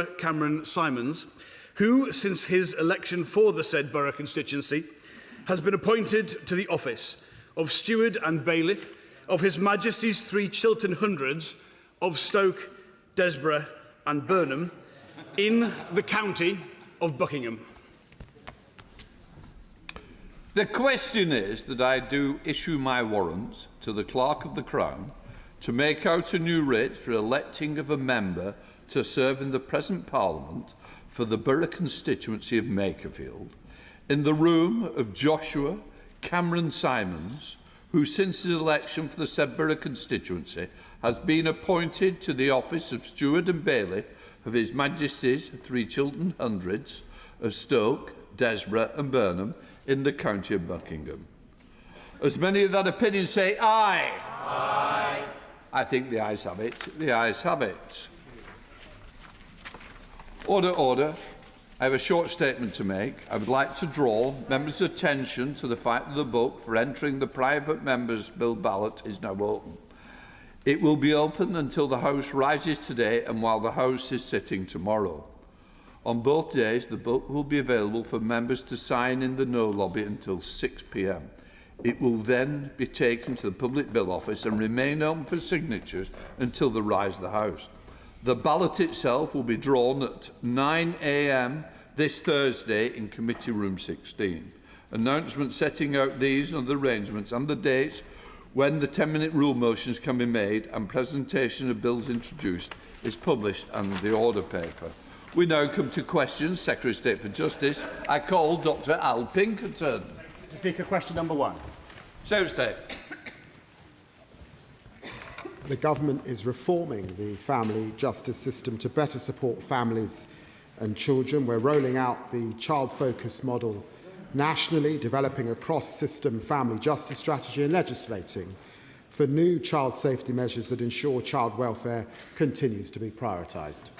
Cameron Simons, who, since his election for the said borough constituency, has been appointed to the office of Steward and Bailiff of His Majesty's 3 Chiltern Hundreds of Stoke, Desborough and Burnham in the county of Buckingham. The question is that I do issue my warrant to the Clerk of the Crown to make out a new writ for electing of a member to serve in the present Parliament for the borough constituency of Makerfield in the room of Joshua Cameron Simons, who since his election for the said borough constituency has been appointed to the office of Steward and Bailiff of His Majesty's 3 Chiltern Hundreds of Stoke, Desborough and Burnham in the county of Buckingham. As many of that opinion say aye. Aye. I think the ayes have it. The ayes have it. Order, order. I have a short statement to make. I would like to draw members' attention to the fact that the book for entering the private members' bill ballot is now open. It will be open until the House rises today and while the House is sitting tomorrow. On both days, the book will be available for members to sign in the No lobby until 6 p.m. It will then be taken to the Public Bill Office and remain open for signatures until the rise of the House. The ballot itself will be drawn at 9 a.m. this Thursday in Committee Room 16. Announcements setting out these and the arrangements and the dates when the 10-minute rule motions can be made and presentation of bills introduced is published under the order paper. We now come to questions. Secretary of State for Justice. I call Dr Al Pinkerton. Mr. Speaker, question number 1. Secretary of State. The government is reforming the family justice system to better support families and children. We're rolling out the child-focused model nationally, developing a cross-system family justice strategy and legislating for new child safety measures that ensure child welfare continues to be prioritised.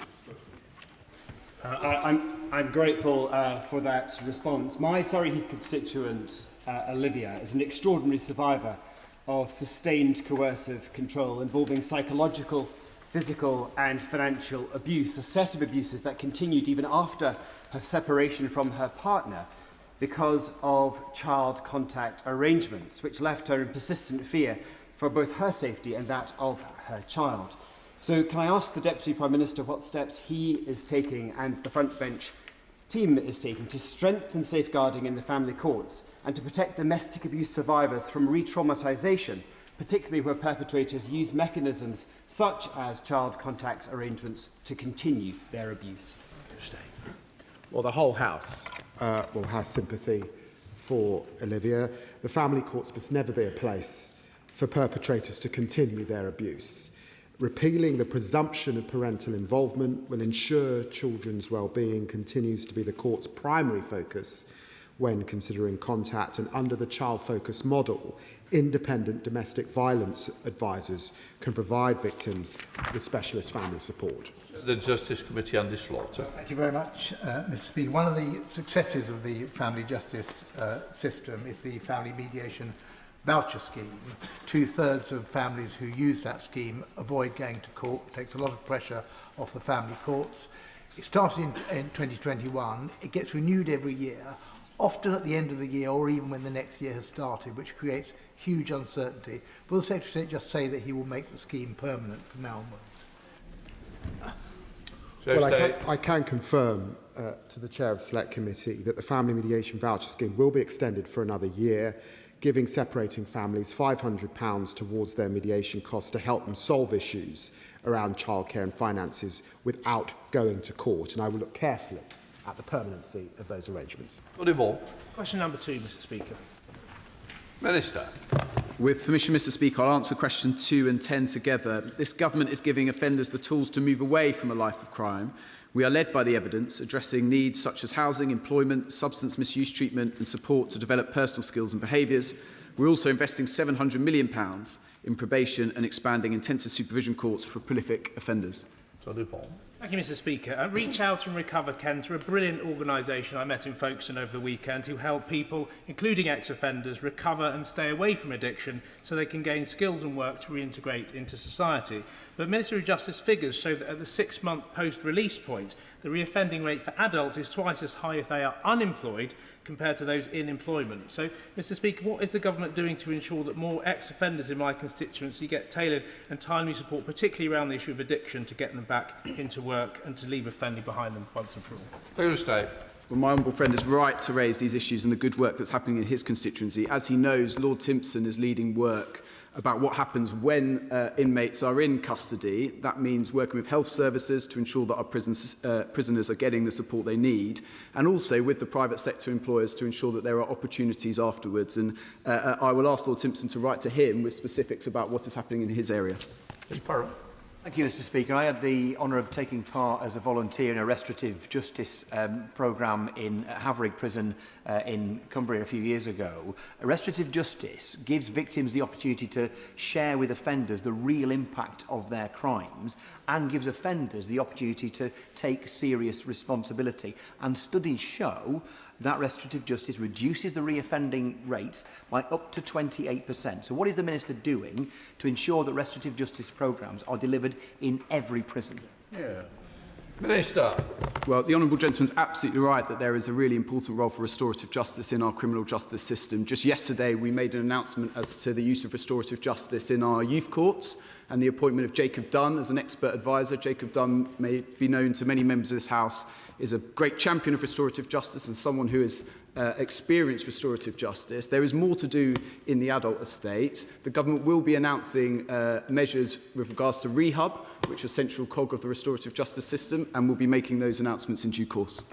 I'm grateful for that response. My Surrey Heath constituent, Olivia, is an extraordinary survivor of sustained coercive control involving psychological, physical and financial abuse, a set of abuses that continued even after her separation from her partner because of child contact arrangements, which left her in persistent fear for both her safety and that of her child. So can I ask the Deputy Prime Minister what steps he is taking and the front bench team is taking to strengthen safeguarding in the family courts and to protect domestic abuse survivors from re-traumatisation, particularly where perpetrators use mechanisms such as child contact arrangements to continue their abuse? Well, the whole House will have sympathy for Olivia. The family courts must never be a place for perpetrators to continue their abuse. Repealing the presumption of parental involvement will ensure children's well-being continues to be the court's primary focus when considering contact, and under the child-focused model, independent domestic violence advisors can provide victims with specialist family support. The Justice Committee, Andy Slaughter. Thank you very much, Mr. Speaker. One of the successes of the family justice system is the family mediation voucher scheme. 2/3 of families who use that scheme avoid going to court. It takes a lot of pressure off the family courts. It started in 2021. It gets renewed every year, often at the end of the year or even when the next year has started, which creates huge uncertainty. Will the Secretary of State just say that he will make the scheme permanent from now onwards? Well, I can confirm to the Chair of the Select Committee that the Family Mediation Voucher Scheme will be extended for another year, giving separating families £500 towards their mediation costs to help them solve issues around childcare and finances without going to court. And I will look carefully at the permanency of those arrangements. Question number 2, Mr. Speaker. Minister. With permission, Mr. Speaker, I'll answer question 2 and 10 together. This government is giving offenders the tools to move away from a life of crime. We are led by the evidence, addressing needs such as housing, employment, substance misuse treatment and support to develop personal skills and behaviours. We're also investing £700 million in probation and expanding intensive supervision courts for prolific offenders. Thank you, Mr. Speaker. Reach Out and Recover Kent are a brilliant organisation I met in Folkestone over the weekend who help people, including ex-offenders, recover and stay away from addiction so they can gain skills and work to reintegrate into society. But Ministry of Justice figures show that at the 6-month post-release point, the reoffending rate for adults is twice as high if they are unemployed compared to those in employment. So, Mr. Speaker, what is the government doing to ensure that more ex-offenders in my constituency get tailored and timely support, particularly around the issue of addiction, to get them back into work and to leave offending behind them once and for all? Well, my honourable friend is right to raise these issues and the good work that's happening in his constituency. As he knows, Lord Timpson is leading work about what happens when inmates are in custody. That means working with health services to ensure that our prisoners are getting the support they need, and also with the private sector employers to ensure that there are opportunities afterwards. And I will ask Lord Timpson to write to him with specifics about what is happening in his area. Thank you, Mr. Speaker. I had the honour of taking part as a volunteer in a restorative justice programme in Havering Prison in Cumbria a few years ago. Restorative justice gives victims the opportunity to share with offenders the real impact of their crimes and gives offenders the opportunity to take serious responsibility. And studies show that restorative justice reduces the reoffending rates by up to 28%. So what is the Minister doing to ensure that restorative justice programmes are delivered in every prison? Minister. Well, the honourable gentleman's absolutely right that there is a really important role for restorative justice in our criminal justice system. Just yesterday, we made an announcement as to the use of restorative justice in our youth courts and the appointment of Jacob Dunn as an expert advisor. Jacob Dunn may be known to many members of this House, is a great champion of restorative justice and someone who has experienced restorative justice. There is more to do in the adult estate. The government will be announcing measures with regards to rehab, which is a central cog of the restorative justice system, and we'll be making those announcements in due course.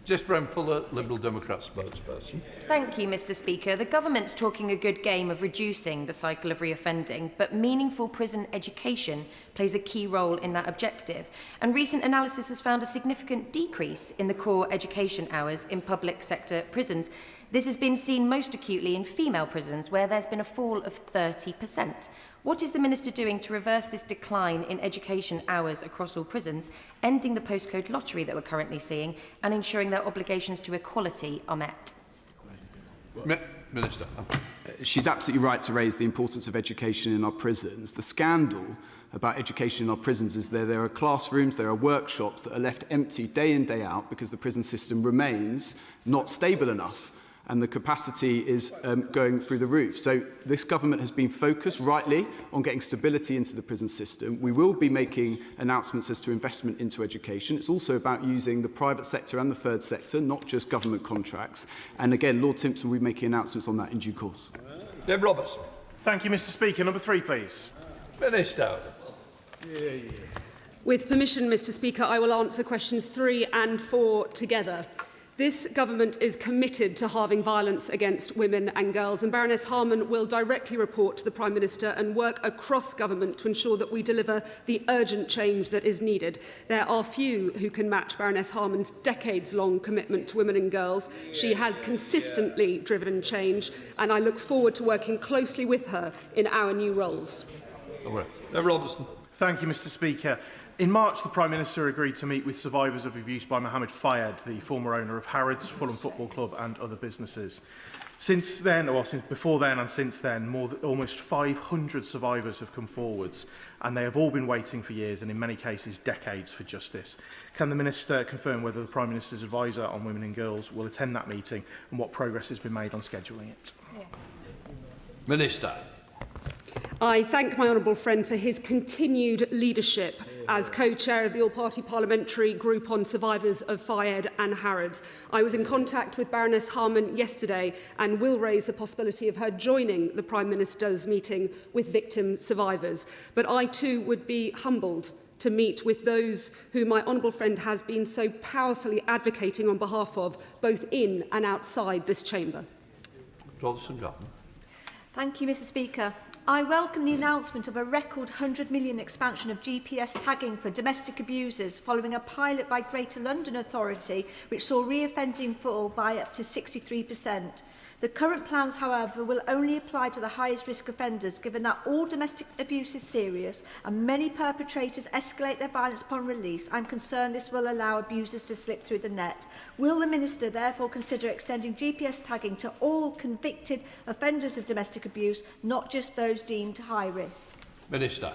Just Brown Fuller, Liberal Democrat spokesperson. Thank you, Mr. Speaker. The government's talking a good game of reducing the cycle of reoffending, but meaningful prison education plays a key role in that objective. And recent analysis has found a significant decrease in the core education hours in public sector prisons. This has been seen most acutely in female prisons, where there's been a fall of 30%. What is the Minister doing to reverse this decline in education hours across all prisons, ending the postcode lottery that we're currently seeing, and ensuring their obligations to equality are met? Minister. She's absolutely right to raise the importance of education in our prisons. The scandal about education in our prisons is there are classrooms, there are workshops that are left empty day in, day out because the prison system remains not stable enough, and the capacity is going through the roof. So this government has been focused, rightly, on getting stability into the prison system. We will be making announcements as to investment into education. It's also about using the private sector and the third sector, not just government contracts. And again, Lord Timpson will be making announcements on that in due course. Deb Robertson. Thank you, Mr. Speaker. Number 3, please. Minister. With permission, Mr. Speaker, I will answer questions 3 and 4 together. This government is committed to halving violence against women and girls, and Baroness Harman will directly report to the Prime Minister and work across government to ensure that we deliver the urgent change that is needed. There are few who can match Baroness Harman's decades-long commitment to women and girls. She has consistently driven change, and I look forward to working closely with her in our new roles. Deb Robertson. Thank you, Mr. Speaker. In March, the Prime Minister agreed to meet with survivors of abuse by Mohammed Fayed, the former owner of Harrods, Fulham Football Club and other businesses. Since then, before then and since then, almost 500 survivors have come forwards, and they have all been waiting for years and in many cases decades for justice. Can the Minister confirm whether the Prime Minister's advisor on women and girls will attend that meeting and what progress has been made on scheduling it? Minister. I thank my honourable friend for his continued leadership as co-chair of the all-party parliamentary group on survivors of Fayed and Harrods. I was in contact with Baroness Harman yesterday and will raise the possibility of her joining the Prime Minister's meeting with victim survivors. But I too would be humbled to meet with those who my honourable friend has been so powerfully advocating on behalf of, both in and outside this chamber. Thank you, Mr. Speaker. I welcome the announcement of a record £100 million expansion of GPS tagging for domestic abusers following a pilot by Greater London Authority which saw reoffending fall by up to 63%. The current plans, however, will only apply to the highest risk offenders, given that all domestic abuse is serious and many perpetrators escalate their violence upon release. I'm concerned this will allow abusers to slip through the net. Will the Minister therefore consider extending GPS tagging to all convicted offenders of domestic abuse, not just those deemed high risk? Minister.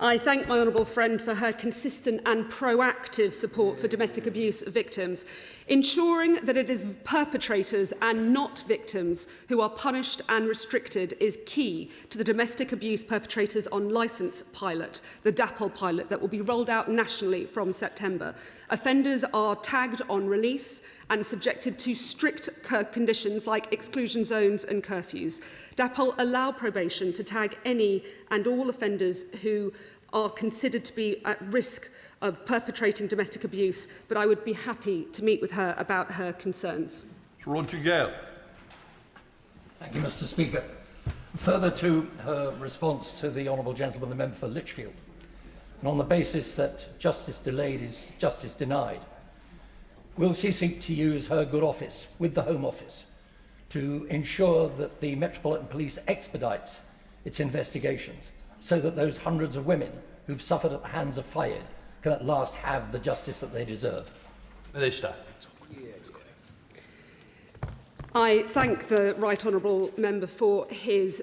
I thank my honourable friend for her consistent and proactive support for domestic abuse victims. Ensuring that it is perpetrators and not victims who are punished and restricted is key to the Domestic Abuse Perpetrators on Licence pilot, the DAPL pilot that will be rolled out nationally from September. Offenders are tagged on release and subjected to strict conditions like exclusion zones and curfews. DAPL allow probation to tag any and all offenders who are considered to be at risk of perpetrating domestic abuse, but I would be happy to meet with her about her concerns. Roger Gale. Thank you, Mr. Speaker. Further to her response to the Honourable Gentleman, the member for Lichfield, and on the basis that justice delayed is justice denied, will she seek to use her good office with the Home Office to ensure that the Metropolitan Police expedites its investigations, so that those hundreds of women who've suffered at the hands of Fayed can at last have the justice that they deserve? Minister. I thank the Right Honourable Member for his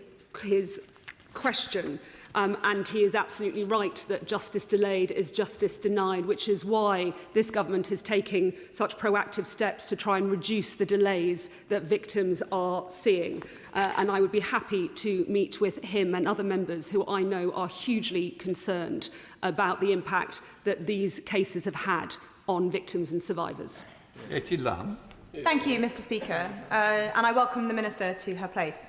question. And he is absolutely right that justice delayed is justice denied, which is why this government is taking such proactive steps to try and reduce the delays that victims are seeing. And I would be happy to meet with him and other members who I know are hugely concerned about the impact that these cases have had on victims and survivors. Thank you, Mr. Speaker, and I welcome the Minister to her place.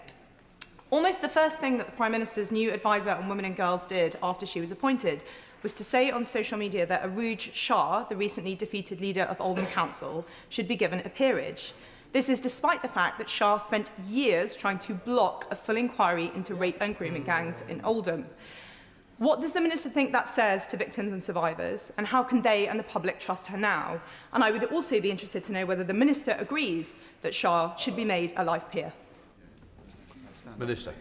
Almost the first thing that the Prime Minister's new advisor on women and girls did after she was appointed was to say on social media that Arooj Shah, the recently defeated leader of Oldham Council, should be given a peerage. This is despite the fact that Shah spent years trying to block a full inquiry into rape and grooming gangs in Oldham. What does the Minister think that says to victims and survivors, and how can they and the public trust her now? And I would also be interested to know whether the Minister agrees that Shah should be made a life peer. Minister.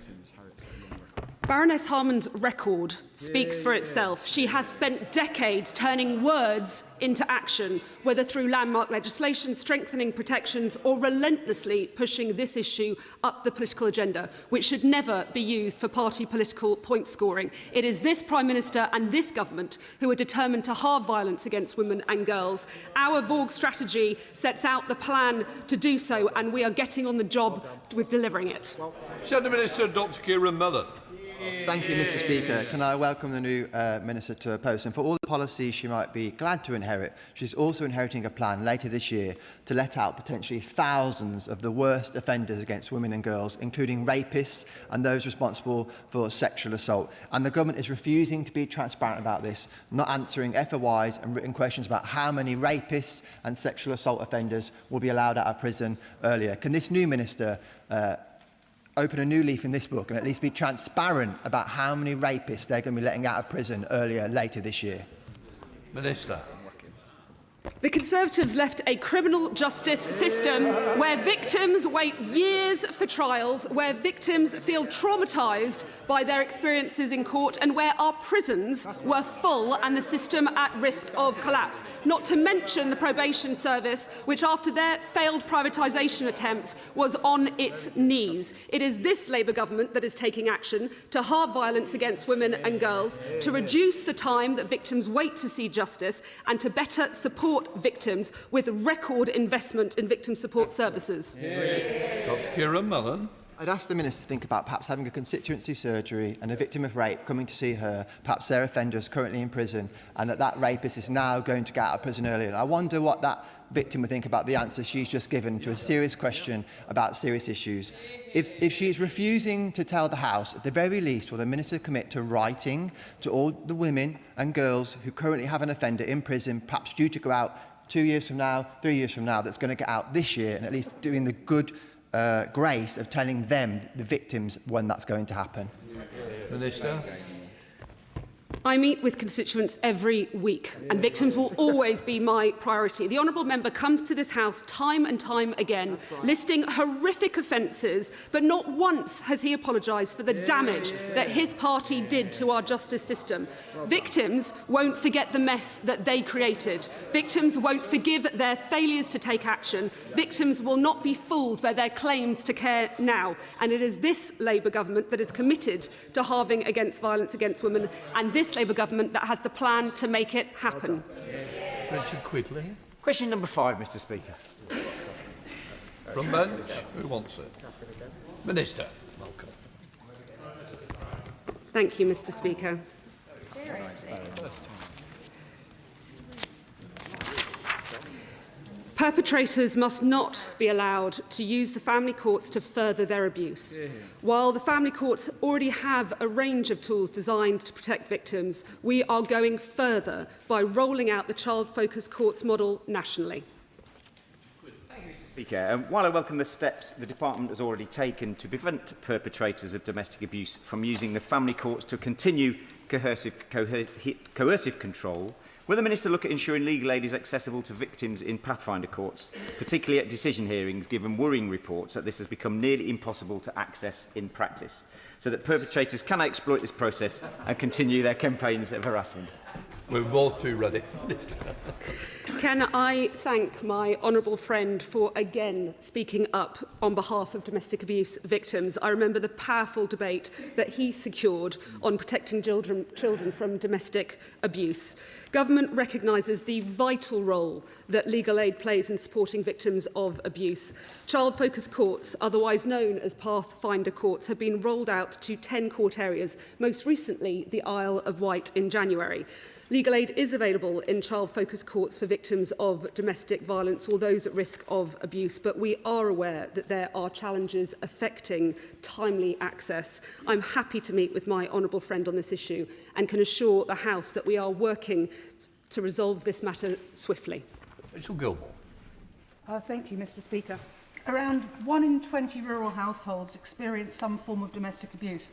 Baroness Harman's record speaks for itself. She has spent decades turning words into action, whether through landmark legislation, strengthening protections, or relentlessly pushing this issue up the political agenda, which should never be used for party political point scoring. It is this Prime Minister and this government who are determined to halve violence against women and girls. Our Vorg strategy sets out the plan to do so, and we are getting on the job with delivering it. Centre Minister Dr. Kieran Mullen. Thank you, Mr. Speaker. Can I welcome the new Minister to her post? And for all the policies she might be glad to inherit, she's also inheriting a plan later this year to let out potentially thousands of the worst offenders against women and girls, including rapists and those responsible for sexual assault. And the government is refusing to be transparent about this, not answering FOIs and written questions about how many rapists and sexual assault offenders will be allowed out of prison earlier. Can this new Minister open a new leaf in this book and at least be transparent about how many rapists they're going to be letting out of prison later this year? Minister. The Conservatives left a criminal justice system where victims wait years for trials, where victims feel traumatised by their experiences in court, and where our prisons were full and the system at risk of collapse. Not to mention the probation service, which after their failed privatisation attempts was on its knees. It is this Labour government that is taking action to halve violence against women and girls, to reduce the time that victims wait to see justice, and to better support victims with record investment in victim support services. Dr. Kieran Mullen. I'd ask the Minister to think about perhaps having a constituency surgery and a victim of rape coming to see her, perhaps their offender is currently in prison, and that rapist is now going to get out of prison earlier. And I wonder what that victim would think about the answer she's just given to a serious question about serious issues. If she's refusing to tell the House, at the very least, will the Minister commit to writing to all the women and girls who currently have an offender in prison, perhaps due to go out 2 years from now, 3 years from now, that's going to get out this year, and at least doing the good grace of telling them, the victims, when that's going to happen? Minister. I meet with constituents every week, and victims will always be my priority. The honourable member comes to this House time and time again, listing horrific offences, but not once has he apologised for the damage that his party did to our justice system. Victims won't forget the mess that they created. Victims won't forgive their failures to take action. Victims will not be fooled by their claims to care now. And it is this Labour government that is committed to halving against violence against women, and this Labour government that has the plan to make it happen. Richard Quigley. Question number 5, Mr. Speaker. From bench, who wants it? Minister, welcome. Thank you, Mr. Speaker. Perpetrators must not be allowed to use the family courts to further their abuse. While the family courts already have a range of tools designed to protect victims, we are going further by rolling out the child-focused courts model nationally. Speaker, while I welcome the steps the Department has already taken to prevent perpetrators of domestic abuse from using the family courts to continue coercive control, will the Minister look at ensuring legal aid is accessible to victims in Pathfinder courts, particularly at decision hearings, given worrying reports that this has become nearly impossible to access in practice, so that perpetrators can exploit this process and continue their campaigns of harassment? We're both too ready. Can I thank my honourable friend for again speaking up on behalf of domestic abuse victims. I remember the powerful debate that he secured on protecting children from domestic abuse. Government recognises the vital role that legal aid plays in supporting victims of abuse. Child-focused courts, otherwise known as Pathfinder courts, have been rolled out to 10 court areas, most recently the Isle of Wight in January. Legal aid is available in child-focused courts for victims of domestic violence or those at risk of abuse, but we are aware that there are challenges affecting timely access. I'm happy to meet with my honourable friend on this issue and can assure the House that we are working to resolve this matter swiftly. Rachel Gilmore. Thank you, Mr. Speaker. Around 1 in 20 rural households experience some form of domestic abuse,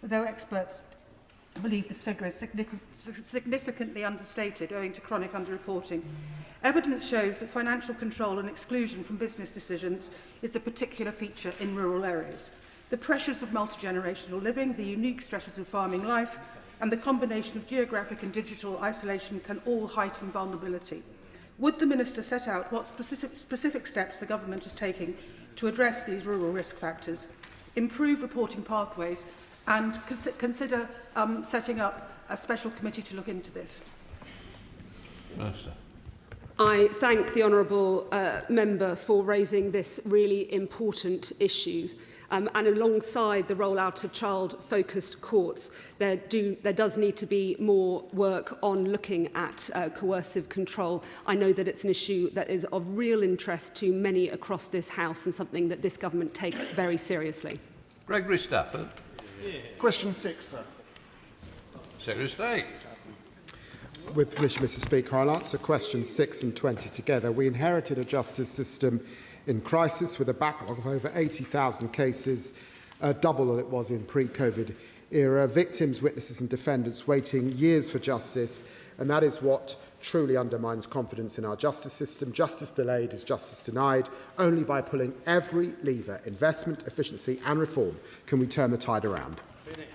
although experts believe this figure is significantly understated owing to chronic underreporting. Evidence shows that financial control and exclusion from business decisions is a particular feature in rural areas. The pressures of multi-generational living, the unique stresses of farming life, and the combination of geographic and digital isolation can all heighten vulnerability. Would the Minister set out what specific steps the Government is taking to address these rural risk factors, improve reporting pathways, and consider setting up a special committee to look into this? Minister. I thank the honourable member for raising this really important issue. And alongside the rollout of child-focused courts, there does need to be more work on looking at coercive control. I know that it's an issue that is of real interest to many across this House and something that this government takes very seriously. Gregory Stafford. Question 6, sir. Secretary of State. With permission, Mr. Speaker, I'll answer questions 6 and 20 together. We inherited a justice system in crisis with a backlog of over 80,000 cases, double what it was in pre-COVID era. Victims, witnesses and defendants waiting years for justice, and that is what truly undermines confidence in our justice system. Justice delayed is justice denied. Only by pulling every lever, investment, efficiency and reform, can we turn the tide around.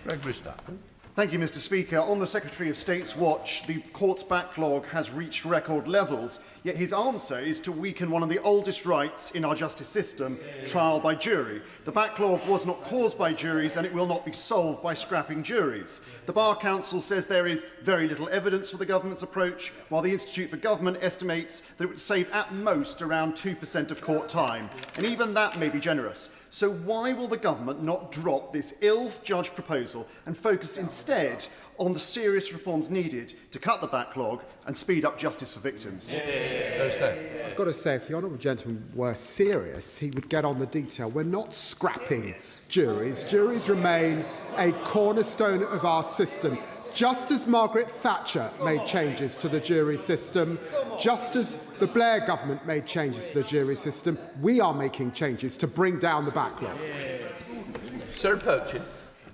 Gregory Stafford. Thank you, Mr. Speaker. On the Secretary of State's watch, the court's backlog has reached record levels, yet his answer is to weaken one of the oldest rights in our justice system, trial by jury. The backlog was not caused by juries, and it will not be solved by scrapping juries. The Bar Council says there is very little evidence for the government's approach, while the Institute for Government estimates that it would save at most around 2% of court time, and even that may be generous. So why will the government not drop this ill-judged proposal and focus instead on the serious reforms needed to cut the backlog and speed up justice for victims? I've got to say, if the honourable gentleman were serious, he would get on the detail. We're not scrapping juries. Juries remain a cornerstone of our system. Just as Margaret Thatcher made changes to the jury system, just as the Blair government made changes to the jury system, we are making changes to bring down the backlog. Sir Purchase.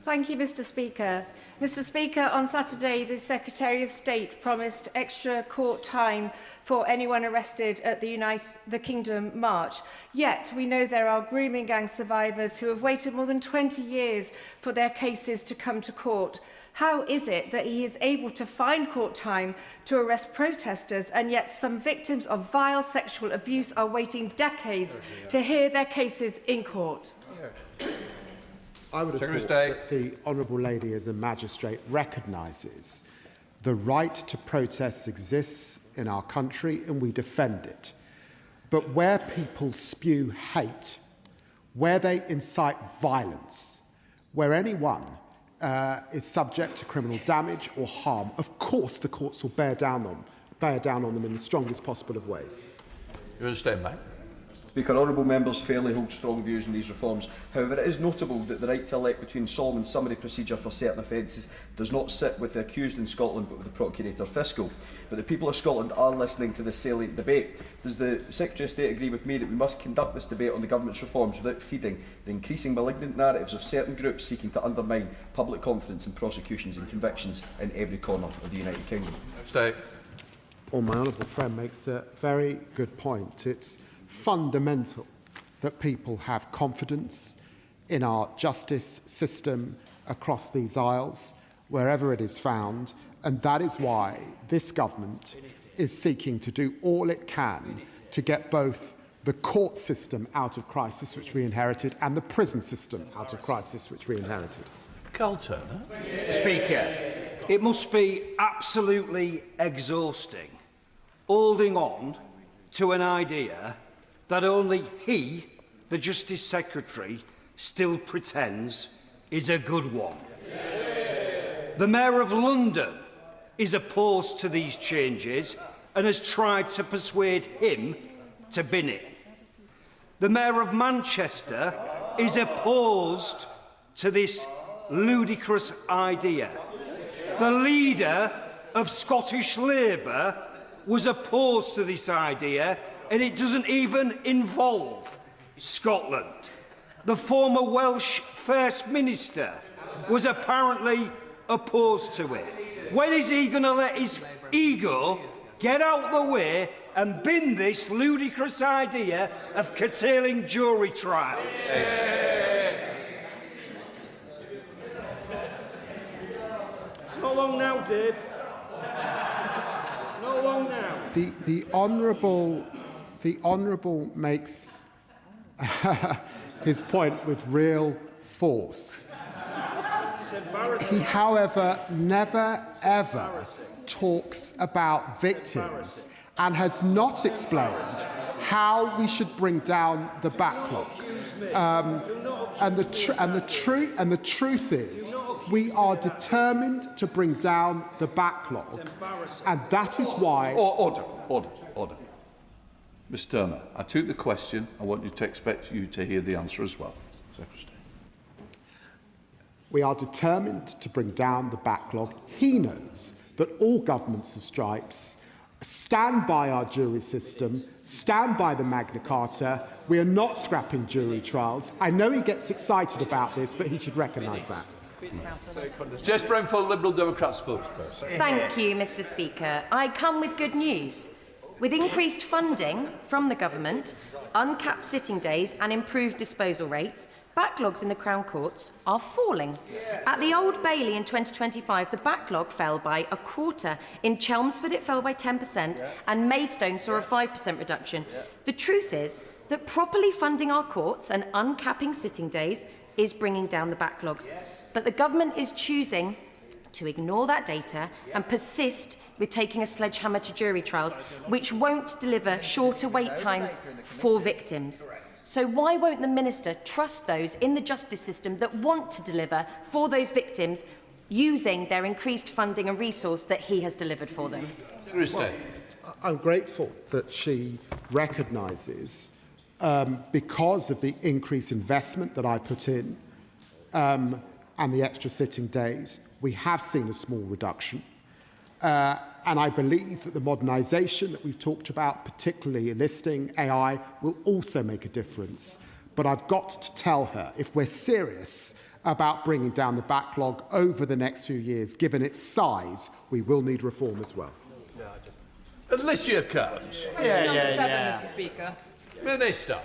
Thank you, Mr. Speaker. Mr. Speaker, on Saturday, the Secretary of State promised extra court time for anyone arrested at the Kingdom March. Yet, we know there are grooming gang survivors who have waited more than 20 years for their cases to come to court. How is it that he is able to find court time to arrest protesters, and yet some victims of vile sexual abuse are waiting decades to hear their cases in court? I would have thought that the Honourable Lady, as a magistrate, recognises the right to protest exists in our country and we defend it. But where people spew hate, where they incite violence, where anyone is subject to criminal damage or harm, of course the courts will bear down on them in the strongest possible of ways. You understand, mate? Speaker, honourable members fairly hold strong views on these reforms. However, it is notable that the right to elect between Solomon's summary procedure for certain offences does not sit with the accused in Scotland but with the Procurator Fiscal. But the people of Scotland are listening to this salient debate. Does the Secretary of State agree with me that we must conduct this debate on the government's reforms without feeding the increasing malignant narratives of certain groups seeking to undermine public confidence in prosecutions and convictions in every corner of the United Kingdom? Stay. Well, my honourable friend makes a very good point. It's fundamental that people have confidence in our justice system across these aisles, wherever it is found, and that is why this government is seeking to do all it can to get both the court system out of crisis, which we inherited, and the prison system out of crisis, which we inherited. Carl Turner. Speaker, it must be absolutely exhausting holding on to an idea that only he, the Justice Secretary, still pretends is a good one. The Mayor of London is opposed to these changes and has tried to persuade him to bin it. The Mayor of Manchester is opposed to this ludicrous idea. The leader of Scottish Labour was opposed to this idea, and it doesn't even involve Scotland. The former Welsh First Minister was apparently opposed to it. When is he going to let his ego get out the way and bin this ludicrous idea of curtailing jury trials? Not long now, Dave. Not long now. The Honourable makes his point with real force. He, however, never ever talks about victims and has not explained how we should bring down the backlog. And the truth is, we are determined to bring down the backlog, and that is why. Order. Ms Turner, I took the question. I want you to expect you to hear the answer as well. Secretary. We are determined to bring down the backlog. He knows that all governments of stripes stand by our jury system, stand by the Magna Carta. We are not scrapping jury trials. I know he gets excited about this, but he should recognise that. Jess Brown for Liberal Democrat spokesperson. Thank you, Mr. Speaker. I come with good news. With increased funding from the government, uncapped sitting days and improved disposal rates, backlogs in the Crown Courts are falling. At the Old Bailey in 2025, the backlog fell by a quarter. In Chelmsford, it fell by 10%, and Maidstone saw a 5% reduction. The truth is that properly funding our courts and uncapping sitting days is bringing down the backlogs. But the government is choosing to ignore that data and persist with taking a sledgehammer to jury trials, which won't deliver shorter wait times for victims. So why won't the Minister trust those in the justice system that want to deliver for those victims using their increased funding and resource that he has delivered for them? Well, I'm grateful that she recognises, because of the increased investment that I put in and the extra sitting days, we have seen a small reduction. And I believe that the modernisation that we've talked about, particularly enlisting AI, will also make a difference. But I've got to tell her, if we're serious about bringing down the backlog over the next few years. Given its size, we will need reform as well. Alicia Kearns. Question number 7, Mr. Speaker. Minister.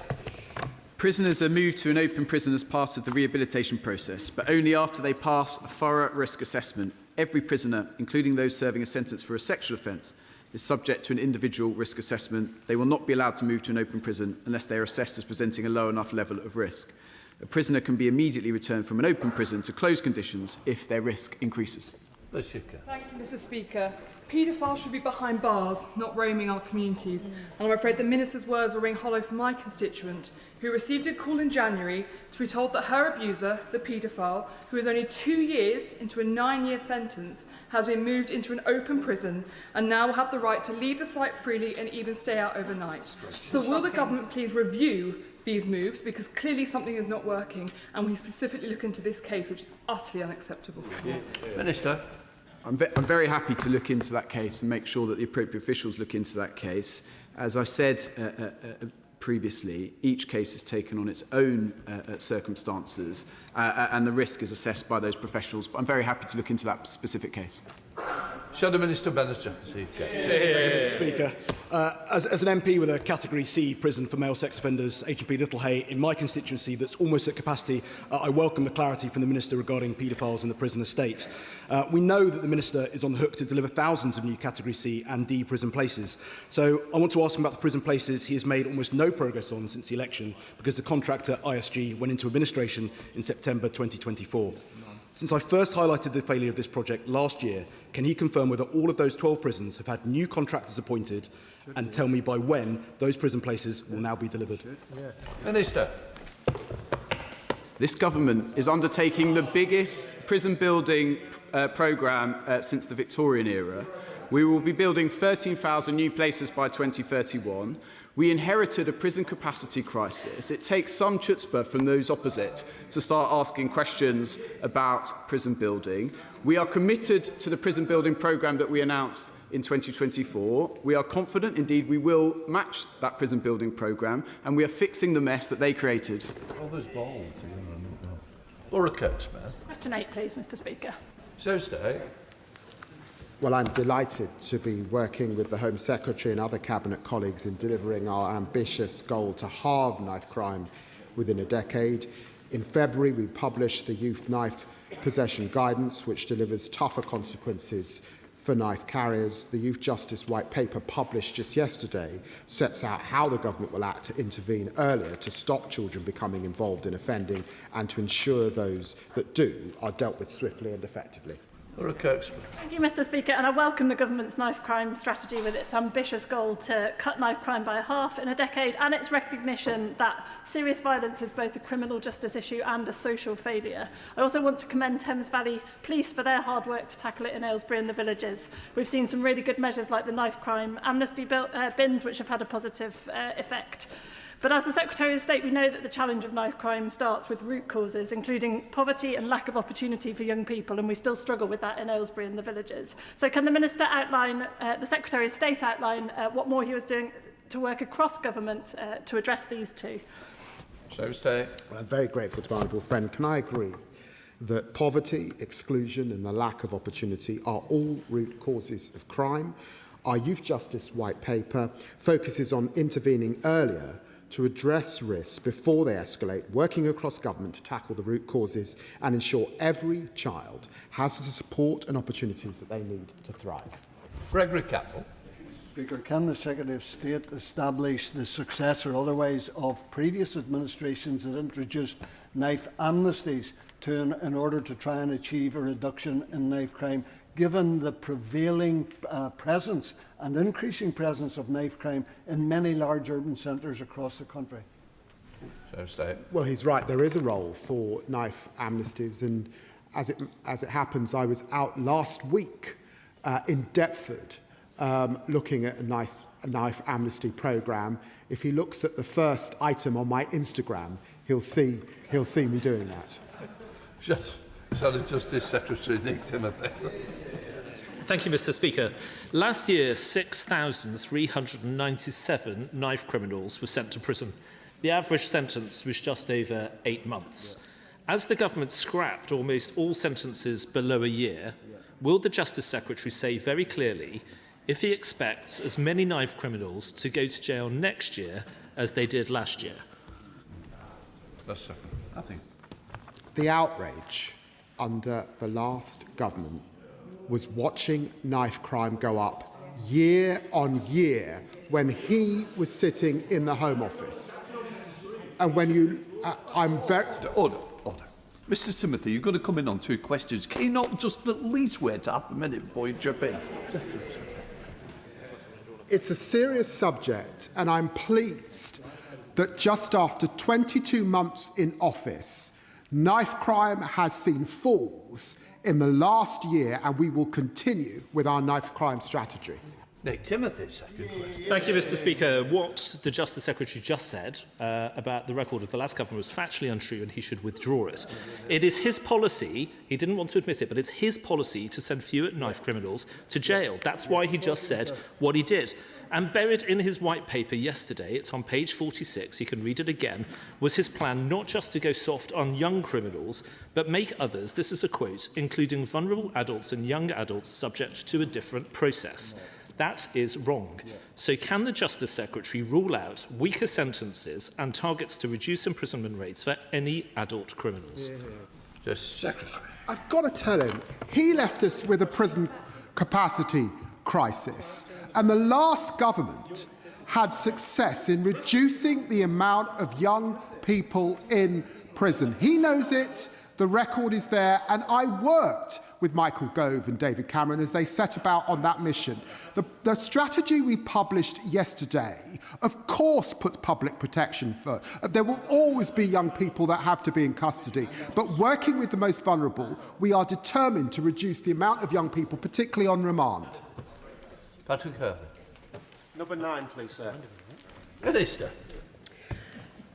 Prisoners are moved to an open prison as part of the rehabilitation process, but only after they pass a thorough risk assessment. Every prisoner, including those serving a sentence for a sexual offence, is subject to an individual risk assessment. They will not be allowed to move to an open prison unless they are assessed as presenting a low enough level of risk. A prisoner can be immediately returned from an open prison to closed conditions if their risk increases. Thank you, Mr. Speaker. Paedophiles should be behind bars, not roaming our communities. And I'm afraid the Minister's words will ring hollow for my constituent, who received a call in January to be told that her abuser, the paedophile, who is only 2 years into a 9-year sentence, has been moved into an open prison and now will have the right to leave the site freely and even stay out overnight. So will the government please review these moves, because clearly something is not working, and we specifically look into this case, which is utterly unacceptable. Minister. I'm very happy to look into that case and make sure that the appropriate officials look into that case. As I said previously, each case is taken on its own circumstances and the risk is assessed by those professionals. But I'm very happy to look into that specific case. Shadow Minister Benedict. Mr. Speaker, as an MP with a Category C prison for male sex offenders, H&P Littlehay, in my constituency that's almost at capacity, I welcome the clarity from the Minister regarding paedophiles in the prison estate. We know that the Minister is on the hook to deliver thousands of new Category C and D prison places. So I want to ask him about the prison places he has made almost no progress on since the election, because the contractor ISG went into administration in September 2024. Since I first highlighted the failure of this project last year, can he confirm whether all of those 12 prisons have had new contractors appointed, and tell me by when those prison places will now be delivered? Minister. This government is undertaking the biggest prison building programme since the Victorian era. We will be building 13,000 new places by 2031. We inherited a prison capacity crisis. It takes some chutzpah from those opposite to start asking questions about prison building. We are committed to the prison building programme that we announced in 2024. We are confident, indeed, we will match that prison building programme, and we are fixing the mess that they created. All those balls. Laura Kurtzman. Question 8, please, Mr. Speaker. So stay. Well, I'm delighted to be working with the Home Secretary and other Cabinet colleagues in delivering our ambitious goal to halve knife crime within a decade. In February, we published the Youth Knife Possession Guidance, which delivers tougher consequences for knife carriers. The Youth Justice White Paper, published just yesterday, sets out how the government will act to intervene earlier to stop children becoming involved in offending and to ensure those that do are dealt with swiftly and effectively. Laura Kirksman. Thank you, Mr. Speaker, and I welcome the government's knife crime strategy with its ambitious goal to cut knife crime by half in a decade, and its recognition that serious violence is both a criminal justice issue and a social failure. I also want to commend Thames Valley Police for their hard work to tackle it in Aylesbury and the villages. We've seen some really good measures like the knife crime amnesty bins, which have had a positive effect. But as the Secretary of State, we know that the challenge of knife crime starts with root causes, including poverty and lack of opportunity for young people, and we still struggle with that in Aylesbury and the villages. So can the Minister outline, the Secretary of State outline what more he was doing to work across government to address these two? So stay. Well, I'm very grateful to my honourable friend. Can I agree that poverty, exclusion and the lack of opportunity are all root causes of crime? Our Youth Justice White Paper focuses on intervening earlier to address risks before they escalate, working across government to tackle the root causes and ensure every child has the support and opportunities that they need to thrive. Gregory Campbell. Speaker, can the Secretary of State establish the success or otherwise of previous administrations that introduced knife amnesties in order to try and achieve a reduction in knife crime, given the prevailing presence and increasing presence of knife crime in many large urban centres across the country? So stay. Well, he's right. There is a role for knife amnesties, and as it happens, I was out last week in Deptford looking at a knife amnesty programme. If he looks at the first item on my Instagram, he'll see me doing that. Shadow Justice Secretary Nick Timothy. Thank you, Mr. Speaker. Last year, 6,397 knife criminals were sent to prison. The average sentence was just over 8 months. As the government scrapped almost all sentences below a year, will the Justice Secretary say very clearly if he expects as many knife criminals to go to jail next year as they did last year? That's nothing. The outrage under the last government was watching knife crime go up year on year when he was sitting in the Home Office. And when you... I'm very... Order. Mr Timothy, you've got to come in on 2 questions. Can you not just at least wait half a minute before you jump in? It's a serious subject, and I'm pleased that just after 22 months in office, knife crime has seen falls in the last year, and we will continue with our knife crime strategy. Nick Timothy, second question. Thank you, Mr Speaker. What the Justice Secretary just said about the record of the last government was factually untrue and he should withdraw it. It is his policy, he didn't want to admit it, but it's his policy to send fewer knife criminals to jail. That's why he just said what he did. And buried in his white paper yesterday, it's on page 46, you can read it again, was his plan not just to go soft on young criminals, but make others, this is a quote, including vulnerable adults and young adults subject to a different process. That is wrong. So can the Justice Secretary rule out weaker sentences and targets to reduce imprisonment rates for any adult criminals? Justice Secretary. I've got to tell him, he left us with a prison capacity crisis, and the last government had success in reducing the amount of young people in prison. He knows it, the record is there, and I worked with Michael Gove and David Cameron as they set about on that mission. The strategy we published yesterday, of course, puts public protection first. There will always be young people that have to be in custody, but working with the most vulnerable, we are determined to reduce the amount of young people, particularly on remand. Patrick Hurley. Number 9, please, sir. Minister.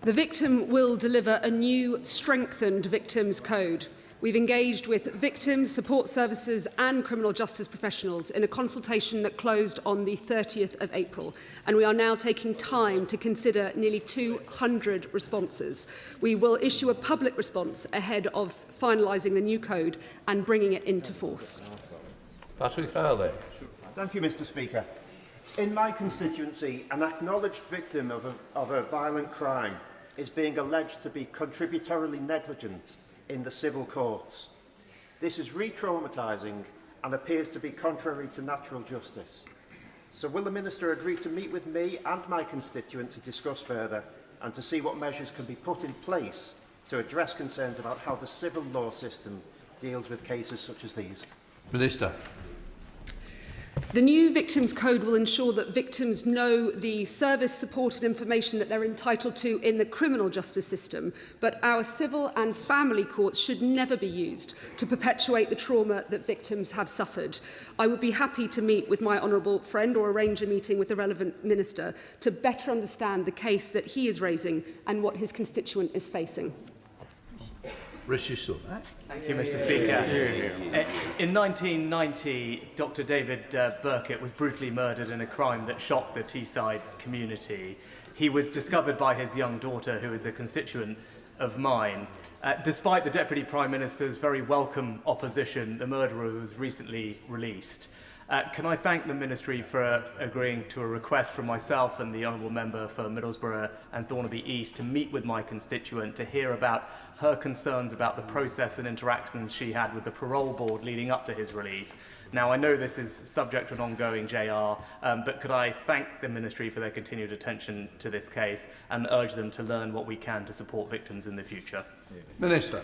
The victim will deliver a new, strengthened victims' code. We've engaged with victims, support services and criminal justice professionals in a consultation that closed on the 30th of April, and we are now taking time to consider nearly 200 responses. We will issue a public response ahead of finalising the new code and bringing it into force. Patrick Hurley. Thank you, Mr Speaker. In my constituency, an acknowledged victim of a violent crime is being alleged to be contributory negligent in the civil courts. This is re-traumatising and appears to be contrary to natural justice. So will the Minister agree to meet with me and my constituent to discuss further and to see what measures can be put in place to address concerns about how the civil law system deals with cases such as these? Minister. The new Victims Code will ensure that victims know the service, support and information that they're entitled to in the criminal justice system, but our civil and family courts should never be used to perpetuate the trauma that victims have suffered. I would be happy to meet with my honourable friend or arrange a meeting with the relevant minister to better understand the case that he is raising and what his constituent is facing. Rishi Sunak. Thank you, Mr Speaker. In 1990, Dr David Burkitt was brutally murdered in a crime that shocked the Teesside community. He was discovered by his young daughter, who is a constituent of mine. Despite the Deputy Prime Minister's very welcome opposition, the murderer was recently released. Can I thank the Ministry for agreeing to a request from myself and the Honourable Member for Middlesbrough and Thornaby East to meet with my constituent to hear about her concerns about the process and interactions she had with the parole board leading up to his release. Now, I know this is subject to an ongoing JR, but could I thank the Ministry for their continued attention to this case and urge them to learn what we can to support victims in the future? Minister.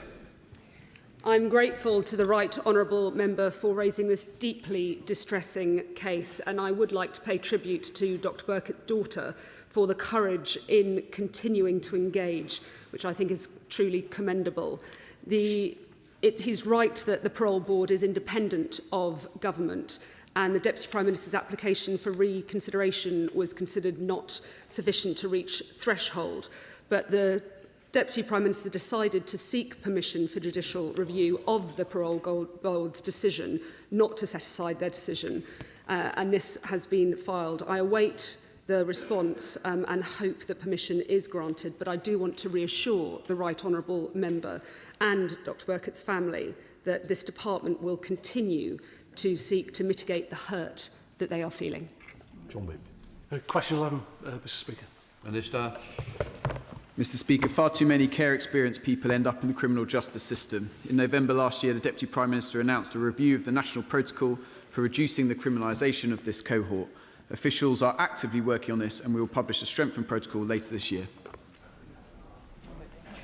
I'm grateful to the right honourable member for raising this deeply distressing case, and I would like to pay tribute to Dr Burkitt's daughter for the courage in continuing to engage, which I think is truly commendable. He's right that the parole board is independent of government, and the Deputy Prime Minister's application for reconsideration was considered not sufficient to reach threshold, but the Deputy Prime Minister decided to seek permission for judicial review of the parole board's decision, not to set aside their decision, and this has been filed. I await the response and hope that permission is granted, but I do want to reassure the Right Honourable Member and Dr Burkett's family that this department will continue to seek to mitigate the hurt that they are feeling. John Whip. Question 11, Mr Speaker. Minister. Mr Speaker, far too many care-experienced people end up in the criminal justice system. In November last year, the Deputy Prime Minister announced a review of the National Protocol for reducing the criminalisation of this cohort. Officials are actively working on this and we will publish a strengthened protocol later this year.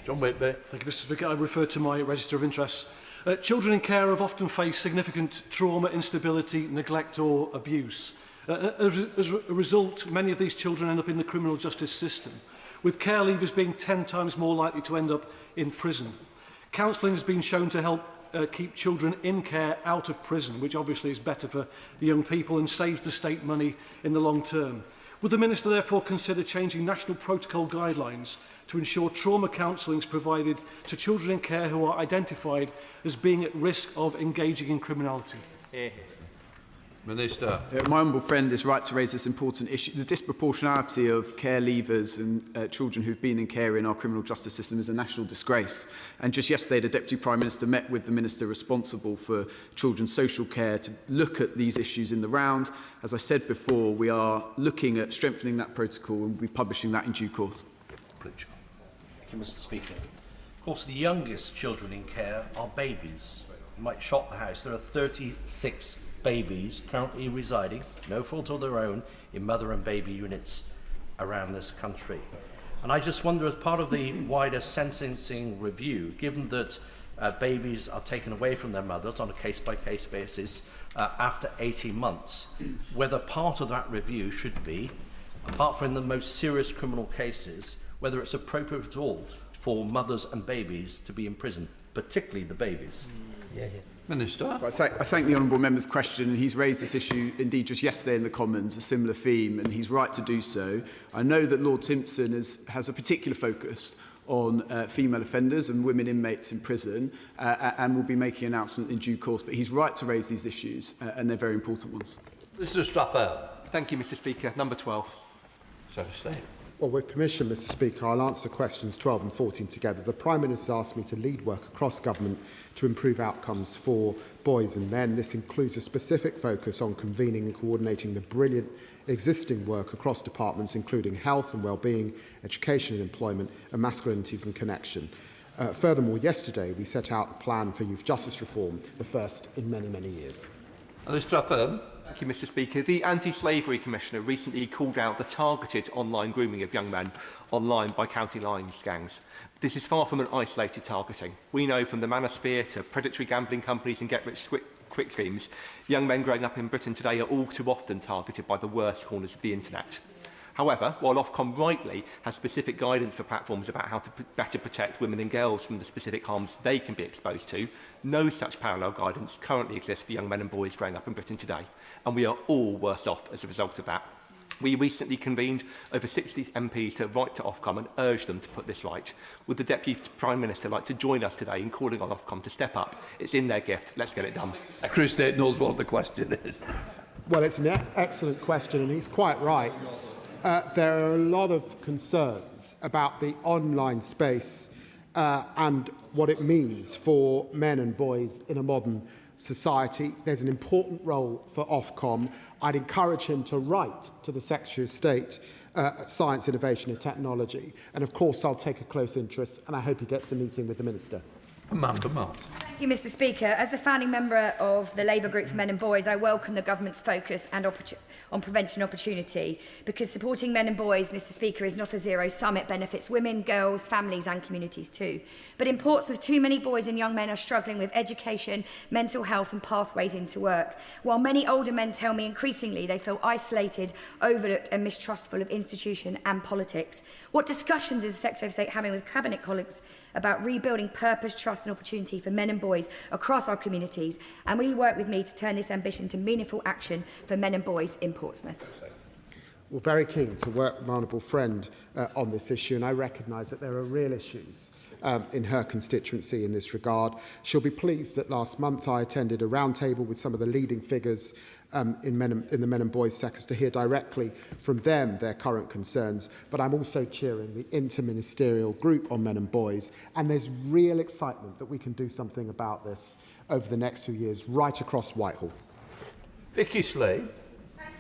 John Whitby. Thank you, Mr Speaker. I refer to my register of interests. Children in care have often faced significant trauma, instability, neglect or abuse. As a result, many of these children end up in the criminal justice system, with care leavers being 10 times more likely to end up in prison. Counselling has been shown to help keep children in care out of prison, which obviously is better for the young people and saves the state money in the long term. Would the Minister therefore consider changing national protocol guidelines to ensure trauma counselling is provided to children in care who are identified as being at risk of engaging in criminality? Minister. My humble friend is right to raise this important issue. The disproportionality of care leavers and children who've been in care in our criminal justice system is a national disgrace. And just yesterday, the Deputy Prime Minister met with the Minister responsible for children's social care to look at these issues in the round. As I said before, we are looking at strengthening that protocol and we'll be publishing that in due course. Thank you, Mr Speaker. Of course, the youngest children in care are babies. You might shock the House. There are 36 babies currently residing, no fault of their own, in mother and baby units around this country. And I just wonder, as part of the wider sentencing review, given that babies are taken away from their mothers on a case-by-case basis after 18 months, whether part of that review should be, apart from the most serious criminal cases, whether it's appropriate at all for mothers and babies to be in prison, particularly the babies. Minister. I thank the honourable member's question, and he's raised this issue indeed just yesterday in the Commons, a similar theme, and he's right to do so. I know that Lord Timpson has a particular focus on female offenders and women inmates in prison, and will be making an announcement in due course, but he's right to raise these issues, and they're very important ones. Mr Strathern. Thank you, Mr Speaker. Number 12. So stay. Well, with permission, Mr Speaker, I'll answer questions 12 and 14 together. The Prime Minister asked me to lead work across government to improve outcomes for boys and men. This includes a specific focus on convening and coordinating the brilliant existing work across departments, including health and wellbeing, education and employment, and masculinities and connection. Furthermore, yesterday we set out a plan for youth justice reform, the first in many, many years. Mr Strathern. Thank you, Mr Speaker. The Anti-Slavery Commissioner recently called out the targeted online grooming of young men online by county lines gangs. This is far from an isolated targeting. We know from the manosphere to predatory gambling companies and get-rich-quick schemes, young men growing up in Britain today are all too often targeted by the worst corners of the internet. However, while Ofcom rightly has specific guidance for platforms about how to better protect women and girls from the specific harms they can be exposed to, no such parallel guidance currently exists for young men and boys growing up in Britain today, and we are all worse off as a result of that. We recently convened over 60 MPs to write to Ofcom and urge them to put this right. Would the Deputy Prime Minister like to join us today in calling on Ofcom to step up? It's in their gift. Let's get it done. Secretary of State knows what the question is. Well, it's an excellent question, and he's quite right. There are a lot of concerns about the online space and what it means for men and boys in a modern society. There's an important role for Ofcom. I'd encourage him to write to the Secretary of State Science, Innovation and Technology. And of course, I'll take a close interest, and I hope he gets a meeting with the Minister. Amanda Mott. Thank you, Mr Speaker. As the founding member of the Labour Group for Men and Boys, I welcome the government's focus and on prevention opportunity, because supporting men and boys, Mr Speaker, is not a zero-sum. It benefits women, girls, families and communities too. But in Portsmouth, too many boys and young men are struggling with education, mental health and pathways into work, while many older men tell me increasingly they feel isolated, overlooked and mistrustful of institution and politics. What discussions is the Secretary of State having with Cabinet colleagues about rebuilding purpose, trust and opportunity for men and boys across our communities? And will you work with me to turn this ambition to meaningful action for men and boys in Portsmouth? Well, very keen to work with my honourable friend on this issue, and I recognise that there are real issues in her constituency in this regard. She'll be pleased that last month I attended a roundtable with some of the leading figures in the Men and Boys sectors to hear directly from them their current concerns. But I'm also chairing the Inter-Ministerial Group on Men and Boys, and there's real excitement that we can do something about this over the next 2 years right across Whitehall. Vicky Slade.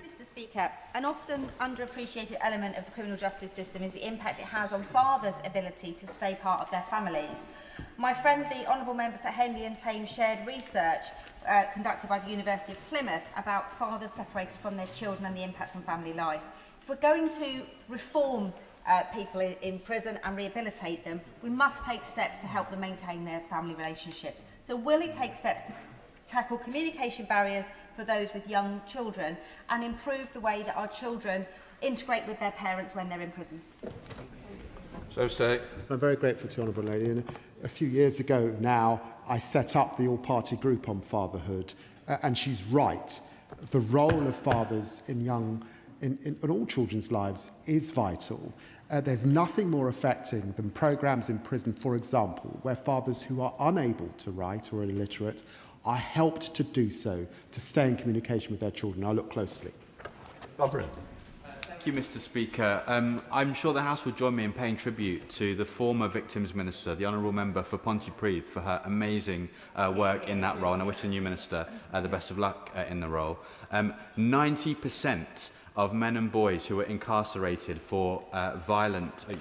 Mr. Speaker, an often underappreciated element of the criminal justice system is the impact it has on fathers' ability to stay part of their families. My friend, the Honourable Member for Henley and Thames, shared research conducted by the University of Plymouth about fathers separated from their children and the impact on family life. If we're going to reform people in prison and rehabilitate them, we must take steps to help them maintain their family relationships. So will it take steps to tackle communication barriers for those with young children and improve the way that our children integrate with their parents when they're in prison? So stay. I'm very grateful to the Honourable Lady. And a few years ago now, I set up the all-party group on fatherhood, and she's right. The role of fathers in all children's lives is vital. There's nothing more affecting than programmes in prison, for example, where fathers who are unable to write or illiterate are helped to do so, to stay in communication with their children. I look closely. Robert. Thank you, Mr. Speaker. I'm sure the House will join me in paying tribute to the former Victims Minister, the Honourable Member for Pontypridd, for her amazing work in that role, and I wish the new Minister the best of luck in the role. 90% of men and boys who are incarcerated for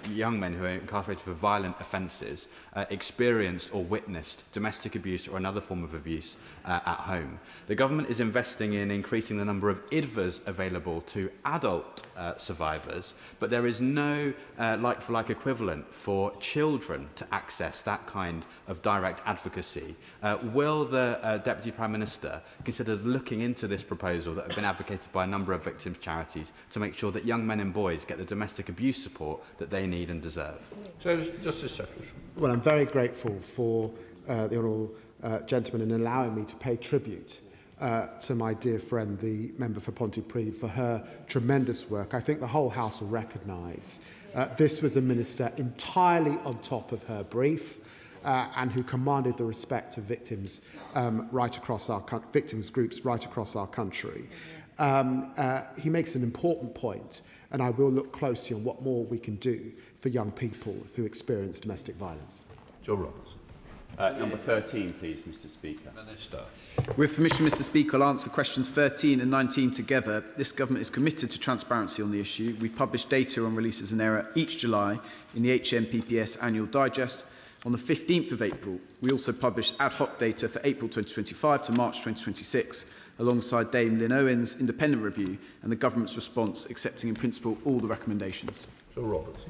young men who are incarcerated for violent offences experienced or witnessed domestic abuse or another form of abuse at home. The government is investing in increasing the number of IDVAs available to adult survivors, but there is no like-for-like equivalent for children to access that kind of direct advocacy. Will the Deputy Prime Minister consider looking into this proposal that has been advocated by a number of victims' charities to make sure that young men and boys get the domestic abuse support that they need and deserve? So, Justice Secretary. Well, I'm very grateful for the Honourable gentleman in allowing me to pay tribute to my dear friend, the member for Pontypridd, for her tremendous work. I think the whole House will recognise this was a minister entirely on top of her brief, and who commanded the respect of victims right across our victims groups right across our country. He makes an important point, and I will look closely on what more we can do for young people who experience domestic violence. Joe Roberts. Number 13, please, Mr. Speaker. Minister. With permission, Mr. Speaker, I'll answer questions 13 and 19 together. This government is committed to transparency on the issue. We publish data on releases in error each July in the HMPPS Annual Digest. On the 15th of April, we also published ad hoc data for April 2025 to March 2026, alongside Dame Lynn Owen's independent review and the government's response, accepting in principle all the recommendations. Joe Roberts.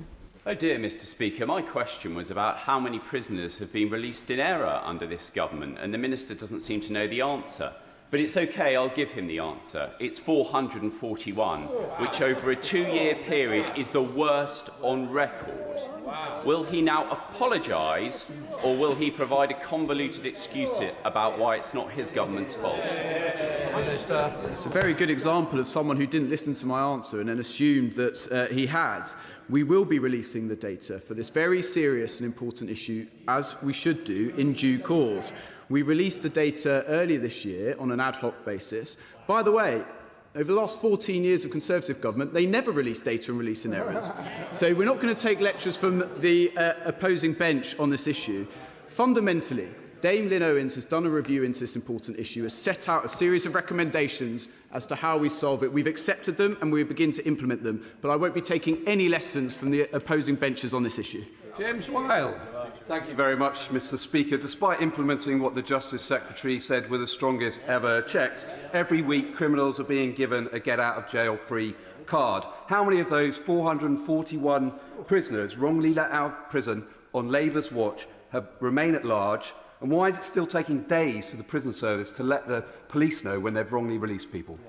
Oh dear, Mr. Speaker, my question was about how many prisoners have been released in error under this government, and the Minister doesn't seem to know the answer. But it's okay, I'll give him the answer. It's 441, which over a 2-year period is the worst on record. Will he now apologise, or will he provide a convoluted excuse about why it's not his government's fault? It's a very good example of someone who didn't listen to my answer and then assumed that he had. We will be releasing the data for this very serious and important issue, as we should do, in due course. We released the data earlier this year on an ad hoc basis. By the way, over the last 14 years of Conservative government, they never released data and release in errors. So we're not going to take lectures from the opposing bench on this issue. Fundamentally, Dame Lynn Owens has done a review into this important issue, has set out a series of recommendations as to how we solve it. We've accepted them and we begin to implement them, but I won't be taking any lessons from the opposing benches on this issue. James Wilde. Thank you very much, Mr. Speaker. Despite implementing what the Justice Secretary said were the strongest ever checks, every week criminals are being given a get-out-of-jail-free card. How many of those 441 prisoners wrongly let out of prison on Labour's watch remain at large? And why is it still taking days for the prison service to let the police know when they've wrongly released people?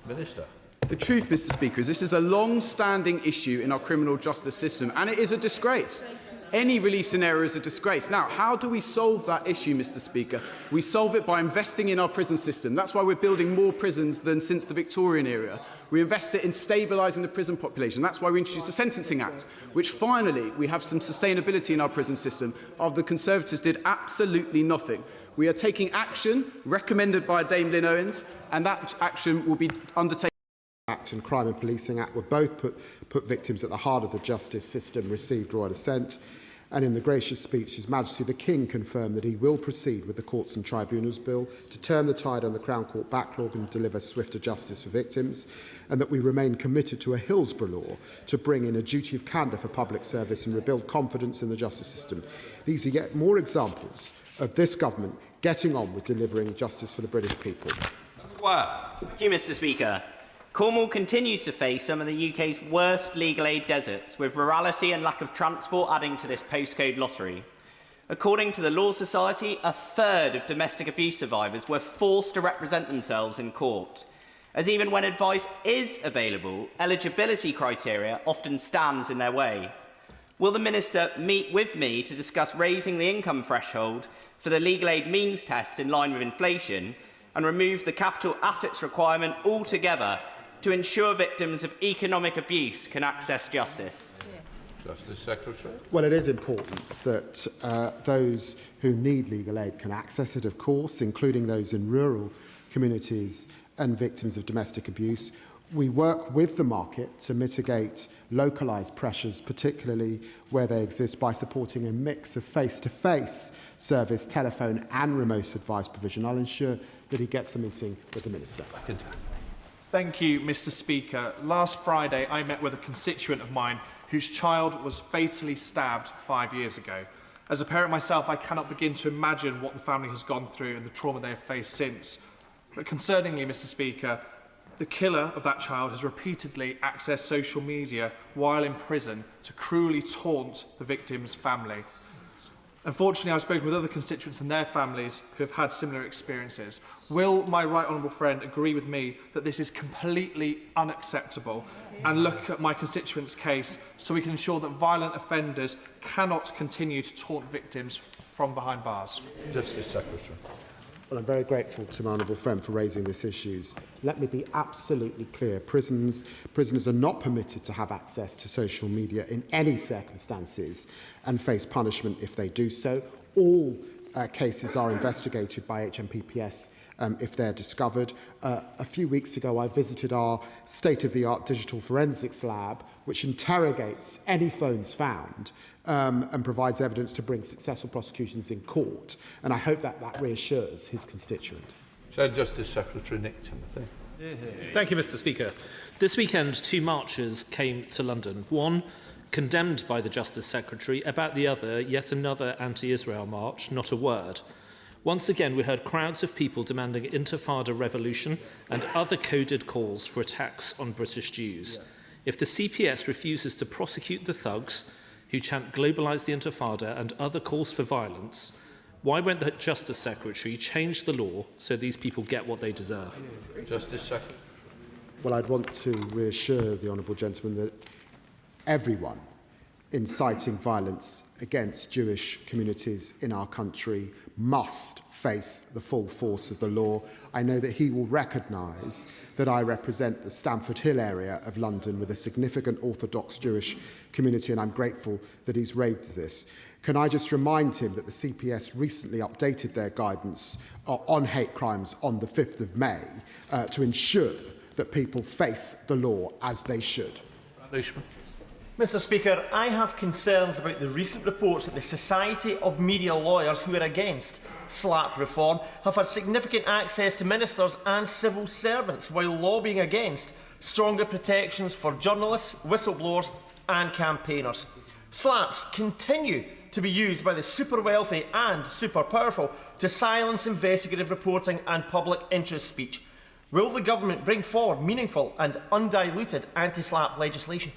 Minister. The truth, Mr. Speaker, is this is a long-standing issue in our criminal justice system, and it is a disgrace. Any release in error is a disgrace. Now, how do we solve that issue, Mr. Speaker? We solve it by investing in our prison system. That's why we're building more prisons than since the Victorian era. We invest it in stabilising the prison population. That's why we introduced the Sentencing Act, which finally we have some sustainability in our prison system. The Conservatives did absolutely nothing. We are taking action recommended by Dame Lynn Owens, and that action will be undertaken. Act and Crime and Policing Act were both put victims at the heart of the justice system, received royal assent, and in the gracious speech His Majesty the King confirmed that he will proceed with the Courts and Tribunals Bill to turn the tide on the Crown Court backlog and deliver swifter justice for victims, and that we remain committed to a Hillsborough law to bring in a duty of candour for public service and rebuild confidence in the justice system. These are yet more examples of this government getting on with delivering justice for the British people. Thank you, Mr. Speaker. Cornwall continues to face some of the UK's worst legal aid deserts, with rurality and lack of transport adding to this postcode lottery. According to the Law Society, a third of domestic abuse survivors were forced to represent themselves in court, as even when advice is available, eligibility criteria often stands in their way. Will the Minister meet with me to discuss raising the income threshold for the legal aid means test in line with inflation and remove the capital assets requirement altogether to ensure victims of economic abuse can access justice? Justice Secretary. Well, it is important that those who need legal aid can access it, of course, including those in rural communities and victims of domestic abuse. We work with the market to mitigate localised pressures, particularly where they exist, by supporting a mix of face-to-face service, telephone and remote advice provision. I'll ensure that he gets a meeting with the Minister. Thank you, Mr. Speaker. Last Friday, I met with a constituent of mine whose child was fatally stabbed 5 years ago. As a parent myself, I cannot begin to imagine what the family has gone through and the trauma they have faced since. But concerningly, Mr. Speaker, the killer of that child has repeatedly accessed social media while in prison to cruelly taunt the victim's family. Unfortunately, I've spoken with other constituents and their families who have had similar experiences. Will my right honourable friend agree with me that this is completely unacceptable and look at my constituent's case so we can ensure that violent offenders cannot continue to taunt victims from behind bars? Justice Secretary. Well, I'm very grateful to my honourable friend for raising these issues. Let me be absolutely clear. Prisoners are not permitted to have access to social media in any circumstances and face punishment if they do so. All cases are investigated by HMPPS if they're discovered. A few weeks ago, I visited our state-of-the-art digital forensics lab, which interrogates any phones found and provides evidence to bring successful prosecutions in court. And I hope that reassures his constituent. So, Justice Secretary Nick Timothy. Thank you, Mr. Speaker. This weekend, 2 marches came to London. One condemned by the Justice Secretary, about the other, yet another anti-Israel march, not a word. Once again, we heard crowds of people demanding intifada revolution and other coded calls for attacks on British Jews. If the CPS refuses to prosecute the thugs who chant globalise the intifada and other calls for violence, why won't the Justice Secretary change the law so these people get what they deserve? Justice Secretary. Well, I'd want to reassure the honourable gentleman that everyone inciting violence against Jewish communities in our country must face the full force of the law. I know that he will recognise that I represent the Stamford Hill area of London with a significant Orthodox Jewish community, and I'm grateful that he's raised this. Can I just remind him that the CPS recently updated their guidance on hate crimes on the 5th of May to ensure that people face the law as they should. Mr. Speaker, I have concerns about the recent reports that the Society of Media Lawyers, who are against SLAPP reform, have had significant access to ministers and civil servants while lobbying against stronger protections for journalists, whistleblowers and campaigners. SLAPPs continue to be used by the super wealthy and super powerful to silence investigative reporting and public interest speech. Will the government bring forward meaningful and undiluted anti-SLAPP legislation?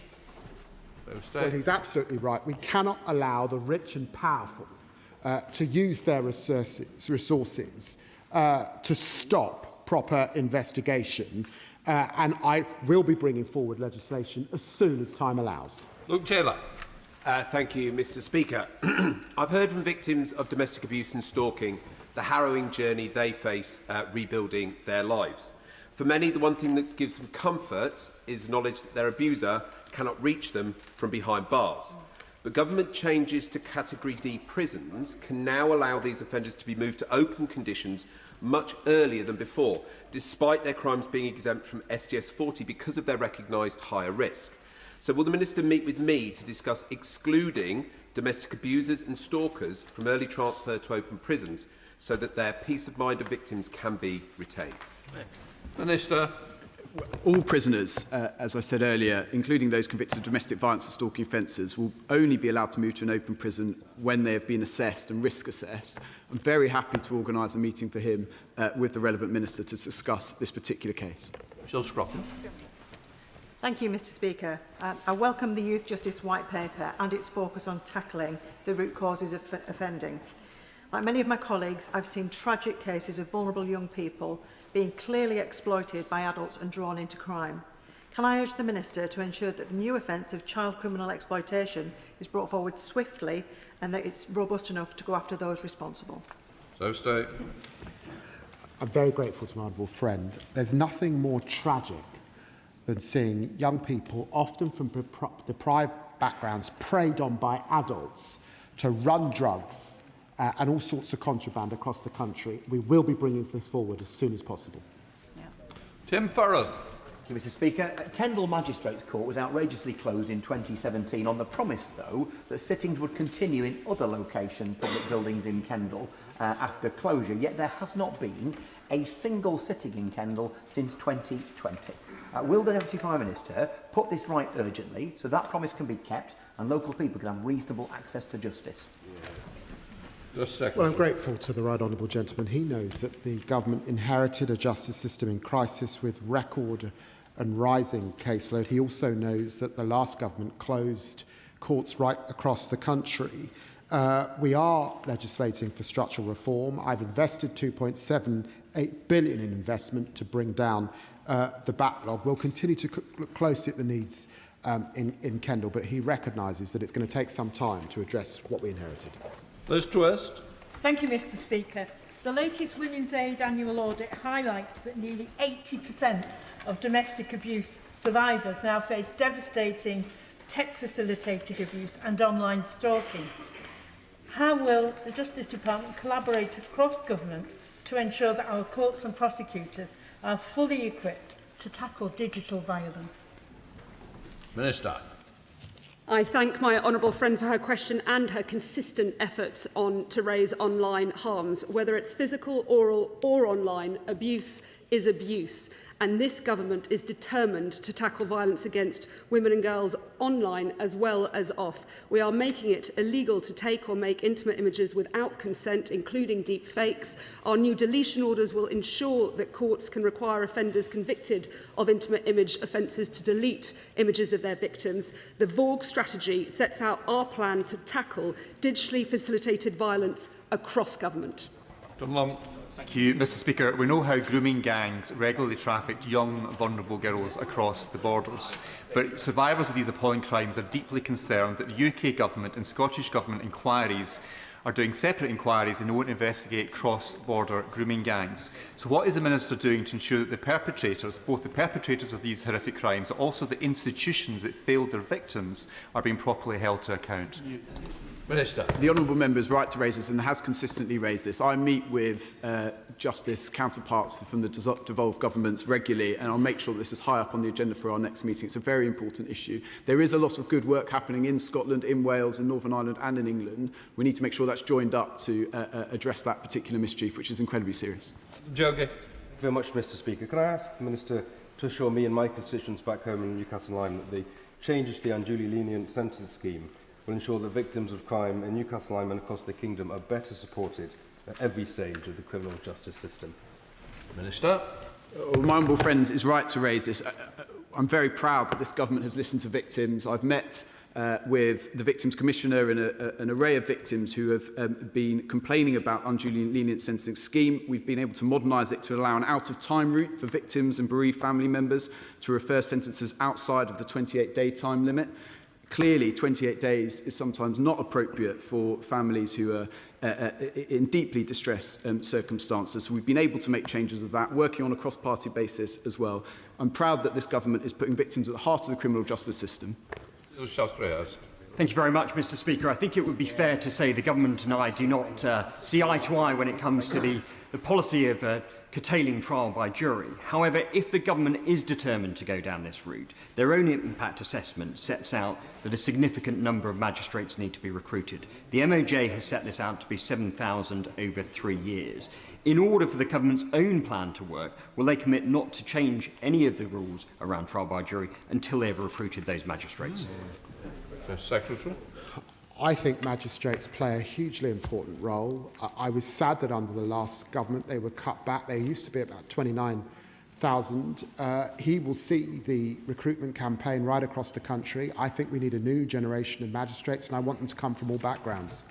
Well, he's absolutely right. We cannot allow the rich and powerful to use their resources to stop proper investigation, and I will be bringing forward legislation as soon as time allows. Luke Taylor. Thank you, Mr. Speaker. I've heard from victims of domestic abuse and stalking the harrowing journey they face rebuilding their lives. For many, the one thing that gives them comfort is the knowledge that their abuser cannot reach them from behind bars. But government changes to Category D prisons can now allow these offenders to be moved to open conditions much earlier than before, despite their crimes being exempt from STS 40 because of their recognised higher risk. So will the Minister meet with me to discuss excluding domestic abusers and stalkers from early transfer to open prisons so that their peace of mind of victims can be retained? Minister. All prisoners, as I said earlier, including those convicted of domestic violence and stalking offences, will only be allowed to move to an open prison when they have been assessed and risk assessed. I'm very happy to organise a meeting for him with the relevant minister to discuss this particular case. Michelle Scroppen. Thank you, Mr. Speaker. I welcome the Youth Justice White Paper and its focus on tackling the root causes of offending. Like many of my colleagues, I've seen tragic cases of vulnerable young people being clearly exploited by adults and drawn into crime. Can I urge the Minister to ensure that the new offence of child criminal exploitation is brought forward swiftly and that it's robust enough to go after those responsible? So state. I'm very grateful to my honourable friend. There's nothing more tragic than seeing young people, often from deprived backgrounds, preyed on by adults to run drugs and all sorts of contraband across the country. We will be bringing this forward as soon as possible. Tim Farrell. Thank you, Mr. Speaker. Kendal Magistrates Court was outrageously closed in 2017 on the promise, though, that sittings would continue in other public buildings in Kendal after closure, yet there has not been a single sitting in Kendal since 2020. Will the Deputy Prime Minister put this right urgently so that promise can be kept and local people can have reasonable access to justice? Just a second. Well, I'm grateful to the right honourable gentleman. He knows that the government inherited a justice system in crisis with record and rising caseload. He also knows that the last government closed courts right across the country. We are legislating for structural reform. I've invested £2.78 billion in investment to bring down the backlog. We'll continue to look closely at the needs in Kendal, but he recognises that it's going to take some time to address what we inherited. Liz Twist. Thank you, Mr. Speaker. The latest Women's Aid annual audit highlights that nearly 80% of domestic abuse survivors now face devastating tech-facilitated abuse and online stalking. How will the Justice Department collaborate across government to ensure that our courts and prosecutors are fully equipped to tackle digital violence? Minister. I thank my honourable friend for her question and her consistent efforts to raise online harms. Whether it's physical, oral or online, abuse is abuse, and this government is determined to tackle violence against women and girls online as well as off. We are making it illegal to take or make intimate images without consent, including deep fakes. Our new deletion orders will ensure that courts can require offenders convicted of intimate image offences to delete images of their victims. The VORG strategy sets out our plan to tackle digitally facilitated violence across government. Thank you, Mr. Speaker. We know how grooming gangs regularly trafficked young, vulnerable girls across the borders. But survivors of these appalling crimes are deeply concerned that the UK Government and Scottish Government inquiries are doing separate inquiries and won't investigate cross-border grooming gangs. So what is the Minister doing to ensure that the perpetrators, both the perpetrators of these horrific crimes, but also the institutions that failed their victims, are being properly held to account? Minister. The honourable member is right to raise this and has consistently raised this. I meet with justice counterparts from the devolved governments regularly, and I'll make sure that this is high up on the agenda for our next meeting. It's a very important issue. There is a lot of good work happening in Scotland, in Wales, in Northern Ireland and in England. We need to make sure that's joined up to address that particular mischief, which is incredibly serious. Jogi. Thank you very much, Mr. Speaker. Can I ask the Minister to assure me and my constituents back home in Newcastle Lyme that the changes to the unduly lenient sentence scheme will ensure that victims of crime in Newcastle Lyme and across the Kingdom are better supported at every stage of the criminal justice system? Minister. My honourable friend is right to raise this. I'm very proud that this government has listened to victims. I've met with the Victims Commissioner and an array of victims who have been complaining about unduly lenient sentencing scheme. We've been able to modernise it to allow an out-of-time route for victims and bereaved family members to refer sentences outside of the 28-day time limit. Clearly, 28 days is sometimes not appropriate for families who are in deeply distressed circumstances. So we've been able to make changes of that, working on a cross-party basis as well. I'm proud that this government is putting victims at the heart of the criminal justice system. Thank you very much, Mr. Speaker. I think it would be fair to say the government and I do not see eye to eye when it comes to the policy of curtailing trial by jury. However, if the government is determined to go down this route, their own impact assessment sets out that a significant number of magistrates need to be recruited. The MOJ has set this out to be 7,000 over 3 years. In order for the government's own plan to work, will they commit not to change any of the rules around trial by jury until they have recruited those magistrates? Secretary. I think magistrates play a hugely important role. I was sad that under the last government they were cut back. They used to be about 29,000. He will see the recruitment campaign right across the country. I think we need a new generation of magistrates, and I want them to come from all backgrounds.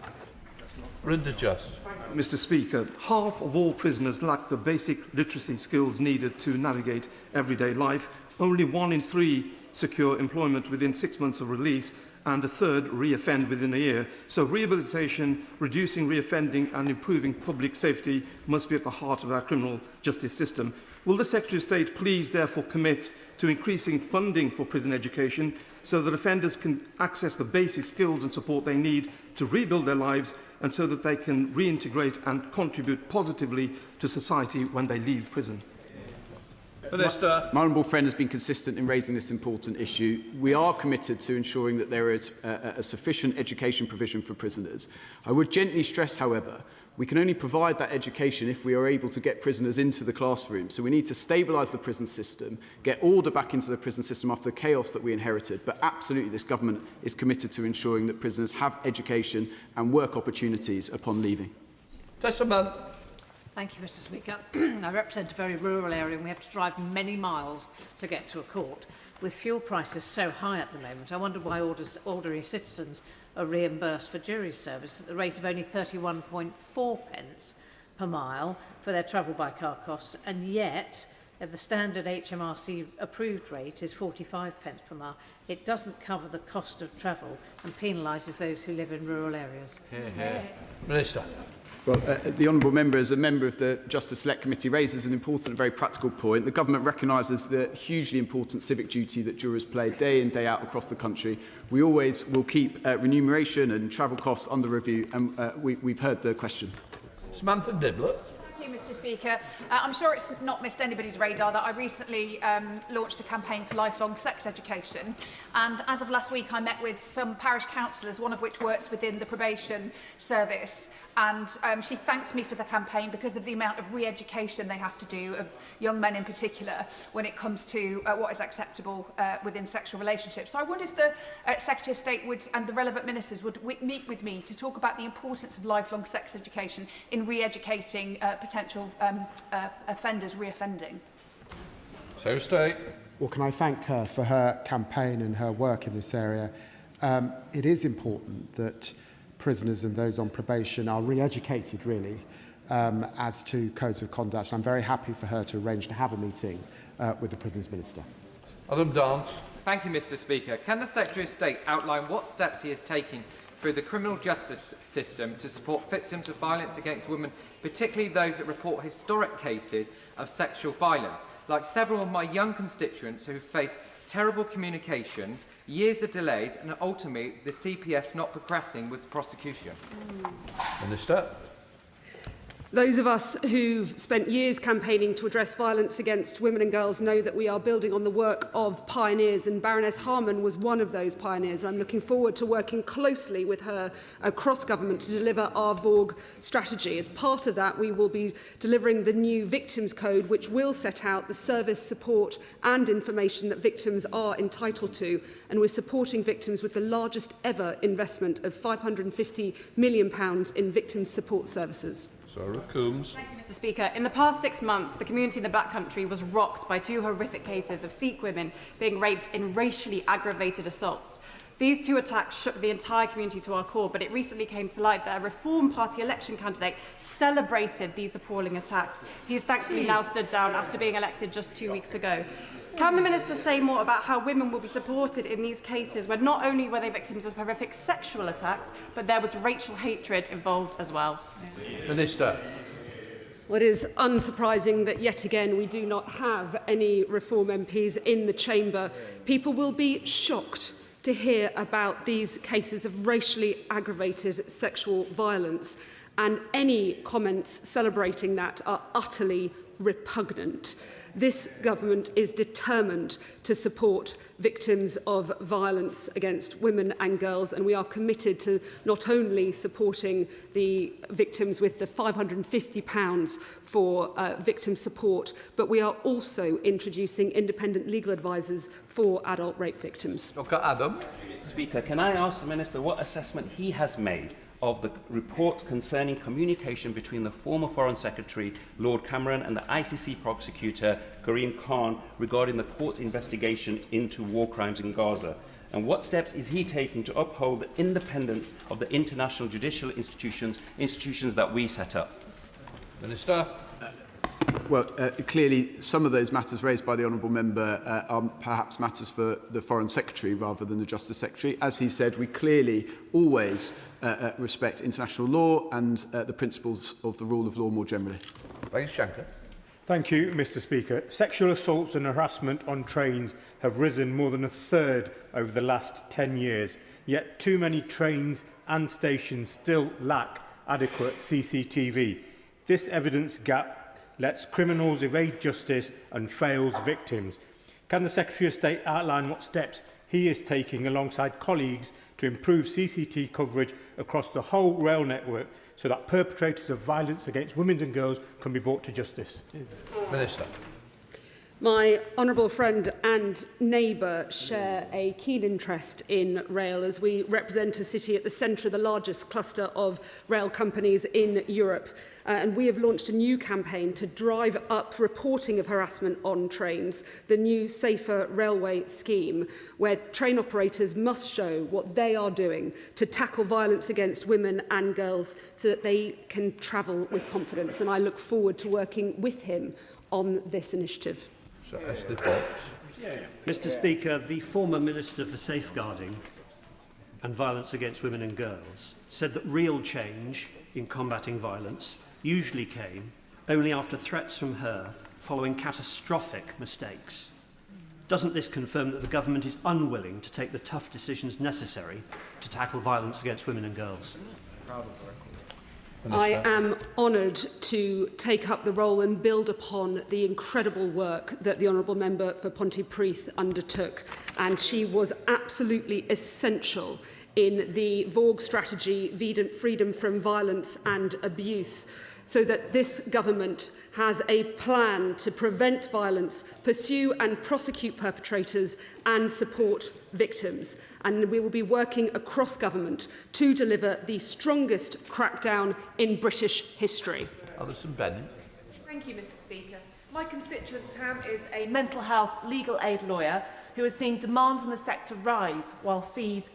Mr. Speaker, half of all prisoners lack the basic literacy skills needed to navigate everyday life. Only 1 in 3 secure employment within 6 months of release, and a third re-offend within a year. So rehabilitation, reducing re-offending and improving public safety must be at the heart of our criminal justice system. Will the Secretary of State please therefore commit to increasing funding for prison education so that offenders can access the basic skills and support they need to rebuild their lives, and so that they can reintegrate and contribute positively to society when they leave prison? My honourable friend has been consistent in raising this important issue. We are committed to ensuring that there is a sufficient education provision for prisoners. I would gently stress, however, we can only provide that education if we are able to get prisoners into the classroom. So we need to stabilise the prison system, get order back into the prison system after the chaos that we inherited. But absolutely, this government is committed to ensuring that prisoners have education and work opportunities upon leaving. Thank you, Mr. Speaker. I represent a very rural area and we have to drive many miles to get to a court. With fuel prices so high at the moment, I wonder why ordinary citizens are reimbursed for jury service at the rate of only 31.4 pence per mile for their travel by car costs, and yet the standard HMRC approved rate is 45 pence per mile. It doesn't cover the cost of travel and penalises those who live in rural areas. Minister. Well, the honourable member, as a member of the Justice Select Committee, raises an important and very practical point. The government recognises the hugely important civic duty that jurors play day in, day out across the country. We always will keep remuneration and travel costs under review, and we've heard the question. Samantha Dibler. Thank you, Mr. Speaker. I'm sure it's not missed anybody's radar that I recently launched a campaign for lifelong sex education, and as of last week I met with some parish councillors, one of which works within the probation service, and she thanked me for the campaign because of the amount of re-education they have to do, of young men in particular, when it comes to what is acceptable within sexual relationships. So I wonder if the Secretary of State would, and the relevant ministers would meet with me to talk about the importance of lifelong sex education in re-educating potential offenders re-offending. Secretary of State. Well, can I thank her for her campaign and her work in this area. It is important that prisoners and those on probation are re-educated, really, as to codes of conduct. And I'm very happy for her to arrange to have a meeting with the Prisons Minister. Adam Dance. Thank you, Mr. Speaker. Can the Secretary of State outline what steps he is taking through the criminal justice system to support victims of violence against women, particularly those that report historic cases of sexual violence, like several of my young constituents who face terrible communications, years of delays, and ultimately the CPS not progressing with the prosecution? Minister. Those of us who've spent years campaigning to address violence against women and girls know that we are building on the work of pioneers, and Baroness Harman was one of those pioneers. I'm looking forward to working closely with her across government to deliver our VORG strategy. As part of that, we will be delivering the new Victims Code, which will set out the service, support and information that victims are entitled to, and we're supporting victims with the largest ever investment of £550 million in victim support services. Sarah Coombs. Thank you, Mr. Speaker. In the past 6 months, the community in the Black Country was rocked by 2 horrific cases of Sikh women being raped in racially aggravated assaults. These two attacks shook the entire community to our core, but it recently came to light that a Reform Party election candidate celebrated these appalling attacks. He's thankfully now stood down after being elected just 2 weeks ago. Can the Minister say more about how women will be supported in these cases where not only were they victims of horrific sexual attacks, but there was racial hatred involved as well? Minister. Well, it is unsurprising that yet again we do not have any Reform MPs in the chamber. People will be shocked to hear about these cases of racially aggravated sexual violence, and any comments celebrating that are utterly repugnant. This government is determined to support victims of violence against women and girls, and we are committed to not only supporting the victims with the £550 for victim support, but we are also introducing independent legal advisors for adult rape victims. Dr. Adam. Mr. Speaker, can I ask the Minister what assessment he has made of the reports concerning communication between the former Foreign Secretary, Lord Cameron, and the ICC prosecutor, Karim Khan, regarding the court's investigation into war crimes in Gaza? And what steps is he taking to uphold the independence of the international judicial institutions that we set up? Minister. Well, clearly, some of those matters raised by the honourable member are perhaps matters for the Foreign Secretary rather than the Justice Secretary. As he said, we clearly always respect international law and the principles of the rule of law more generally. Thank you, Mr. Speaker. Sexual assaults and harassment on trains have risen more than a third over the last 10 years, yet too many trains and stations still lack adequate CCTV. This evidence gap lets criminals evade justice and fails victims. Can the Secretary of State outline what steps he is taking alongside colleagues to improve CCTV coverage across the whole rail network so that perpetrators of violence against women and girls can be brought to justice? Minister. My honourable friend and neighbour share a keen interest in rail, as we represent a city at the centre of the largest cluster of rail companies in Europe. And we have launched a new campaign to drive up reporting of harassment on trains, the new Safer Railway scheme, where train operators must show what they are doing to tackle violence against women and girls so that they can travel with confidence. And I look forward to working with him on this initiative. Mr. Speaker, the former Minister for Safeguarding and Violence Against Women and Girls said that real change in combating violence usually came only after threats from her following catastrophic mistakes. Doesn't this confirm that the government is unwilling to take the tough decisions necessary to tackle violence against women and girls? I am honoured to take up the role and build upon the incredible work that the Honourable Member for Pontypridd undertook, and she was absolutely essential in the Vorg strategy, Freedom from Violence and Abuse, so that this government has a plan to prevent violence, pursue and prosecute perpetrators and support victims. And we will be working across government to deliver the strongest crackdown in British history. Alison Bennett. Thank you, Mr. Speaker. My constituent Tam is a mental health legal aid lawyer who has seen demands in the sector rise while fees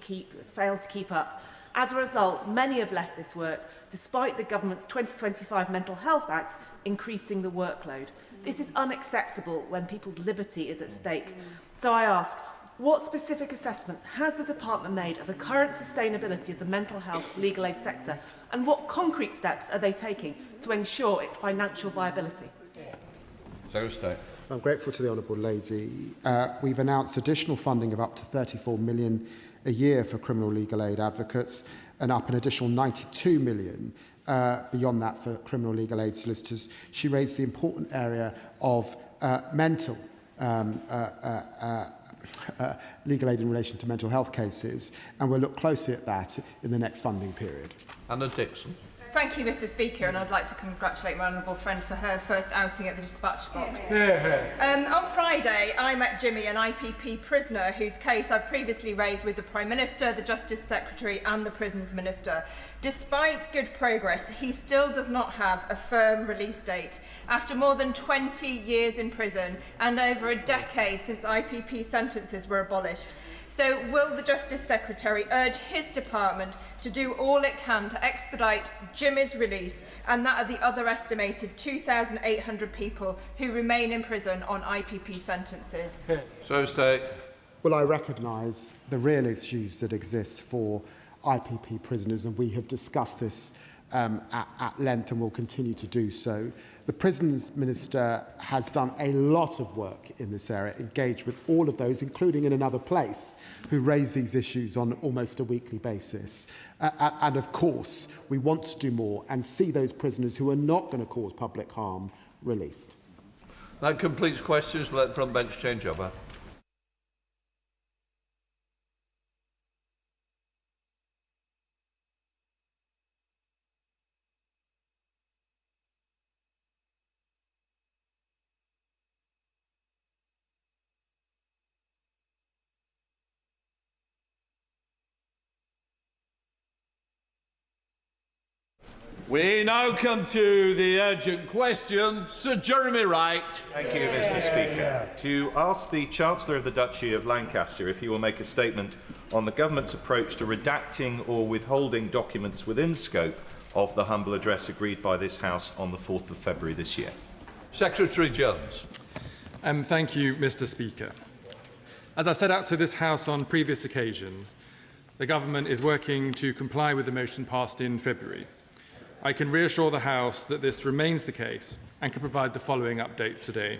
fail to keep up. As a result, many have left this work, despite the government's 2025 Mental Health Act increasing the workload. This is unacceptable when people's liberty is at stake. So I ask, what specific assessments has the department made of the current sustainability of the mental health legal aid sector, and what concrete steps are they taking to ensure its financial viability? I'm grateful to the Honourable Lady. We've announced additional funding of up to £34 million a year for criminal legal aid advocates, and up an additional £92 million beyond that for criminal legal aid solicitors. She raised the important area of mental legal aid in relation to mental health cases, and we'll look closely at that in the next funding period. Anna Dixon. Thank you, Mr. Speaker, and I'd like to congratulate my honourable friend for her first outing at the dispatch box. On Friday, I met Jimmy, an IPP prisoner whose case I've previously raised with the Prime Minister, the Justice Secretary and the Prisons Minister. Despite good progress, he still does not have a firm release date. After more than 20 years in prison and over a decade since IPP sentences were abolished, So will the Justice Secretary urge his department to do all it can to expedite Jimmy's release and that of the other estimated 2,800 people who remain in prison on IPP sentences? So state. Well, I recognise the real issues that exist for IPP prisoners, and we have discussed this at length and will continue to do so. The Prisons Minister has done a lot of work in this area, engaged with all of those, including in another place, who raise these issues on almost a weekly basis. And of course, we want to do more and see those prisoners who are not going to cause public harm released. That completes questions. Let the front bench change over. We now come to the urgent question. Sir Jeremy Wright. Thank you, Mr. Speaker. To ask the Chancellor of the Duchy of Lancaster if he will make a statement on the Government's approach to redacting or withholding documents within scope of the humble address agreed by this House on the 4th of February this year. Secretary Jones. Thank you, Mr. Speaker. As I've set out to this House on previous occasions, the Government is working to comply with the motion passed in February. I can reassure the House that this remains the case and can provide the following update today.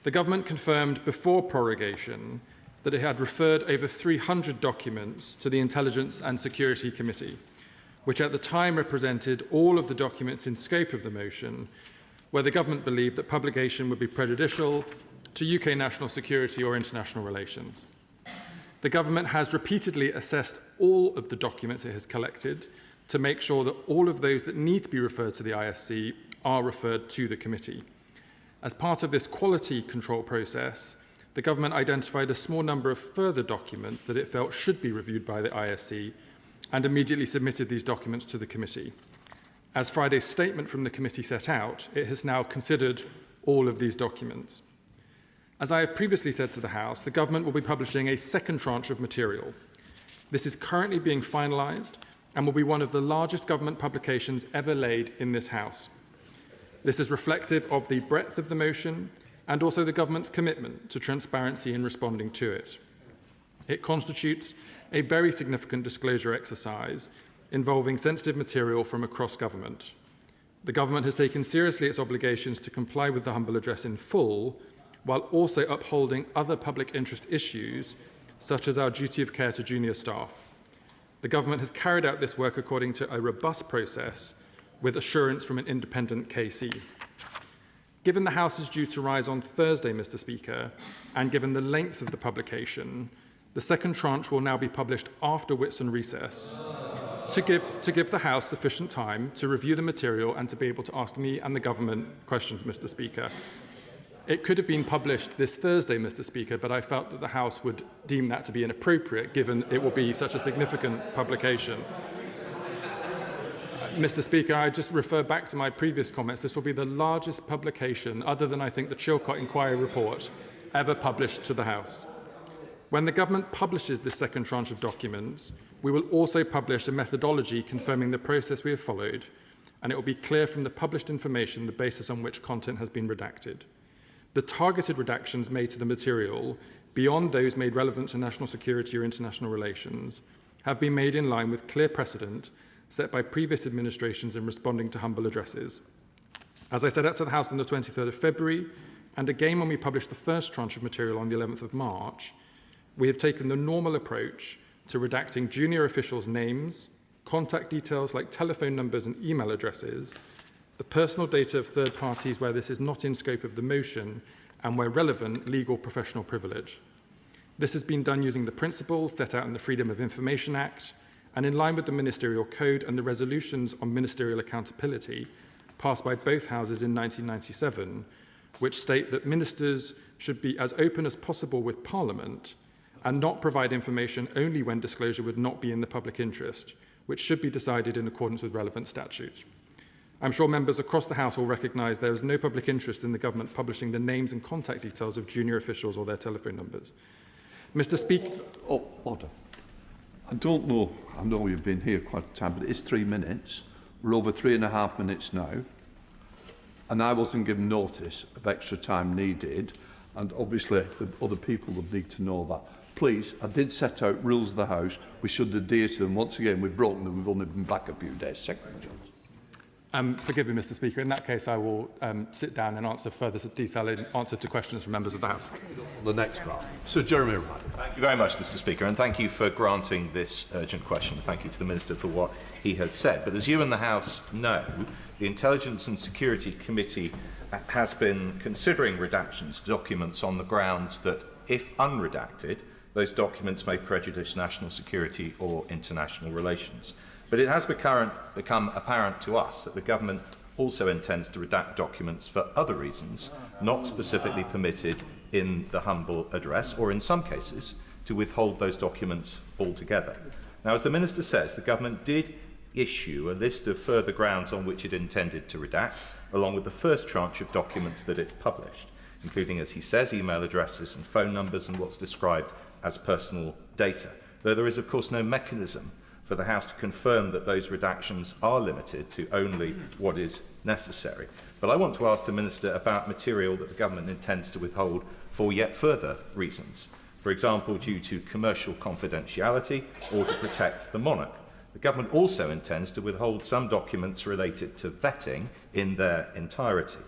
The Government confirmed before prorogation that it had referred over 300 documents to the Intelligence and Security Committee, which at the time represented all of the documents in scope of the motion, where the Government believed that publication would be prejudicial to UK national security or international relations. The Government has repeatedly assessed all of the documents it has collected to make sure that all of those that need to be referred to the ISC are referred to the committee. As part of this quality control process, the Government identified a small number of further documents that it felt should be reviewed by the ISC and immediately submitted these documents to the committee. As Friday's statement from the committee set out, it has now considered all of these documents. As I have previously said to the House, the Government will be publishing a second tranche of material. This is currently being finalised and will be one of the largest government publications ever laid in this House. This is reflective of the breadth of the motion and also the Government's commitment to transparency in responding to it. It constitutes a very significant disclosure exercise involving sensitive material from across government. The Government has taken seriously its obligations to comply with the humble address in full, while also upholding other public interest issues, such as our duty of care to junior staff. The Government has carried out this work according to a robust process with assurance from an independent KC. Given the House is due to rise on Thursday, Mr. Speaker, and given the length of the publication, the second tranche will now be published after Whitsun recess to give the House sufficient time to review the material and to be able to ask me and the Government questions, Mr. Speaker. It could have been published this Thursday, Mr. Speaker, but I felt that the House would deem that to be inappropriate, given it will be such a significant publication. Mr. Speaker, I just refer back to my previous comments. This will be the largest publication, other than I think the Chilcot Inquiry report, ever published to the House. When the Government publishes this second tranche of documents, we will also publish a methodology confirming the process we have followed, and it will be clear from the published information the basis on which content has been redacted. The targeted redactions made to the material, beyond those made relevant to national security or international relations, have been made in line with clear precedent set by previous administrations in responding to humble addresses. As I set out to the House on the 23rd of February, and again when we published the first tranche of material on the 11th of March, we have taken the normal approach to redacting junior officials' names, contact details like telephone numbers and email addresses, the personal data of third parties where this is not in scope of the motion, and where relevant, legal professional privilege. This has been done using the principles set out in the Freedom of Information Act and in line with the Ministerial Code and the resolutions on ministerial accountability passed by both houses in 1997, which state that ministers should be as open as possible with Parliament and not provide information only when disclosure would not be in the public interest, which should be decided in accordance with relevant statute. I'm sure members across the House will recognise there is no public interest in the Government publishing the names and contact details of junior officials or their telephone numbers. Mr. Speaker. Order. I don't know. I know you've been here quite a time, but it's 3 minutes. We're over 3.5 minutes now. And I wasn't given notice of extra time needed. And obviously, the other people would need to know that. Please, I did set out rules of the House. We should adhere to them. Once again, we've broken them. We've only been back a few days. Secretary Jones. Forgive me, Mr. Speaker. In that case, I will sit down and answer further detailed answer to questions from members of the House. The next round. Sir Jeremy Ryan. Thank you very much, Mr. Speaker, and thank you for granting this urgent question. Thank you to the Minister for what he has said. But as you and the House know, the Intelligence and Security Committee has been considering redactions to documents on the grounds that, if unredacted, those documents may prejudice national security or international relations. But it has become apparent to us that the government also intends to redact documents for other reasons, not specifically permitted in the humble address, or in some cases, to withhold those documents altogether. Now, as the Minister says, the government did issue a list of further grounds on which it intended to redact, along with the first tranche of documents that it published, including, as he says, email addresses and phone numbers and what's described as personal data, though there is, of course, no mechanism for the House to confirm that those redactions are limited to only what is necessary. But I want to ask the Minister about material that the government intends to withhold for yet further reasons, for example, due to commercial confidentiality or to protect the monarch. The government also intends to withhold some documents related to vetting in their entirety.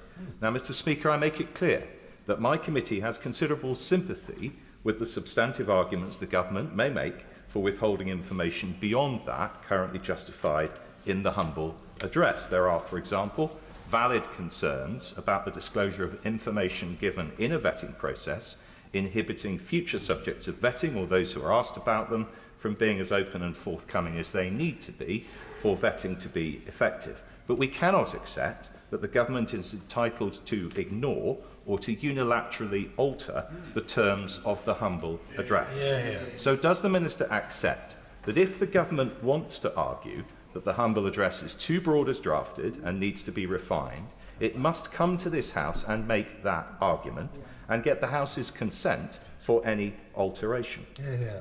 Now, Mr. Speaker, I make it clear that my committee has considerable sympathy with the substantive arguments the government may make for withholding information beyond that currently justified in the humble address. There are, for example, valid concerns about the disclosure of information given in a vetting process, inhibiting future subjects of vetting or those who are asked about them from being as open and forthcoming as they need to be for vetting to be effective. But we cannot accept that the government is entitled to ignore or to unilaterally alter the terms of the humble address. So does the Minister accept that if the government wants to argue that the humble address is too broad as drafted and needs to be refined, it must come to this House and make that argument and get the House's consent for any alteration?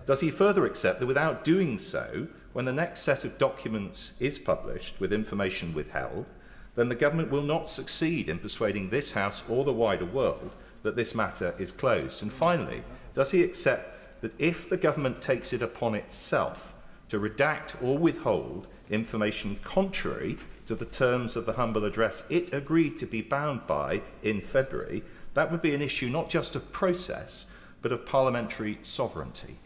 Does he further accept that without doing so, when the next set of documents is published with information withheld, then the government will not succeed in persuading this House or the wider world that this matter is closed? And finally, does he accept that if the government takes it upon itself to redact or withhold information contrary to the terms of the humble address it agreed to be bound by in February, that would be an issue not just of process, but of parliamentary sovereignty?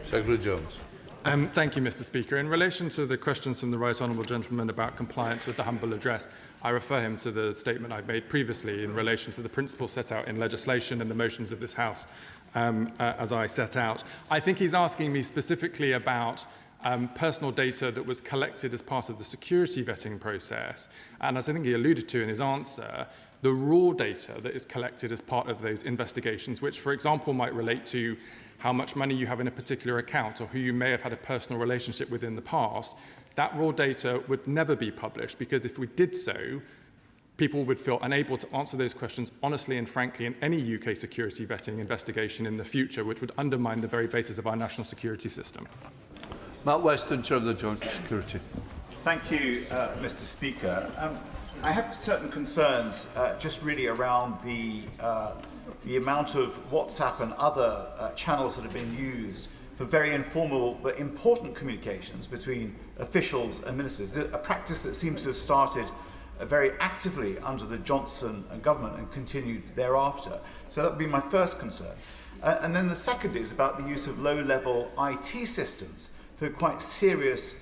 Secretary Jones. Thank you, Mr. Speaker. In relation to the questions from the Right Honourable Gentleman about compliance with the humble address, I refer him to the statement I've made previously in relation to the principles set out in legislation and the motions of this House, as I set out. I think he's asking me specifically about personal data that was collected as part of the security vetting process. And as I think he alluded to in his answer, the raw data that is collected as part of those investigations, which, for example, might relate to how much money you have in a particular account or who you may have had a personal relationship with in the past, that raw data would never be published, because if we did so, people would feel unable to answer those questions honestly and frankly in any UK security vetting investigation in the future, which would undermine the very basis of our national security system. Matt Weston, Chair of the Joint Security. Thank you, Mr. Speaker. I have certain concerns just really around the amount of WhatsApp and other channels that have been used for very informal but important communications between officials and ministers, a practice that seems to have started very actively under the Johnson government and continued thereafter. So that would be my first concern. And then the second is about the use of low-level IT systems for quite serious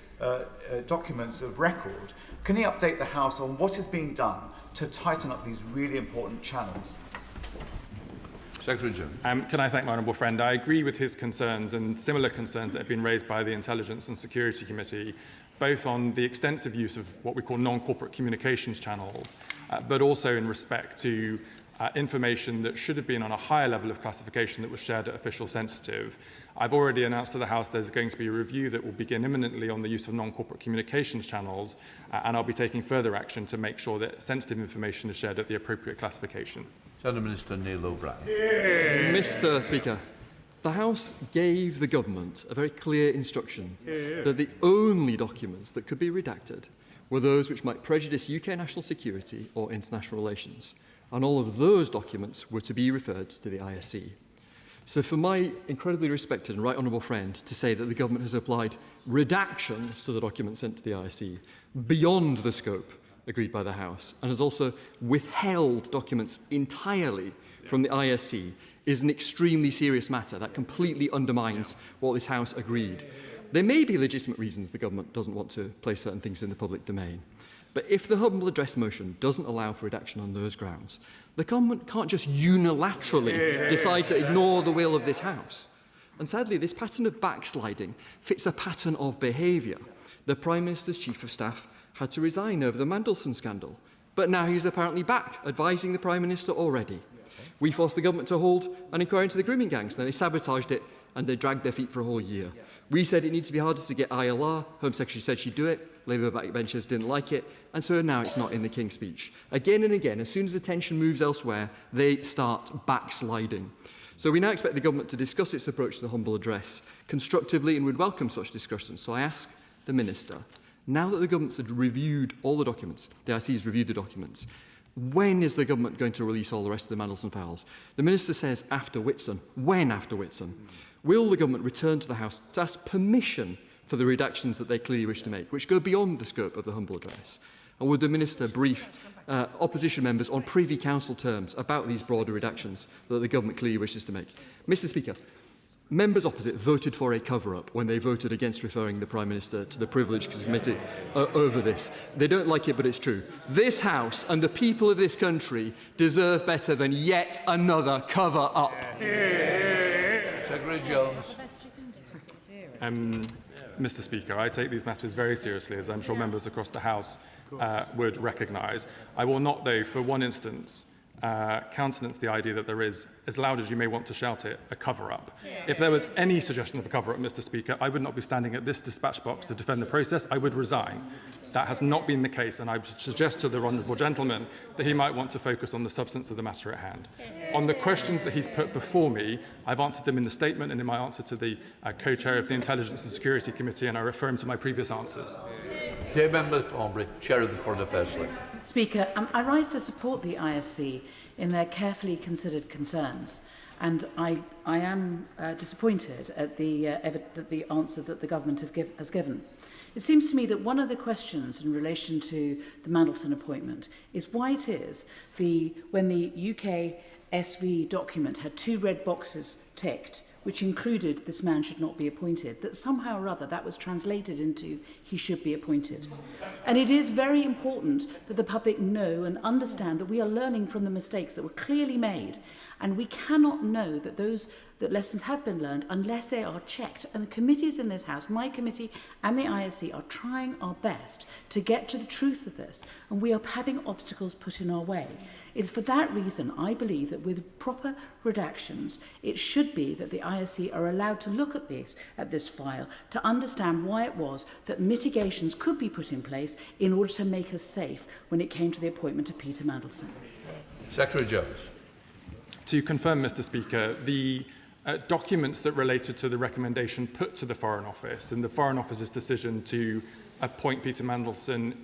documents of record. Can he update the House on what is being done to tighten up these really important channels? Secretary General. Can I thank my honourable friend? I agree with his concerns and similar concerns that have been raised by the Intelligence and Security Committee, both on the extensive use of what we call non-corporate communications channels, but also in respect to information that should have been on a higher level of classification that was shared at official sensitive. I've already announced to the House there's going to be a review that will begin imminently on the use of non-corporate communications channels, and I'll be taking further action to make sure that sensitive information is shared at the appropriate classification. Senator Minister Neil O'Brien. Mr. Speaker, The House gave the government a very clear instruction that the only documents that could be redacted were those which might prejudice UK national security or international relations, and all of those documents were to be referred to the ISC. So for my incredibly respected and right honourable friend to say that the government has applied redactions to the documents sent to the ISC beyond the scope agreed by the House and has also withheld documents entirely from the ISC is an extremely serious matter that completely undermines what this House agreed. There may be legitimate reasons the government doesn't want to place certain things in the public domain, but if the humble address motion doesn't allow for redaction on those grounds, the government can't just unilaterally decide to ignore the will of this House. And sadly, this pattern of backsliding fits a pattern of behaviour. The Prime Minister's Chief of Staff had to resign over the Mandelson scandal, but now he's apparently back, advising the Prime Minister already. We forced the government to hold an inquiry into the grooming gangs, then they sabotaged it and they dragged their feet for a whole year. We said it needs to be harder to get ILR, Home Secretary said she'd do it, Labour backbenchers didn't like it, and so now it's not in the King's Speech. Again and again, as soon as attention moves elsewhere, they start backsliding. So we now expect the government to discuss its approach to the humble address constructively and would welcome such discussions. So I ask the Minister, now that the government's had reviewed all the documents, the IC has reviewed the documents, when is the government going to release all the rest of the Mandelson files? The Minister says after Whitsun. When after Whitsun? Will the government return to the House to ask permission for the redactions that they clearly wish to make, which go beyond the scope of the humble address? And would the Minister brief opposition members on Privy Council terms about these broader redactions that the government clearly wishes to make? Mr. Speaker, members opposite voted for a cover-up when they voted against referring the Prime Minister to the Privileged Committee over this. They don't like it, but it's true. This House and the people of this country deserve better than yet another cover-up. Secretary Jones. Mr. Speaker, I take these matters very seriously, as I'm sure members across the House would recognise. I will not, though, for one instance, countenance the idea that there is, as loud as you may want to shout it, a cover-up. If there was any suggestion of a cover-up, Mr. Speaker, I would not be standing at this dispatch box to defend the process. I would resign. That has not been the case, and I would suggest to the honourable gentleman that he might want to focus on the substance of the matter at hand. On the questions that he's put before me, I've answered them in the statement and in my answer to the co-chair of the Intelligence and Security Committee, and I refer him to my previous answers. Dear Member Thornbury, Chair for the First League. Speaker, I rise to support the ISC in their carefully considered concerns, and I am disappointed at the answer that the government has given. It seems to me that one of the questions in relation to the Mandelson appointment is why it is when the UK SV document had 2 red boxes ticked, which included this man should not be appointed, that somehow or other that was translated into he should be appointed. And it is very important that the public know and understand that we are learning from the mistakes that were clearly made, and we cannot know that that lessons have been learned unless they are checked. And the committees in this House, my committee and the ISC, are trying our best to get to the truth of this, and we are having obstacles put in our way. It's for that reason I believe that with proper redactions, it should be that the ISC are allowed to look at this file to understand why it was that mitigations could be put in place in order to make us safe when it came to the appointment of Peter Mandelson. Secretary Jones. To confirm, Mr. Speaker, the documents that related to the recommendation put to the Foreign Office and the Foreign Office's decision to appoint Peter Mandelson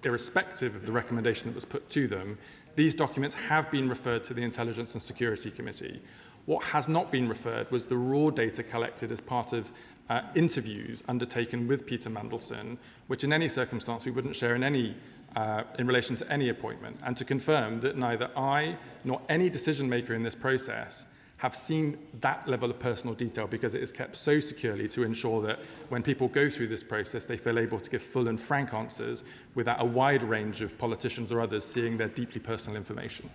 irrespective of the recommendation that was put to them, these documents have been referred to the Intelligence and Security Committee. What has not been referred was the raw data collected as part of interviews undertaken with Peter Mandelson, which in any circumstance we wouldn't share in relation to any appointment, and to confirm that neither I nor any decision maker in this process have seen that level of personal detail, because it is kept so securely to ensure that when people go through this process, they feel able to give full and frank answers without a wide range of politicians or others seeing their deeply personal information.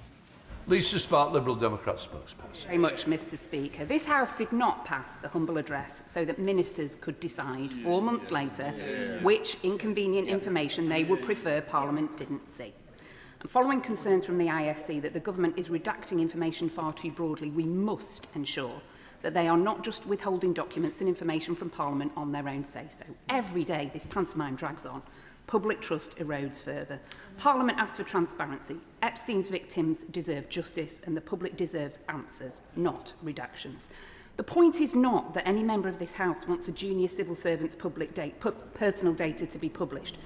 Lisa Spark, Liberal Democrat spokesperson. Very much, Mr. Speaker. This House did not pass the humble address so that ministers could decide 4 months later which inconvenient information they would prefer Parliament didn't see. And following concerns from the ISC that the government is redacting information far too broadly, we must ensure that they are not just withholding documents and information from Parliament on their own say-so. Every day this pantomime drags on. Public trust erodes further. Parliament asks for transparency. Epstein's victims deserve justice, and the public deserves answers, not redactions. The point is not that any member of this House wants a junior civil servant's personal data to be published.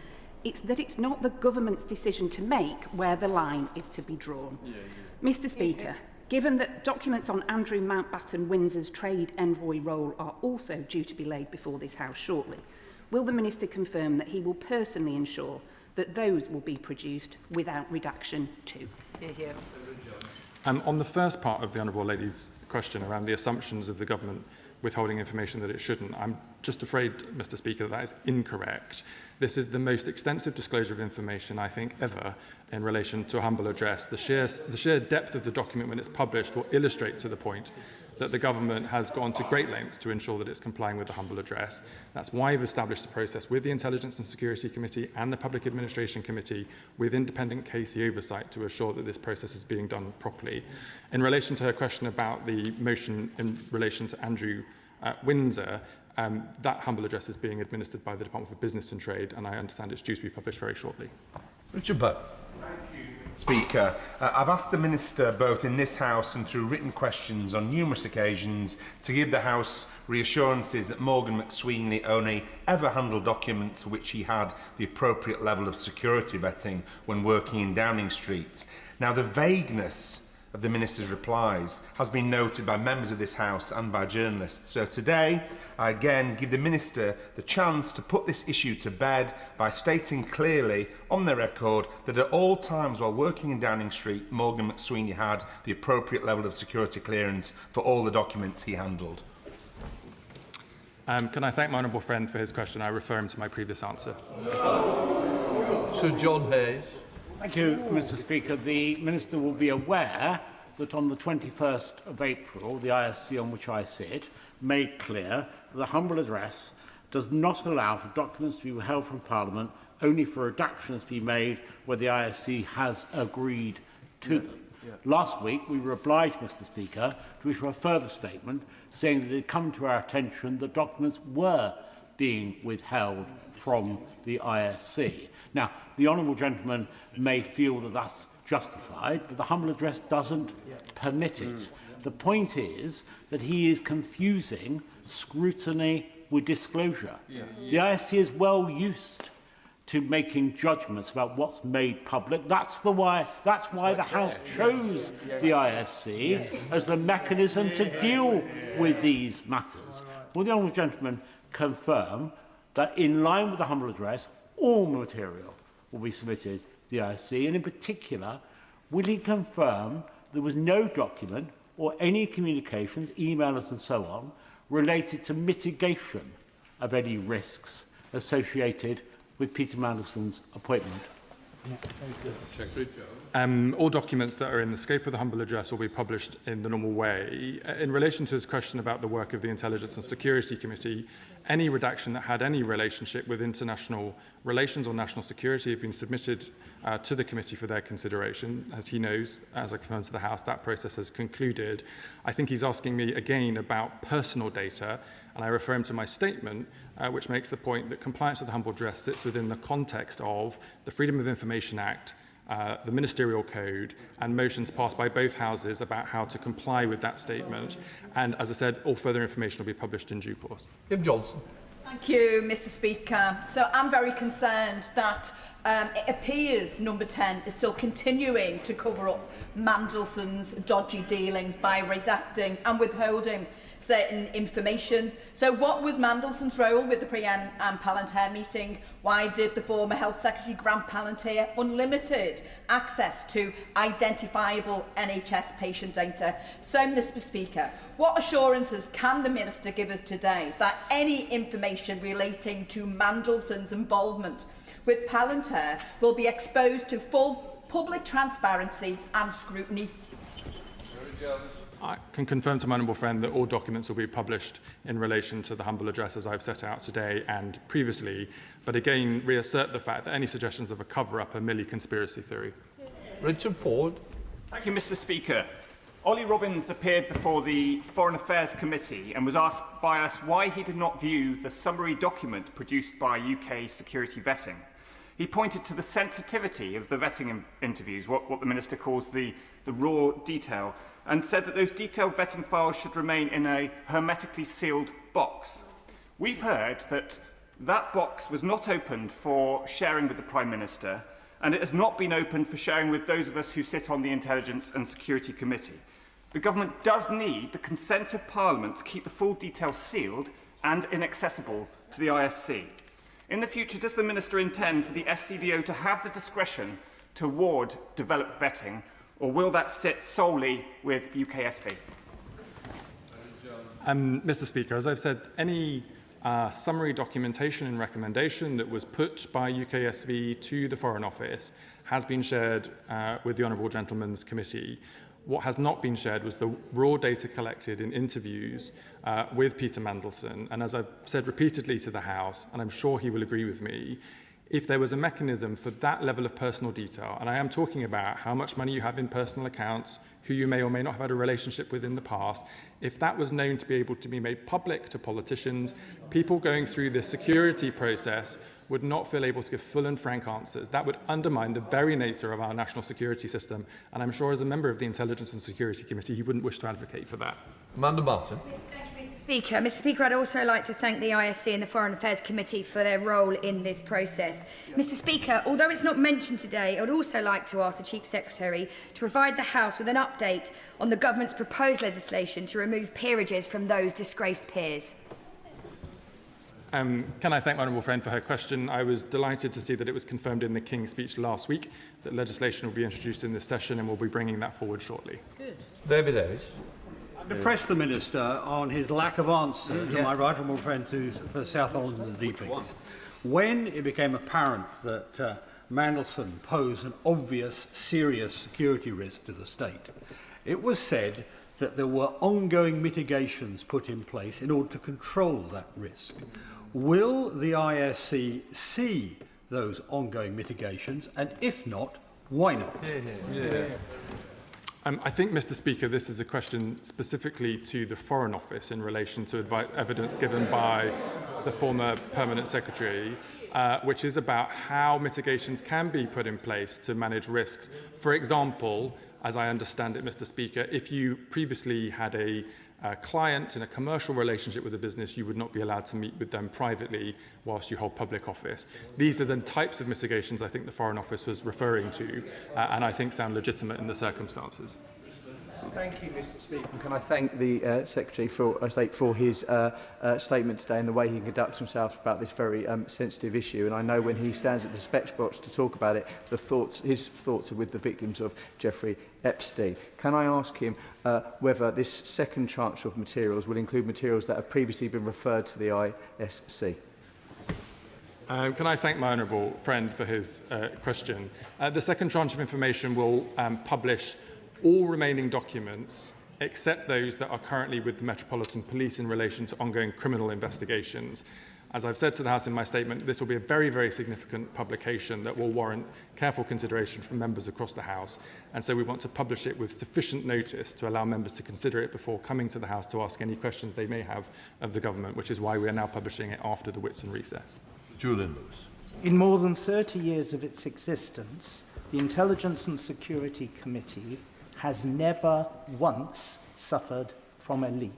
It's that it's not the government's decision to make where the line is to be drawn. Mr. Speaker, given that documents on Andrew Mountbatten Windsor's trade envoy role are also due to be laid before this House shortly, will the Minister confirm that he will personally ensure that those will be produced without redaction too? Hear, hear. On the first part of the Honourable Lady's question around the assumptions of the government withholding information that it shouldn't, I'm just afraid, Mr. Speaker, that is incorrect. This is the most extensive disclosure of information, I think, ever in relation to a humble address. The sheer depth of the document when it's published will illustrate to the point that the government has gone to great lengths to ensure that it's complying with the humble address. That's why we've established the process with the Intelligence and Security Committee and the Public Administration Committee with independent KC oversight to assure that this process is being done properly. In relation to her question about the motion in relation to Andrew Windsor, that humble address is being administered by the Department for Business and Trade, and I understand it's due to be published very shortly. Richard Butt. Speaker, I've asked the Minister both in this House and through written questions on numerous occasions to give the House reassurances that Morgan McSweeney only ever handled documents for which he had the appropriate level of security vetting when working in Downing Street. Now, the vagueness of the Minister's replies has been noted by members of this House and by journalists. So today, I again give the Minister the chance to put this issue to bed by stating clearly on the record that at all times while working in Downing Street, Morgan McSweeney had the appropriate level of security clearance for all the documents he handled. Can I thank my honourable friend for his question? I refer him to my previous answer. Sir John Hayes. Thank you, Mr. Speaker. The Minister will be aware that on the 21st of April, the ISC on which I sit made clear that the humble address does not allow for documents to be withheld from Parliament, only for redactions to be made where the ISC has agreed to them. Last week, we were obliged, Mr. Speaker, to issue a further statement saying that it had come to our attention that documents were being withheld from the ISC. Now, the honourable gentleman may feel that that's justified, but the humble address doesn't permit it. The point is that he is confusing scrutiny with disclosure. The ISC is well used to making judgments about what's made public. That's why the House chose the ISC as the mechanism to deal with these matters. Will the honourable gentleman confirm that in line with the humble address, all material will be submitted to the ISC, and in particular, will he confirm there was no document or any communications, emailers and so on, related to mitigation of any risks associated with Peter Mandelson's appointment? All documents that are in the scope of the humble address will be published in the normal way. In relation to his question about the work of the Intelligence and Security Committee, any redaction that had any relationship with international relations or national security have been submitted to the committee for their consideration. As he knows, as I confirmed to the House, that process has concluded. I think he's asking me again about personal data, and I refer him to my statement, which makes the point that compliance with the humble address sits within the context of the Freedom of Information Act, the Ministerial Code, and motions passed by both houses about how to comply with that statement. And as I said, all further information will be published in due course. Jim Johnson. Thank you, Mr. Speaker. So I'm very concerned that it appears Number 10 is still continuing to cover up Mandelson's dodgy dealings by redacting and withholding certain information. So what was Mandelson's role with the pre-Anne Palantir meeting? Why did the former Health Secretary grant Palantir unlimited access to identifiable NHS patient data? So, Mr. Speaker, what assurances can the Minister give us today that any information relating to Mandelson's involvement with Palantir will be exposed to full public transparency and scrutiny? I can confirm to my honourable friend that all documents will be published in relation to the humble address as I've set out today and previously, but again reassert the fact that any suggestions of a cover-up are merely conspiracy theory. Richard Ford. Thank you, Mr. Speaker. Ollie Robbins appeared before the Foreign Affairs Committee and was asked by us why he did not view the summary document produced by UK security vetting. He pointed to the sensitivity of the vetting interviews, what the Minister calls the raw detail, and said that those detailed vetting files should remain in a hermetically sealed box. We've heard that that box was not opened for sharing with the Prime Minister, and it has not been opened for sharing with those of us who sit on the Intelligence and Security Committee. The government does need the consent of Parliament to keep the full details sealed and inaccessible to the ISC. In the future, does the Minister intend for the FCDO to have the discretion to award developed vetting, or will that sit solely with UKSB? Mr. Speaker, as I've said, any summary documentation and recommendation that was put by UKSV to the Foreign Office has been shared with the Honourable Gentleman's Committee. What has not been shared was the raw data collected in interviews with Peter Mandelson. And as I've said repeatedly to the House, and I'm sure he will agree with me, if there was a mechanism for that level of personal detail, and I am talking about how much money you have in personal accounts, who you may or may not have had a relationship with in the past, if that was known to be able to be made public to politicians, people going through this security process would not feel able to give full and frank answers. That would undermine the very nature of our national security system, and I'm sure as a member of the Intelligence and Security Committee, he wouldn't wish to advocate for that. Mandelson. Speaker. Mr. Speaker, I'd also like to thank the ISC and the Foreign Affairs Committee for their role in this process. Mr. Speaker, although it's not mentioned today, I would also like to ask the Chief Secretary to provide the House with an update on the government's proposed legislation to remove peerages from those disgraced peers. Can I thank my honourable friend for her question? I was delighted to see that it was confirmed in the King's speech last week that legislation will be introduced in this session, and we'll be bringing that forward shortly. Good. David Davis. To press the Minister on his lack of answer to my right honourable friend for South Holland and the Deepings. When it became apparent that Mandelson posed an obvious, serious security risk to the state, it was said that there were ongoing mitigations put in place in order to control that risk. Will the ISC see those ongoing mitigations, and if not, why not? I think, Mr. Speaker, this is a question specifically to the Foreign Office in relation to evidence given by the former Permanent Secretary, which is about how mitigations can be put in place to manage risks. For example, as I understand it, Mr. Speaker, if you previously had a client in a commercial relationship with a business, you would not be allowed to meet with them privately whilst you hold public office. These are the types of mitigations I think the Foreign Office was referring to, and I think sound legitimate in the circumstances. Thank you, Mr. Speaker. Can I thank the Secretary for his statement today and the way he conducts himself about this very sensitive issue. And I know when he stands at the dispatch box to talk about it, his thoughts are with the victims of Jeffrey Epstein. Can I ask him whether this second tranche of materials will include materials that have previously been referred to the ISC? Can I thank my honourable friend for his question? The second tranche of information will publish all remaining documents except those that are currently with the Metropolitan Police in relation to ongoing criminal investigations. As I've said to the House in my statement, this will be a very, very significant publication that will warrant careful consideration from members across the House, and so we want to publish it with sufficient notice to allow members to consider it before coming to the House to ask any questions they may have of the government, which is why we are now publishing it after the Whitsun recess. Julian Lewis. In more than 30 years of its existence, the Intelligence and Security Committee has never once suffered from a leak.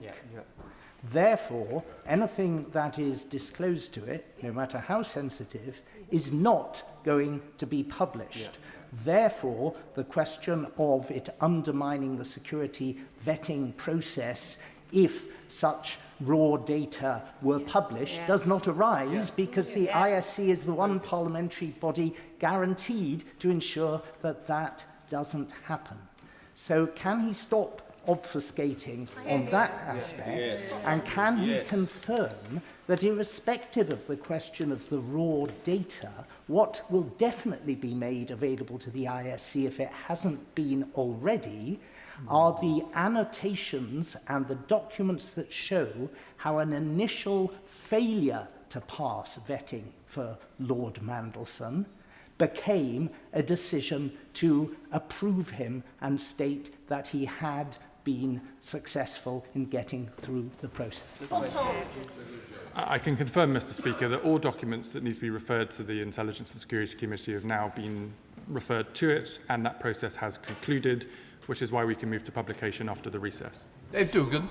Therefore, anything that is disclosed to it, no matter how sensitive, is not going to be published. Therefore, the question of it undermining the security vetting process if such raw data were published does not arise because the ISC is the one parliamentary body guaranteed to ensure that that doesn't happen. So can he stop obfuscating on that aspect, and can he confirm that irrespective of the question of the raw data, what will definitely be made available to the ISC if it hasn't been already are the annotations and the documents that show how an initial failure to pass vetting for Lord Mandelson became a decision to approve him and state that he had been successful in getting through the process. I can confirm, Mr. Speaker, that all documents that need to be referred to the Intelligence and Security Committee have now been referred to it, and that process has concluded. which is why we can move to publication after the recess. Dave Dugan.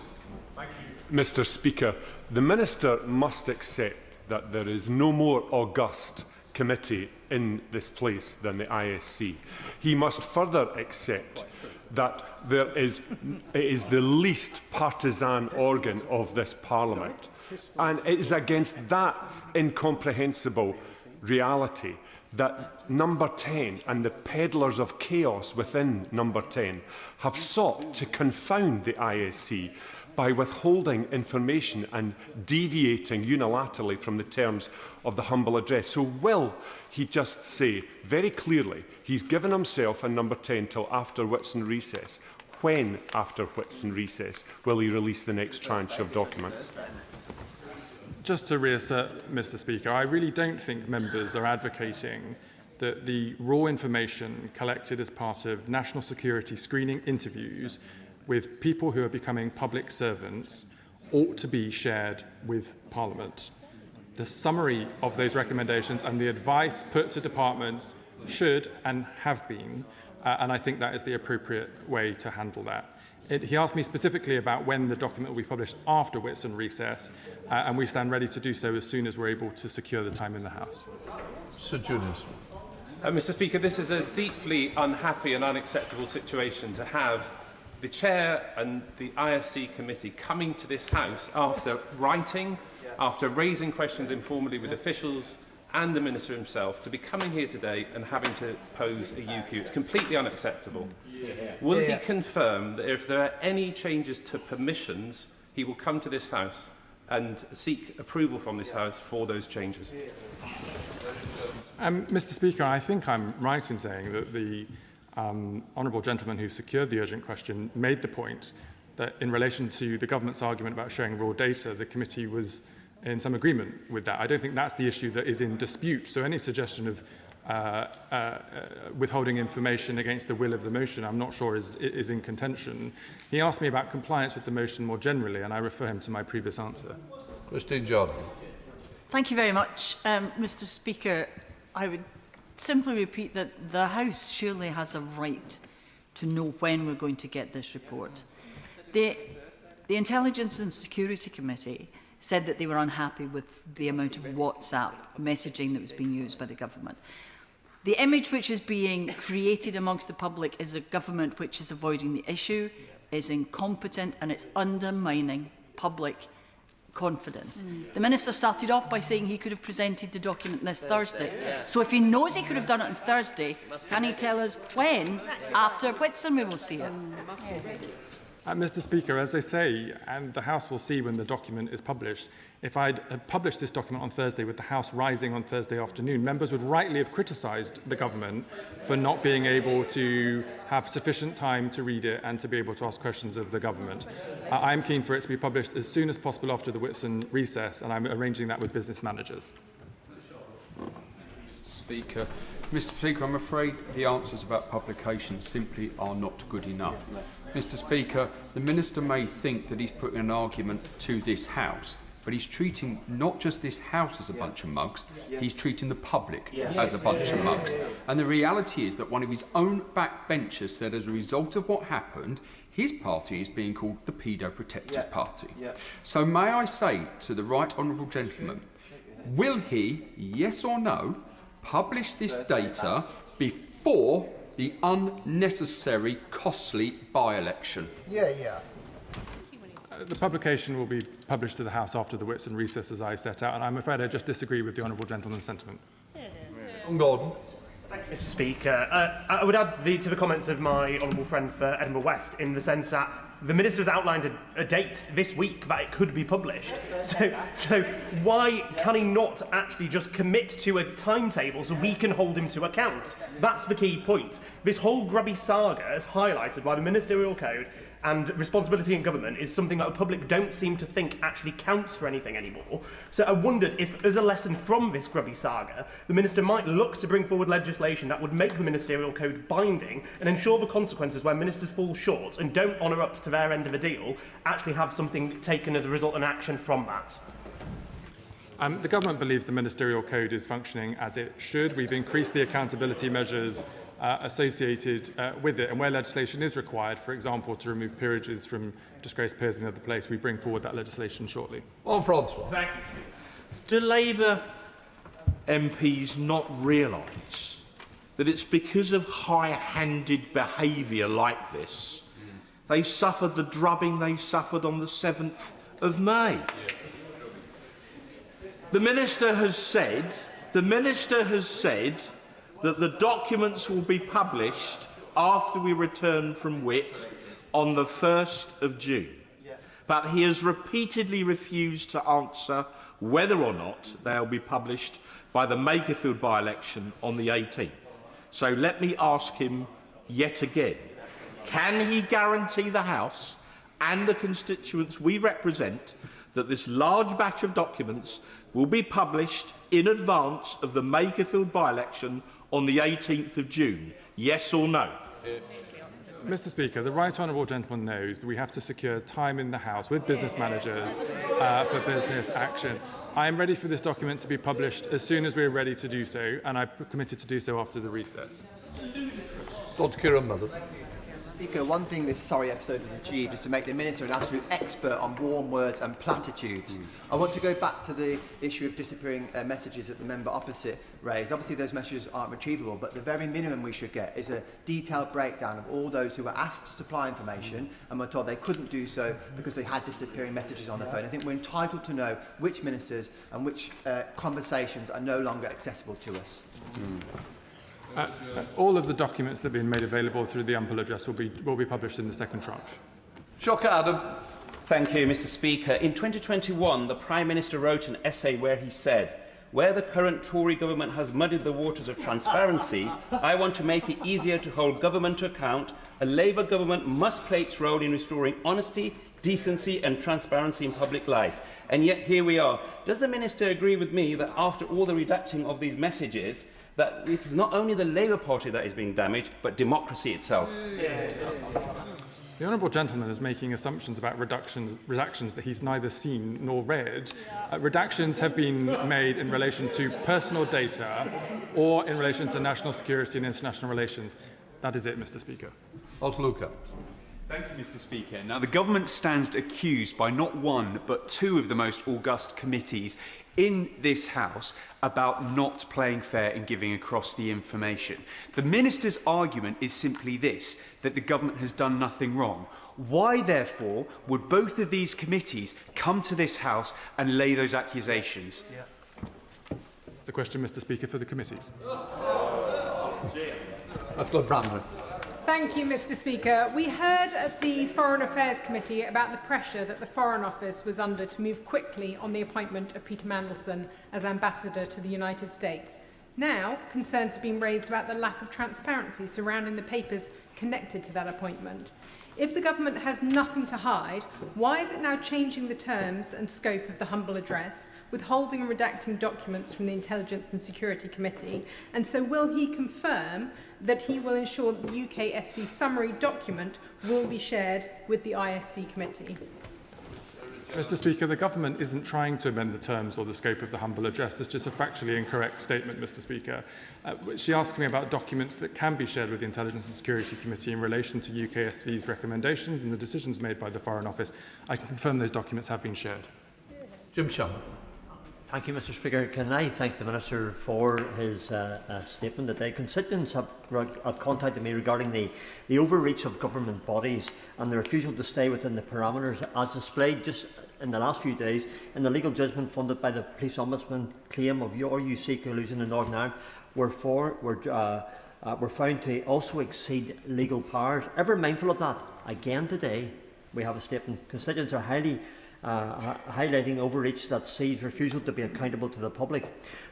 Mr. Speaker, the Minister must accept that there is no more august committee in this place than the ISC. He must further accept that it is the least partisan organ of this Parliament. And it is against that incomprehensible reality that Number 10 and the peddlers of chaos within Number 10 have sought to confound the ISC by withholding information and deviating unilaterally from the terms of the humble address. So will he just say very clearly he's given himself and Number 10 till after Whitsun recess? When after Whitsun recess will he release the next tranche of documents? Just to reassert, Mr. Speaker, I really don't think members are advocating that the raw information collected as part of national security screening interviews with people who are becoming public servants ought to be shared with Parliament. The summary of those recommendations and the advice put to departments should and have been, and I think that is the appropriate way to handle that. He asked me specifically about when the document will be published after Whitsun recess, and we stand ready to do so as soon as we're able to secure the time in the House. Sir Junius. Mr. Speaker, this is a deeply unhappy and unacceptable situation to have the Chair and the ISC Committee coming to this House after writing, after raising questions informally with officials and the Minister himself, to be coming here today and having to pose a UQ. It's completely unacceptable. Will he confirm that if there are any changes to permissions, he will come to this House and seek approval from this House for those changes? Mr. Speaker, I think I'm right in saying that the honourable gentleman who secured the urgent question made the point that in relation to the government's argument about sharing raw data, the committee was in some agreement with that. I don't think that's the issue that is in dispute. So any suggestion of withholding information against the will of the motion, I'm not sure is in contention. He asked me about compliance with the motion more generally, and I refer him to my previous answer. Christine Jordan. Thank you very much, Mr. Speaker. I would simply repeat that the House surely has a right to know when we're going to get this report. The Intelligence and Security Committee said that they were unhappy with the amount of WhatsApp messaging that was being used by the government. The image which is being created amongst the public is a government which is avoiding the issue, is incompetent, and it's undermining public confidence. The Minister started off by saying he could have presented the document this Thursday. So if he knows he could have done it on Thursday, can he tell us when, after Whitsun, we will see it? Mr. Speaker, as I say, and the House will see when the document is published, if I'd published this document on Thursday with the House rising on Thursday afternoon, members would rightly have criticised the government for not being able to have sufficient time to read it and to be able to ask questions of the government. I'm keen for it to be published as soon as possible after the Whitsun recess, and I'm arranging that with business managers. Mr. Speaker, I'm afraid the answers about publication simply are not good enough. Mr. Speaker, the Minister may think that he's putting an argument to this House, but he's treating not just this House as a bunch of mugs, he's treating the public as a bunch of mugs. And the reality is that one of his own backbenchers said as a result of what happened, his party is being called the Pedo Protected Party. So may I say to the right honourable gentleman, will he, yes or no, publish this data before the unnecessary, costly by-election? The publication will be published to the House after the Whitsun recess, as I set out, and I'm afraid I just disagree with the honourable gentleman's sentiment. Gordon. Thank you, Mr. Speaker. I would add to the comments of my honourable friend for Edinburgh West, in the sense that the Minister has outlined a date this week that it could be published. So why can he not actually just commit to a timetable so we can hold him to account? That's the key point. This whole grubby saga, as highlighted by the Ministerial Code and responsibility in government, is something that the public don't seem to think actually counts for anything anymore. So I wondered if, as a lesson from this grubby saga, the Minister might look to bring forward legislation that would make the Ministerial Code binding and ensure the consequences where ministers fall short and don't honour up to their end of the deal actually have something taken as a result and action from that. The Government believes the ministerial code is functioning as it should. We've increased the accountability measures associated with it, and where legislation is required, for example, to remove peerages from disgraced peers in the other place, we bring forward that legislation shortly. Francois. Thank you. Do Labour MPs not realise that it's because of high-handed behaviour like this they suffered the drubbing they suffered on the 7th of May? The Minister has said that the documents will be published after we return from Wit on the 1st of June. But he has repeatedly refused to answer whether or not they will be published by the Makerfield by-election on the 18th. So let me ask him yet again, can he guarantee the House and the constituents we represent that this large batch of documents will be published in advance of the Makerfield by-election on the 18th of June? Yes or no? Mr. Speaker, the Right Honourable Gentleman knows that we have to secure time in the House with business managers for business action. I am ready for this document to be published as soon as we are ready to do so, and I committed to do so after the recess. Dr. Kieran Mother. Speaker, one thing this sorry episode has achieved is to make the Minister an absolute expert on warm words and platitudes. I want to go back to the issue of disappearing messages that the member opposite raised. Obviously those messages aren't retrievable, but the very minimum we should get is a detailed breakdown of all those who were asked to supply information and were told they couldn't do so because they had disappearing messages on their phone. I think we're entitled to know which ministers and which conversations are no longer accessible to us. All of the documents that have been made available through the ample address will be published in the second tranche. Shocker Adam. Thank you, Mr. Speaker. In 2021, the Prime Minister wrote an essay where he said, "Where the current Tory government has muddied the waters of transparency, I want to make it easier to hold government to account. A Labour government must play its role in restoring honesty, decency and transparency in public life." And yet here we are. Does the Minister agree with me that after all the redacting of these messages, that it is not only the Labour Party that is being damaged, but democracy itself? The Honourable Gentleman is making assumptions about redactions that he's neither seen nor read. Redactions have been made in relation to personal data or in relation to national security and international relations. That is it, Mr. Speaker. Luca. Thank you, Mr. Speaker. Now, the government stands accused by not one, but two of the most august committees in this House about not playing fair and giving across the information. The Minister's argument is simply this, that the government has done nothing wrong. Why, therefore, would both of these committees come to this House and lay those accusations? It's a question, Mr. Speaker, for the committees. Thank you, Mr. Speaker. We heard at the Foreign Affairs Committee about the pressure that the Foreign Office was under to move quickly on the appointment of Peter Mandelson as Ambassador to the United States. Now, concerns have been raised about the lack of transparency surrounding the papers connected to that appointment. If the government has nothing to hide, why is it now changing the terms and scope of the humble address, withholding and redacting documents from the Intelligence and Security Committee? And so will he confirm that he will ensure that the UK SV summary document will be shared with the ISC committee? Mr. Speaker, the government isn't trying to amend the terms or the scope of the humble address. It's just a factually incorrect statement, Mr. Speaker. She asked me about documents that can be shared with the Intelligence and Security Committee in relation to UKSV's recommendations and the decisions made by the Foreign Office. I can confirm those documents have been shared. Jim Sharma. Thank you, Mr. Speaker. Can I thank the Minister for his statement today? Constituents have contacted me regarding the overreach of government bodies and the refusal to stay within the parameters as displayed just in the last few days in the legal judgment funded by the Police Ombudsman claim of RUC collusion in Northern Ireland were found to also exceed legal powers. Ever mindful of that, again today we have a statement. Constituents are highlighting overreach that sees refusal to be accountable to the public.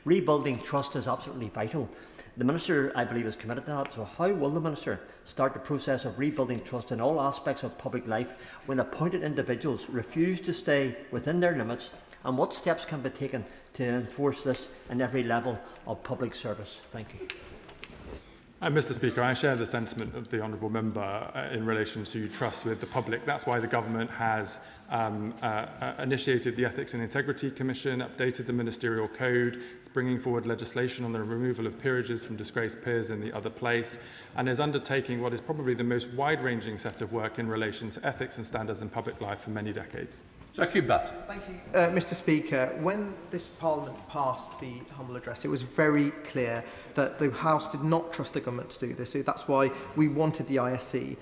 Rebuilding trust is absolutely vital. The Minister, I believe, is committed to that. So how will the Minister start the process of rebuilding trust in all aspects of public life when appointed individuals refuse to stay within their limits? And what steps can be taken to enforce this in every level of public service? Thank you. Mr. Speaker, I share the sentiment of the honourable member in relation to trust with the public. That's why the government has initiated the Ethics and Integrity Commission, updated the ministerial code, it's bringing forward legislation on the removal of peerages from disgraced peers in the other place, and is undertaking what is probably the most wide-ranging set of work in relation to ethics and standards in public life for many decades. Thank you, Mr. Speaker. When this Parliament passed the humble address, it was very clear that the House did not trust the government to do this. So that's why we wanted the ISC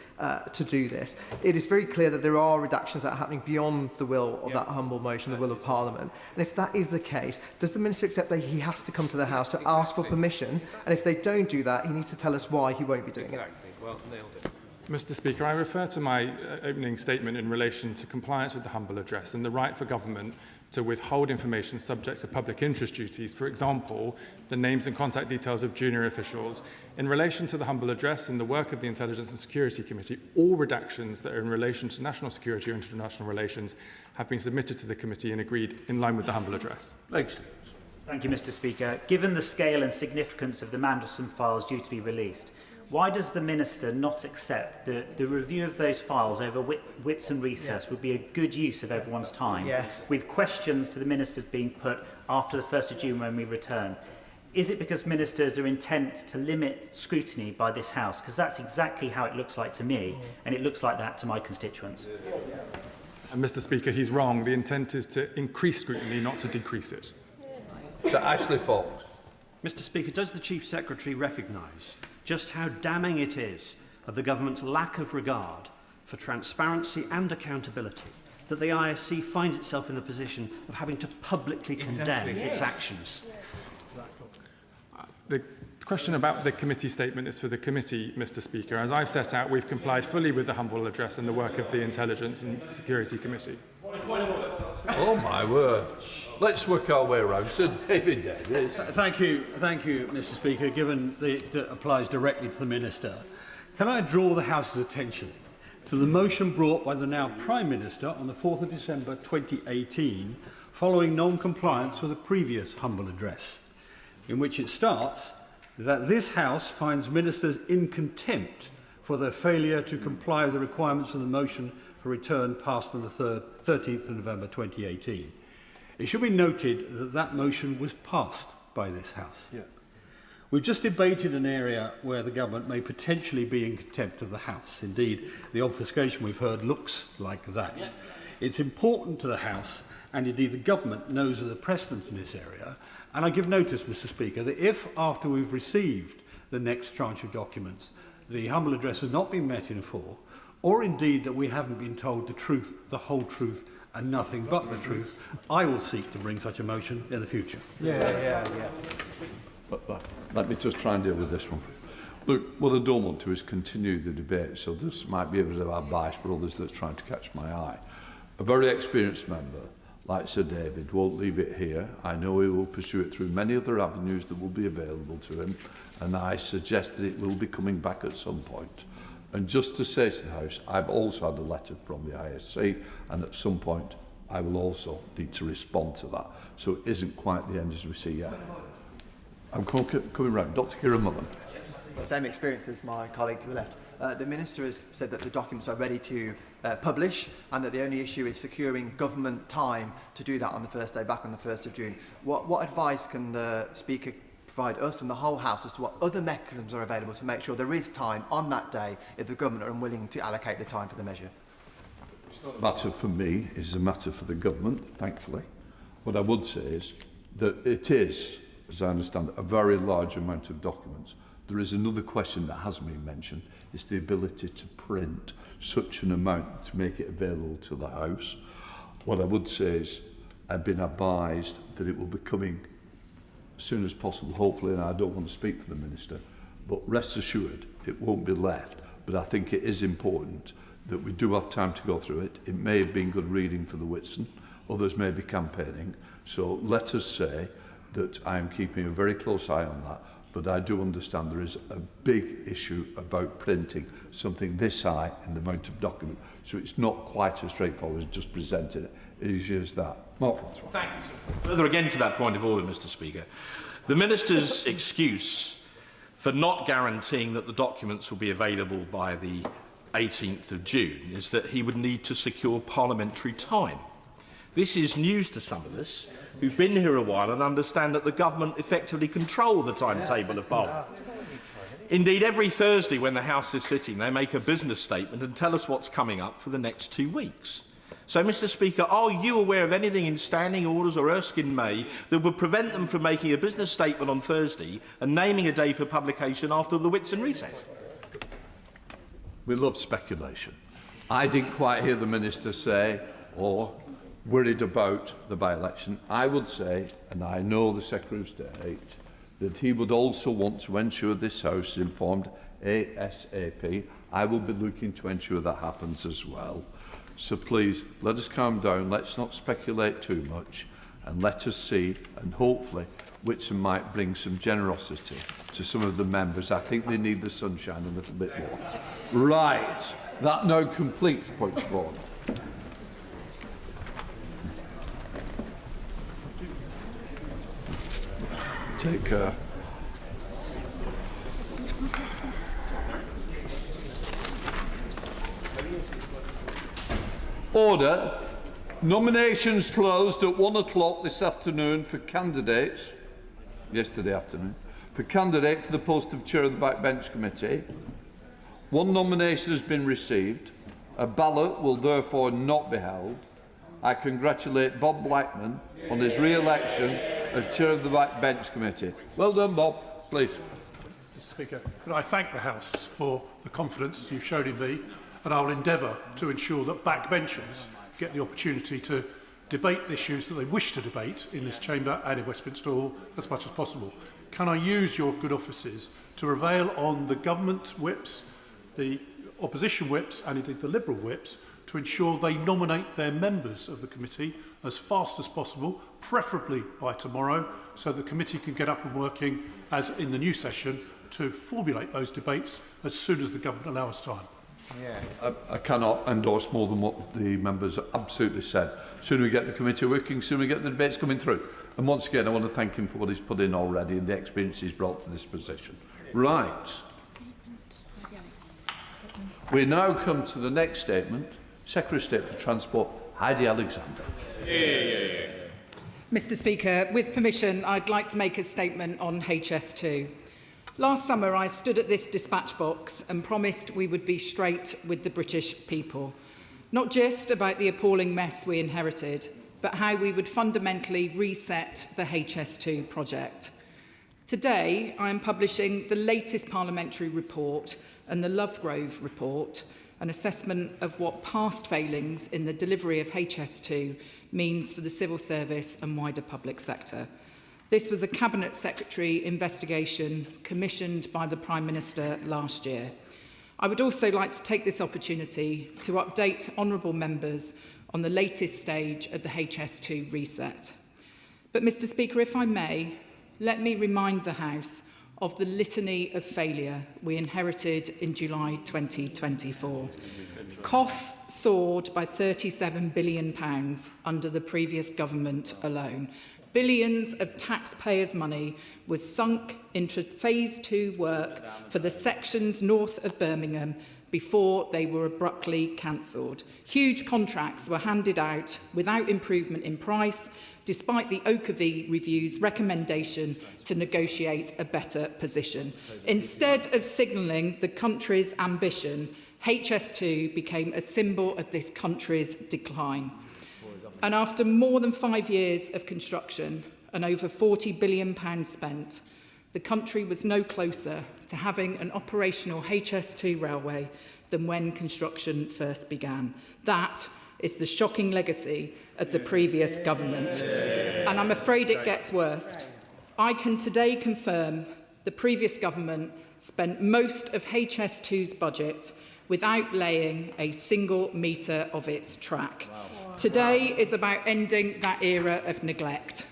to do this. It is very clear that there are redactions that are happening beyond the will of that humble motion, the will of Parliament. And if that is the case, does the Minister accept that he has to come to the House to ask for permission? And if they don't do that, he needs to tell us why he won't be doing it. Well, nailed it. Mr. Speaker, I refer to my opening statement in relation to compliance with the humble address and the right for government to withhold information subject to public interest duties, for example, the names and contact details of junior officials. In relation to the humble address and the work of the Intelligence and Security Committee, all redactions that are in relation to national security or international relations have been submitted to the committee and agreed in line with the humble address. Thanks. Thank you, Mr. Speaker. Given the scale and significance of the Mandelson files due to be released, why does the Minister not accept that the review of those files over wits and recess would be a good use of everyone's time, with questions to the Ministers being put after the 1st of June when we return? Is it because Ministers are intent to limit scrutiny by this House? Because that's exactly how it looks like to me, and it looks like that to my constituents. And Mr. Speaker, he's wrong. The intent is to increase scrutiny, not to decrease it. Sir Ashley Fox. Mr. Speaker, does the Chief Secretary recognise just how damning it is of the government's lack of regard for transparency and accountability that the ISC finds itself in the position of having to publicly condemn its actions? The question about the committee statement is for the committee, Mr. Speaker. As I've set out, we've complied fully with the humble address and the work of the Intelligence and Security Committee. Oh, my word. Let's work our way around. Sir David Davis. Thank you, Mr. Speaker. Given that it applies directly to the Minister, can I draw the House's attention to the motion brought by the now Prime Minister on the 4th of December 2018 following non-compliance with a previous humble address, in which it starts that this House finds Ministers in contempt for their failure to comply with the requirements of the motion for return passed on the 13th of November 2018. It should be noted that that motion was passed by this House. We've just debated an area where the government may potentially be in contempt of the House. Indeed, the obfuscation we've heard looks like that. It's important to the House, and indeed the government knows of the precedent in this area, and I give notice, Mr. Speaker, that if after we've received the next tranche of documents, the humble address has not been met in full, or indeed that we haven't been told the truth, the whole truth, and nothing but the truth, I will seek to bring such a motion in the future. But let me just try and deal with this one. Look, what I don't want to is continue the debate, so this might be a bit of advice for others that's trying to catch my eye. A very experienced member, like Sir David, won't leave it here. I know he will pursue it through many other avenues that will be available to him, and I suggest that it will be coming back at some point. And just to say to the House, I've also had a letter from the ISC, and at some point I will also need to respond to that. So it isn't quite the end as we see yet. I'm coming round. Dr. Kieran Mullen. Same experience as my colleague to the left. The Minister has said that the documents are ready to publish, and that the only issue is securing government time to do that on the first day back on the 1st of June. What advice can the Speaker provide us and the whole House as to what other mechanisms are available to make sure there is time on that day if the government are unwilling to allocate the time for the measure? It's not a matter for me, it's a matter for the government, thankfully. What I would say is that it is, as I understand it, a very large amount of documents. There is another question that hasn't been mentioned, is the ability to print such an amount to make it available to the House. What I would say is I've been advised that it will be coming as soon as possible, hopefully, and I don't want to speak for the Minister, but rest assured it won't be left. But I think it is important that we do have time to go through it. It may have been good reading for the Whitson, others may be campaigning, so let us say that I am keeping a very close eye on that, but I do understand there is a big issue about printing something this high in the amount of document, so it's not quite as straightforward as just presenting it. It is just that. Mark Francois. Thank you, sir. Further again to that point of order, Mr. Speaker, the Minister's excuse for not guaranteeing that the documents will be available by the 18th of June is that he would need to secure parliamentary time. This is news to some of us who've been here a while and understand that the government effectively control the timetable of Parliament. Indeed, every Thursday when the House is sitting, they make a business statement and tell us what's coming up for the next 2 weeks. So, Mr Speaker, are you aware of anything in standing orders or Erskine May that would prevent them from making a business statement on Thursday and naming a day for publication after the Whitsun recess? We love speculation. I didn't quite hear the Minister say, or worried about the by-election. I would say, and I know the Secretary of State, that he would also want to ensure this House is informed ASAP. I will be looking to ensure that happens as well. So please, let us calm down, let's not speculate too much, and let us see, and hopefully Whitsun might bring some generosity to some of the members. I think they need the sunshine a little bit more. Right, that now completes points of order. Take care. Order. Nominations closed at 1 o'clock this afternoon for candidates, yesterday afternoon, for candidate for the post of Chair of the Backbench Committee. One nomination has been received. A ballot will therefore not be held. I congratulate Bob Blackman on his re-election as Chair of the Backbench Committee. Well done, Bob. Please. Mr Speaker, can I thank the House for the confidence you've shown in me, and I will endeavour to ensure that backbenchers get the opportunity to debate the issues that they wish to debate in this chamber and in Westminster Hall as much as possible. Can I use your good offices to prevail on the government whips, the opposition whips and indeed the Liberal whips to ensure they nominate their members of the committee as fast as possible, preferably by tomorrow, so the committee can get up and working as in the new session to formulate those debates as soon as the government allows time. I cannot endorse more than what the members absolutely said. Sooner we get the committee working, sooner we get the debates coming through. And once again, I want to thank him for what he's put in already and the experience he's brought to this position. Right. We now come to the next statement. Secretary of State for Transport, Heidi Alexander. Mr Speaker, with permission, I'd like to make a statement on HS2. Last summer, I stood at this dispatch box and promised we would be straight with the British people. Not just about the appalling mess we inherited, but how we would fundamentally reset the HS2 project. Today, I am publishing the latest parliamentary report and the Lovegrove report, an assessment of what past failings in the delivery of HS2 means for the civil service and wider public sector. This was a Cabinet Secretary investigation commissioned by the Prime Minister last year. I would also like to take this opportunity to update honourable members on the latest stage of the HS2 reset. But, Mr Speaker, if I may, let me remind the House of the litany of failure we inherited in July 2024. Costs soared by £37 billion under the previous government alone. Billions of taxpayers' money was sunk into Phase 2 work for the sections north of Birmingham before they were abruptly cancelled. Huge contracts were handed out without improvement in price, despite the Oakervee Review's recommendation to negotiate a better position. Instead of signalling the country's ambition, HS2 became a symbol of this country's decline. And after more than 5 years of construction and over £40 billion spent, the country was no closer to having an operational HS2 railway than when construction first began. That is the shocking legacy of the previous government. And I'm afraid it gets worse. I can today confirm the previous government spent most of HS2's budget without laying a single metre of its track. Today is about ending that era of neglect.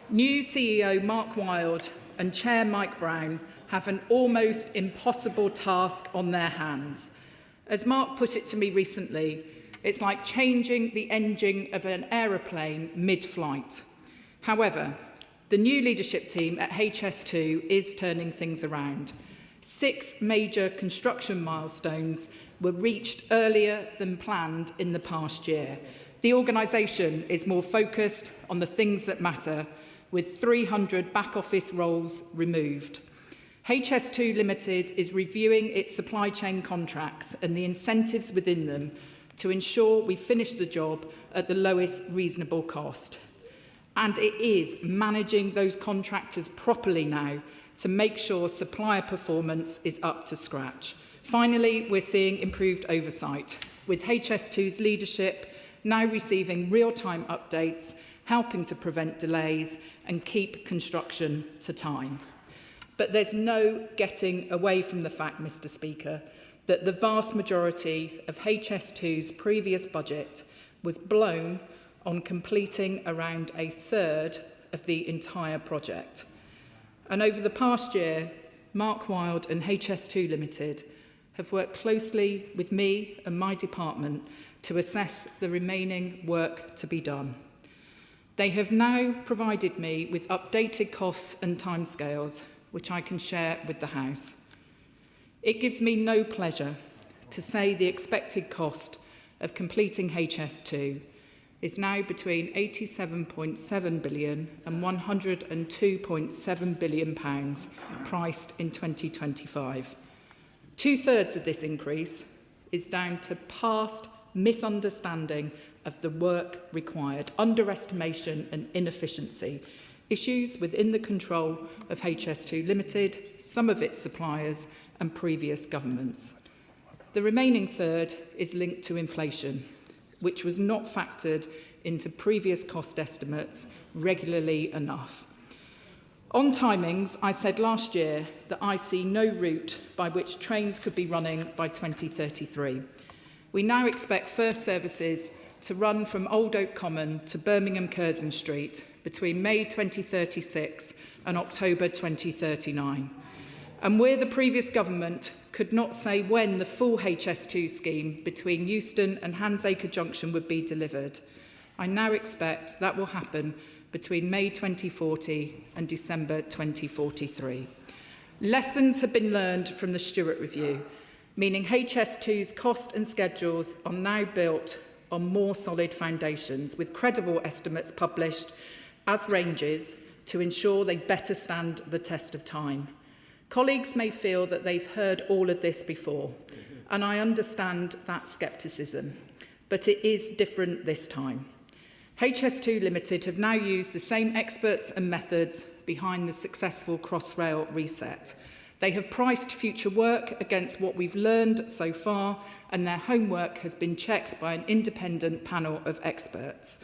New CEO Mark Wilde and Chair Mike Brown have an almost impossible task on their hands. As Mark put it to me recently, it's like changing the engine of an aeroplane mid-flight. However, the new leadership team at HS2 is turning things around. 6 major construction milestones were reached earlier than planned in the past year. The organisation is more focused on the things that matter, with 300 back office roles removed. HS2 Limited is reviewing its supply chain contracts and the incentives within them to ensure we finish the job at the lowest reasonable cost. And it is managing those contractors properly now to make sure supplier performance is up to scratch. Finally, we're seeing improved oversight, with HS2's leadership now receiving real-time updates, helping to prevent delays and keep construction to time. But there's no getting away from the fact, Mr. Speaker, that the vast majority of HS2's previous budget was blown on completing around a third of the entire project. And over the past year, Mark Wilde and HS2 Limited have worked closely with me and my department to assess the remaining work to be done. They have now provided me with updated costs and timescales, which I can share with the House. It gives me no pleasure to say the expected cost of completing HS2 is now between £87.7 billion and £102.7 billion priced in 2025. 2/3 of this increase is down to past misunderstanding of the work required, underestimation and inefficiency, issues within the control of HS2 Limited, some of its suppliers and previous governments. The remaining third is linked to inflation, which was not factored into previous cost estimates regularly enough. On timings, I said last year that I see no route by which trains could be running by 2033. We now expect first services to run from Old Oak Common to Birmingham Curzon Street between May 2036 and October 2039. And where the previous government could not say when the full HS2 scheme between Euston and Handsacre Junction would be delivered, I now expect that will happen between May 2040 and December 2043. Lessons have been learned from the Stewart Review, meaning HS2's cost and schedules are now built on more solid foundations, with credible estimates published as ranges to ensure they better stand the test of time. Colleagues may feel that they've heard all of this before, and I understand that scepticism, but it is different this time. HS2 Limited have now used the same experts and methods behind the successful Crossrail reset. They have priced future work against what we've learned so far, and their homework has been checked by an independent panel of experts.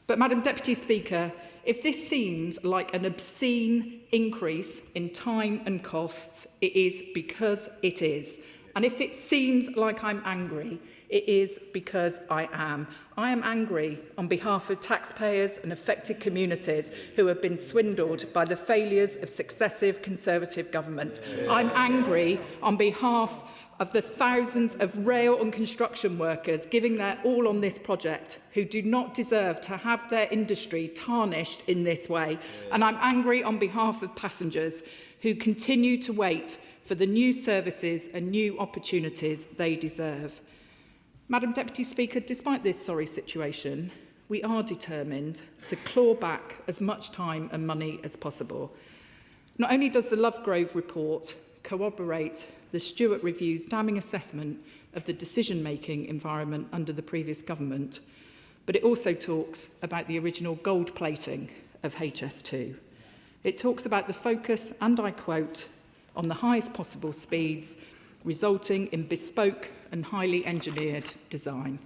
But, Madam Deputy Speaker, if this seems like an obscene increase in time and costs, it is because it is. And if it seems like I'm angry, it is because I am. I am angry on behalf of taxpayers and affected communities who have been swindled by the failures of successive Conservative governments. I'm angry on behalf of the thousands of rail and construction workers giving their all on this project who do not deserve to have their industry tarnished in this way. And I'm angry on behalf of passengers who continue to wait for the new services and new opportunities they deserve. Madam Deputy Speaker, despite this sorry situation, we are determined to claw back as much time and money as possible. Not only does the Lovegrove report corroborate the Stewart Review's damning assessment of the decision-making environment under the previous government, but it also talks about the original gold plating of HS2. It talks about the focus, and I quote, on the highest possible speeds, resulting in bespoke and highly engineered design.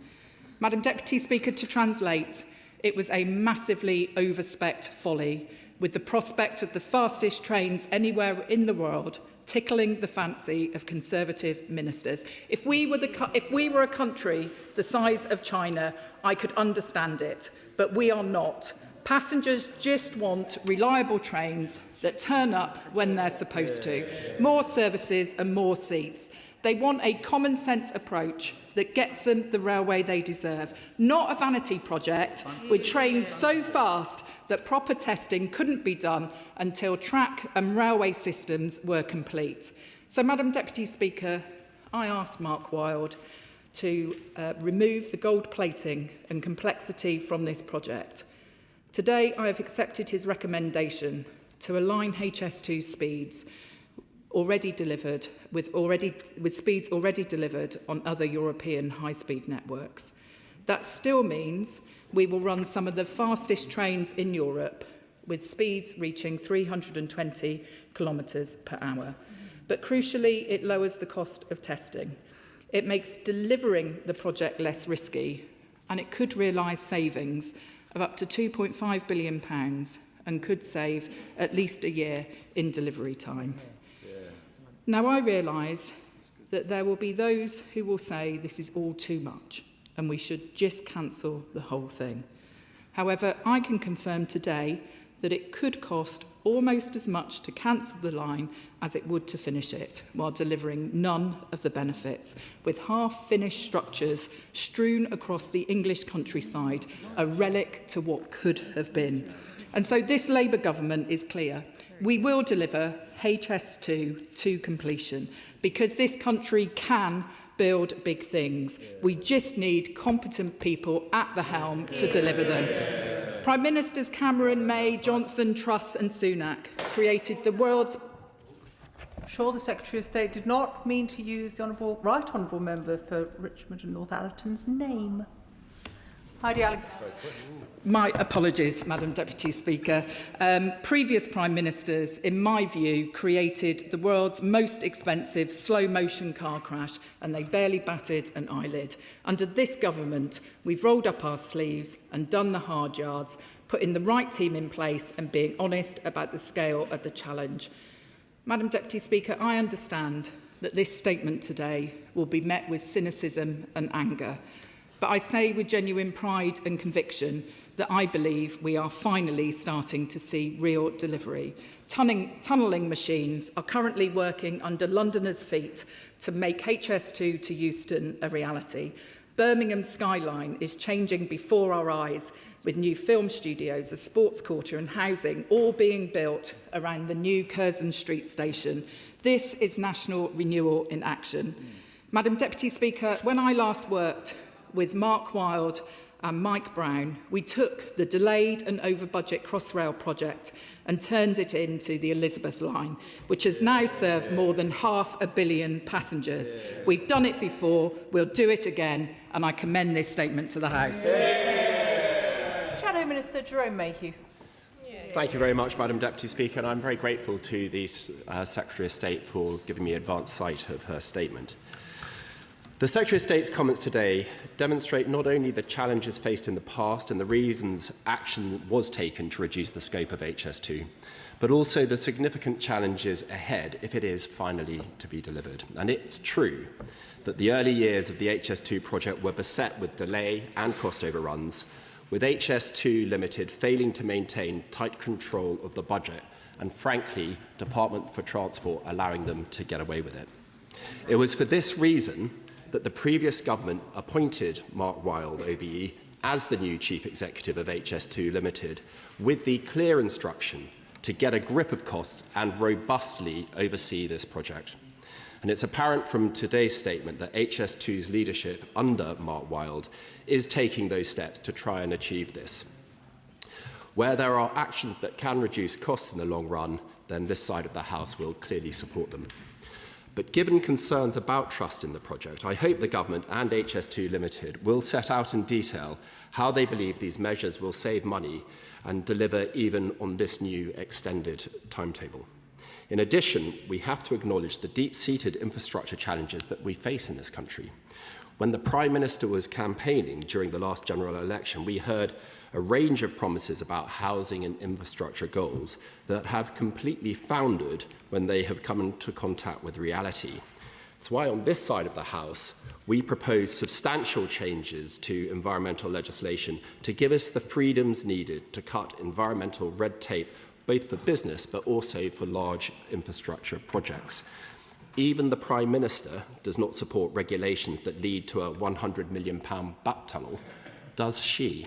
Madam Deputy Speaker, to translate, it was a massively overspec'd folly, with the prospect of the fastest trains anywhere in the world tickling the fancy of Conservative ministers. If we were a country the size of China, I could understand it, but we are not. Passengers just want reliable trains that turn up when they're supposed to, more services and more seats. They want a common sense approach that gets them the railway they deserve, not a vanity project with trains so fast that proper testing couldn't be done until track and railway systems were complete. So, Madam Deputy Speaker, I asked Mark Wilde to remove the gold plating and complexity from this project. Today, I have accepted his recommendation to align HS2 speeds already delivered with speeds already delivered on other European high-speed networks. That still means we will run some of the fastest trains in Europe with speeds reaching 320 kilometres per hour. But crucially, it lowers the cost of testing. It makes delivering the project less risky, and it could realise savings of up to £2.5 billion and could save at least a year in delivery time. Now, I realise that there will be those who will say this is all too much and we should just cancel the whole thing. However, I can confirm today that it could cost almost as much to cancel the line as it would to finish it, while delivering none of the benefits, with half-finished structures strewn across the English countryside, a relic to what could have been. And so this Labour government is clear. We will deliver HS2 to completion, because this country can build big things. We just need competent people at the helm to deliver them. Prime Ministers Cameron, May, Johnson, Truss and Sunak created the world's... I'm sure the Secretary of State did not mean to use the Right Honourable Member for Richmond and Northallerton's name. Heidi Alexander. My apologies, Madam Deputy Speaker. Previous Prime Ministers, in my view, created the world's most expensive slow-motion car crash, and they barely batted an eyelid. Under this government, we've rolled up our sleeves and done the hard yards, putting the right team in place and being honest about the scale of the challenge. Madam Deputy Speaker, I understand that this statement today will be met with cynicism and anger. But I say with genuine pride and conviction that I believe we are finally starting to see real delivery. Tunnelling machines are currently working under Londoners' feet to make HS2 to Euston a reality. Birmingham's skyline is changing before our eyes, with new film studios, a sports quarter and housing all being built around the new Curzon Street station. This is national renewal in action. Madam Deputy Speaker, when I last worked with Mark Wilde and Mike Brown, we took the delayed and over-budget Crossrail project and turned it into the Elizabeth line, which has now served more than 500 million passengers. We've done it before, we'll do it again, and I commend this statement to the House. Shadow Minister Jerome Mayhew. Thank you very much, Madam Deputy Speaker, and I'm very grateful to the Secretary of State for giving me advance sight of her statement. The Secretary of State's comments today demonstrate not only the challenges faced in the past and the reasons action was taken to reduce the scope of HS2, but also the significant challenges ahead if it is finally to be delivered. And it's true that the early years of the HS2 project were beset with delay and cost overruns, with HS2 Limited failing to maintain tight control of the budget and, frankly, Department for Transport allowing them to get away with it. It was for this reason that the previous government appointed Mark Wilde, OBE, as the new Chief Executive of HS2 Limited, with the clear instruction to get a grip of costs and robustly oversee this project. And it's apparent from today's statement that HS2's leadership under Mark Wilde is taking those steps to try and achieve this. Where there are actions that can reduce costs in the long run, then this side of the House will clearly support them. But given concerns about trust in the project, I hope the Government and HS2 Limited will set out in detail how they believe these measures will save money and deliver even on this new extended timetable. In addition, we have to acknowledge the deep-seated infrastructure challenges that we face in this country. When the Prime Minister was campaigning during the last general election, we heard a range of promises about housing and infrastructure goals that have completely foundered when they have come into contact with reality. That's why on this side of the House, we propose substantial changes to environmental legislation to give us the freedoms needed to cut environmental red tape, both for business but also for large infrastructure projects. Even the Prime Minister does not support regulations that lead to a £100 million back tunnel, does she?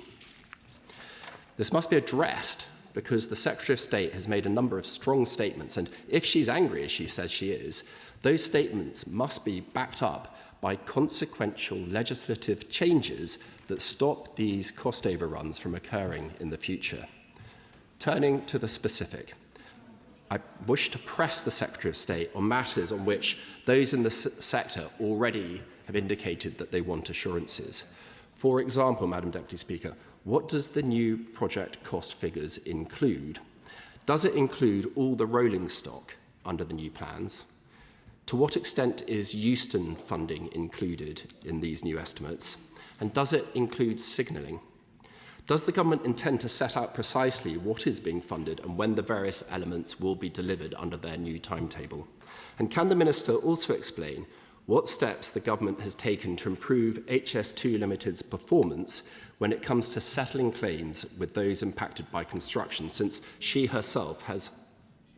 This must be addressed because the Secretary of State has made a number of strong statements, and if she's angry, as she says she is, those statements must be backed up by consequential legislative changes that stop these cost overruns from occurring in the future. Turning to the specific, I wish to press the Secretary of State on matters on which those in the sector already have indicated that they want assurances. For example, Madam Deputy Speaker, what does the new project cost figures include? Does it include all the rolling stock under the new plans? To what extent is Euston funding included in these new estimates? And does it include signalling? Does the government intend to set out precisely what is being funded and when the various elements will be delivered under their new timetable? And can the Minister also explain what steps the government has taken to improve HS2 Limited's performance when it comes to settling claims with those impacted by construction, since she herself has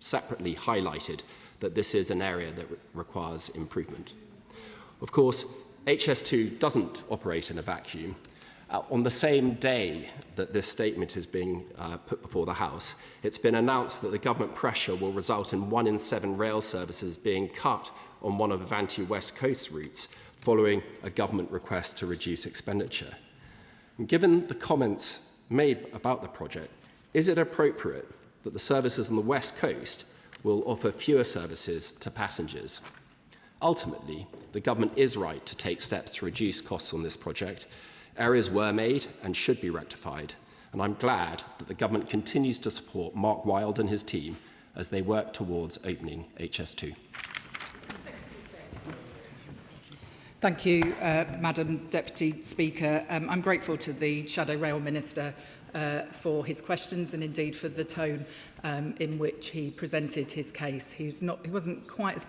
separately highlighted that this is an area that requires improvement? Of course, HS2 doesn't operate in a vacuum. On the same day that this statement is being put before the House, it's been announced that the government pressure will result in 1 in 7 rail services being cut on one of Avanti West Coast routes, following a government request to reduce expenditure. And given the comments made about the project, is it appropriate that the services on the West Coast will offer fewer services to passengers? Ultimately, the government is right to take steps to reduce costs on this project. Errors were made and should be rectified, and I'm glad that the government continues to support Mark Wilde and his team as they work towards opening HS2. Thank you, Madam Deputy Speaker. I'm grateful to the Shadow Rail Minister for his questions and indeed for the tone in which he presented his case. He wasn't quite as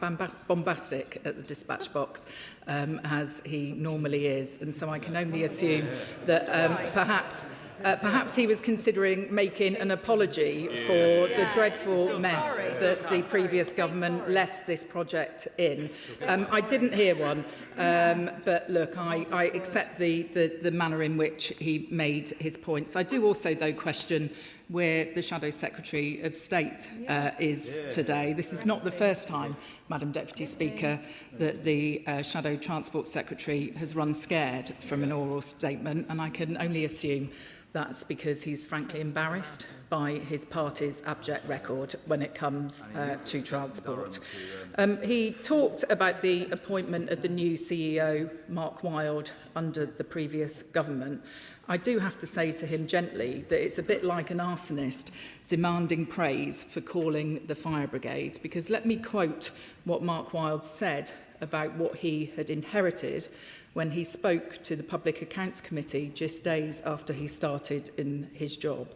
bombastic at the dispatch box as he normally is, and so I can only assume that perhaps he was considering making an apology for the dreadful mess that the previous government left this project in. I didn't hear one, but look, I accept the manner in which he made his points. I do also, though, question where the Shadow Secretary of State is today. This is not the first time, Madam Deputy Speaker, that the Shadow Transport Secretary has run scared from an oral statement, and I can only assume that's because he's frankly embarrassed by his party's abject record when it comes to transport. He talked about the appointment of the new CEO, Mark Wilde, under the previous government. I do have to say to him gently that it's a bit like an arsonist demanding praise for calling the fire brigade, because let me quote what Mark Wilde said about what he had inherited when he spoke to the Public Accounts Committee just days after he started in his job.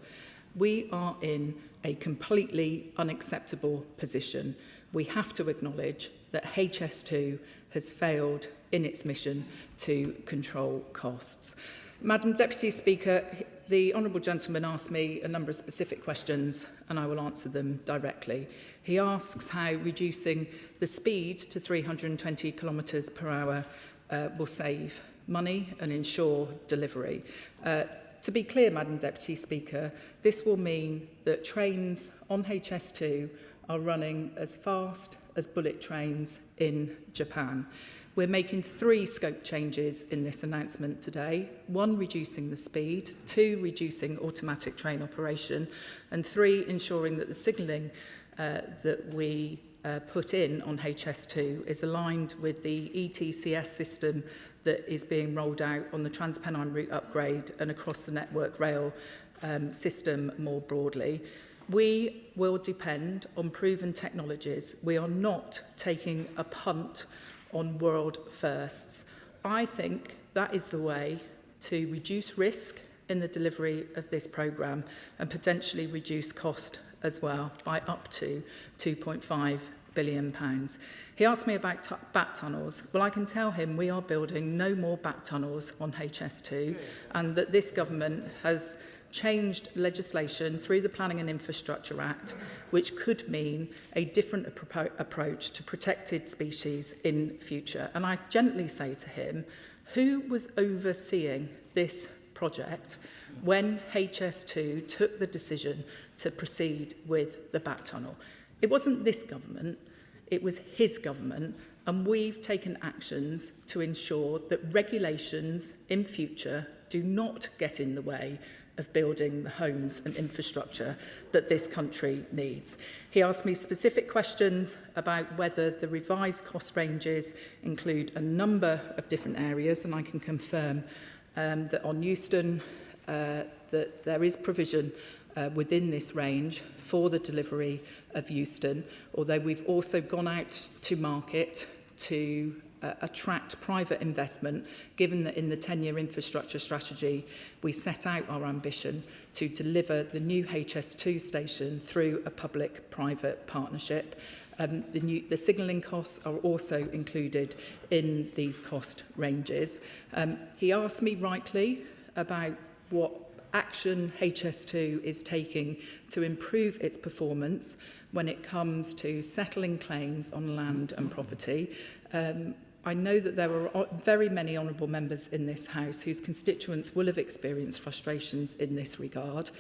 We are in a completely unacceptable position. We have to acknowledge that HS2 has failed in its mission to control costs. Madam Deputy Speaker, the Honourable Gentleman asked me a number of specific questions and I will answer them directly. He asks how reducing the speed to 320 kilometres per hour will save money and ensure delivery. To be clear, Madam Deputy Speaker, this will mean that trains on HS2 are running as fast as bullet trains in Japan. We're making 3 scope changes in this announcement today. 1, reducing the speed, 2, reducing automatic train operation, and 3, ensuring that the signalling that we put in on HS2 is aligned with the ETCS system that is being rolled out on the Transpennine route upgrade and across the Network Rail system more broadly. We will depend on proven technologies. We are not taking a punt on world firsts. I think that is the way to reduce risk in the delivery of this programme and potentially reduce cost as well by up to £2.5 billion. He asked me about back tunnels. Well, I can tell him we are building no more back tunnels on HS2 and that this government has changed legislation through the Planning and Infrastructure Act, which could mean a different approach to protected species in future. And I gently say to him, who was overseeing this project when HS2 took the decision to proceed with the back tunnel. It wasn't this government, it was his government, and we've taken actions to ensure that regulations in future do not get in the way of building the homes and infrastructure that this country needs. He asked me specific questions about whether the revised cost ranges include a number of different areas, and I can confirm that on Euston that there is provision within this range for the delivery of Euston, although we've also gone out to market to attract private investment, given that in the 10-year infrastructure strategy we set out our ambition to deliver the new HS2 station through a public-private partnership. The signalling costs are also included in these cost ranges. He asked me rightly about what action HS2 is taking to improve its performance when it comes to settling claims on land and property. I know that there are very many honourable members in this House whose constituents will have experienced frustrations in this regard.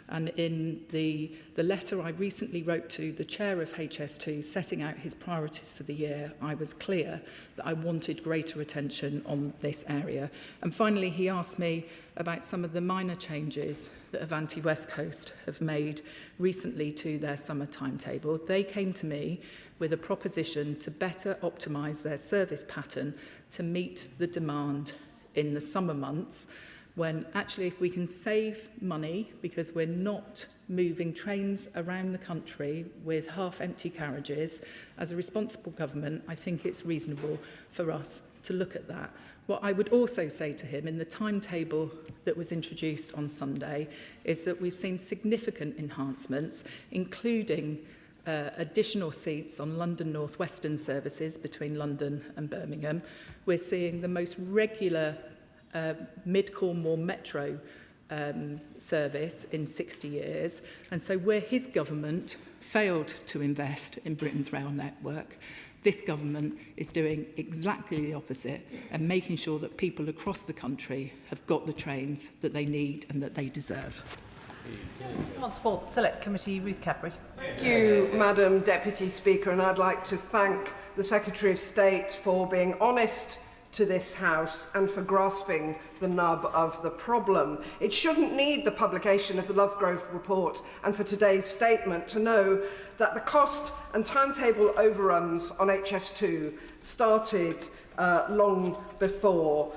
And in the letter I recently wrote to the chair of HS2 setting out his priorities for the year, I was clear that I wanted greater attention on this area. And finally, he asked me about some of the minor changes that Avanti West Coast have made recently to their summer timetable. They came to me with a proposition to better optimise their service pattern to meet the demand in the summer months, when actually if we can save money because we're not moving trains around the country with half-empty carriages, as a responsible government, I think it's reasonable for us to look at that. What I would also say to him in the timetable that was introduced on Sunday is that we've seen significant enhancements, including additional seats on London North Western services between London and Birmingham. We're seeing the most regular Mid-Cornwall Metro service in 60 years. And so where his government failed to invest in Britain's rail network, this government is doing exactly the opposite and making sure that people across the country have got the trains that they need and that they deserve. Transport Select Committee, Ruth Capri. Thank you, Madam Deputy Speaker, and I'd like to thank the Secretary of State for being honest to this House and for grasping the nub of the problem. It shouldn't need the publication of the Lovegrove report and for today's statement to know that the cost and timetable overruns on HS2 started long before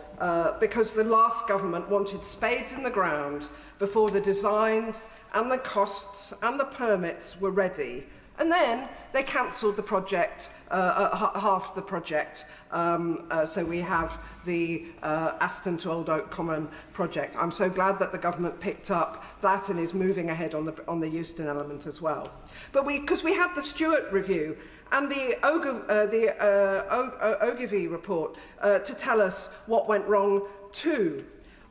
because the last government wanted spades in the ground before the designs and the costs and the permits were ready. And then they cancelled the project, half the project. So we have the Aston to Old Oak Common project. I'm so glad that the government picked up that and is moving ahead on the Euston element as well. But because we had the Stewart review and the Ogilvy report to tell us what went wrong too.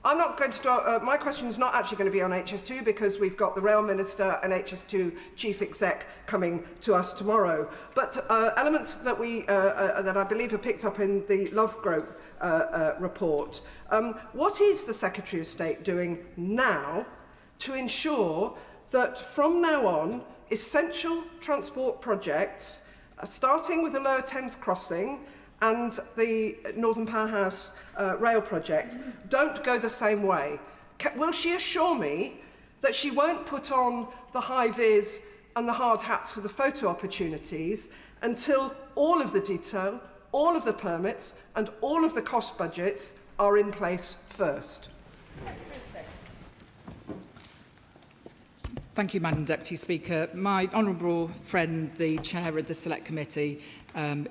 I'm not going to my question is not actually going to be on HS2 because we've got the Rail Minister and HS2 Chief Exec coming to us tomorrow. But elements that that I believe are picked up in the Lovegrove report. What is the Secretary of State doing now to ensure that from now on essential transport projects, starting with the Lower Thames Crossing and the Northern Powerhouse rail project, don't go the same way? Will she assure me that she won't put on the high-vis and the hard hats for the photo opportunities until all of the detail, all of the permits and all of the cost budgets are in place first? Thank you, Madam Deputy Speaker. My honourable friend, the Chair of the Select Committee,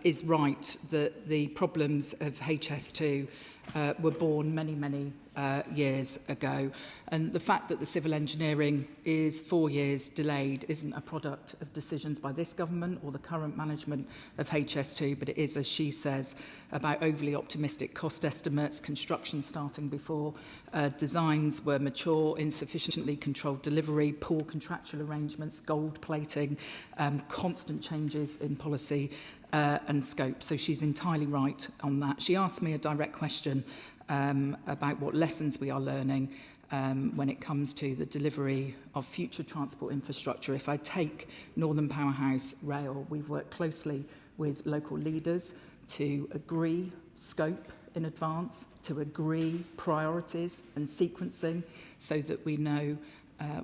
is right that the problems of HS2 were born many years ago. And the fact that the civil engineering is 4 years delayed isn't a product of decisions by this government or the current management of HS2, but it is, as she says, about overly optimistic cost estimates, construction starting before designs were mature, insufficiently controlled delivery, poor contractual arrangements, gold plating, constant changes in policy and scope. So she's entirely right on that. She asked me a direct question about what lessons we are learning when it comes to the delivery of future transport infrastructure. If I take Northern Powerhouse Rail, we've worked closely with local leaders to agree scope in advance, to agree priorities and sequencing so that we know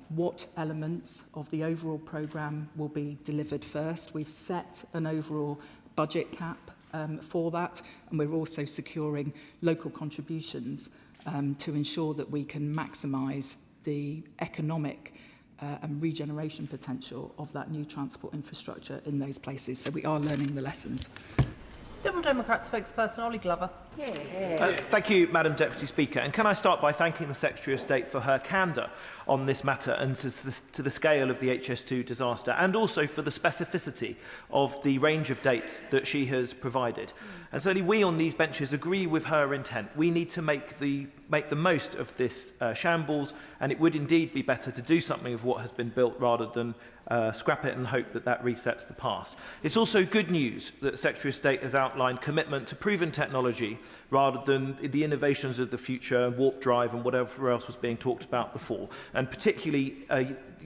what elements of the overall programme will be delivered first. We've set an overall budget cap for that, and we're also securing local contributions to ensure that we can maximise the economic and regeneration potential of that new transport infrastructure in those places. So we are learning the lessons. Liberal Democrat spokesperson Ollie Glover. Thank you, Madam Deputy Speaker. And can I start by thanking the Secretary of State for her candour on this matter and to the scale of the HS2 disaster, and also for the specificity of the range of dates that she has provided. And certainly we on these benches agree with her intent. We need to make the most of this shambles, and it would indeed be better to do something of what has been built rather than scrap it and hope that that resets the past. It's also good news that the Secretary of State has outlined commitment to proven technology rather than the innovations of the future, warp drive and whatever else was being talked about before. And particularly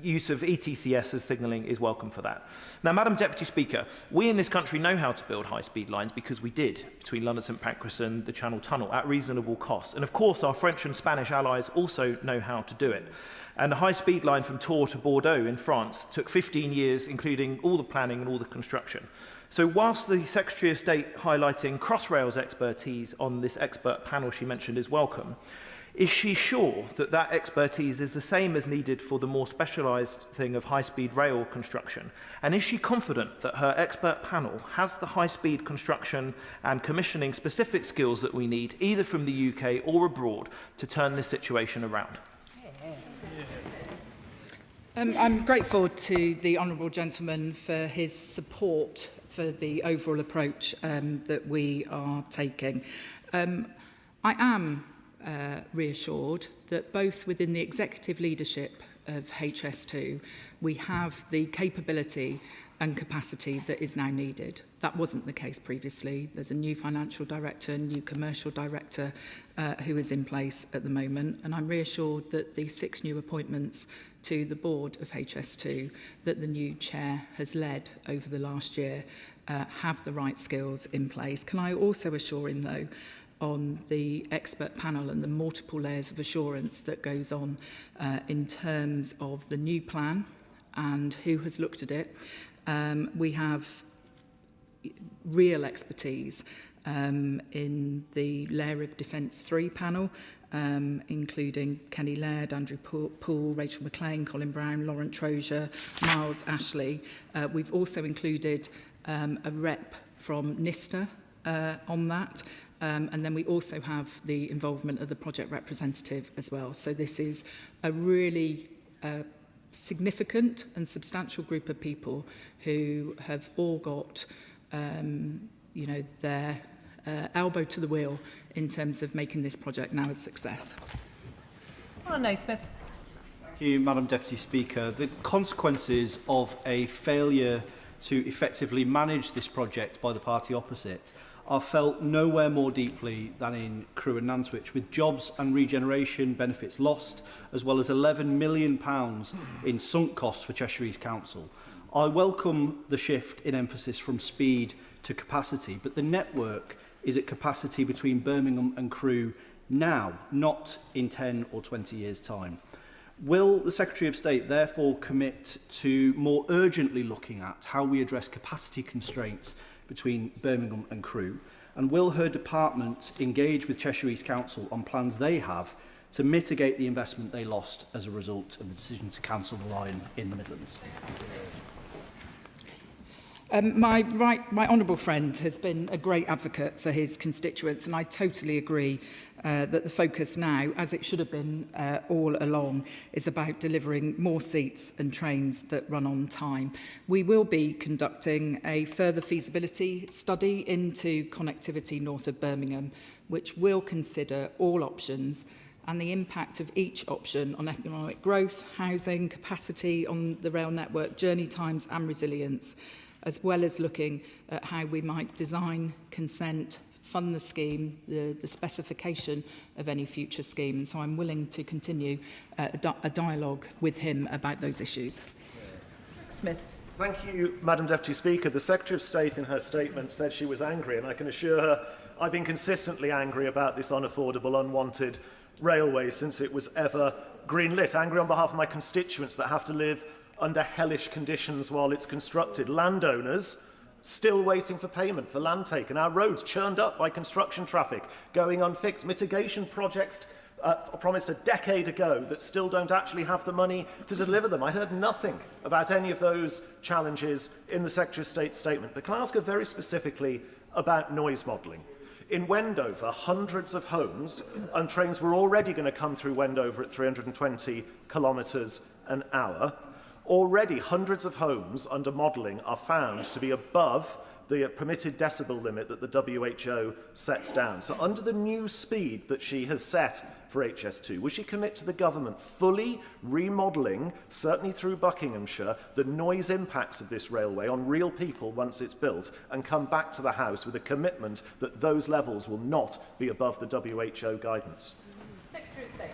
use of ETCS as signalling is welcome for that. Now, Madam Deputy Speaker, we in this country know how to build high-speed lines because we did between London St Pancras and the Channel Tunnel at reasonable cost. And of course, our French and Spanish allies also know how to do it. And a high-speed line from Tours to Bordeaux in France took 15 years, including all the planning and all the construction. So whilst the Secretary of State highlighting Crossrail's expertise on this expert panel she mentioned is welcome, is she sure that that expertise is the same as needed for the more specialised thing of high-speed rail construction? And is she confident that her expert panel has the high-speed construction and commissioning specific skills that we need, either from the UK or abroad, to turn this situation around? I'm grateful to the honourable gentleman for his support for the overall approach that we are taking. I am reassured that both within the executive leadership of HS2, we have the capability and capacity that is now needed. That wasn't the case previously. There's a new financial director, new commercial director who is in place at the moment, and I'm reassured that the 6 new appointments to the board of HS2 that the new chair has led over the last year have the right skills in place. Can I also assure him, though, on the expert panel and the multiple layers of assurance that goes on in terms of the new plan and who has looked at it. We have real expertise in the Layer of Defence 3 panel, including Kenny Laird, Andrew Poole, Rachel McLean, Colin Brown, Laurent Trozier, Miles Ashley. We've also included a rep from NISTA on that. And then we also have the involvement of the project representative as well. So this is a really significant and substantial group of people who have all got, their elbow to the wheel in terms of making this project now a success. Naismith. Thank you, Madam Deputy Speaker. The consequences of a failure to effectively manage this project by the party opposite are felt nowhere more deeply than in Crewe and Nantwich, with jobs and regeneration benefits lost, as well as £11 million in sunk costs for Cheshire East Council. I welcome the shift in emphasis from speed to capacity, but the network is at capacity between Birmingham and Crewe now, not in 10 or 20 years' time. Will the Secretary of State therefore commit to more urgently looking at how we address capacity constraints between Birmingham and Crewe? And will her department engage with Cheshire East Council on plans they have to mitigate the investment they lost as a result of the decision to cancel the line in the Midlands? My honourable friend has been a great advocate for his constituents, and I totally agree that the focus now, as it should have been all along, is about delivering more seats and trains that run on time. We will be conducting a further feasibility study into connectivity north of Birmingham, which will consider all options and the impact of each option on economic growth, housing, capacity on the rail network, journey times and resilience, as well as looking at how we might design, consent, fund the scheme, the specification of any future scheme. And so I'm willing to continue a dialogue with him about those issues. Smith. Thank you, Madam Deputy Speaker. The Secretary of State in her statement said she was angry, and I can assure her I've been consistently angry about this unaffordable, unwanted railway since it was ever greenlit. Angry on behalf of my constituents that have to live under hellish conditions while it's constructed. Landowners still waiting for payment for land taken. Our roads churned up by construction traffic going unfixed. Mitigation projects promised a decade ago that still don't actually have the money to deliver them. I heard nothing about any of those challenges in the Secretary of State's statement. But can I ask her very specifically about noise modelling? In Wendover, hundreds of homes and trains were already going to come through Wendover at 320 kilometres an hour. Already, hundreds of homes under modelling are found to be above the permitted decibel limit that the WHO sets down. So under the new speed that she has set for HS2, will she commit to the government fully remodelling, certainly through Buckinghamshire, the noise impacts of this railway on real people once it's built, and come back to the House with a commitment that those levels will not be above the WHO guidance? Secretary of State.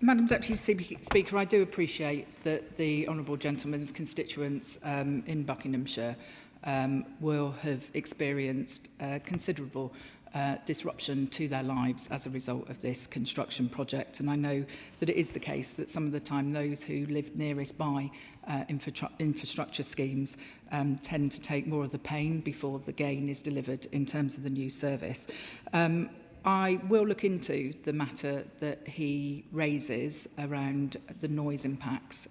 Madam Deputy Speaker, I do appreciate that the honourable gentleman's constituents in Buckinghamshire will have experienced considerable disruption to their lives as a result of this construction project. And I know that it is the case that some of the time those who live nearest by infrastructure schemes tend to take more of the pain before the gain is delivered in terms of the new service. I will look into the matter that he raises around the noise impacts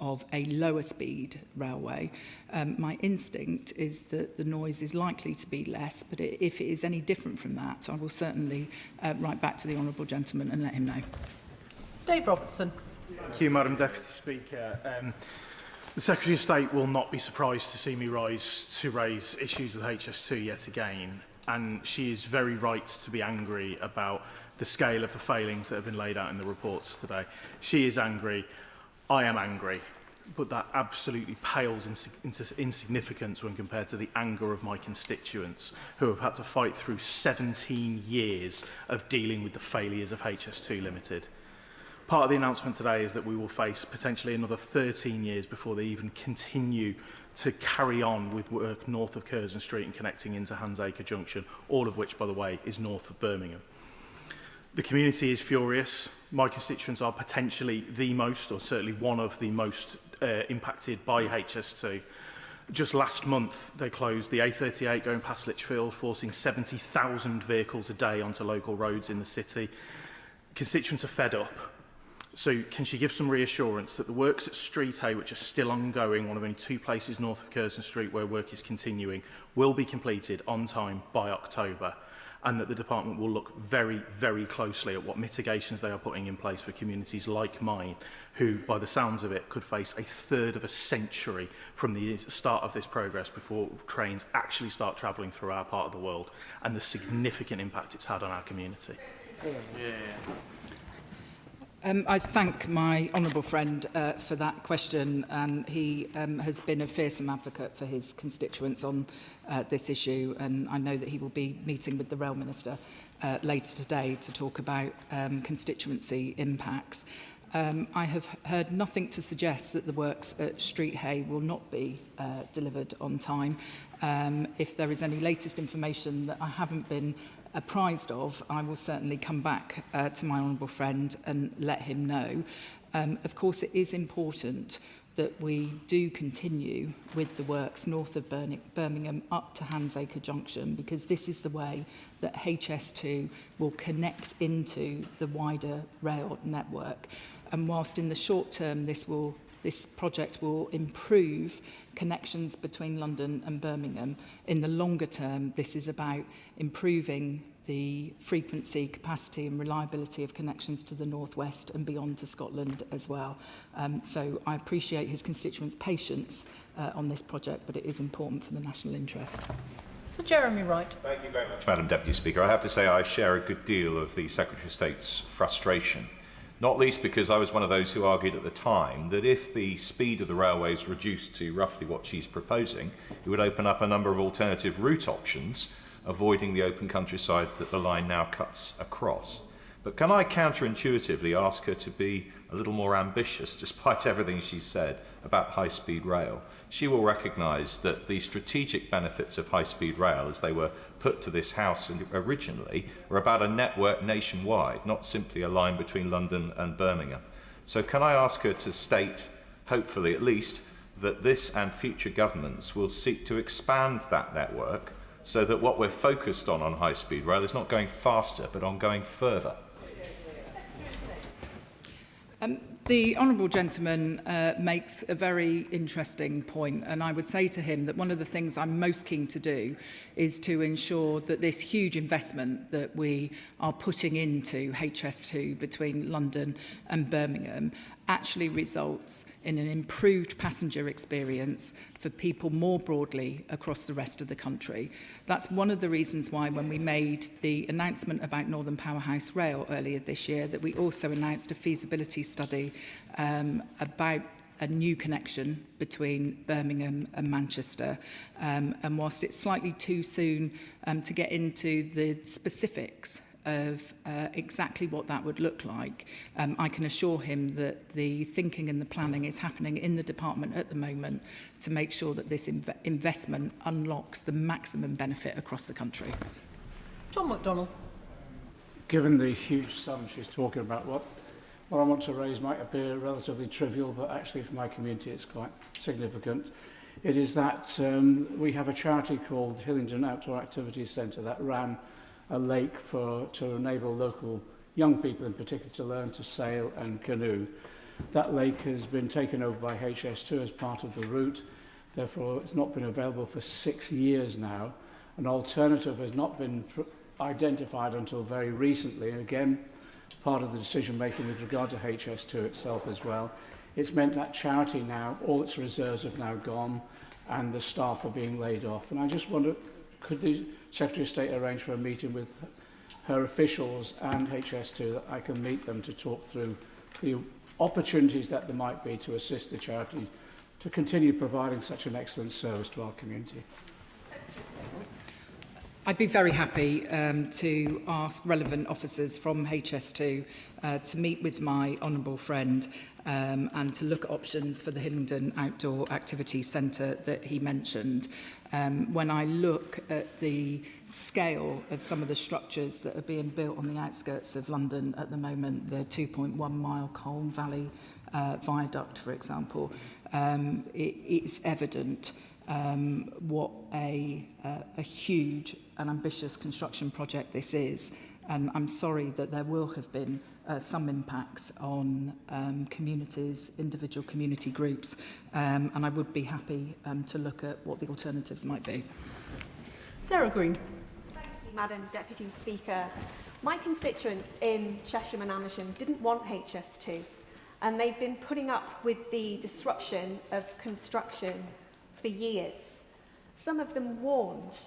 of a lower speed railway. My instinct is that the noise is likely to be less, but if it is any different from that, I will certainly write back to the honourable gentleman and let him know. Dave Robertson. Thank you, Madam Deputy Speaker. The Secretary of State will not be surprised to see me raise issues with HS2 yet again. And she is very right to be angry about the scale of the failings that have been laid out in the reports today. She is angry. I am angry. But that absolutely pales into insignificance when compared to the anger of my constituents who have had to fight through 17 years of dealing with the failures of HS2 Limited. Part of the announcement today is that we will face potentially another 13 years before they even continue to carry on with work north of Curzon Street and connecting into Handsacre Junction, all of which, by the way, is north of Birmingham. The community is furious. My constituents are potentially the most, or certainly one of the most, impacted by HS2. Just last month, they closed the A38 going past Lichfield, forcing 70,000 vehicles a day onto local roads in the city. Constituents are fed up. So can she give some reassurance that the works at Street A, which are still ongoing, one of only 2 places north of Curzon Street where work is continuing, will be completed on time by October, and that the department will look very, very closely at what mitigations they are putting in place for communities like mine, who, by the sounds of it, could face a third of a century from the start of this progress before trains actually start travelling through our part of the world, and the significant impact it's had on our community. I thank my honourable friend for that question, and he has been a fearsome advocate for his constituents on this issue, and I know that he will be meeting with the Rail Minister later today to talk about constituency impacts. I have heard nothing to suggest that the works at Street Hay will not be delivered on time. If there is any latest information that I haven't been apprised of, I will certainly come back to my honourable friend and let him know. Of course, it is important that we do continue with the works north of Birmingham up to Handsacre Junction, because this is the way that HS2 will connect into the wider rail network. And whilst in the short term this project will improve connections between London and Birmingham, in the longer term this is about improving the frequency, capacity and reliability of connections to the northwest and beyond to Scotland as well. So I appreciate his constituents' patience on this project, but it is important for the national interest. Sir Jeremy Wright. Thank you very much, Madam Deputy Speaker. I have to say I share a good deal of the Secretary of State's frustration, not least because I was one of those who argued at the time that if the speed of the railway is reduced to roughly what she's proposing, it would open up a number of alternative route options avoiding the open countryside that the line now cuts across. But can I counterintuitively ask her to be a little more ambitious, despite everything she said about high-speed rail? She will recognise that the strategic benefits of high-speed rail, as they were put to this House originally, are about a network nationwide, not simply a line between London and Birmingham. So can I ask her to state, hopefully at least, that this and future governments will seek to expand that network so that what we're focused on high-speed rail is not going faster, but on going further? The honourable gentleman makes a very interesting point, and I would say to him that one of the things I'm most keen to do is to ensure that this huge investment that we are putting into HS2 between London and Birmingham actually results in an improved passenger experience for people more broadly across the rest of the country. That's one of the reasons why when we made the announcement about Northern Powerhouse Rail earlier this year, that we also announced a feasibility study about a new connection between Birmingham and Manchester. And whilst it's slightly too soon to get into the specifics of exactly what that would look like, I can assure him that the thinking and the planning is happening in the department at the moment to make sure that this investment unlocks the maximum benefit across the country. John McDonnell. Given the huge sum she's talking about, what I want to raise might appear relatively trivial, but actually for my community it's quite significant. It is that we have a charity called Hillingdon Outdoor Activities Centre that ran a lake to enable local young people in particular to learn to sail and canoe. That lake has been taken over by HS2 as part of the route, therefore it's not been available for 6 years now. An alternative has not been identified until very recently, and again part of the decision making with regard to HS2 itself as well. It's meant that charity now, all its reserves have now gone and the staff are being laid off. And I just wonder, could the Secretary of State arrange for a meeting with her officials and HS2 that I can meet them to talk through the opportunities that there might be to assist the charity to continue providing such an excellent service to our community? I'd be very happy to ask relevant officers from HS2 to meet with my honourable friend and to look at options for the Hillingdon Outdoor Activities Centre that he mentioned. When I look at the scale of some of the structures that are being built on the outskirts of London at the moment, the 2.1 mile Colne Valley viaduct, for example, it's evident what a huge and ambitious construction project this is. And I'm sorry that there will have been some impacts on communities, individual community groups, and I would be happy to look at what the alternatives might be. Sarah Green. Thank you, Madam Deputy Speaker. My constituents in Cheshire and Amersham didn't want HS2, and they've been putting up with the disruption of construction for years. Some of them warned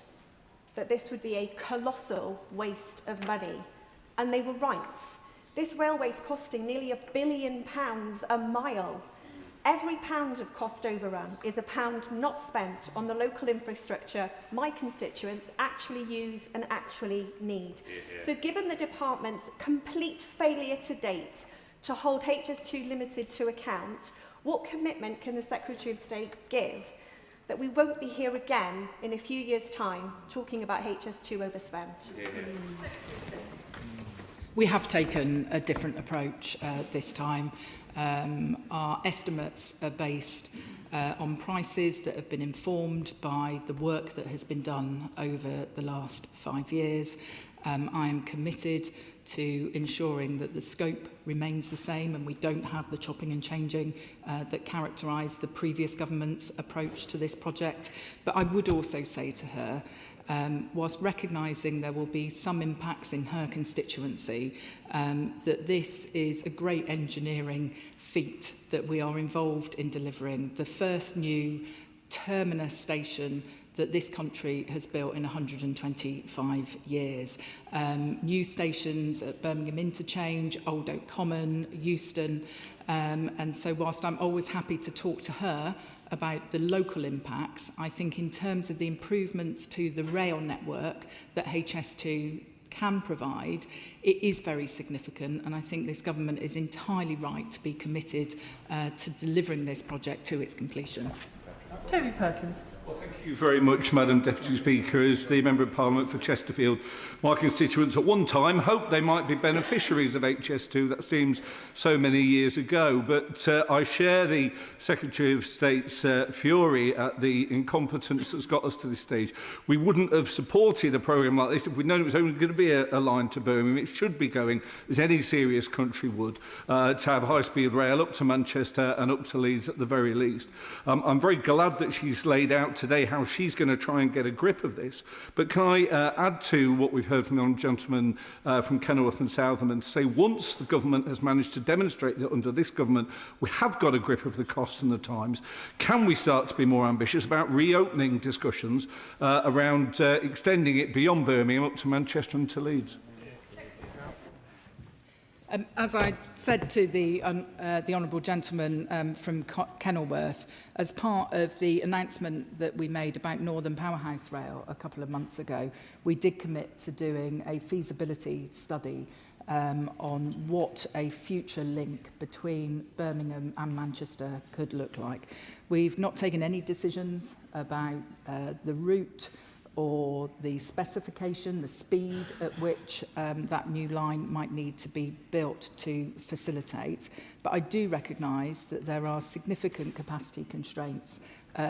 that this would be a colossal waste of money, and they were right. This railway is costing nearly £1 billion a mile. Every pound of cost overrun is a pound not spent on the local infrastructure my constituents actually use and actually need. So given the department's complete failure to date to hold HS2 Limited to account, what commitment can the Secretary of State give that we won't be here again in a few years' time talking about HS2 overspend? We have taken a different approach this time. Our estimates are based on prices that have been informed by the work that has been done over the last 5 years. I am committed to ensuring that the scope remains the same and we don't have the chopping and changing that characterised the previous government's approach to this project. But I would also say to her, whilst recognising there will be some impacts in her constituency, that this is a great engineering feat that we are involved in delivering. The first new terminus station that this country has built in 125 years. New stations at Birmingham Interchange, Old Oak Common, Euston, and so whilst I'm always happy to talk to her about the local impacts, I think in terms of the improvements to the rail network that HS2 can provide, it is very significant, and I think this government is entirely right to be committed to delivering this project to its completion. Toby Perkins. Well, thank you very much, Madam Deputy Speaker. As the Member of Parliament for Chesterfield, my constituents at one time hoped they might be beneficiaries of HS2. That seems so many years ago. But I share the Secretary of State's fury at the incompetence that's got us to this stage. We wouldn't have supported a programme like this if we'd known it was only going to be a line to Birmingham. It should be going, as any serious country would, to have high-speed rail up to Manchester and up to Leeds at the very least. I'm very glad that she's laid out today how she's going to try and get a grip of this. But can I add to what we've heard from the honourable gentleman from Kenilworth and Southam and say once the government has managed to demonstrate that under this government we have got a grip of the costs and the times, can we start to be more ambitious about reopening discussions around extending it beyond Birmingham up to Manchester and to Leeds? As I said to the honourable gentleman from Kenilworth, as part of the announcement that we made about Northern Powerhouse Rail a couple of months ago, we did commit to doing a feasibility study on what a future link between Birmingham and Manchester could look like. We've not taken any decisions about the route or the specification, the speed at which that new line might need to be built to facilitate. But I do recognise that there are significant capacity constraints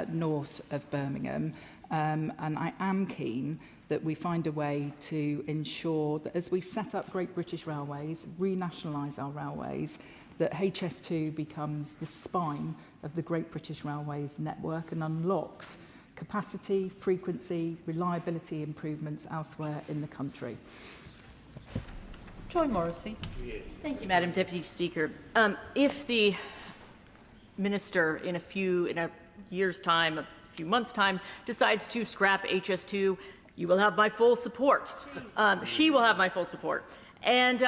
north of Birmingham, and I am keen that we find a way to ensure that as we set up Great British Railways, renationalise our railways, that HS2 becomes the spine of the Great British Railways network and unlocks capacity, frequency, reliability improvements elsewhere in the country. Joy Morrissey. Thank you, Madam Deputy Speaker. If the Minister in a year's time, a few months' time, decides to scrap HS2, you will have my full support. She will have my full support. And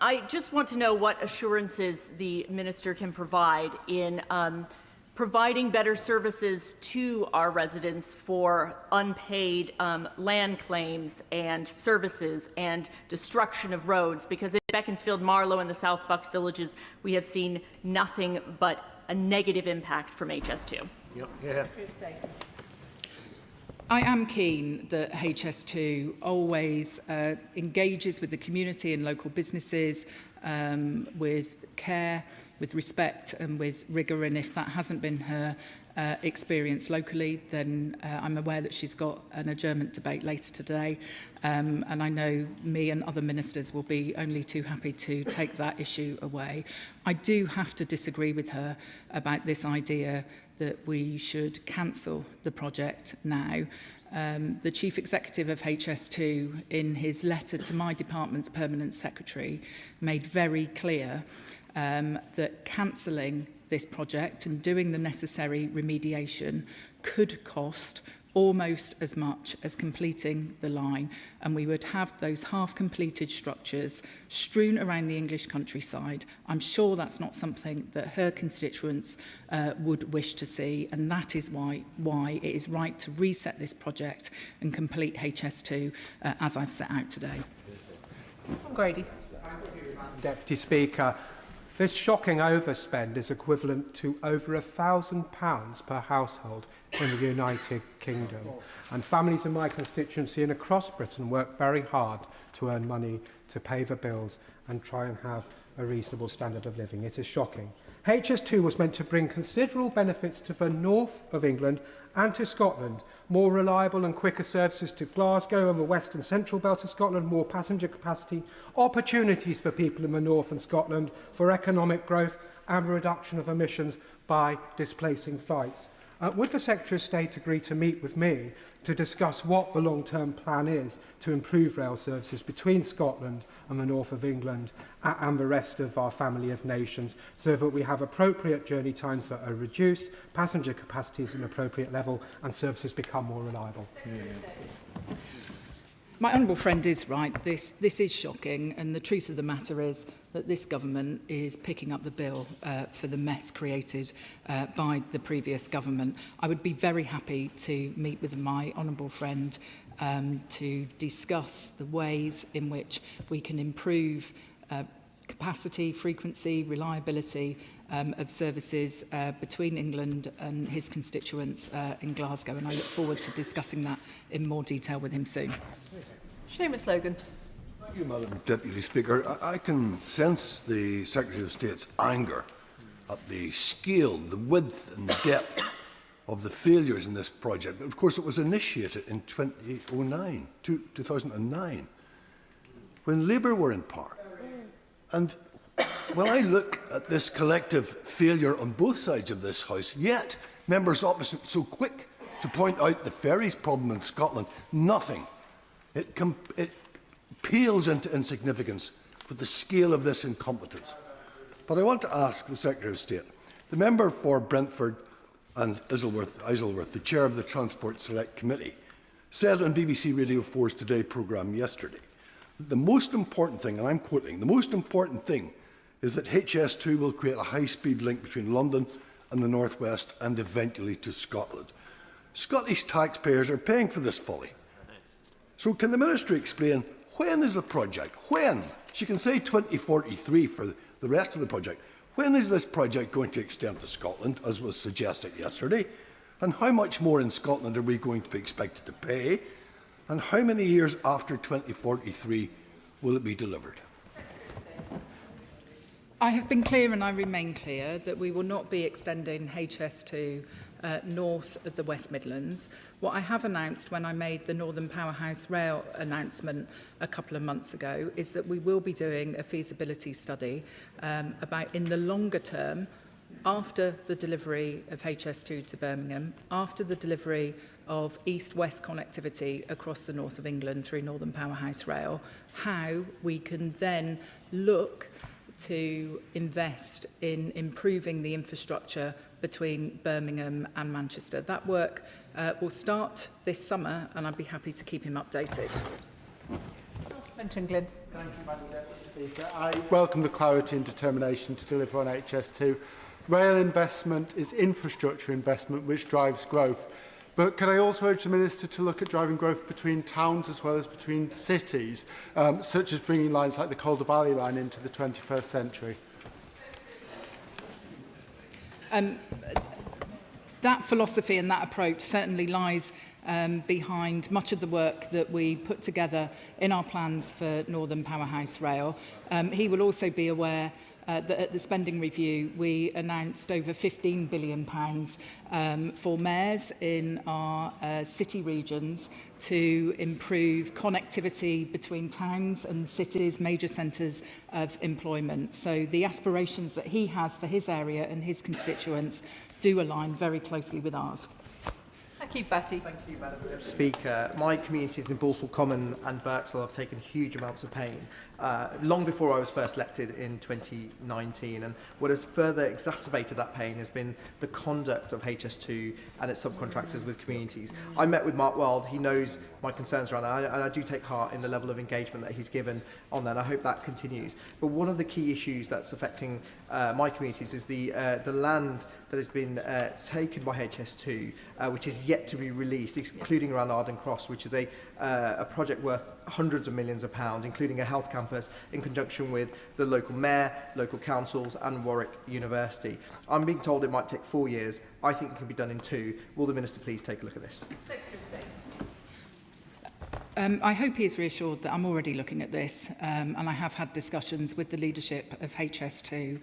I just want to know what assurances the Minister can provide in providing better services to our residents for unpaid land claims and services and destruction of roads, because in Beaconsfield, Marlow and the South Bucks villages, we have seen nothing but a negative impact from HS2. Yep. Yeah. I am keen that HS2 always engages with the community and local businesses with care, with respect and with rigour, and if that hasn't been her experience locally, then I'm aware that she's got an adjournment debate later today, and I know me and other ministers will be only too happy to take that issue away. I do have to disagree with her about this idea that we should cancel the project now. The Chief Executive of HS2, in his letter to my department's Permanent Secretary, made very clear that cancelling this project and doing the necessary remediation could cost almost as much as completing the line, and we would have those half-completed structures strewn around the English countryside. I'm sure that's not something that her constituents would wish to see, and that is why it is right to reset this project and complete HS2 as I've set out today. Grady. Deputy Speaker, this shocking overspend is equivalent to over £1,000 per household in the United Kingdom. And families in my constituency and across Britain work very hard to earn money to pay the bills and try and have a reasonable standard of living. It is shocking. HS2 was meant to bring considerable benefits to the north of England and to Scotland. More reliable and quicker services to Glasgow and the west and central belt of Scotland, more passenger capacity, opportunities for people in the north and Scotland for economic growth and reduction of emissions by displacing flights. Would the Secretary of State agree to meet with me to discuss what the long-term plan is to improve rail services between Scotland and the north of England and the rest of our family of nations, so that we have appropriate journey times that are reduced, passenger capacity is at an appropriate level, and services become more reliable? My honourable friend is right. This is shocking, and the truth of the matter is that this government is picking up the bill for the mess created by the previous government. I would be very happy to meet with my honourable friend to discuss the ways in which we can improve capacity, frequency, reliability of services between England and his constituents in Glasgow, and I look forward to discussing that in more detail with him soon. Seamus Logan. Thank you, Madam Deputy Speaker. I can sense the Secretary of State's anger at the scale, the width and depth of the failures in this project. But of course, it was initiated in 2009, when Labour were in power. And when I look at this collective failure on both sides of this House, yet members opposite so quick to point out the ferries problem in Scotland, nothing. It pales into insignificance with the scale of this incompetence. But I want to ask the Secretary of State, the member for Brentford and Isleworth, the chair of the Transport Select Committee, said on BBC Radio 4's Today programme yesterday that the most important thing, and I'm quoting, the most important thing is that HS2 will create a high-speed link between London and the North West and eventually to Scotland. Scottish taxpayers are paying for this folly. So can the Ministry explain when is the project? When? She can say 2043 for the rest of the project. When is this project going to extend to Scotland, as was suggested yesterday? And how much more in Scotland are we going to be expected to pay? And how many years after 2043 will it be delivered? I have been clear, and I remain clear, that we will not be extending HS2 north of the West Midlands. What I have announced when I made the Northern Powerhouse Rail announcement a couple of months ago is that we will be doing a feasibility study about, in the longer term, after the delivery of HS2 to Birmingham, after the delivery of east-west connectivity across the north of England through Northern Powerhouse Rail, how we can then look to invest in improving the infrastructure between Birmingham and Manchester. That work will start this summer, and I'd be happy to keep him updated. Menton Glyn. Thank you, Madam Deputy Speaker. I welcome the clarity and determination to deliver on HS2. Rail investment is infrastructure investment which drives growth. But can I also urge the Minister to look at driving growth between towns as well as between cities, such as bringing lines like the Calder Valley line into the 21st century? That philosophy and that approach certainly lies behind much of the work that we put together in our plans for Northern Powerhouse Rail. He will also be aware that at the spending review we announced over £15 billion for mayors in our city regions to improve connectivity between towns and cities, major centres of employment. So the aspirations that he has for his area and his constituents do align very closely with ours. Batty. Thank you, Madam Deputy Speaker. My communities in Balsall Common and Birksall have taken huge amounts of pain long before I was first elected in 2019, and what has further exacerbated that pain has been the conduct of HS2 and its subcontractors with communities. I met with Mark Wild. He knows my concerns around that, and I do take heart in the level of engagement that he's given on that, and I hope that continues. But one of the key issues that's affecting my communities is the land that has been taken by HS2, which is yet to be released, including around Arden Cross, which is a project worth hundreds of millions of pounds, including a health campus in conjunction with the local mayor, local councils and Warwick University. I'm being told it might take 4 years. I think it can be done in 2. Will the Minister please take a look at this? I hope he is reassured that I'm already looking at this, and I have had discussions with the leadership of HS2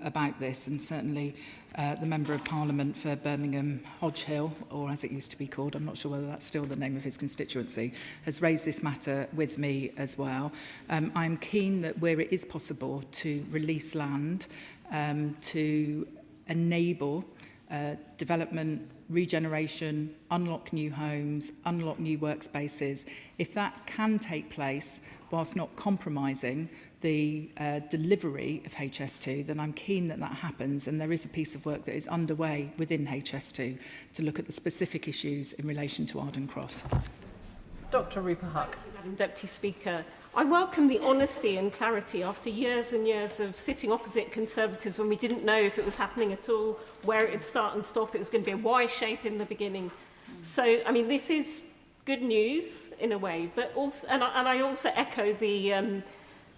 about this, and certainly the Member of Parliament for Birmingham Hodge Hill, or as it used to be called, I'm not sure whether that's still the name of his constituency, has raised this matter with me as well. I'm keen that where it is possible to release land to enable development, regeneration, unlock new homes, unlock new workspaces. If that can take place whilst not compromising the delivery of HS2, then I'm keen that that happens, and there is a piece of work that is underway within HS2 to look at the specific issues in relation to Arden Cross. Dr. Rupert Huck. Madam Deputy Speaker, I welcome the honesty and clarity after years and years of sitting opposite Conservatives when we didn't know if it was happening at all, where it would start and stop. It was going to be a Y shape in the beginning. So, I mean, this is good news in a way, but also, and I also echo the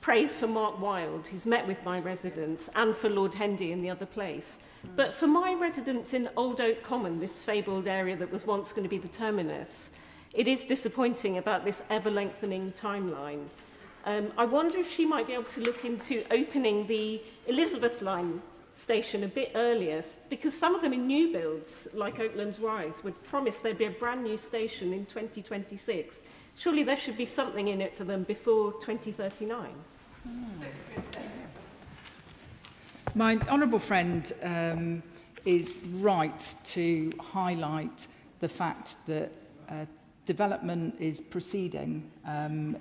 praise for Mark Wilde, who's met with my residents, and for Lord Hendy in the other place. But for my residents in Old Oak Common, this fabled area that was once going to be the terminus, it is disappointing about this ever-lengthening timeline. I wonder if she might be able to look into opening the Elizabeth Line station a bit earlier, because some of them in new builds, like Oakland's Rise, would promise there'd be a brand new station in 2026. Surely there should be something in it for them before 2039. My honourable friend is right to highlight the fact that development is proceeding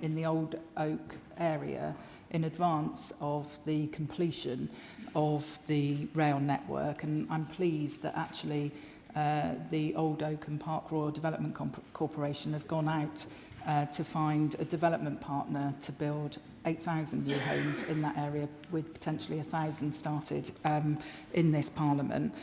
in the Old Oak area in advance of the completion of the rail network, and I'm pleased that actually the Old Oak and Park Royal Development Corporation have gone out to find a development partner to build 8,000 new homes in that area, with potentially 1,000 started in this Parliament.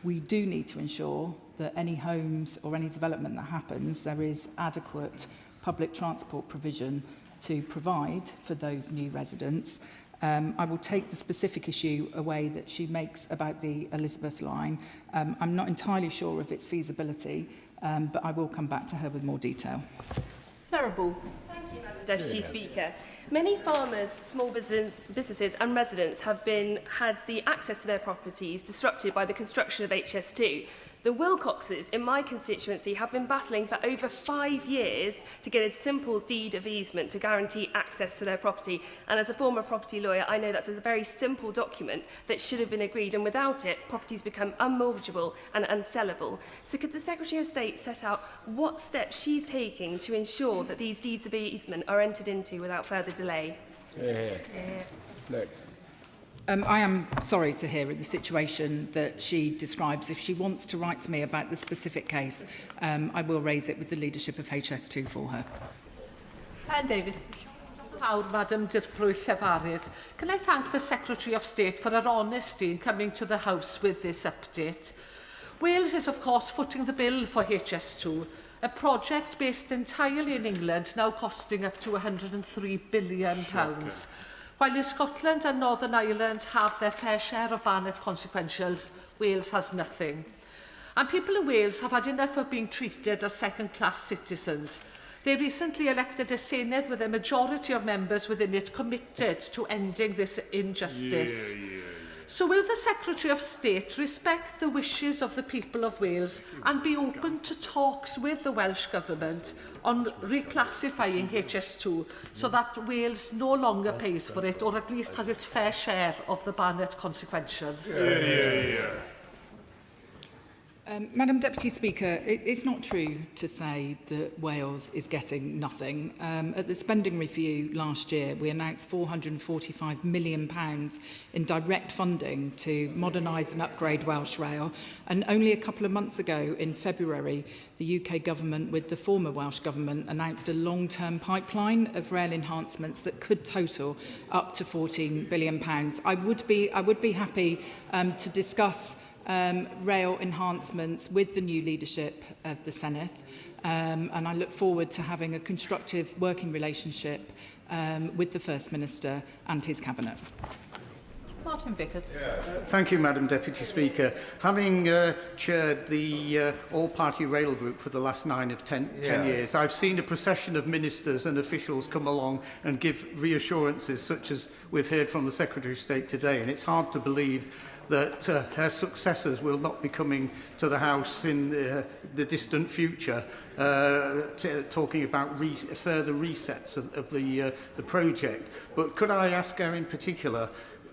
We do need to ensure that any homes or any development that happens, there is adequate public transport provision to provide for those new residents. I will take the specific issue away that she makes about the Elizabeth Line. I'm not entirely sure of its feasibility, but I will come back to her with more detail. Sarah Ball. Thank you, Madam Deputy Speaker. Many farmers, small businesses and residents have had the access to their properties disrupted by the construction of HS2. The Wilcoxes in my constituency have been battling for over 5 years to get a simple deed of easement to guarantee access to their property. And as a former property lawyer, I know that's a very simple document that should have been agreed, and without it, properties become unmortgageable and unsellable. So could the Secretary of State set out what steps she's taking to ensure that these deeds of easement are entered into without further delay? I am sorry to hear the situation that she describes. If she wants to write to me about the specific case, I will raise it with the leadership of HS2 for her. Anne Davis. Madam Llefarydd. Can I thank the Secretary of State for her honesty in coming to the House with this update? Wales is, of course, footing the bill for HS2, a project based entirely in England, now costing up to £103 billion. While in Scotland and Northern Ireland have their fair share of Barnett consequentials, Wales has nothing. And people in Wales have had enough of being treated as second-class citizens. They recently elected a Senedd with a majority of members within it committed to ending this injustice. So will the Secretary of State respect the wishes of the people of Wales and be open to talks with the Welsh Government on reclassifying HS2 so that Wales no longer pays for it, or at least has its fair share of the Barnett consequentials? Madam Deputy Speaker, it's not true to say that Wales is getting nothing. At the spending review last year, we announced £445 million in direct funding to modernise and upgrade Welsh Rail. And only a couple of months ago, in February, the UK government, with the former Welsh government, announced a long-term pipeline of rail enhancements that could total up to £14 billion. I would be happy to discuss rail enhancements with the new leadership of the Senedd, and I look forward to having a constructive working relationship with the First Minister and his Cabinet. Martin Vickers. Thank you, Madam Deputy Speaker. Having chaired the all-party rail group for the last 9 of 10 years, I've seen a procession of ministers and officials come along and give reassurances such as we've heard from the Secretary of State today, and it's hard to believe that her successors will not be coming to the House in the distant future, talking about further resets of the project. But could I ask her in particular,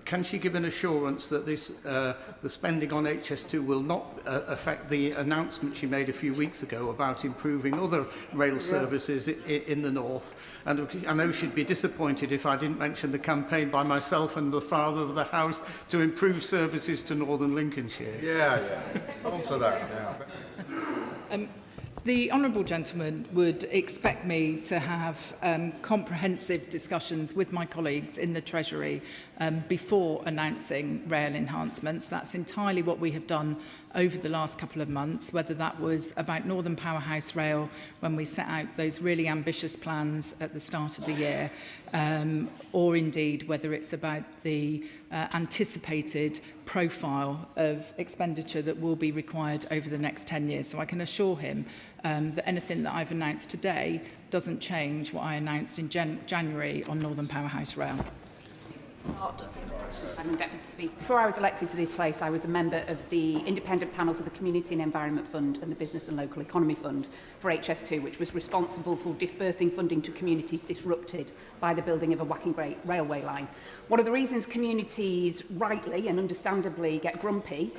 can she give an assurance that this, the spending on HS2 will not affect the announcement she made a few weeks ago about improving other rail services in the north? And I know she'd be disappointed if I didn't mention the campaign by myself and the Father of the House to improve services to northern Lincolnshire. Yeah. Answer that. Yeah. The honourable gentleman would expect me to have comprehensive discussions with my colleagues in the Treasury before announcing rail enhancements. That's entirely what we have done over the last couple of months, whether that was about Northern Powerhouse Rail when we set out those really ambitious plans at the start of the year, or indeed whether it's about the anticipated profile of expenditure that will be required over the next 10 years. So I can assure him that anything that I've announced today doesn't change what I announced in January on Northern Powerhouse Rail. Madam Deputy Speaker, before I was elected to this place, I was a member of the Independent Panel for the Community and Environment Fund and the Business and Local Economy Fund for HS2, which was responsible for dispersing funding to communities disrupted by the building of a Whacking Great railway line. One of the reasons communities rightly and understandably get grumpy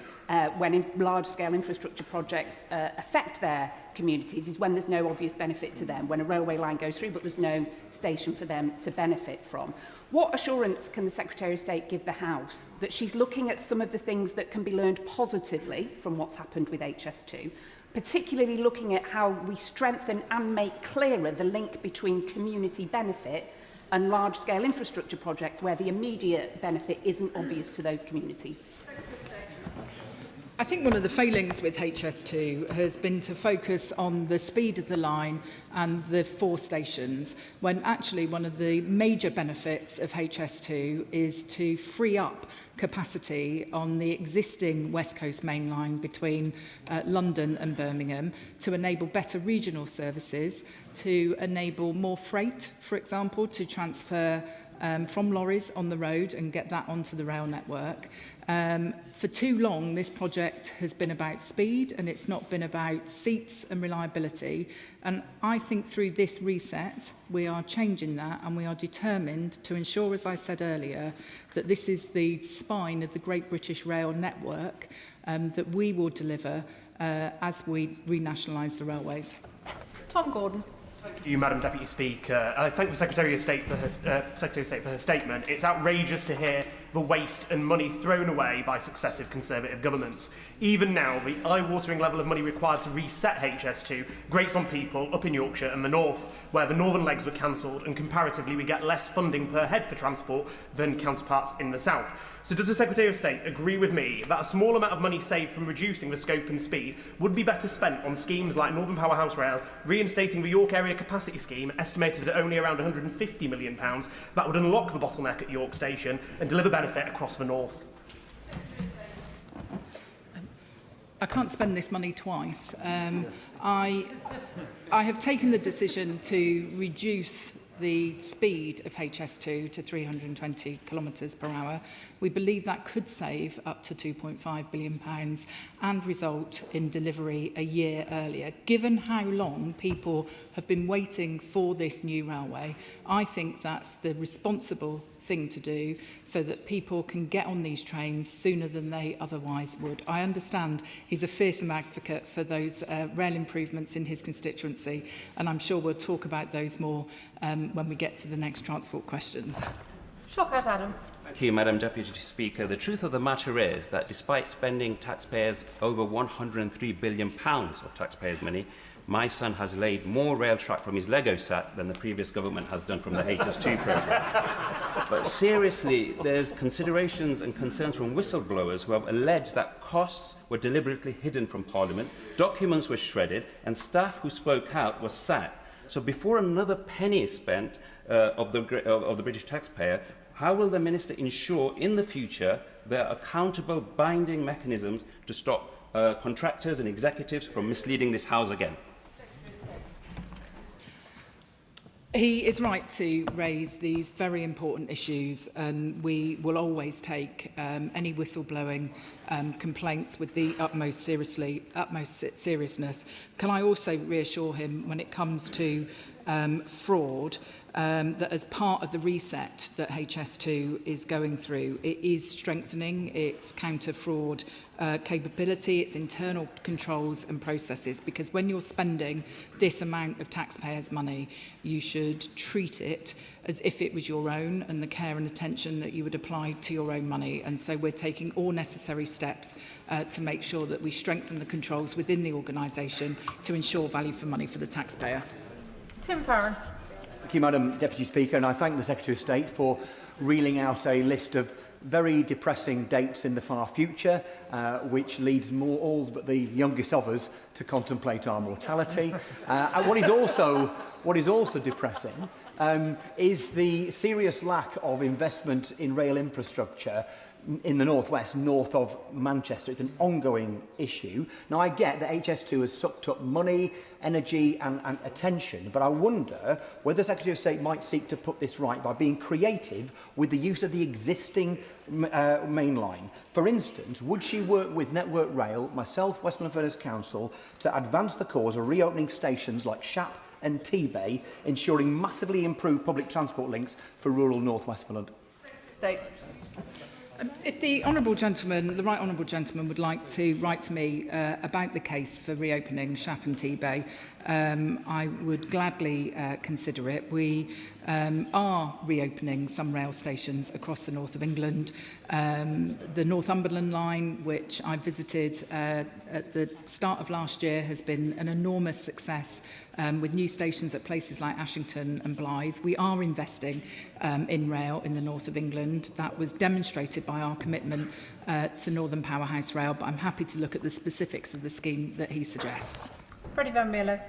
when large-scale infrastructure projects affect their communities is when there's no obvious benefit to them, when a railway line goes through but there's no station for them to benefit from. What assurance can the Secretary of State give the House that she's looking at some of the things that can be learned positively from what's happened with HS2, particularly looking at how we strengthen and make clearer the link between community benefit and large-scale infrastructure projects where the immediate benefit isn't obvious to those communities? I think one of the failings with HS2 has been to focus on the speed of the line and the 4 stations, when actually one of the major benefits of HS2 is to free up capacity on the existing West Coast main line between London and Birmingham to enable better regional services, to enable more freight, for example, to transfer from lorries on the road and get that onto the rail network. For too long, this project has been about speed and it's not been about seats and reliability. And I think through this reset, we are changing that and we are determined to ensure, as I said earlier, that this is the spine of the Great British Rail network that we will deliver as we renationalise the railways. Tom Gordon. Thank you, Madam Deputy Speaker. I thank the Secretary of State for her statement. It's outrageous to hear the waste and money thrown away by successive Conservative governments. Even now, the eye-watering level of money required to reset HS2 grates on people up in Yorkshire and the north, where the northern legs were cancelled and comparatively we get less funding per head for transport than counterparts in the south. So does the Secretary of State agree with me that a small amount of money saved from reducing the scope and speed would be better spent on schemes like Northern Powerhouse Rail, reinstating the York Area Capacity Scheme, estimated at only around £150 million, that would unlock the bottleneck at York Station and deliver benefit across the north? I can't spend this money twice. I have taken the decision to reduce the speed of HS2 to 320 kilometres per hour. We believe that could save up to £2.5 billion and result in delivery a year earlier. Given how long people have been waiting for this new railway, I think that's the responsible thing to do so that people can get on these trains sooner than they otherwise would. I understand he's a fearsome advocate for those rail improvements in his constituency, and I'm sure we'll talk about those more when we get to the next transport questions. Shockout Adam. Thank you, Madam Deputy Speaker. The truth of the matter is that despite spending taxpayers over £103 billion of taxpayers' money, my son has laid more rail track from his Lego set than the previous government has done from the HS2 programme. But seriously, there's considerations and concerns from whistleblowers who have alleged that costs were deliberately hidden from Parliament, documents were shredded, and staff who spoke out were sacked. So before another penny is spent of the British taxpayer, how will the Minister ensure in the future there are accountable binding mechanisms to stop contractors and executives from misleading this House again? He is right to raise these very important issues, and we will always take any whistleblowing complaints with the utmost seriousness. Can I also reassure him when it comes to fraud, that as part of the reset that HS2 is going through, it is strengthening its counter-fraud capability, its internal controls and processes, because when you're spending this amount of taxpayers' money, you should treat it as if it was your own, and the care and attention that you would apply to your own money. And so we're taking all necessary steps to make sure that we strengthen the controls within the organisation to ensure value for money for the taxpayer. Tim Farron. Thank you, Madam Deputy Speaker, and I thank the Secretary of State for reeling out a list of very depressing dates in the far future, which leads all but the youngest of us to contemplate our mortality. And what is also depressing is the serious lack of investment in rail infrastructure in the northwest, north of Manchester. It's an ongoing issue. Now, I get that HS2 has sucked up money, energy and attention, but I wonder whether the Secretary of State might seek to put this right by being creative with the use of the existing main line. For instance, would she work with Network Rail, myself, Westmorland Council, to advance the cause of reopening stations like Shap and T-Bay, ensuring massively improved public transport links for rural North Westmoreland? State. If the honourable gentleman, the right honourable gentleman, would like to write to me about the case for reopening Shap and T-Bay, I would gladly consider it. We are reopening some rail stations across the north of England. The Northumberland line, which I visited at the start of last year, has been an enormous success with new stations at places like Ashington and Blythe. We are investing in rail in the north of England. That was demonstrated by our commitment to Northern Powerhouse Rail, but I'm happy to look at the specifics of the scheme that he suggests. Freddie Van Mierlo.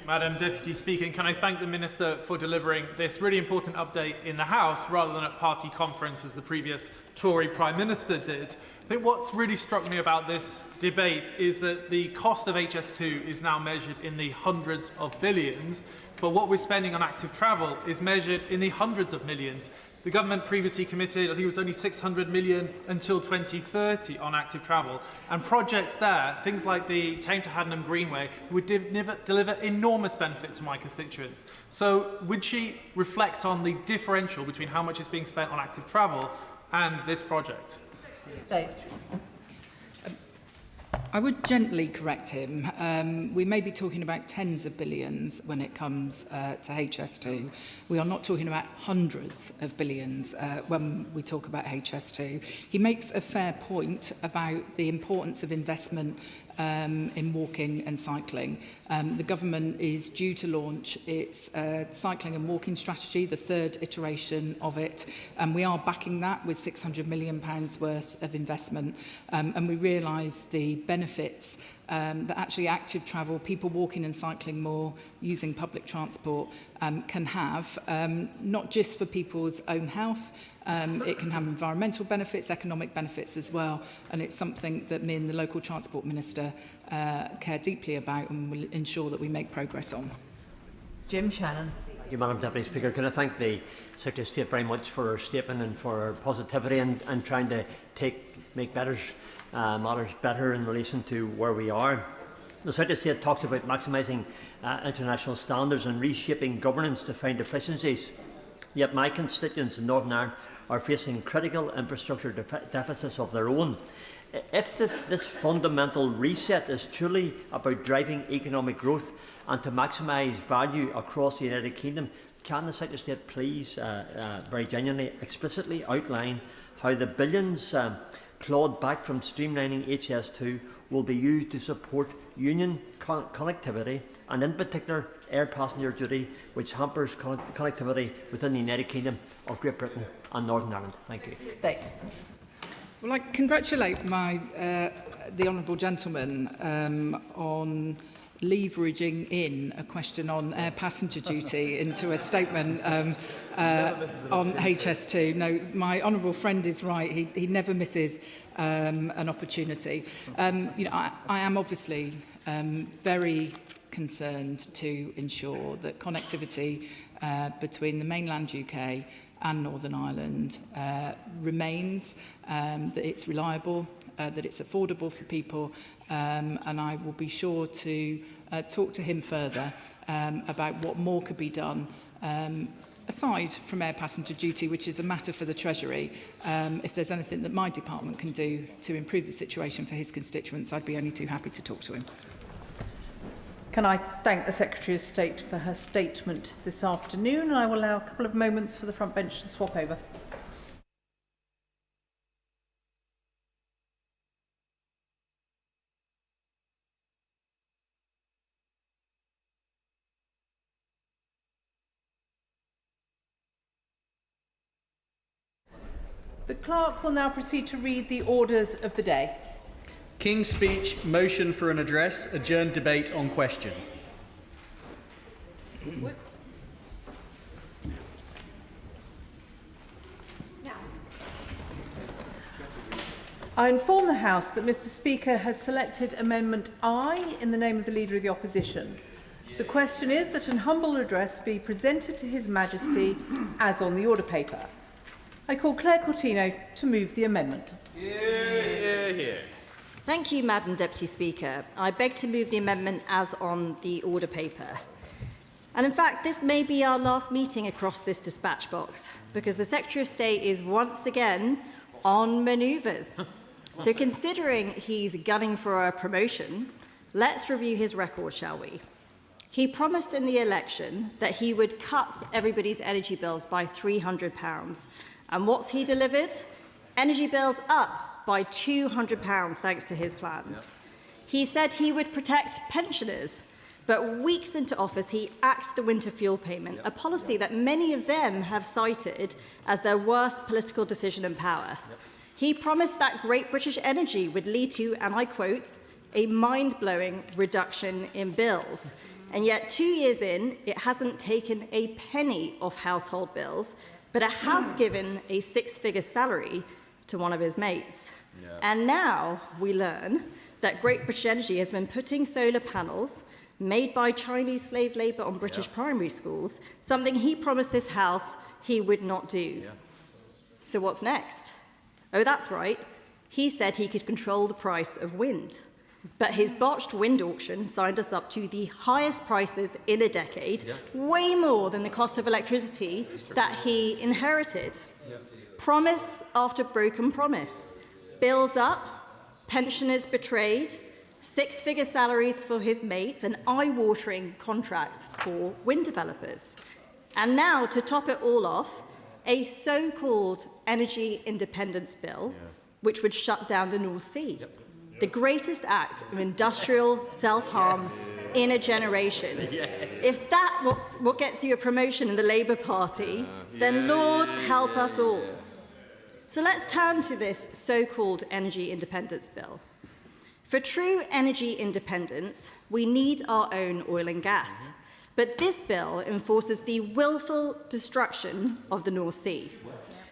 Madam Deputy Speaker, can I thank the Minister for delivering this really important update in the House rather than at party conference as the previous Tory Prime Minister did. I think what's really struck me about this debate is that the cost of HS2 is now measured in the hundreds of billions, but what we're spending on active travel is measured in the hundreds of millions. The government previously committed, I think it was only 600 million until 2030 on active travel. And projects there, things like the Tame to Haddenham Greenway, would deliver enormous benefit to my constituents. So would she reflect on the differential between how much is being spent on active travel and this project? State. I would gently correct him. We may be talking about tens of billions when it comes to HS2. We are not talking about hundreds of billions when we talk about HS2. He makes a fair point about the importance of investment in walking and cycling. The government is due to launch its cycling and walking strategy, the third iteration of it, and we are backing that with £600 million worth of investment, and we realise the benefits that actually active travel, people walking and cycling more, using public transport, can have, not just for people's own health. It can have environmental benefits, economic benefits as well, and it's something that me and the local transport minister care deeply about and will ensure that we make progress on. Jim Shannon. Thank you, Madam Deputy Speaker. Can I thank the Secretary of State very much for her statement and for her positivity and trying to make matters better in relation to where we are. The Secretary of State talks about maximising international standards and reshaping governance to find efficiencies. Yet my constituents in Northern Ireland are facing critical infrastructure deficits of their own. If this fundamental reset is truly about driving economic growth and to maximise value across the United Kingdom, can the Secretary of State please very genuinely, explicitly outline how the billions clawed back from streamlining HS2 will be used to support union connectivity and in particular air passenger duty, which hampers connectivity within the United Kingdom of Great Britain and Northern Ireland? Thank you. State. Well, I congratulate the honourable gentleman on leveraging in a question on air passenger duty into a statement on HS2. No, my honourable friend is right. He never misses an opportunity. I am obviously very concerned to ensure that connectivity between the mainland UK and Northern Ireland remains, that it's reliable, that it's affordable for people, and I will be sure to talk to him further about what more could be done aside from air passenger duty, which is a matter for the Treasury. If there's anything that my department can do to improve the situation for his constituents, I'd be only too happy to talk to him. Can I thank the Secretary of State for her statement this afternoon, and I will allow a couple of moments for the front bench to swap over. The clerk will now proceed to read the orders of the day. King's Speech, motion for an address, adjourned debate on question. I inform the House that Mr Speaker has selected Amendment I in the name of the Leader of the Opposition. The question is that an humble address be presented to His Majesty as on the order paper. I call Claire Cortino to move the amendment. Thank you, Madam Deputy Speaker. I beg to move the amendment as on the order paper. And in fact, this may be our last meeting across this dispatch box, because the Secretary of State is once again on manoeuvres. So considering he's gunning for a promotion, let's review his record, shall we? He promised in the election that he would cut everybody's energy bills by £300. And what's he delivered? Energy bills up by £200 thanks to his plans. He said he would protect pensioners, but weeks into office he axed the winter fuel payment, a policy that many of them have cited as their worst political decision in power. He promised that Great British Energy would lead to, and I quote, a mind-blowing reduction in bills. And yet 2 years in, it hasn't taken a penny off household bills, but it has given a six-figure salary to one of his mates. And now we learn that Great British Energy has been putting solar panels made by Chinese slave labour on British primary schools, something he promised this House he would not do. So what's next? Oh, that's right. He said he could control the price of wind. But his botched wind auction signed us up to the highest prices in a decade, way more than the cost of electricity that he inherited. Promise after broken promise. Bills up, pensioners betrayed, six-figure salaries for his mates, and eye-watering contracts for wind developers. And now, to top it all off, a so-called energy independence bill, which would shut down the North Sea. The greatest act of industrial self-harm in a generation. If that's what gets you a promotion in the Labour Party, then Lord help us all. So let's turn to this so-called energy independence bill. For true energy independence, we need our own oil and gas. But this bill enforces the willful destruction of the North Sea.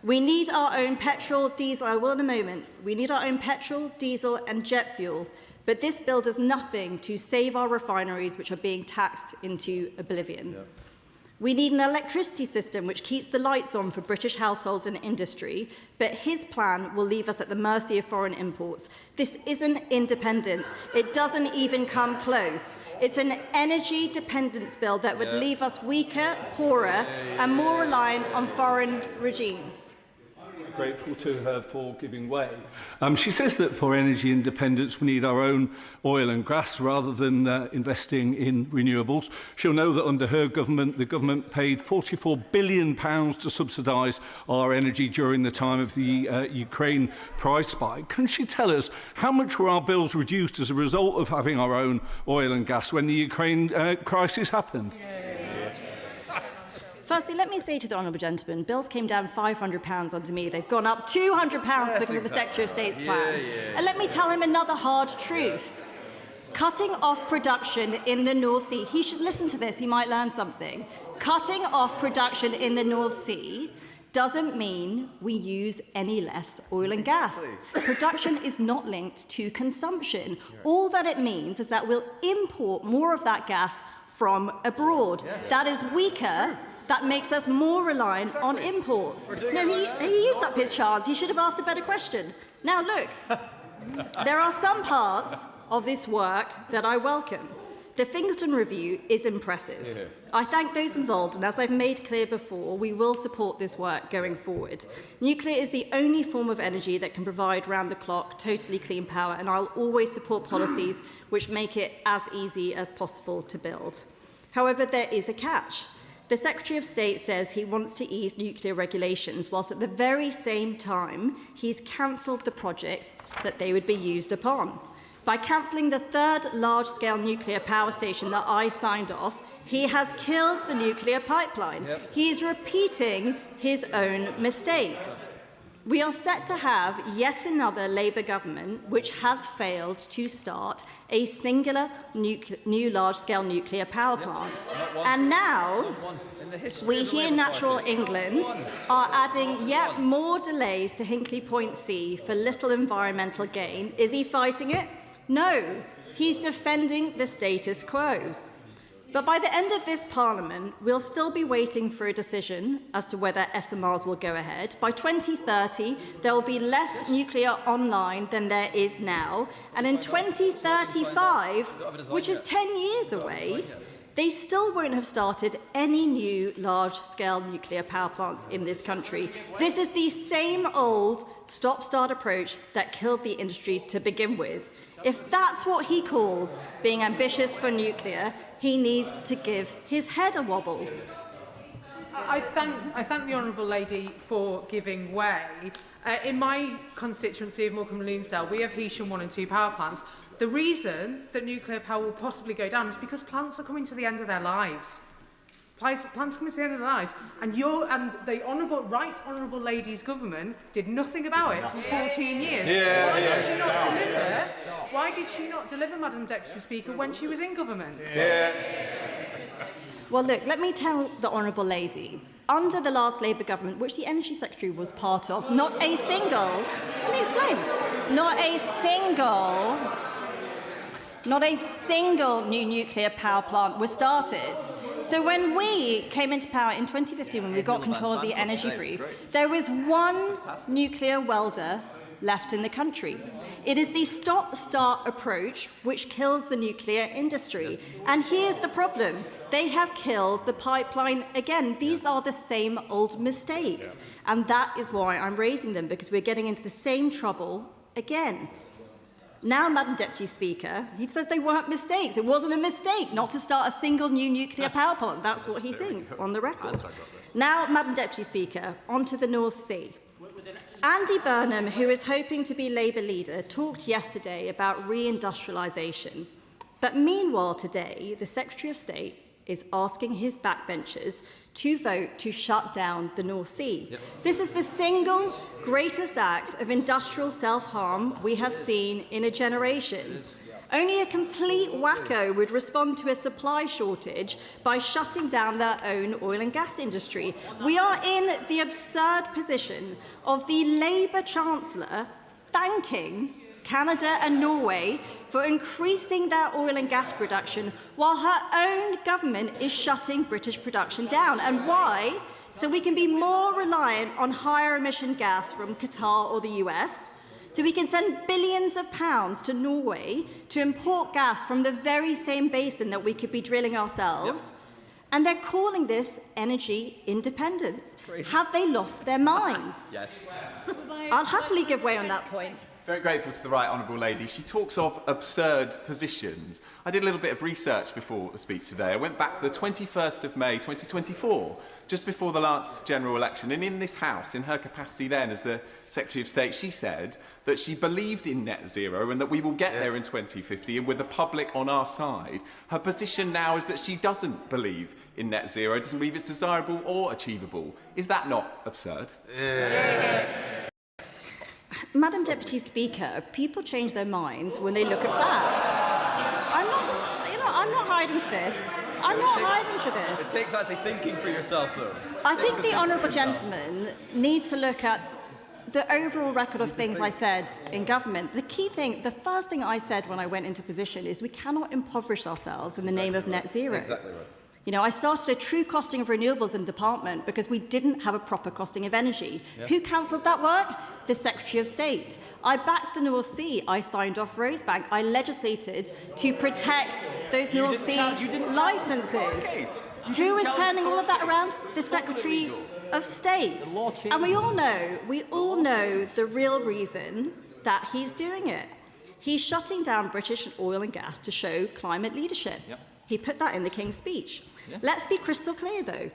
We need our own petrol, diesel, I will in a moment, we need our own petrol, diesel and jet fuel, but this bill does nothing to save our refineries which are being taxed into oblivion. We need an electricity system which keeps the lights on for British households and industry, but his plan will leave us at the mercy of foreign imports. This isn't independence. It doesn't even come close. It's an energy dependence bill that would leave us weaker, poorer, and more reliant on foreign regimes. Grateful to her for giving way. She says that for energy independence we need our own oil and gas rather than investing in renewables. She'll know that under her government, the government paid £44 billion to subsidise our energy during the time of the Ukraine price spike. Can she tell us how much were our bills reduced as a result of having our own oil and gas when the Ukraine crisis happened? Firstly, let me say to the honourable gentleman, bills came down £500 under me. They've gone up £200 because of the Secretary of State's plans. And let me tell him another hard truth. Cutting off production in the North Sea, he should listen to this, he might learn something. Cutting off production in the North Sea doesn't mean we use any less oil and gas. Production is not linked to consumption. All that it means is that we'll import more of that gas from abroad. That is weaker. That makes us more reliant on imports. No, he used up his chance. He should have asked a better question. Now, look, there are some parts of this work that I welcome. The Fingleton Review is impressive. Yeah. I thank those involved, and as I've made clear before, we will support this work going forward. Nuclear is the only form of energy that can provide round-the-clock, totally clean power, and I'll always support policies which make it as easy as possible to build. However, there is a catch. The Secretary of State says he wants to ease nuclear regulations, whilst at the very same time he's cancelled the project that they would be used upon. By cancelling the third large-scale nuclear power station that I signed off, he has killed the nuclear pipeline. Yep. He is repeating his own mistakes. We are set to have yet another Labour government which has failed to start a singular new large-scale nuclear power plant. And now we here in Natural England are adding yet more delays to Hinkley Point C for little environmental gain. Is he fighting it? No, he's defending the status quo. But by the end of this Parliament, we'll still be waiting for a decision as to whether SMRs will go ahead. By 2030, there will be less nuclear online than there is now. And in 2035, which is 10 years away, they still won't have started any new large-scale nuclear power plants in this country. This is the same old stop-start approach that killed the industry to begin with. If that's what he calls being ambitious for nuclear, he needs to give his head a wobble. I thank the honourable lady for giving way. In my constituency of Morecambe and Lunesdale, we have Heysham 1 and 2 power plants. The reason that nuclear power will possibly go down is because plants are coming to the end of their lives. Plants coming to the end of their lives, and the right honourable lady's government did nothing about it for 14 years. Why did she not deliver, Madam Deputy Speaker, when she was in government? Well, look, let me tell the honourable lady. Under the last Labour government, which the Energy Secretary was part of, not a single new nuclear power plant was started. So when we came into power in 2015, when we got control of the energy brief, there was one nuclear welder left in the country. It is the stop-start approach which kills the nuclear industry. And here's the problem. They have killed the pipeline again. These are the same old mistakes. And that is why I'm raising them, because we're getting into the same trouble again. Now, Madam Deputy Speaker, he says they weren't mistakes. It wasn't a mistake not to start a single new nuclear power plant. That's what he thinks, on the record. Now, Madam Deputy Speaker, on to the North Sea. Andy Burnham, who is hoping to be Labour leader, talked yesterday about reindustrialisation. But meanwhile today, the Secretary of State is asking his backbenchers to vote to shut down the North Sea. Yep. This is the single greatest act of industrial self-harm we have seen in a generation. Only a complete wacko would respond to a supply shortage by shutting down their own oil and gas industry. We are in the absurd position of the Labour Chancellor thanking Canada and Norway for increasing their oil and gas production while her own government is shutting British production down. And why? So we can be more reliant on higher emission gas from Qatar or the US. So we can send billions of pounds to Norway to import gas from the very same basin that we could be drilling ourselves. Yep. And they're calling this energy independence. Crazy. Have they lost their minds? Yes. I'll happily give way on that point. Very grateful to the right honourable lady. She talks of absurd positions. I did a little bit of research before the speech today. I went back to the 21st of May 2024, just before the last general election. And in this House, in her capacity then as the Secretary of State, she said that she believed in net zero and that we will get there in 2050 and with the public on our side. Her position now is that she doesn't believe in net zero, doesn't believe it's desirable or achievable. Is that not absurd? Madam Deputy Speaker, people change their minds when they look at facts. I'm not hiding for this. I'm not hiding for this. It takes actually thinking for yourself, though. I think the honourable gentleman needs to look at the overall record of things I said in government. The key thing, the first thing I said when I went into position is we cannot impoverish ourselves in the name of net zero. Exactly right. You know, I started a true costing of renewables in department because we didn't have a proper costing of energy. Yeah. Who cancelled that work? The Secretary of State. I backed the North Sea. I signed off Rosebank. I legislated to protect those North Sea licences. Who is turning all of that around? The Secretary of State. And we all know the real reason that he's doing it. He's shutting down British oil and gas to show climate leadership. Yep. He put that in the King's speech. Yeah. Let's be crystal clear, though.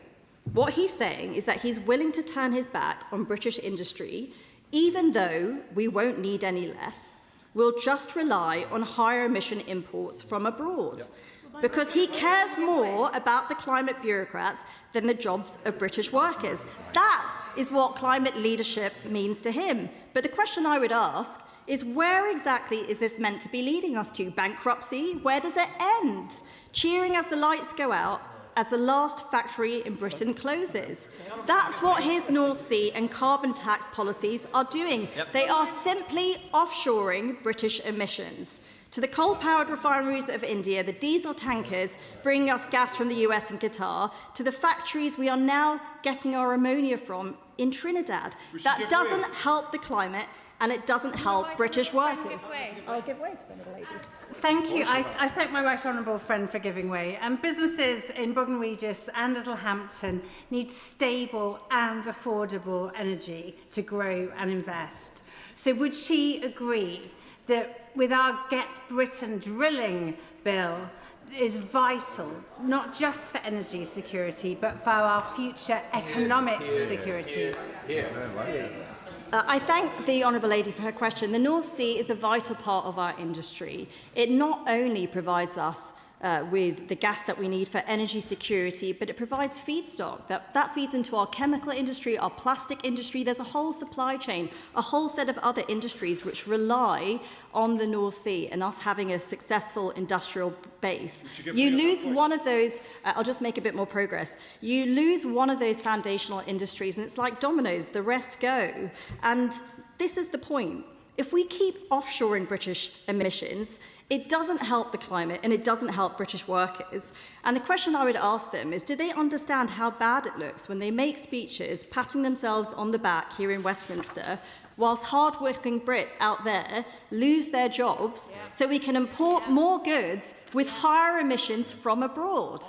What he's saying is that he's willing to turn his back on British industry, even though we won't need any less. We'll just rely on higher emission imports from abroad. Yeah. Because he cares more about the climate bureaucrats than the jobs of British workers. That is what climate leadership means to him. But the question I would ask is, where exactly is this meant to be leading us to? Bankruptcy? Where does it end? Cheering as the lights go out, as the last factory in Britain closes. That's what his North Sea and carbon tax policies are doing. Yep. They are simply offshoring British emissions. To the coal-powered refineries of India, the diesel tankers bringing us gas from the US and Qatar, to the factories we are now getting our ammonia from in Trinidad. That doesn't help the climate, and it doesn't help British workers. I'll give way to the middle lady. Thank you. I thank my right honourable friend for giving way. Businesses in Broughton Regis and Littlehampton need stable and affordable energy to grow and invest. So would she agree that with our Get Britain drilling bill is vital, not just for energy security, but for our future economic security? I thank the Honourable Lady for her question. The North Sea is a vital part of our industry. It not only provides us with the gas that we need for energy security, but it provides feedstock. That feeds into our chemical industry, our plastic industry. There's a whole supply chain, a whole set of other industries which rely on the North Sea and us having a successful industrial base. You lose one of those, I'll just make a bit more progress. You lose one of those foundational industries and it's like dominoes, the rest go. And this is the point. If we keep offshoring British emissions, it doesn't help the climate and it doesn't help British workers. And the question I would ask them is, do they understand how bad it looks when they make speeches patting themselves on the back here in Westminster, whilst hard-working Brits out there lose their jobs so we can import more goods with higher emissions from abroad?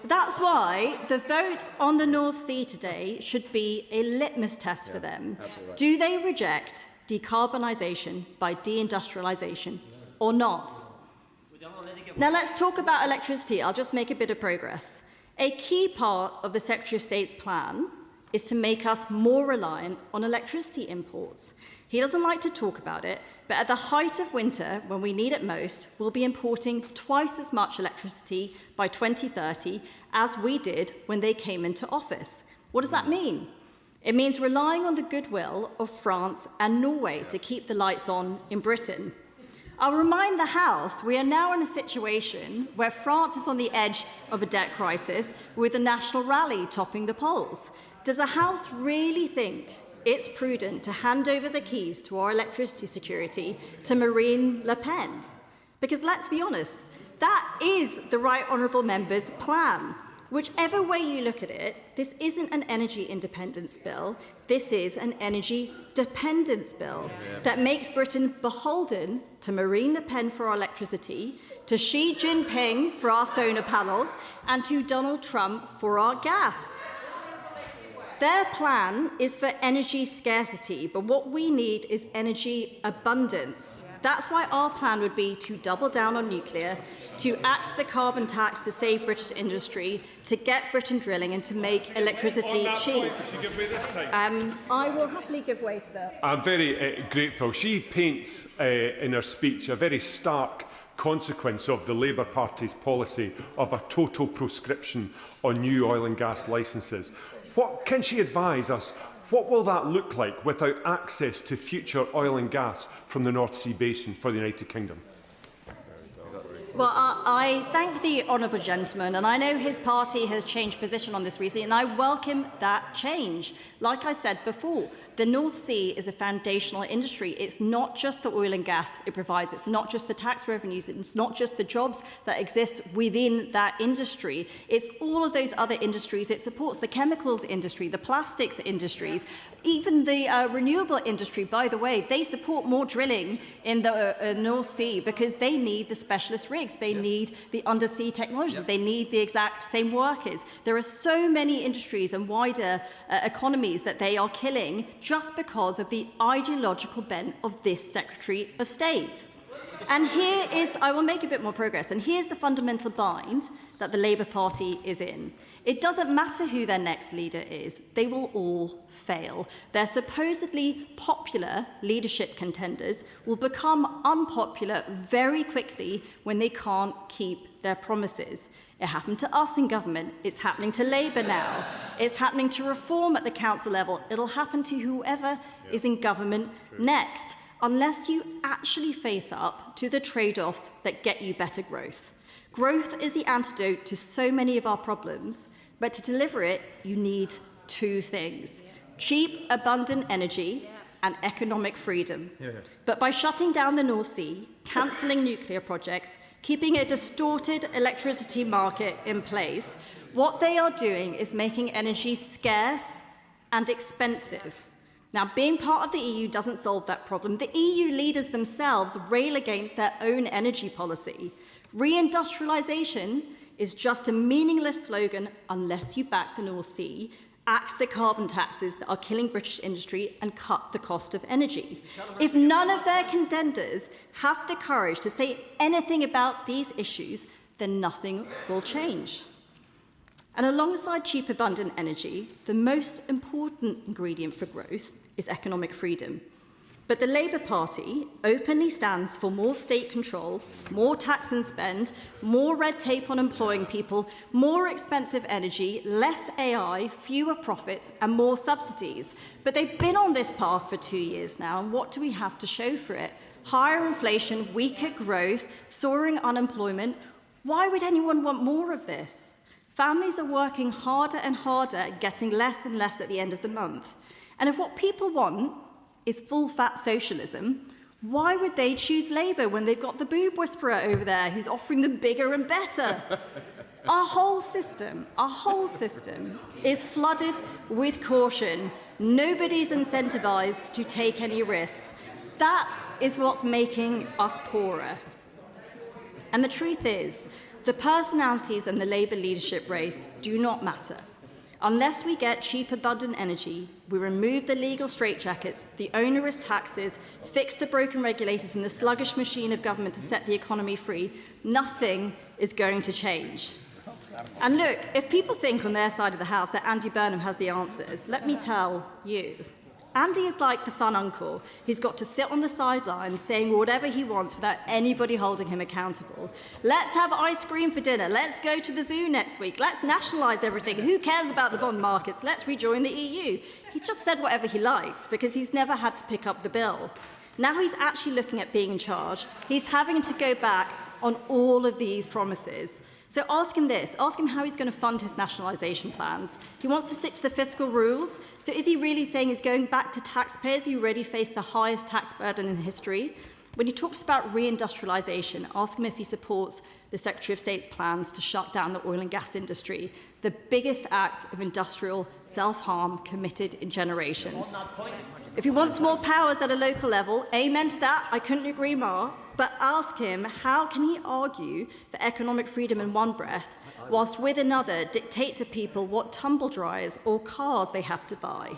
That's why the vote on the North Sea today should be a litmus test for them. Right. Do they reject decarbonisation by deindustrialisation or not? Now let's talk about electricity. I'll just make a bit of progress. A key part of the Secretary of State's plan is to make us more reliant on electricity imports. He doesn't like to talk about it, but at the height of winter, when we need it most, we'll be importing twice as much electricity by 2030 as we did when they came into office. What does that mean? It means relying on the goodwill of France and Norway to keep the lights on in Britain. I'll remind the House, we are now in a situation where France is on the edge of a debt crisis with the National Rally topping the polls. Does the House really think it's prudent to hand over the keys to our electricity security to Marine Le Pen? Because let's be honest, that is the Right Honourable Member's plan. Whichever way you look at it, this isn't an energy independence bill. This is an energy dependence bill that makes Britain beholden to Marine Le Pen for our electricity, to Xi Jinping for our solar panels, and to Donald Trump for our gas. Their plan is for energy scarcity, but what we need is energy abundance. That's why our plan would be to double down on nuclear, to axe the carbon tax to save British industry, to get Britain drilling and to make electricity cheap. I will happily give way to that. I'm very grateful. She paints in her speech a very stark consequence of the Labour Party's policy of a total proscription on new oil and gas licences. What can she advise us? What will that look like without access to future oil and gas from the North Sea Basin for the United Kingdom? Well, I thank the honourable gentleman, and I know his party has changed position on this recently, and I welcome that change. Like I said before, the North Sea is a foundational industry. It's not just the oil and gas it provides. It's not just the tax revenues. It's not just the jobs that exist within that industry. It's all of those other industries. It supports the chemicals industry, the plastics industries, even the renewable industry. By the way, they support more drilling in the North Sea because they need the specialist rigs. They need the undersea technologies. They need the exact same workers. There are so many industries and wider economies that they are killing just because of the ideological bent of this Secretary of State. And here is, I will make a bit more progress, and here's the fundamental bind that the Labour Party is in. It doesn't matter who their next leader is, they will all fail. Their supposedly popular leadership contenders will become unpopular very quickly when they can't keep their promises. It happened to us in government, it's happening to Labour now, it's happening to Reform at the council level, it'll happen to whoever is in government next, unless you actually face up to the trade-offs that get you better growth. Growth is the antidote to so many of our problems, but to deliver it, you need two things: cheap, abundant energy and economic freedom. But by shutting down the North Sea, cancelling nuclear projects, keeping a distorted electricity market in place, what they are doing is making energy scarce and expensive. Now, being part of the EU doesn't solve that problem. The EU leaders themselves rail against their own energy policy. Reindustrialisation is just a meaningless slogan unless you back the North Sea, axe the carbon taxes that are killing British industry and cut the cost of energy. If none of their contenders have the courage to say anything about these issues, then nothing will change. And alongside cheap, abundant energy, the most important ingredient for growth is economic freedom. But the Labour Party openly stands for more state control, more tax and spend, more red tape on employing people, more expensive energy, less AI, fewer profits, and more subsidies. But they've been on this path for 2 years now, and what do we have to show for it? Higher inflation, weaker growth, soaring unemployment. Why would anyone want more of this? Families are working harder and harder, getting less and less at the end of the month. And if what people want is full-fat socialism, why would they choose Labour when they've got the boob whisperer over there who's offering them bigger and better? Our whole system is flooded with caution. Nobody's incentivised to take any risks. That is what's making us poorer. And the truth is, the personalities in the Labour leadership race do not matter. Unless we get cheap, abundant energy, we remove the legal straitjackets, the onerous taxes, fix the broken regulators and the sluggish machine of government to set the economy free, nothing is going to change. And look, if people think on their side of the house that Andy Burnham has the answers, let me tell you. Andy is like the fun uncle who's got to sit on the sidelines saying whatever he wants without anybody holding him accountable. Let's have ice cream for dinner. Let's go to the zoo next week. Let's nationalise everything. Who cares about the bond markets? Let's rejoin the EU. He's just said whatever he likes because he's never had to pick up the bill. Now he's actually looking at being in charge. He's having to go back on all of these promises. So ask him this, ask him how he's going to fund his nationalisation plans. He wants to stick to the fiscal rules. So is he really saying he's going back to taxpayers who already face the highest tax burden in history? When he talks about reindustrialisation, ask him if he supports the Secretary of State's plans to shut down the oil and gas industry, the biggest act of industrial self-harm committed in generations. If he wants more powers at a local level, amen to that, I couldn't agree more. But ask him, how can he argue for economic freedom in one breath, whilst with another dictate to people what tumble dryers or cars they have to buy?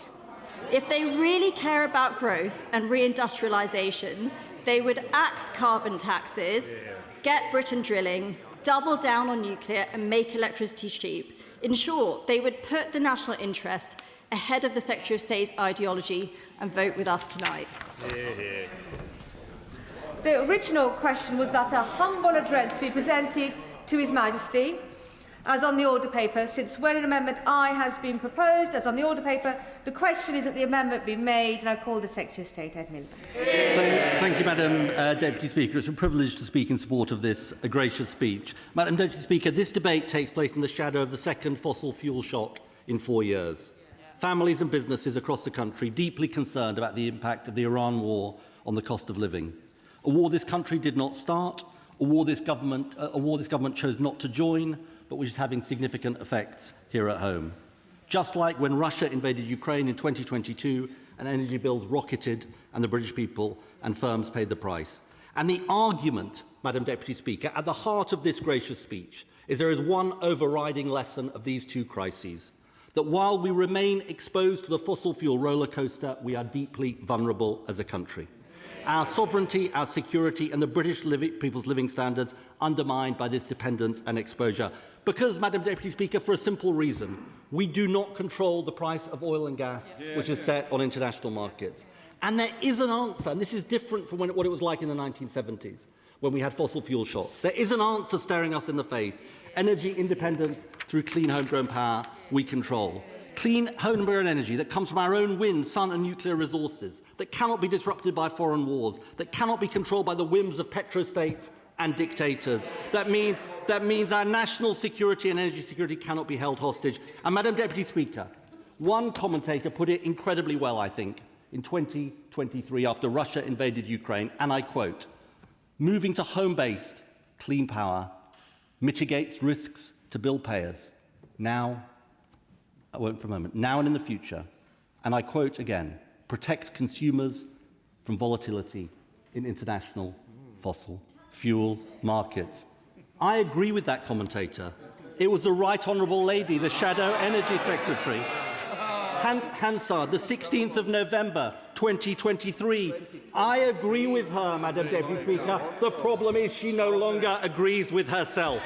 If they really care about growth and reindustrialisation, they would axe carbon taxes, get Britain drilling, double down on nuclear and make electricity cheap. In short, they would put the national interest ahead of the Secretary of State's ideology and vote with us tonight. The original question was that a humble address be presented to His Majesty. as on the order paper, since when an amendment I has been proposed, as on the order paper, the question is that the amendment be made, and I call the Secretary of State, Ed Miliband. Thank you, Madam Deputy Speaker. It's a privilege to speak in support of this gracious speech. Madam Deputy Speaker, this debate takes place in the shadow of the second fossil fuel shock in 4 years. Families and businesses across the country deeply concerned about the impact of the Iran war on the cost of living. A war this country did not start, a war this government chose not to join, but which is having significant effects here at home. Just like when Russia invaded Ukraine in 2022 and energy bills rocketed and the British people and firms paid the price. And the argument, Madam Deputy Speaker, at the heart of this gracious speech is there is one overriding lesson of these two crises, that while we remain exposed to the fossil fuel roller coaster, we are deeply vulnerable as a country. Our sovereignty, our security and the British people's living standards undermined by this dependence and exposure. Because, Madam Deputy Speaker, for a simple reason, we do not control the price of oil and gas, which is set on international markets. And there is an answer, and this is different from what it was like in the 1970s, when we had fossil fuel shocks. There is an answer staring us in the face. Energy independence through clean homegrown power we control. Clean homegrown energy that comes from our own wind, sun and nuclear resources, that cannot be disrupted by foreign wars, that cannot be controlled by the whims of petrostates and dictators. That means our national security and energy security cannot be held hostage. And, Madam Deputy Speaker, one commentator put it incredibly well, I think, in 2023 after Russia invaded Ukraine, and I quote, "Moving to home-based clean power mitigates risks to bill payers now, I won't for a moment, now and in the future," and I quote again, "protects consumers from volatility in international fossil fuel markets." I agree with that commentator. It was the Right Honourable Lady, the Shadow Energy Secretary, Hansard, the 16th of November 2023. I agree with her, Madam Deputy Speaker. The problem is she no longer agrees with herself.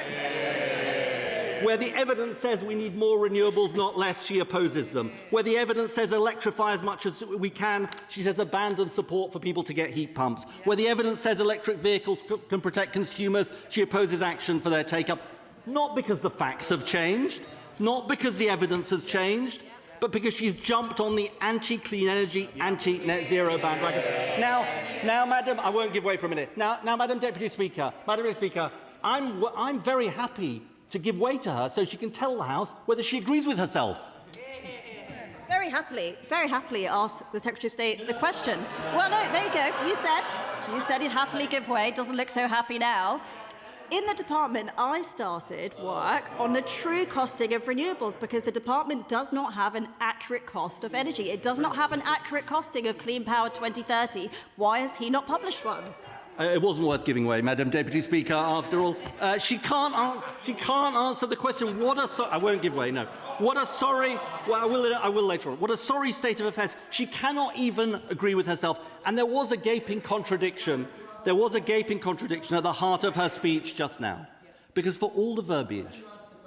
Where the evidence says we need more renewables, not less, she opposes them. Where the evidence says electrify as much as we can, she says abandon support for people to get heat pumps. Where the evidence says electric vehicles can protect consumers, she opposes action for their take-up. Not because the facts have changed, not because the evidence has changed, but because she's jumped on the anti-clean energy, anti-net zero bandwagon. Now, Madam, I won't give way for a minute. Now, Madam Deputy Speaker, I'm very happy to give way to her so she can tell the House whether she agrees with herself. Very happily ask the Secretary of State the question. Well, no, there you go. You said you'd happily give way. Doesn't look so happy now. In the department, I started work on the true costing of renewables because the department does not have an accurate cost of energy. It does not have an accurate costing of Clean Power 2030. Why has he not published one? It wasn't worth giving way, Madam Deputy Speaker, after all. She can't answer the question. I won't give way, no. What a sorry... Well, I will later on. What a sorry state of affairs. She cannot even agree with herself. And there was a gaping contradiction. There was a gaping contradiction at the heart of her speech just now. Because for all the verbiage,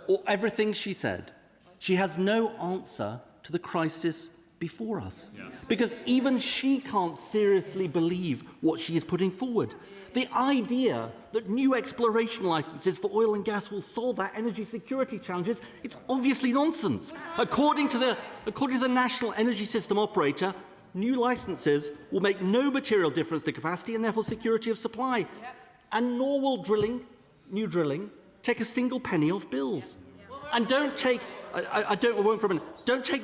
or everything she said, she has no answer to the crisis before us. Because even she can't seriously believe what she is putting forward. The idea that new exploration licences for oil and gas will solve our energy security challenges, it's obviously nonsense. According to the National Energy System Operator, new licences will make no material difference to capacity and therefore security of supply. And nor will new drilling, take a single penny off bills. And don't take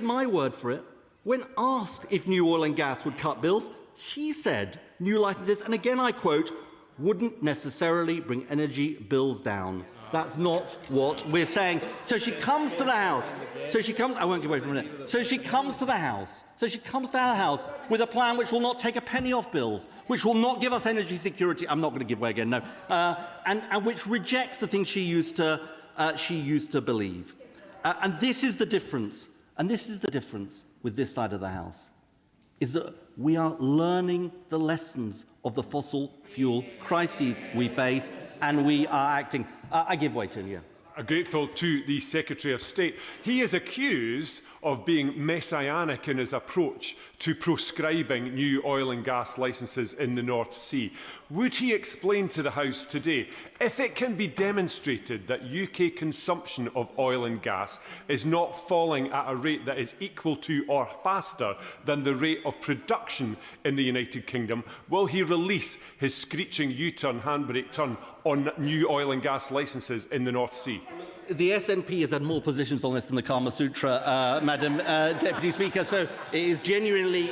my word for it. When asked if new oil and gas would cut bills, she said new licences, and again I quote, wouldn't necessarily bring energy bills down. That's not what we're saying. So she comes to the House. I won't give way for a minute. So she comes to the House. Our House with a plan which will not take a penny off bills, which will not give us energy security. I'm not going to give way again, no. And which rejects the things she used to believe. And this is the difference. With this side of the House, is that we are learning the lessons of the fossil fuel crises we face, and we are acting. I give way to you. I'm grateful to the Secretary of State. He is accused of being messianic in his approach to proscribing new oil and gas licences in the North Sea. Would he explain to the House today, if it can be demonstrated that UK consumption of oil and gas is not falling at a rate that is equal to or faster than the rate of production in the United Kingdom, will he release his screeching U-turn handbrake turn on new oil and gas licences in the North Sea? The SNP has had more positions on this than the Kama Sutra, Madam Deputy Speaker. So it is genuinely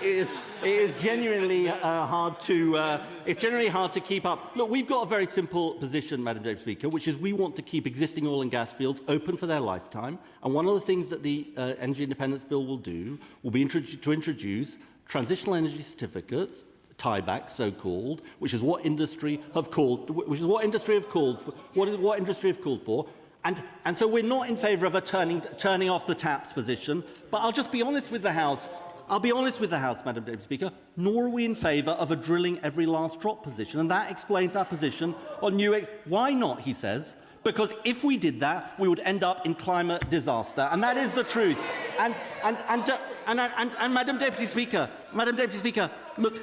hard to keep up. Look, we've got a very simple position, Madam Deputy Speaker, which is we want to keep existing oil and gas fields open for their lifetime. And one of the things that the Energy Independence Bill will do will be to introduce transitional energy certificates, tiebacks, so-called, which is what industry have called for. And so we're not in favour of a turning off the taps position. But I'll just be honest with the House. Madam Deputy Speaker, nor are we in favour of a drilling every last drop position. And that explains our position on new... Why not, he says? Because if we did that, we would end up in climate disaster. And that is the truth. And Madam Deputy Speaker, look,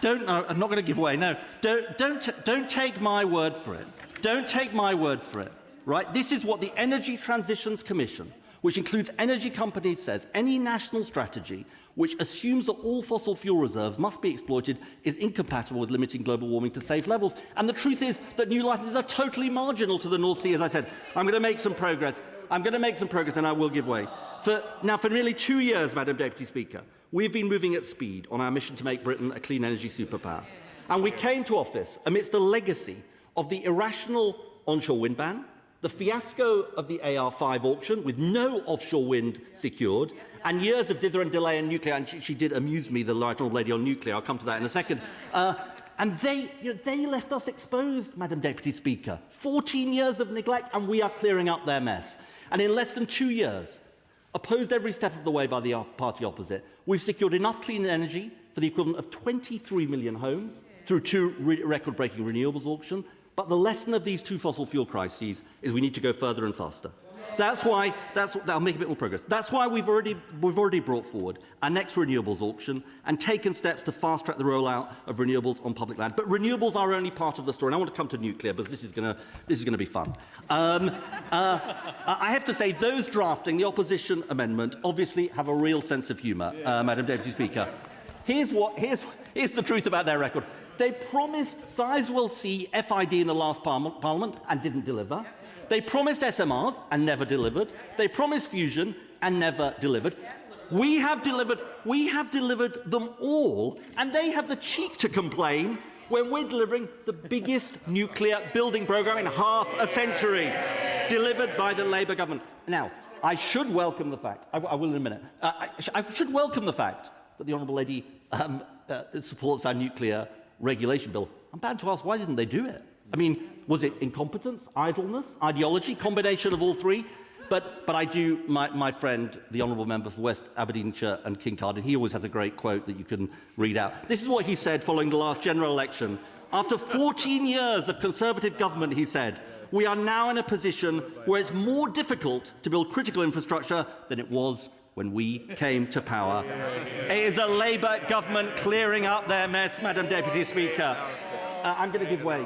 I'm not going to give way. No, don't take my word for it. Don't take my word for it. Right? This is what the Energy Transitions Commission, which includes energy companies, says. Any national strategy which assumes that all fossil fuel reserves must be exploited is incompatible with limiting global warming to safe levels. And the truth is that new licences are totally marginal to the North Sea, as I said. I'm going to make some progress. Then I will give way. For nearly 2 years, Madam Deputy Speaker, we've been moving at speed on our mission to make Britain a clean energy superpower. And we came to office amidst the legacy of the irrational onshore wind ban, the fiasco of the AR5 auction with no offshore wind secured, and years of dither and delay in nuclear. And she did amuse me, the Right Honourable Lady on nuclear. I'll come to that in a second. And they left us exposed, Madam Deputy Speaker. 14 years of neglect, and we are clearing up their mess. And in less than 2 years, opposed every step of the way by the party opposite, we've secured enough clean energy for the equivalent of 23 million homes through 2 record-breaking renewables auctions. But the lesson of these 2 fossil fuel crises is we need to go further and faster. I'll make a bit more progress. That's why we've already brought forward our next renewables auction and taken steps to fast-track the rollout of renewables on public land. But renewables are only part of the story. And I want to come to nuclear because this is going to be fun. I have to say, those drafting the opposition amendment obviously have a real sense of humour, Madam Deputy Speaker. Here's the truth about their record. They promised Sizewell C FID in the last Parliament and didn't deliver. They promised SMRs and never delivered. They promised fusion and never delivered. We have delivered them all, and they have the cheek to complain when we're delivering the biggest nuclear building programme in half a century, delivered by the Labour government. Now, I should welcome the fact, I will in a minute, I should welcome the fact that the Honourable Lady supports our nuclear regulation bill. I'm bound to ask, why didn't they do it? I mean, was it incompetence, idleness, ideology, combination of all three? But I do, my friend, the Honourable Member for West Aberdeenshire and Kincardine, he always has a great quote that you can read out. This is what he said following the last general election. After 14 years of Conservative government, he said, we are now in a position where it's more difficult to build critical infrastructure than it was when we came to power. It is a Labour government clearing up their mess, Madam Deputy Speaker. I'm going to give way.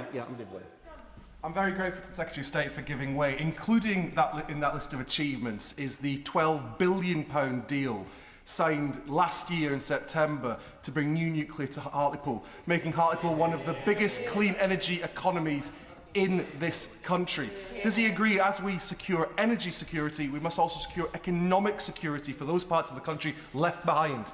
I'm very grateful to the Secretary of State for giving way. Including in that list of achievements is the £12 billion deal signed last year in September to bring new nuclear to Hartlepool, making Hartlepool one of the biggest clean energy economies in this country. Does he agree, as we secure energy security, we must also secure economic security for those parts of the country left behind?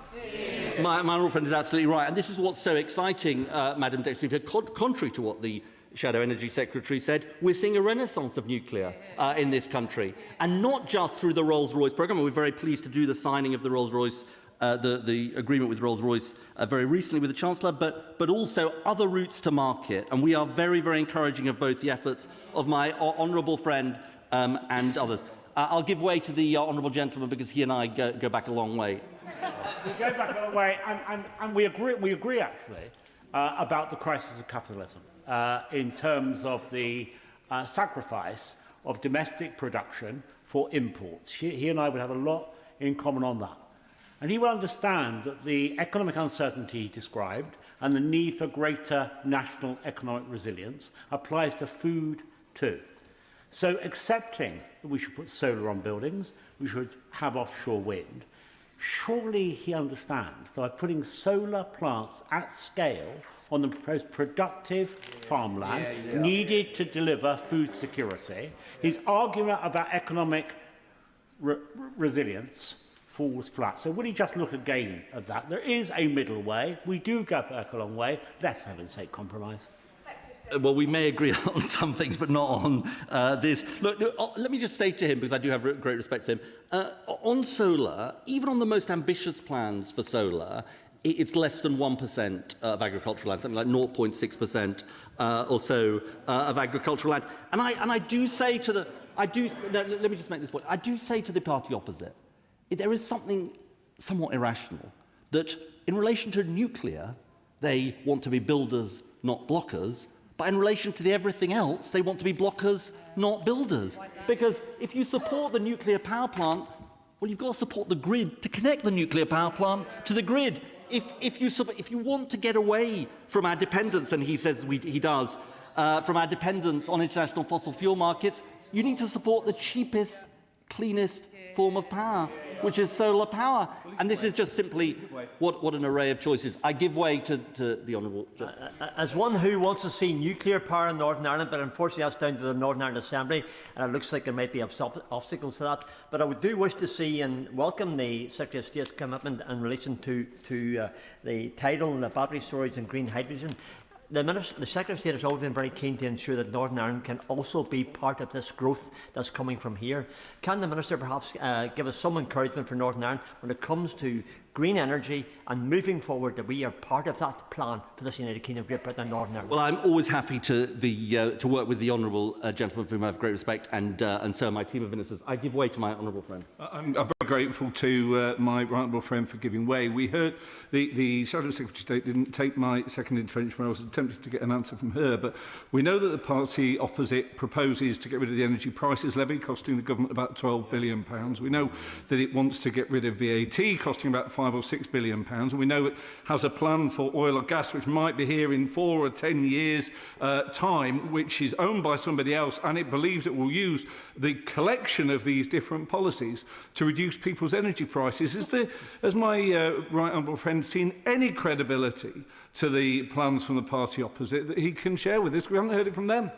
My honourable friend is absolutely right. And this is what's so exciting, Madam Deputy Speaker. Contrary to what the Shadow Energy Secretary said, we're seeing a renaissance of nuclear in this country. And not just through the Rolls-Royce programme. And we're very pleased to do the signing of the Rolls-Royce the agreement with Rolls-Royce very recently with the Chancellor, but also other routes to market. And we are very, very encouraging of both the efforts of my honourable friend and others. I'll give way to the honourable gentleman because he and I go back a long way. We go back a long way, and we agree actually about the crisis of capitalism in terms of the sacrifice of domestic production for imports. He and I would have a lot in common on that. And he will understand that the economic uncertainty described and the need for greater national economic resilience applies to food too. So accepting that we should put solar on buildings, we should have offshore wind, surely he understands that by putting solar plants at scale on the most productive farmland needed to deliver food security, his argument about economic resilience falls flat. So will he just look again at that? There is a middle way. We do go back a long way. Let's, for heaven's sake, compromise. Well, we may agree on some things, but not on this. Look, let me just say to him, because I do have great respect for him, on solar, even on the most ambitious plans for solar, it's less than 1% of agricultural land, something like 0.6% or so of agricultural land. And I do say to the... let me just make this point. I do say to the party opposite, there is something somewhat irrational, that in relation to nuclear, they want to be builders, not blockers, but in relation to everything else, they want to be blockers, not builders. Because if you support the nuclear power plant, well, you've got to support the grid to connect the nuclear power plant to the grid. If you want to get away from our dependence, and he says he does, from our dependence on international fossil fuel markets, you need to support the cheapest, cleanest form of power, which is solar power. And this is just simply what an array of choices. I give way to the Honourable. As one who wants to see nuclear power in Northern Ireland, but unfortunately that's down to the Northern Ireland Assembly, and it looks like there might be obstacles to that. But I do wish to see and welcome the Secretary of State's commitment in relation to the tidal and the battery storage and green hydrogen. The Secretary of State has always been very keen to ensure that Northern Ireland can also be part of this growth that's coming from here. Can the Minister perhaps give us some encouragement for Northern Ireland when it comes to green energy and moving forward, that we are part of that plan for this United Kingdom, Great Britain and Northern Ireland? Well, I'm always happy to work with the honourable gentleman for whom I have great respect, and so my team of ministers. I give way to my honourable friend. I'm very grateful to my right honourable friend for giving way. We heard the Shadow Secretary of State didn't take my second intervention when I was attempting to get an answer from her, but we know that the party opposite proposes to get rid of the energy prices levy, costing the government about £12 billion. We know that it wants to get rid of VAT, costing about £5 or £6 billion, and we know it has a plan for oil or gas which might be here in 4 or 10 years' time, which is owned by somebody else, and it believes it will use the collection of these different policies to reduce people's energy prices. Has my right honourable friend seen any credibility to the plans from the party opposite that he can share with us? We haven't heard it from them.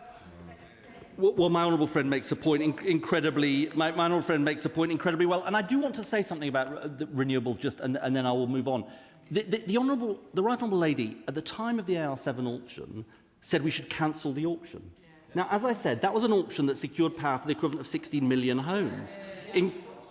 Well, my honourable friend makes a point incredibly. My honourable friend makes a point incredibly well, and I do want to say something about the renewables, and then I will move on. The right honourable lady at the time of the AR7 auction said we should cancel the auction. Now, as I said, that was an auction that secured power for the equivalent of 16 million homes,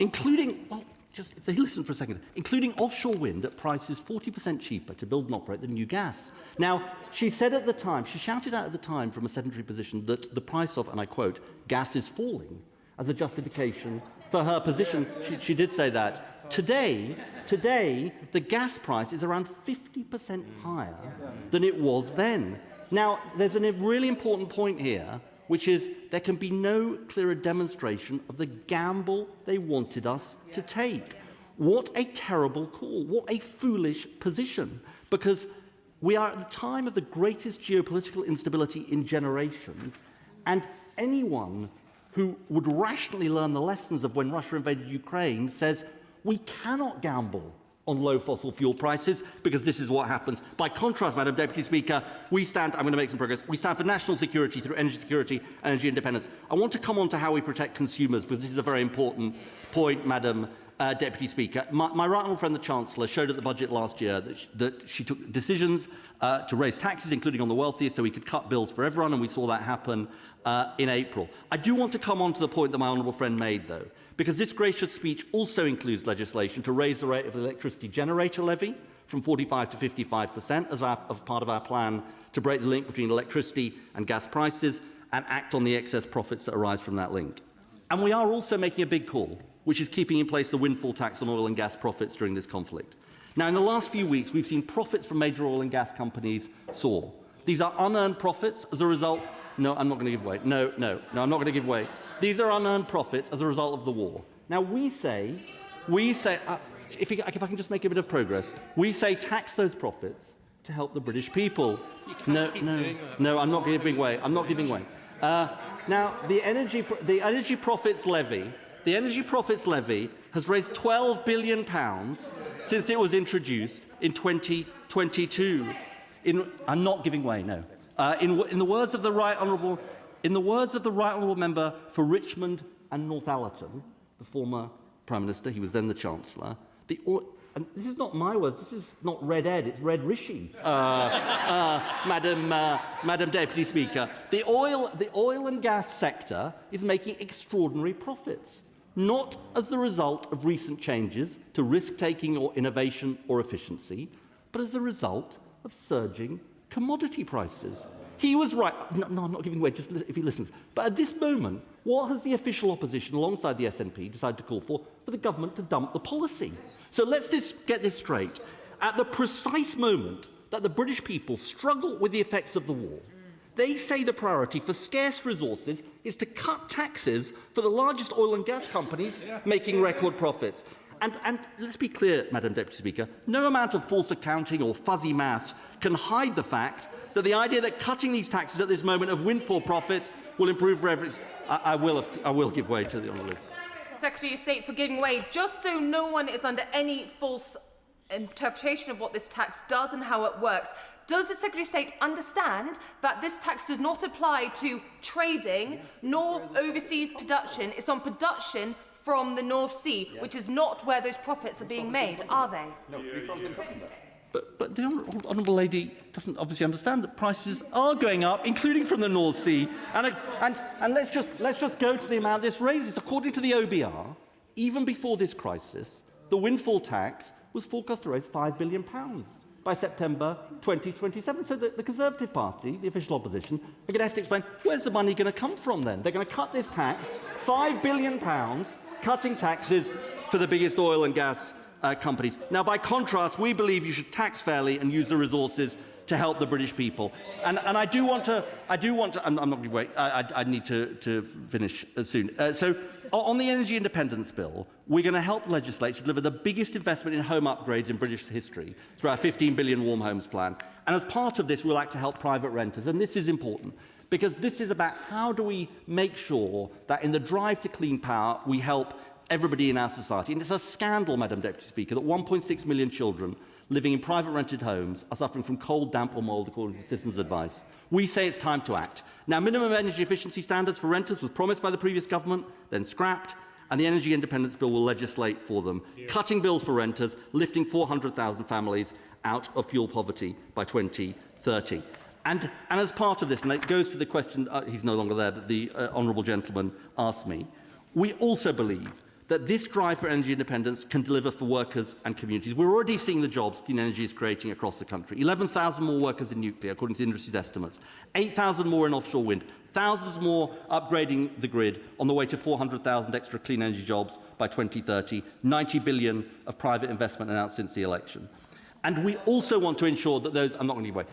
including. Well, just if they listen for a second, including offshore wind at prices 40% cheaper to build and operate than new gas. Now, she said at the time, she shouted out at the time from a sedentary position that the price of, and I quote, gas is falling as a justification for her position. She did say that. Today, the gas price is around 50% higher than it was then. Now, there's a really important point here, which is there can be no clearer demonstration of the gamble they wanted us to take. What a terrible call. What a foolish position. Because we are at the time of the greatest geopolitical instability in generations, and anyone who would rationally learn the lessons of when Russia invaded Ukraine says we cannot gamble on low fossil fuel prices, because this is what happens. By contrast, Madam Deputy Speaker, we stand, I'm going to make some progress, we stand for national security through energy security and energy independence. I want to come on to how we protect consumers, because this is a very important point, Madam Deputy Speaker. My right honourable friend, the Chancellor, showed at the budget last year that she took decisions to raise taxes, including on the wealthiest, so we could cut bills for everyone, and we saw that happen in April. I do want to come on to the point that my honourable friend made, though, because this gracious speech also includes legislation to raise the rate of the electricity generator levy from 45% to 55% as part of our plan to break the link between electricity and gas prices and act on the excess profits that arise from that link. And we are also making a big call, which is keeping in place the windfall tax on oil and gas profits during this conflict. Now, in the last few weeks, we've seen profits from major oil and gas companies soar. These are unearned profits as a result... No, I'm not going to give way. No, I'm not going to give way. These are unearned profits as a result of the war. Now, we say We say, if I can just make a bit of progress, we say tax those profits to help the British people. No, I'm not giving way. I'm not giving way. Now, the energy profits levy has raised £12 billion since it was introduced in 2022. I'm not giving way. No. In the words of the right honourable member for Richmond and Northallerton, the former Prime Minister, he was then the Chancellor. And this is not my words. This is not Red Ed. It's Red Rishi, Madam Deputy Speaker. The oil and gas sector is making extraordinary profits, not as the result of recent changes to risk-taking or innovation or efficiency, but as a result of surging commodity prices. He was right. No, I'm not giving way, just if he listens. But at this moment, what has the official opposition, alongside the SNP, decided to call for the government to dump the policy? So let's just get this straight. At the precise moment that the British people struggle with the effects of the war, they say the priority for scarce resources is to cut taxes for the largest oil and gas companies making record profits. And let's be clear, Madam Deputy Speaker, no amount of false accounting or fuzzy maths can hide the fact that the idea that cutting these taxes at this moment of windfall profits will improve revenue. I will give way to the Honourable. Secretary of State for giving way. Just so no one is under any false interpretation of what this tax does and how it works, does the Secretary of State understand that this tax does not apply to trading nor overseas production? It's on production from the North Sea, which is not where those profits are being made, are they? No. But the Honourable Lady doesn't obviously understand that prices are going up, including from the North Sea. And let's just go to the amount this raises. According to the OBR, even before this crisis, the windfall tax was forecast to raise £5 billion by September 2027. So the Conservative Party, the official opposition, are going to have to explain, where's the money going to come from then? They're going to cut this tax, £5 billion, cutting taxes for the biggest oil and gas companies. Now, by contrast, we believe you should tax fairly and use the resources to help the British people. And I do want to. I'm not going to wait. I need to finish soon. So, on the energy independence bill, we're going to help legislate to deliver the biggest investment in home upgrades in British history through our 15 billion warm homes plan. And as part of this, we'll act to help private renters. And this is important because this is about how do we make sure that in the drive to clean power, we help everybody in our society. And it's a scandal, Madam Deputy Speaker, that 1.6 million children living in private rented homes are suffering from cold, damp or mould, according to Citizens' Advice. We say it's time to act. Now, minimum energy efficiency standards for renters was promised by the previous government, then scrapped, and the Energy Independence Bill will legislate for them, cutting bills for renters, lifting 400,000 families out of fuel poverty by 2030. And as part of this, and it goes to the question, he's no longer there, that the honourable gentleman asked me, we also believe that this drive for energy independence can deliver for workers and communities. We're already seeing the jobs clean energy is creating across the country. 11,000 more workers in nuclear, according to the industry's estimates. 8,000 more in offshore wind. Thousands more upgrading the grid on the way to 400,000 extra clean energy jobs by 2030. 90 billion of private investment announced since the election. And we also want to ensure that those... I'm not going to give way.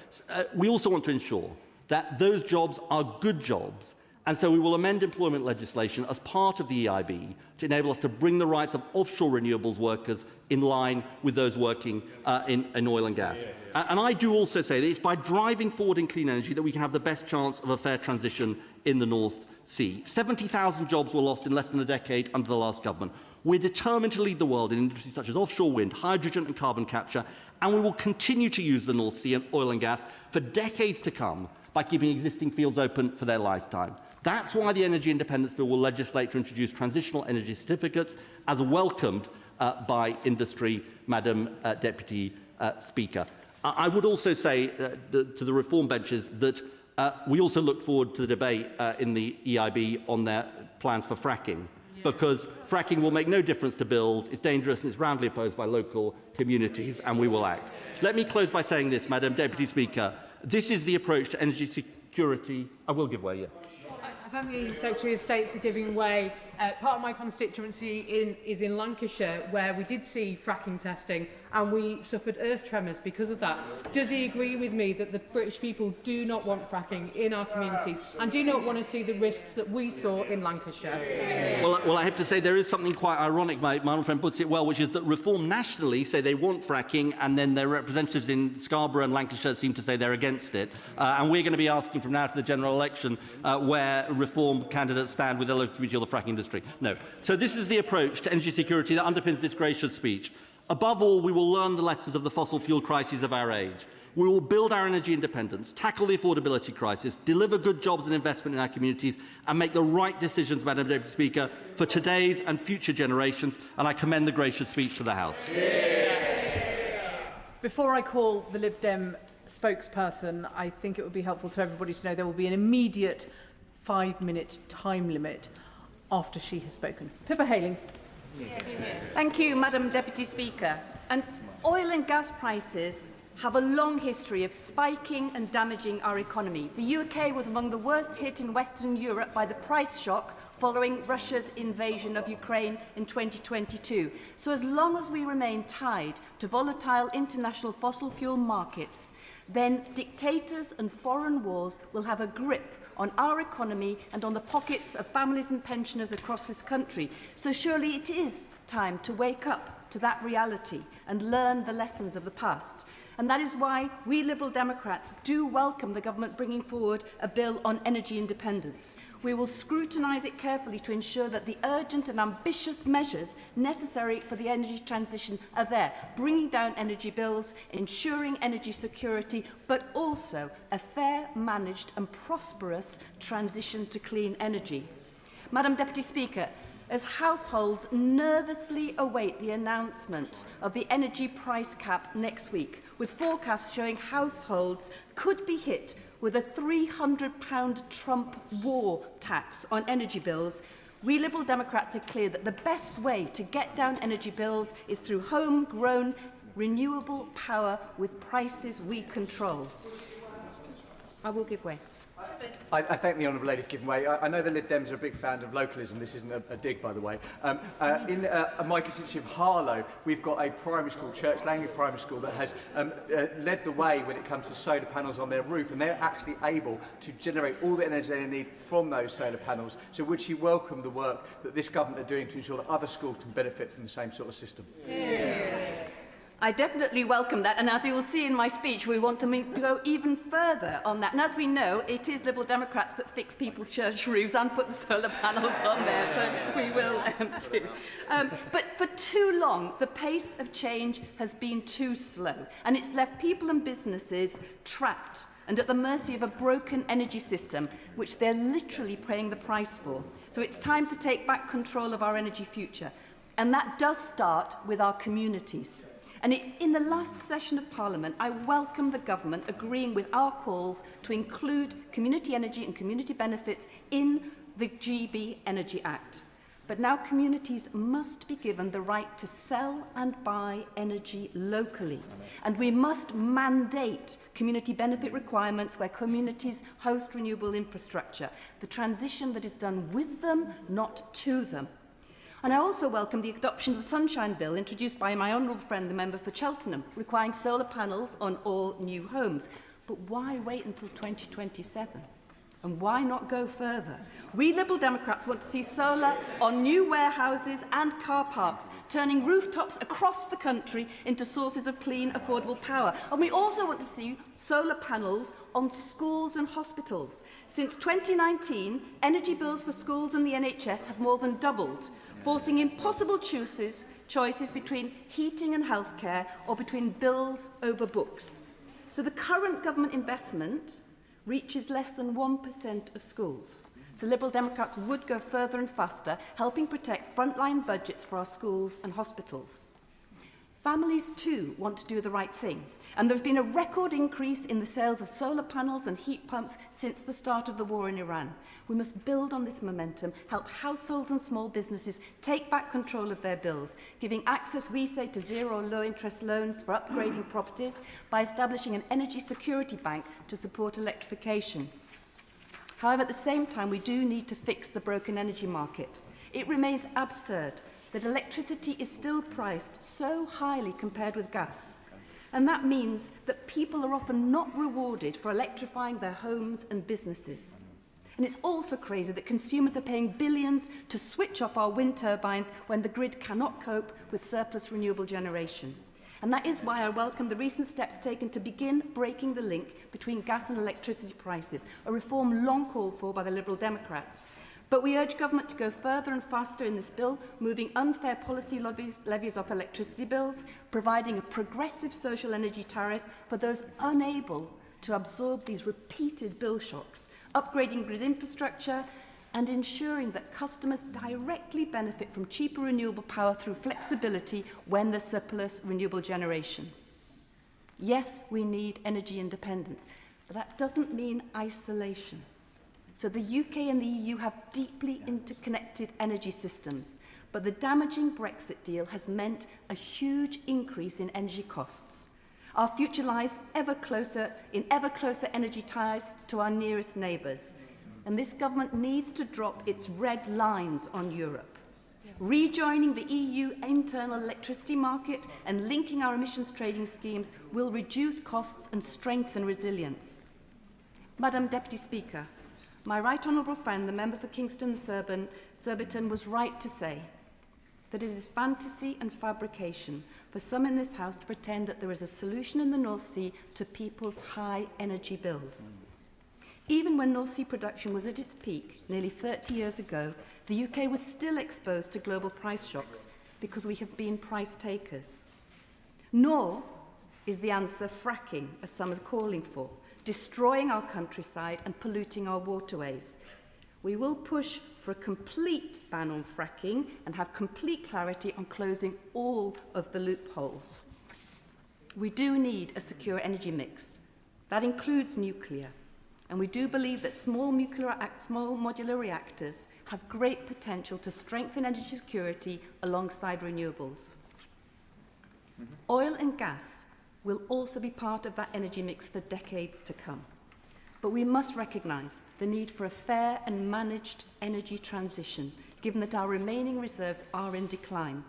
We also want to ensure that those jobs are good jobs. And so we will amend employment legislation as part of the EIB to enable us to bring the rights of offshore renewables workers in line with those working in oil and gas. And I do also say that it's by driving forward in clean energy that we can have the best chance of a fair transition in the North Sea. 70,000 jobs were lost in less than a decade under the last government. We're determined to lead the world in industries such as offshore wind, hydrogen and carbon capture, and we will continue to use the North Sea and oil and gas for decades to come by keeping existing fields open for their lifetime. That's why the Energy Independence Bill will legislate to introduce transitional energy certificates, as welcomed by industry, Madam Deputy Speaker. I would also say to the reform benches that we also look forward to the debate in the EIB on their plans for fracking, because fracking will make no difference to bills, it's dangerous and it's roundly opposed by local communities, and we will act. Let me close by saying this, Madam Deputy Speaker. This is the approach to energy security. I will give way, yeah. I thank the Secretary of State for giving way. part of my constituency is in Lancashire, where we did see fracking testing and we suffered earth tremors because of that. Does he agree with me that the British people do not want fracking in our communities and do not want to see the risks that we saw in Lancashire? Well, I have to say there is something quite ironic, my honourable friend puts it well, which is that Reform nationally say they want fracking and then their representatives in Scarborough and Lancashire seem to say they're against it. And we're going to be asking from now to the general election where Reform candidates stand with the local community or the fracking industry. No. So this is the approach to energy security that underpins this gracious speech. Above all, we will learn the lessons of the fossil fuel crises of our age. We will build our energy independence, tackle the affordability crisis, deliver good jobs and investment in our communities, and make the right decisions, Madam Deputy Speaker, for today's and future generations. And I commend the gracious speech to the House. Before I call the Lib Dem spokesperson, I think it would be helpful to everybody to know there will be an immediate 5-minute time limit after she has spoken. Pippa Halings. Thank you, Madam Deputy Speaker. And oil and gas prices have a long history of spiking and damaging our economy. The UK was among the worst hit in Western Europe by the price shock following Russia's invasion of Ukraine in 2022. So as long as we remain tied to volatile international fossil fuel markets, then dictators and foreign wars will have a grip on our economy and on the pockets of families and pensioners across this country. So surely it is time to wake up to that reality and learn the lessons of the past. And that is why we Liberal Democrats do welcome the government bringing forward a bill on energy independence. We will scrutinise it carefully to ensure that the urgent and ambitious measures necessary for the energy transition are there, bringing down energy bills, ensuring energy security, but also a fair, managed and prosperous transition to clean energy. Madam Deputy Speaker, as households nervously await the announcement of the energy price cap next week, with forecasts showing households could be hit with a £300 Trump war tax on energy bills, we Liberal Democrats are clear that the best way to get down energy bills is through homegrown renewable power with prices we control. I will give way. I thank the honourable lady for giving way. I know the Lib Dems are a big fan of localism. This isn't a dig, by the way. In my constituency of Harlow, we've got a primary school, Church Langley Primary School, that has led the way when it comes to solar panels on their roof, and they're actually able to generate all the energy they need from those solar panels. So would she welcome the work that this government are doing to ensure that other schools can benefit from the same sort of system? I definitely welcome that, and as you will see in my speech, we want to go even further on that. And as we know, it is Liberal Democrats that fix people's church roofs and put the solar panels on there, so we will too. But for too long, the pace of change has been too slow, and it's left people and businesses trapped and at the mercy of a broken energy system, which they're literally paying the price for. So it's time to take back control of our energy future, and that does start with our communities. And in the last session of Parliament, I welcome the government agreeing with our calls to include community energy and community benefits in the GB Energy Act. But now communities must be given the right to sell and buy energy locally. And we must mandate community benefit requirements where communities host renewable infrastructure, the transition that is done with them, not to them. And I also welcome the adoption of the Sunshine Bill introduced by my honourable friend, the member for Cheltenham, requiring solar panels on all new homes. But why wait until 2027? And why not go further? We Liberal Democrats want to see solar on new warehouses and car parks, turning rooftops across the country into sources of clean, affordable power. And we also want to see solar panels on schools and hospitals. Since 2019, energy bills for schools and the NHS have more than doubled, forcing impossible choices between heating and healthcare or between bills over books. So the current government investment reaches less than 1% of schools. So Liberal Democrats would go further and faster, helping protect frontline budgets for our schools and hospitals. Families too want to do the right thing, and there's been a record increase in the sales of solar panels and heat pumps since the start of the war in Iran. We must build on this momentum, help households and small businesses take back control of their bills, giving access, we say, to zero or low interest loans for upgrading properties by establishing an energy security bank to support electrification. However, at the same time, we do need to fix the broken energy market. It remains absurd that electricity is still priced so highly compared with gas. And that means that people are often not rewarded for electrifying their homes and businesses. And it's also crazy that consumers are paying billions to switch off our wind turbines when the grid cannot cope with surplus renewable generation. And that is why I welcome the recent steps taken to begin breaking the link between gas and electricity prices, a reform long called for by the Liberal Democrats. But we urge government to go further and faster in this bill, moving unfair policy levies off electricity bills, providing a progressive social energy tariff for those unable to absorb these repeated bill shocks, upgrading grid infrastructure, and ensuring that customers directly benefit from cheaper renewable power through flexibility when there's surplus renewable generation. Yes, we need energy independence, but that doesn't mean isolation. So the UK and the EU have deeply interconnected energy systems, but the damaging Brexit deal has meant a huge increase in energy costs. Our future lies in ever closer energy ties to our nearest neighbours, and this government needs to drop its red lines on Europe. Rejoining the EU internal electricity market and linking our emissions trading schemes will reduce costs and strengthen resilience. Madam Deputy Speaker, my right honourable friend, the member for Kingston Surbiton, was right to say that it is fantasy and fabrication for some in this House to pretend that there is a solution in the North Sea to people's high energy bills. Even when North Sea production was at its peak nearly 30 years ago, the UK was still exposed to global price shocks because we have been price takers. Nor is the answer fracking, as some are calling for, destroying our countryside and polluting our waterways. We will push for a complete ban on fracking and have complete clarity on closing all of the loopholes. We do need a secure energy mix. That includes nuclear. And we do believe that small modular reactors have great potential to strengthen energy security alongside renewables. Oil and gas will also be part of that energy mix for decades to come. But we must recognise the need for a fair and managed energy transition, given that our remaining reserves are in decline.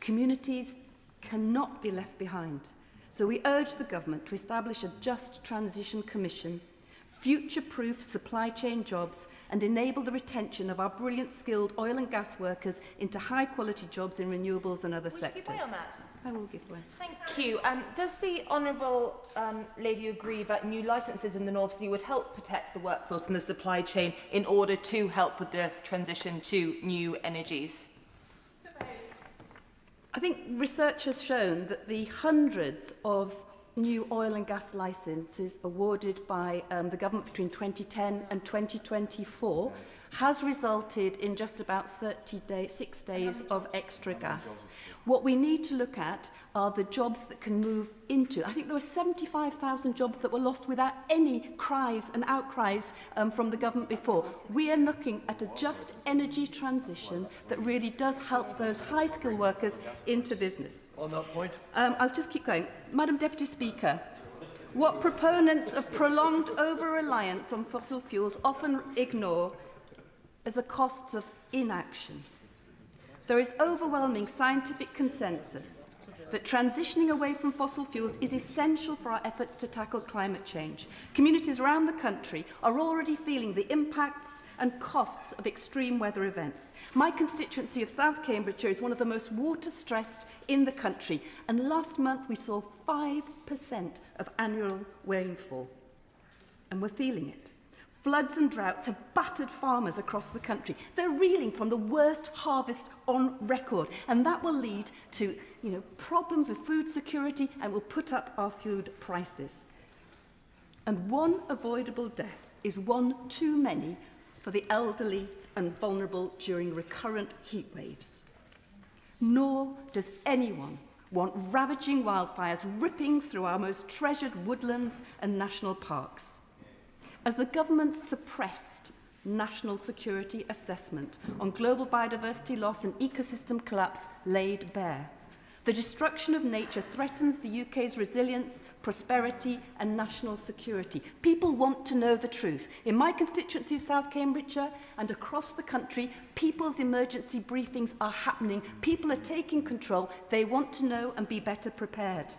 Communities cannot be left behind. So we urge the government to establish a Just Transition Commission, future-proof supply chain jobs, and enable the retention of our brilliant skilled oil and gas workers into high-quality jobs in renewables and other sectors. Will you give way on that? I will give way. Thank you. Does the Honourable Lady agree that new licences in the North Sea would help protect the workforce and the supply chain in order to help with the transition to new energies? I think research has shown that the hundreds of new oil and gas licences awarded by the government between 2010 and 2024 has resulted in just about 6 days of extra gas. What we need to look at are the jobs that can move into. I think there were 75,000 jobs that were lost without any cries and outcries from the government before. We are looking at a just energy transition that really does help those high-skilled workers into business. On that point? I'll just keep going. Madam Deputy Speaker, what proponents of prolonged over-reliance on fossil fuels often ignore is the costs of inaction. There is overwhelming scientific consensus that transitioning away from fossil fuels is essential for our efforts to tackle climate change. Communities around the country are already feeling the impacts and costs of extreme weather events. My constituency of South Cambridgeshire is one of the most water-stressed in the country, and last month we saw 5% of annual rainfall, and we're feeling it. Floods and droughts have battered farmers across the country. They're reeling from the worst harvest on record, and that will lead to problems with food security and will put up our food prices. And one avoidable death is one too many for the elderly and vulnerable during recurrent heat waves. Nor does anyone want ravaging wildfires ripping through our most treasured woodlands and national parks. As the government's suppressed national security assessment on global biodiversity loss and ecosystem collapse laid bare, The destruction of nature threatens the UK's resilience, prosperity and national security. People want to know the truth. In my constituency of South Cambridgeshire and across the country, people's emergency briefings are happening. People are taking control. They want to know and be better prepared.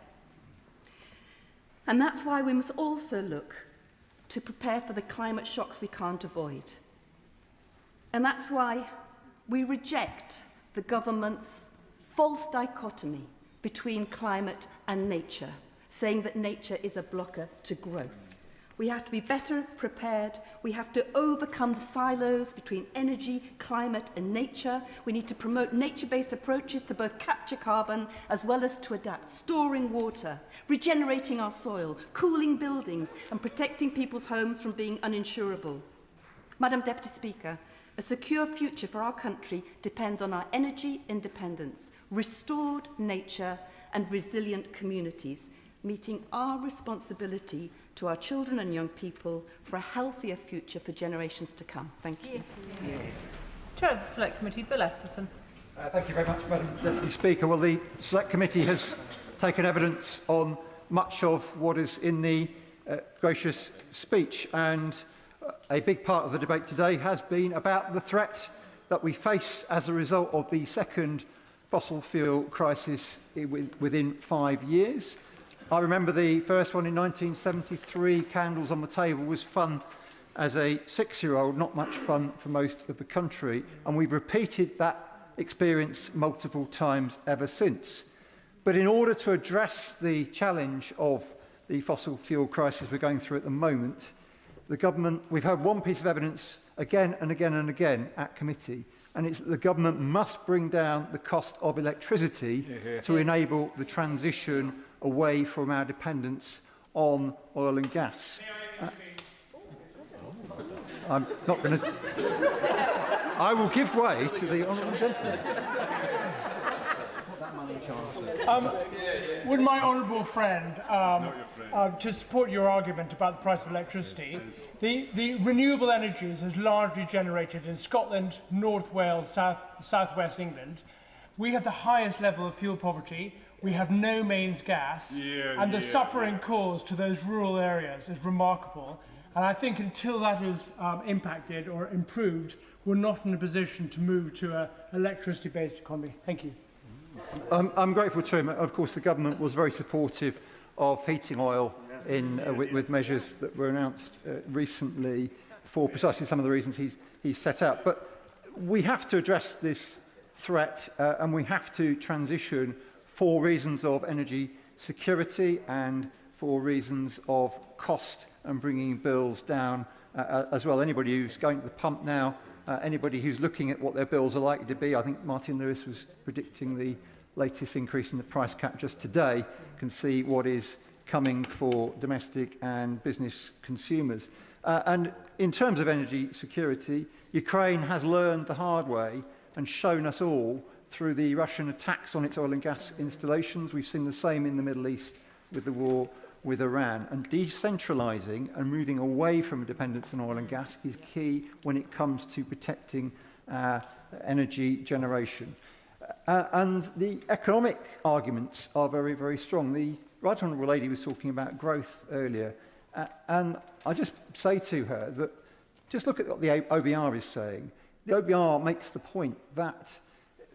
And that's why we must also look to prepare for the climate shocks we can't avoid. And that's why we reject the government's false dichotomy between climate and nature, saying that nature is a blocker to growth. We have to be better prepared. We have to overcome the silos between energy, climate and nature. We need to promote nature-based approaches to both capture carbon as well as to adapt, storing water, regenerating our soil, cooling buildings and protecting people's homes from being uninsurable. Madam Deputy Speaker, a secure future for our country depends on our energy independence, restored nature and resilient communities, meeting our responsibility to our children and young people for a healthier future for generations to come. Thank you. Chair of the Select Committee, Bill Esterson. Thank you very much, Madam Deputy Speaker. Well, the Select Committee has taken evidence on much of what is in the gracious speech, and a big part of the debate today has been about the threat that we face as a result of the second fossil fuel crisis within 5 years. I remember the first one in 1973, Candles on the Table, was fun as a 6-year-old, not much fun for most of the country, and we've repeated that experience multiple times ever since. But in order to address the challenge of the fossil fuel crisis we're going through at the moment, the government, we've had one piece of evidence again and again and again at committee, and it's that the government must bring down the cost of electricity to enable the transition away from our dependence on oil and gas. I'm not going to... I will give way to the honourable gentleman. Would my honourable friend, to support your argument about the price of electricity, the renewable energies is largely generated in Scotland, North Wales, South West England. We have the highest level of fuel poverty. We have no mains gas, and the suffering caused to those rural areas is remarkable. And I think until that is impacted or improved, we're not in a position to move to an electricity-based economy. Thank you. I'm grateful to him. Of course, the government was very supportive of heating oil with measures that were announced recently for precisely some of the reasons he's set out. But we have to address this threat and we have to transition for reasons of energy security and for reasons of cost and bringing bills down as well. Anybody who's going to the pump now, anybody who's looking at what their bills are likely to be, I think Martin Lewis was predicting the latest increase in the price cap just today, can see what is coming for domestic and business consumers. And in terms of energy security, Ukraine has learned the hard way and shown us all through the Russian attacks on its oil and gas installations. We've seen the same in the Middle East with the war with Iran. And decentralising and moving away from dependence on oil and gas is key when it comes to protecting energy generation. And the economic arguments are very, very strong. The Right Honourable Lady was talking about growth earlier. And I just say to her that just look at what the OBR is saying. The OBR makes the point that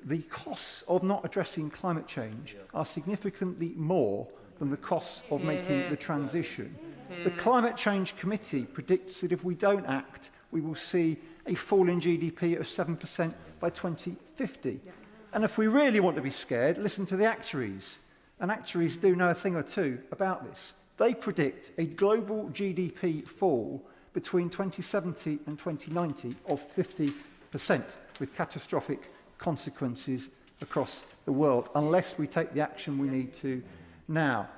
the costs of not addressing climate change are significantly more than the costs of making the transition. The Climate Change Committee predicts that if we don't act, we will see a fall in GDP of 7% by 2050. And if we really want to be scared, listen to the actuaries. And actuaries do know a thing or two about this. They predict a global GDP fall between 2070 and 2090 of 50%, with catastrophic consequences across the world, unless we take the action we need to now.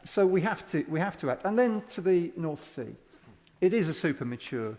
So we have to act. And then to the North Sea. It is a super mature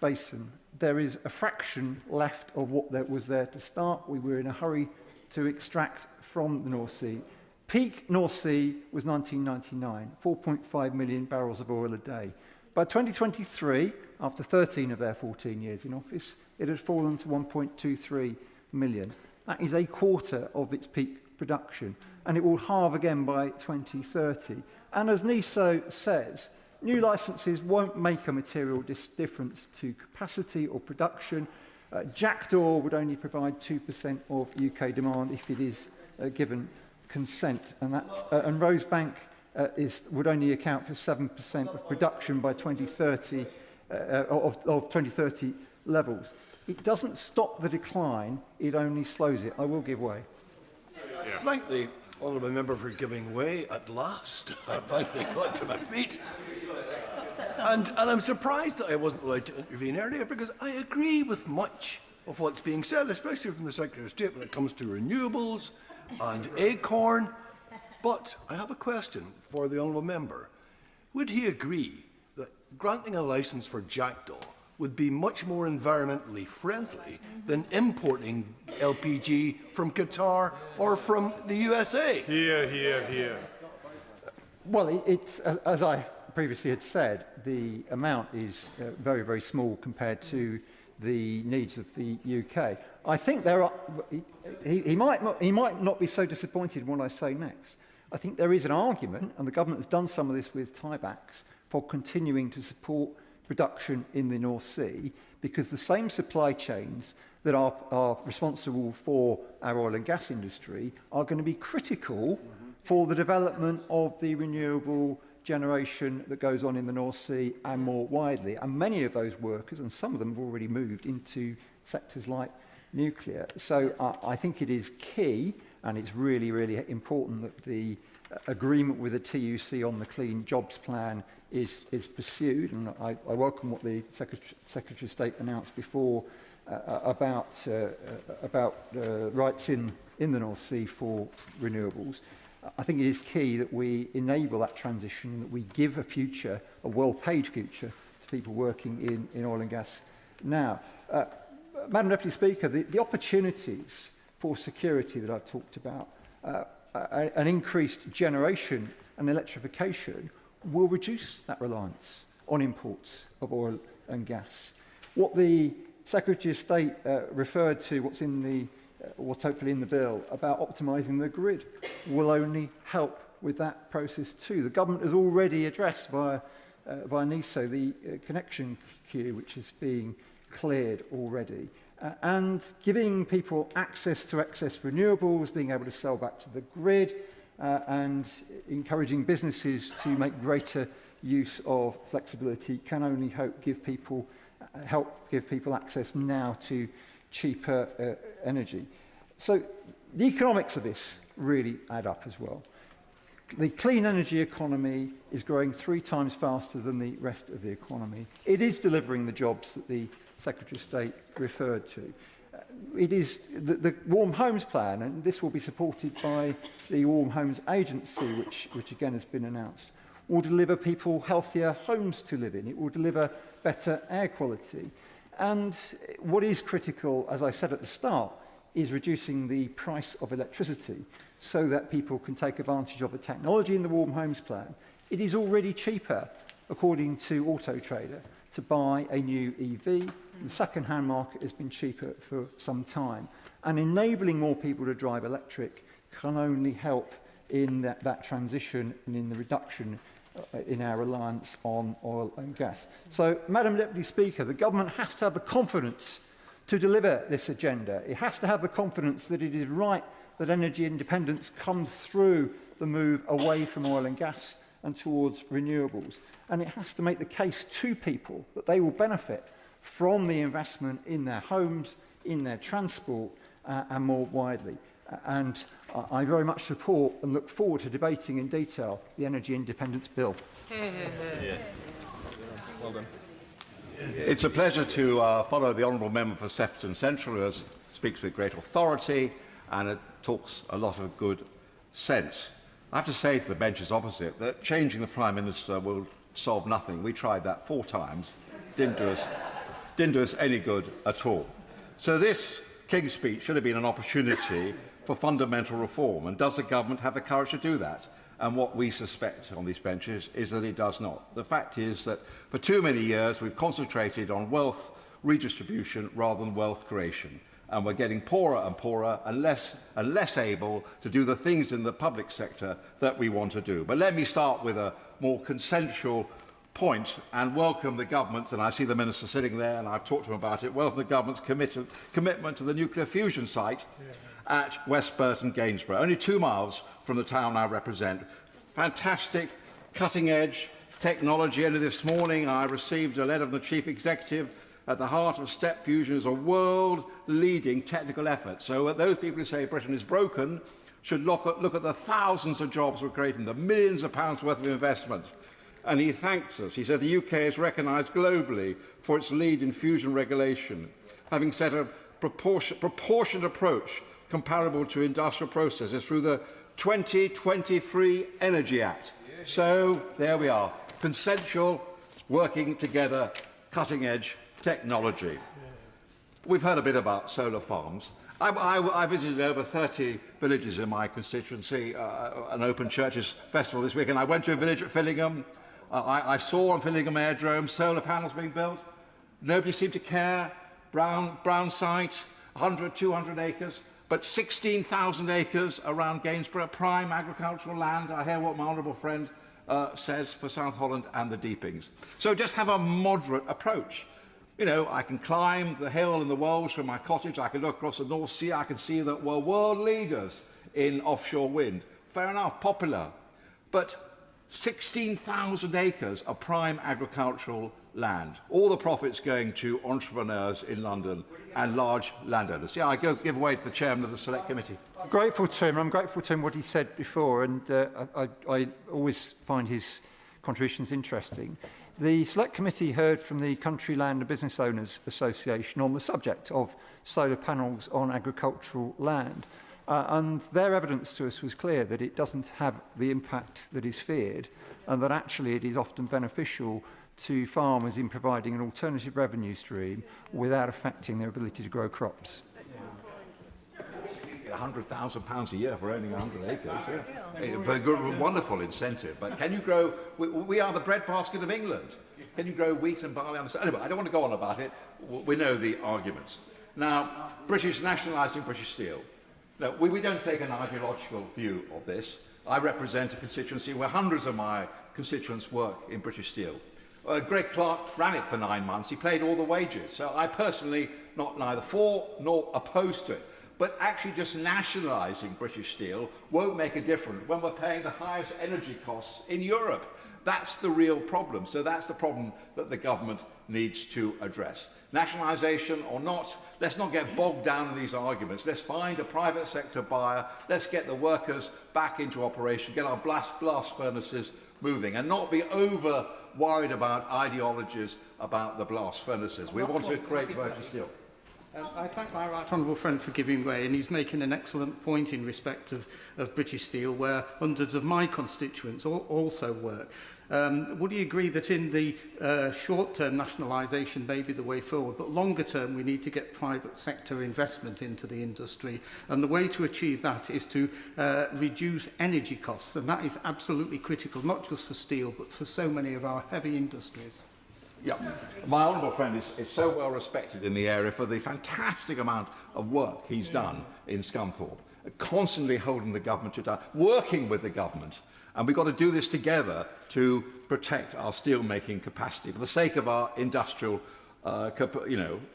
basin. There is a fraction left of what was there to start. We were in a hurry to extract from the North Sea. Peak North Sea was 1999, 4.5 million barrels of oil a day. By 2023, after 13 of their 14 years in office, it had fallen to 1.23 million. That is a quarter of its peak production, and it will halve again by 2030. And as NISO says, new licences won't make a material difference to capacity or production. Jackdaw would only provide 2% of UK demand if it is given consent, and Rosebank would only account for 7% of production by 2030 of 2030 levels. It doesn't stop the decline; it only slows it. I will give way. Thank the honourable member for giving way at last. I finally got to my feet. And I'm surprised that I wasn't allowed to intervene earlier, because I agree with much of what's being said, especially from the Secretary of State when it comes to renewables and acorn. But I have a question for the honourable member. Would he agree that granting a licence for jackdaw would be much more environmentally friendly than importing LPG from Qatar or from the USA? Here, here, here. Well, it's as I previously had said, the amount is very, very small compared to the needs of the UK. I think there are. He might not be so disappointed in what I say next. I think there is an argument, and the government has done some of this with tiebacks, for continuing to support production in the North Sea, because the same supply chains that are responsible for our oil and gas industry are going to be critical for the development of the renewable generation that goes on in the North Sea and more widely. And many of those workers, and some of them have already moved into sectors like nuclear. So I think it is key, and it's really, really important that the agreement with the TUC on the Clean Jobs Plan is pursued. And I welcome what the Secretary of State announced before about rights in the North Sea for renewables. I think it is key that we enable that transition, that we give a future, a well-paid future, to people working in oil and gas now. Madam Deputy Speaker, the opportunities for security that I've talked about, an increased generation and electrification will reduce that reliance on imports of oil and gas. What the Secretary of State referred to, what's hopefully in the bill about optimising the grid, will only help with that process too. The government has already addressed via NISO the connection queue, which is being cleared already, and giving people access to excess renewables, being able to sell back to the grid, and encouraging businesses to make greater use of flexibility can only help give people access now to cheaper energy. So the economics of this really add up as well. The clean energy economy is growing 3 times faster than the rest of the economy. It is delivering the jobs that the Secretary of State referred to. It is the Warm Homes Plan, and this will be supported by the Warm Homes Agency, which again has been announced, will deliver people healthier homes to live in. It will deliver better air quality. And what is critical, as I said at the start, is reducing the price of electricity so that people can take advantage of the technology in the Warm Homes Plan. It is already cheaper, according to Auto Trader, to buy a new EV. The second-hand market has been cheaper for some time. And enabling more people to drive electric can only help in that transition and in the reduction in our reliance on oil and gas. So, Madam Deputy Speaker, the government has to have the confidence to deliver this agenda. It has to have the confidence that it is right that energy independence comes through the move away from oil and gas and towards renewables. And it has to make the case to people that they will benefit from the investment in their homes, in their transport, and more widely. And I very much support and look forward to debating in detail the Energy Independence Bill. Well done. It's a pleasure to follow the Honourable Member for Sefton Central, who speaks with great authority and it talks a lot of good sense. I have to say to the benches opposite that changing the Prime Minister will solve nothing. We tried that 4 times, didn't do us any good at all. So this King's speech should have been an opportunity for fundamental reform, and does the government have the courage to do that? And what we suspect on these benches is that it does not. The fact is that for too many years we've concentrated on wealth redistribution rather than wealth creation, and we're getting poorer and less able to do the things in the public sector that we want to do. But let me start with a more consensual point and welcome the government, and I see the Minister sitting there and I've talked to him about it, welcome the government's commitment to the nuclear fusion site at West Burton, Gainsborough, only 2 miles from the town I represent. Fantastic, cutting-edge technology. Only this morning I received a letter from the Chief Executive. At the heart of step fusion is a world-leading technical effort. So those people who say Britain is broken should look at the thousands of jobs we're creating, the millions of pounds worth of investment. And he thanks us. He says the UK is recognised globally for its lead in fusion regulation, having set a proportionate approach comparable to industrial processes through the 2023 Energy Act. So there we are, consensual, working together, cutting-edge technology. We've heard a bit about solar farms. I visited over 30 villages in my constituency, an open churches festival this week, and I went to a village at Fillingham. I saw on Fillingham Aerodrome solar panels being built. Nobody seemed to care. Brown site, 100, 200 acres, but 16,000 acres around Gainsborough, prime agricultural land. I hear what my honourable friend says for South Holland and the Deepings. So just have a moderate approach. You know, I can climb the hill in the Wells from my cottage, I can look across the North Sea, I can see that we're world leaders in offshore wind. Fair enough, popular. But 16,000 acres of prime agricultural land. All the profits going to entrepreneurs in London and large landowners. Yeah, I give way to the chairman of the Select Committee. I'm grateful to him what he said before, and I always find his contributions interesting. The Select Committee heard from the Country Land and Business Owners Association on the subject of solar panels on agricultural land. And their evidence to us was clear that it doesn't have the impact that is feared, and that actually it is often beneficial to farmers in providing an alternative revenue stream without affecting their ability to grow crops. £100,000 a year for owning 100 acres. Yeah. Very good, wonderful incentive. But can you grow? We are the breadbasket of England. Can you grow wheat and barley? Anyway, I don't want to go on about it. We know the arguments. Now, British nationalising British Steel. No, we don't take an ideological view of this. I represent a constituency where hundreds of my constituents work in British Steel. Greg Clark ran it for 9 months. He paid all the wages. So I personally, neither for nor opposed to it. But actually just nationalising British Steel won't make a difference when we're paying the highest energy costs in Europe. That's the real problem. So that's the problem that the government needs to address. Nationalisation or not, let's not get bogged down in these arguments. Let's find a private sector buyer. Let's get the workers back into operation, get our blast furnaces moving, and not be over worried about ideologies about the blast furnaces. We want to create virgin steel. I thank my right honourable friend for giving way, and he's making an excellent point in respect of British Steel, where hundreds of my constituents also work. Would you agree that in the short-term nationalisation may be the way forward, but longer-term we need to get private sector investment into the industry, and the way to achieve that is to reduce energy costs, and that is absolutely critical, not just for steel, but for so many of our heavy industries. Yeah, my honourable friend is so well respected in the area for the fantastic amount of work he's done in Scunthorpe, constantly holding the government to account, working with the government, and we've got to do this together to protect our steel-making capacity for the sake of our industrial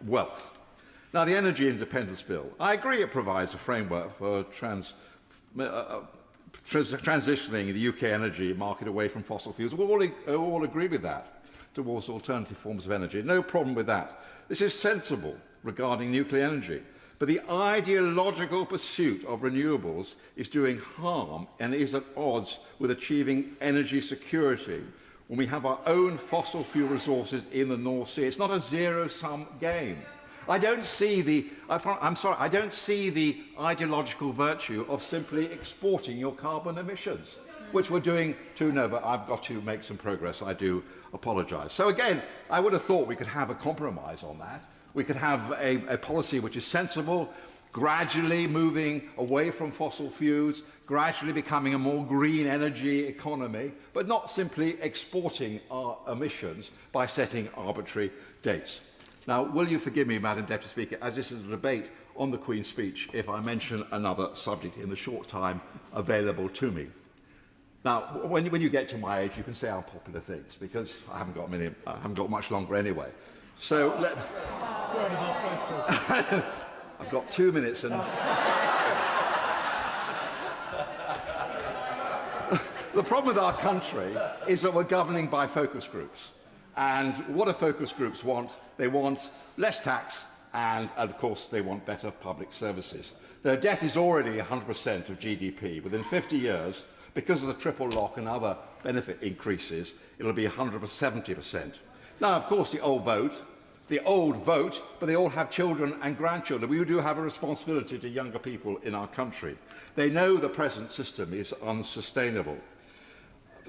wealth. Now, the Energy Independence Bill, I agree it provides a framework for transitioning the UK energy market away from fossil fuels. We all agree with that, towards alternative forms of energy. No problem with that. This is sensible regarding nuclear energy. But the ideological pursuit of renewables is doing harm and is at odds with achieving energy security when we have our own fossil fuel resources in the North Sea. It's not a zero-sum game. I don't see the ideological virtue of simply exporting your carbon emissions, which we're doing to Nova. I've got to make some progress. I do apologise. So again, I would have thought we could have a compromise on that. We could have a policy which is sensible, gradually moving away from fossil fuels, gradually becoming a more green energy economy, but not simply exporting our emissions by setting arbitrary dates. Now, will you forgive me, Madam Deputy Speaker, as this is a debate on the Queen's speech if I mention another subject in the short time available to me. Now, when you get to my age, you can say unpopular things, because I haven't got much longer anyway. So I've got 2 minutes and... The problem with our country is that we're governing by focus groups. And what do focus groups want? They want less tax and of course, they want better public services. Their debt is already 100% of GDP. Within 50 years, because of the triple lock and other benefit increases, it'll be 170%. Now, of course, the old vote, but they all have children and grandchildren. We do have a responsibility to younger people in our country. They know the present system is unsustainable.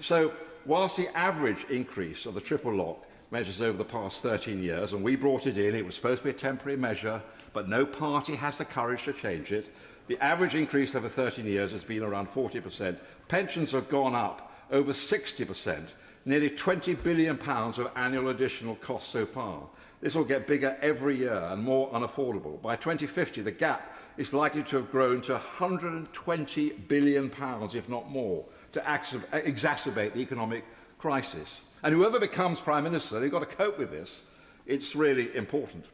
So, whilst the average increase of the triple lock measures over the past 13 years, and we brought it in, it was supposed to be a temporary measure, but no party has the courage to change it. The average increase over 13 years has been around 40%. Pensions have gone up over 60%, nearly £20 billion of annual additional costs so far. This will get bigger every year and more unaffordable. By 2050, the gap is likely to have grown to £120 billion, if not more, to exacerbate the economic crisis. And whoever becomes Prime Minister, they've got to cope with this. It's really important.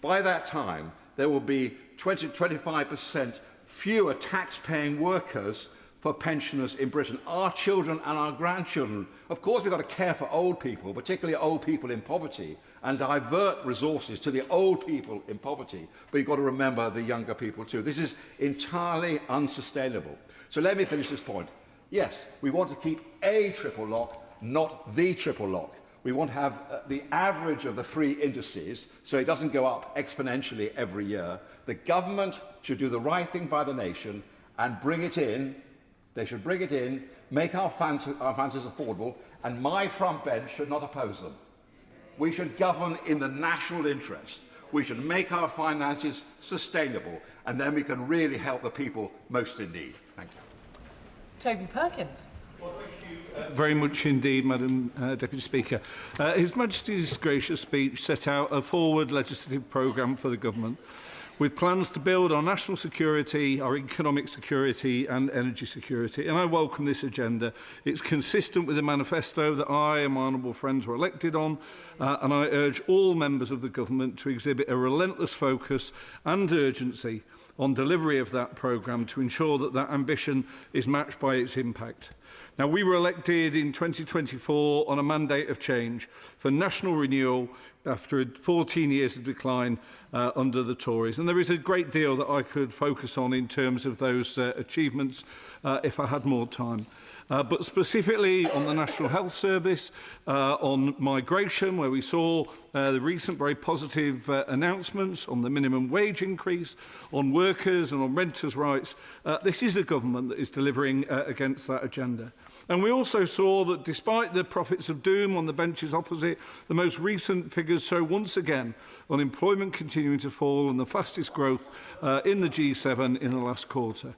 By that time, there will be 25% fewer tax-paying workers for pensioners in Britain. Our children and our grandchildren. Of course, we've got to care for old people, particularly old people in poverty, and divert resources to the old people in poverty. But you've got to remember the younger people too. This is entirely unsustainable. So let me finish this point. Yes, we want to keep a triple lock, not the triple lock. We want to have the average of the three indices so it doesn't go up exponentially every year. The government should do the right thing by the nation and bring it in. They should bring it in, make our finances affordable, and my front bench should not oppose them. We should govern in the national interest. We should make our finances sustainable, and then we can really help the people most in need. Thank you. Toby Perkins. Very much indeed, Madam Deputy Speaker. His Majesty's gracious speech set out a forward legislative programme for the government with plans to build our national security, our economic security and energy security. And I welcome this agenda. It's consistent with the manifesto that I and my honourable friends were elected on, and I urge all members of the government to exhibit a relentless focus and urgency on delivery of that programme to ensure that that ambition is matched by its impact. Now, we were elected in 2024 on a mandate of change for national renewal after 14 years of decline under the Tories. And there is a great deal that I could focus on in terms of those achievements if I had more time. But specifically on the National Health Service, on migration, where we saw the recent very positive announcements on the minimum wage increase, on workers and on renters' rights, this is a government that is delivering against that agenda. And we also saw that despite the prophets of doom on the benches opposite, the most recent figures show once again unemployment continuing to fall and the fastest growth in the G7 in the last quarter.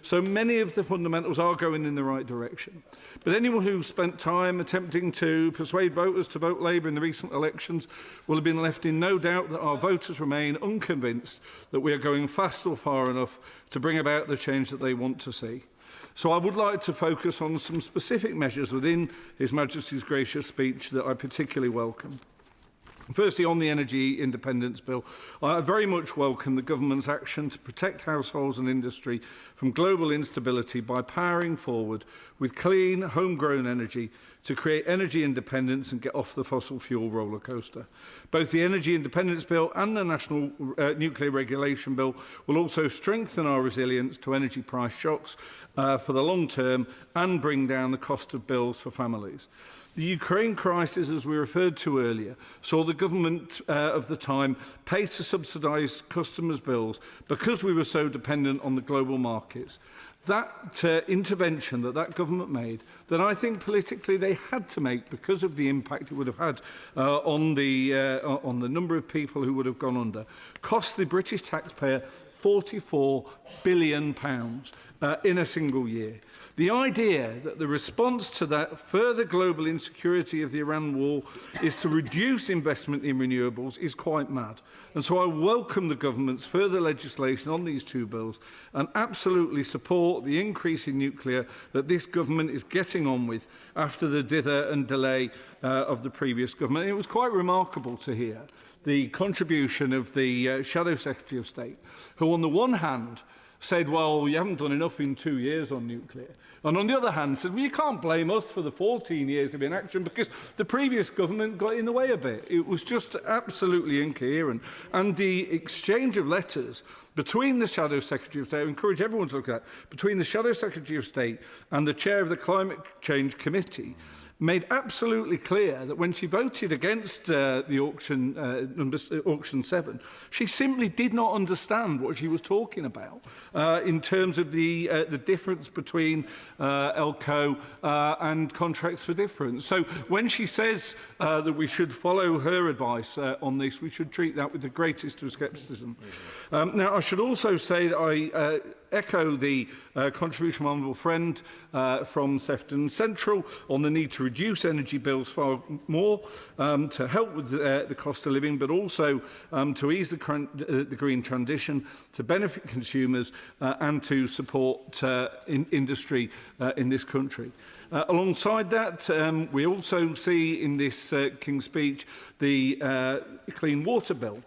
So many of the fundamentals are going in the right direction. But anyone who spent time attempting to persuade voters to vote Labour in the recent elections will have been left in no doubt that our voters remain unconvinced that we are going fast or far enough to bring about the change that they want to see. So I would like to focus on some specific measures within His Majesty's gracious speech that I particularly welcome. Firstly, on the Energy Independence Bill, I very much welcome the government's action to protect households and industry from global instability by powering forward with clean, homegrown energy to create energy independence and get off the fossil fuel roller coaster. Both the Energy Independence Bill and the National Nuclear Regulation Bill will also strengthen our resilience to energy price shocks for the long term and bring down the cost of bills for families. The Ukraine crisis, as we referred to earlier, saw the government of the time pay to subsidise customers' bills because we were so dependent on the global markets. That intervention that government made, that I think politically they had to make because of the impact it would have had on the number of people who would have gone under, cost the British taxpayer £44 billion in a single year. The idea that the response to that further global insecurity of the Iran war is to reduce investment in renewables is quite mad. And so I welcome the government's further legislation on these two bills and absolutely support the increase in nuclear that this government is getting on with after the dither and delay of the previous government. And it was quite remarkable to hear the contribution of the Shadow Secretary of State, who on the one hand said, well, you haven't done enough in 2 years on nuclear. And on the other hand, said, well, you can't blame us for the 14 years of inaction because the previous government got in the way a bit. It was just absolutely incoherent. And the exchange of letters between the Shadow Secretary of State, I encourage everyone to look at that, between the Shadow Secretary of State and the Chair of the Climate Change Committee, made absolutely clear that when she voted against the auction 7, she simply did not understand what she was talking about in terms of the difference between ELCO and contracts for difference. So when she says that we should follow her advice on this, we should treat that with the greatest of scepticism. Now, I should also say that I echo the contribution of my honourable friend from Sefton Central on the need to reduce energy bills far more to help with the cost of living, but also to ease the green transition, to benefit consumers and to support industry in this country. Alongside that, we also see in this King's speech the Clean Water Bill,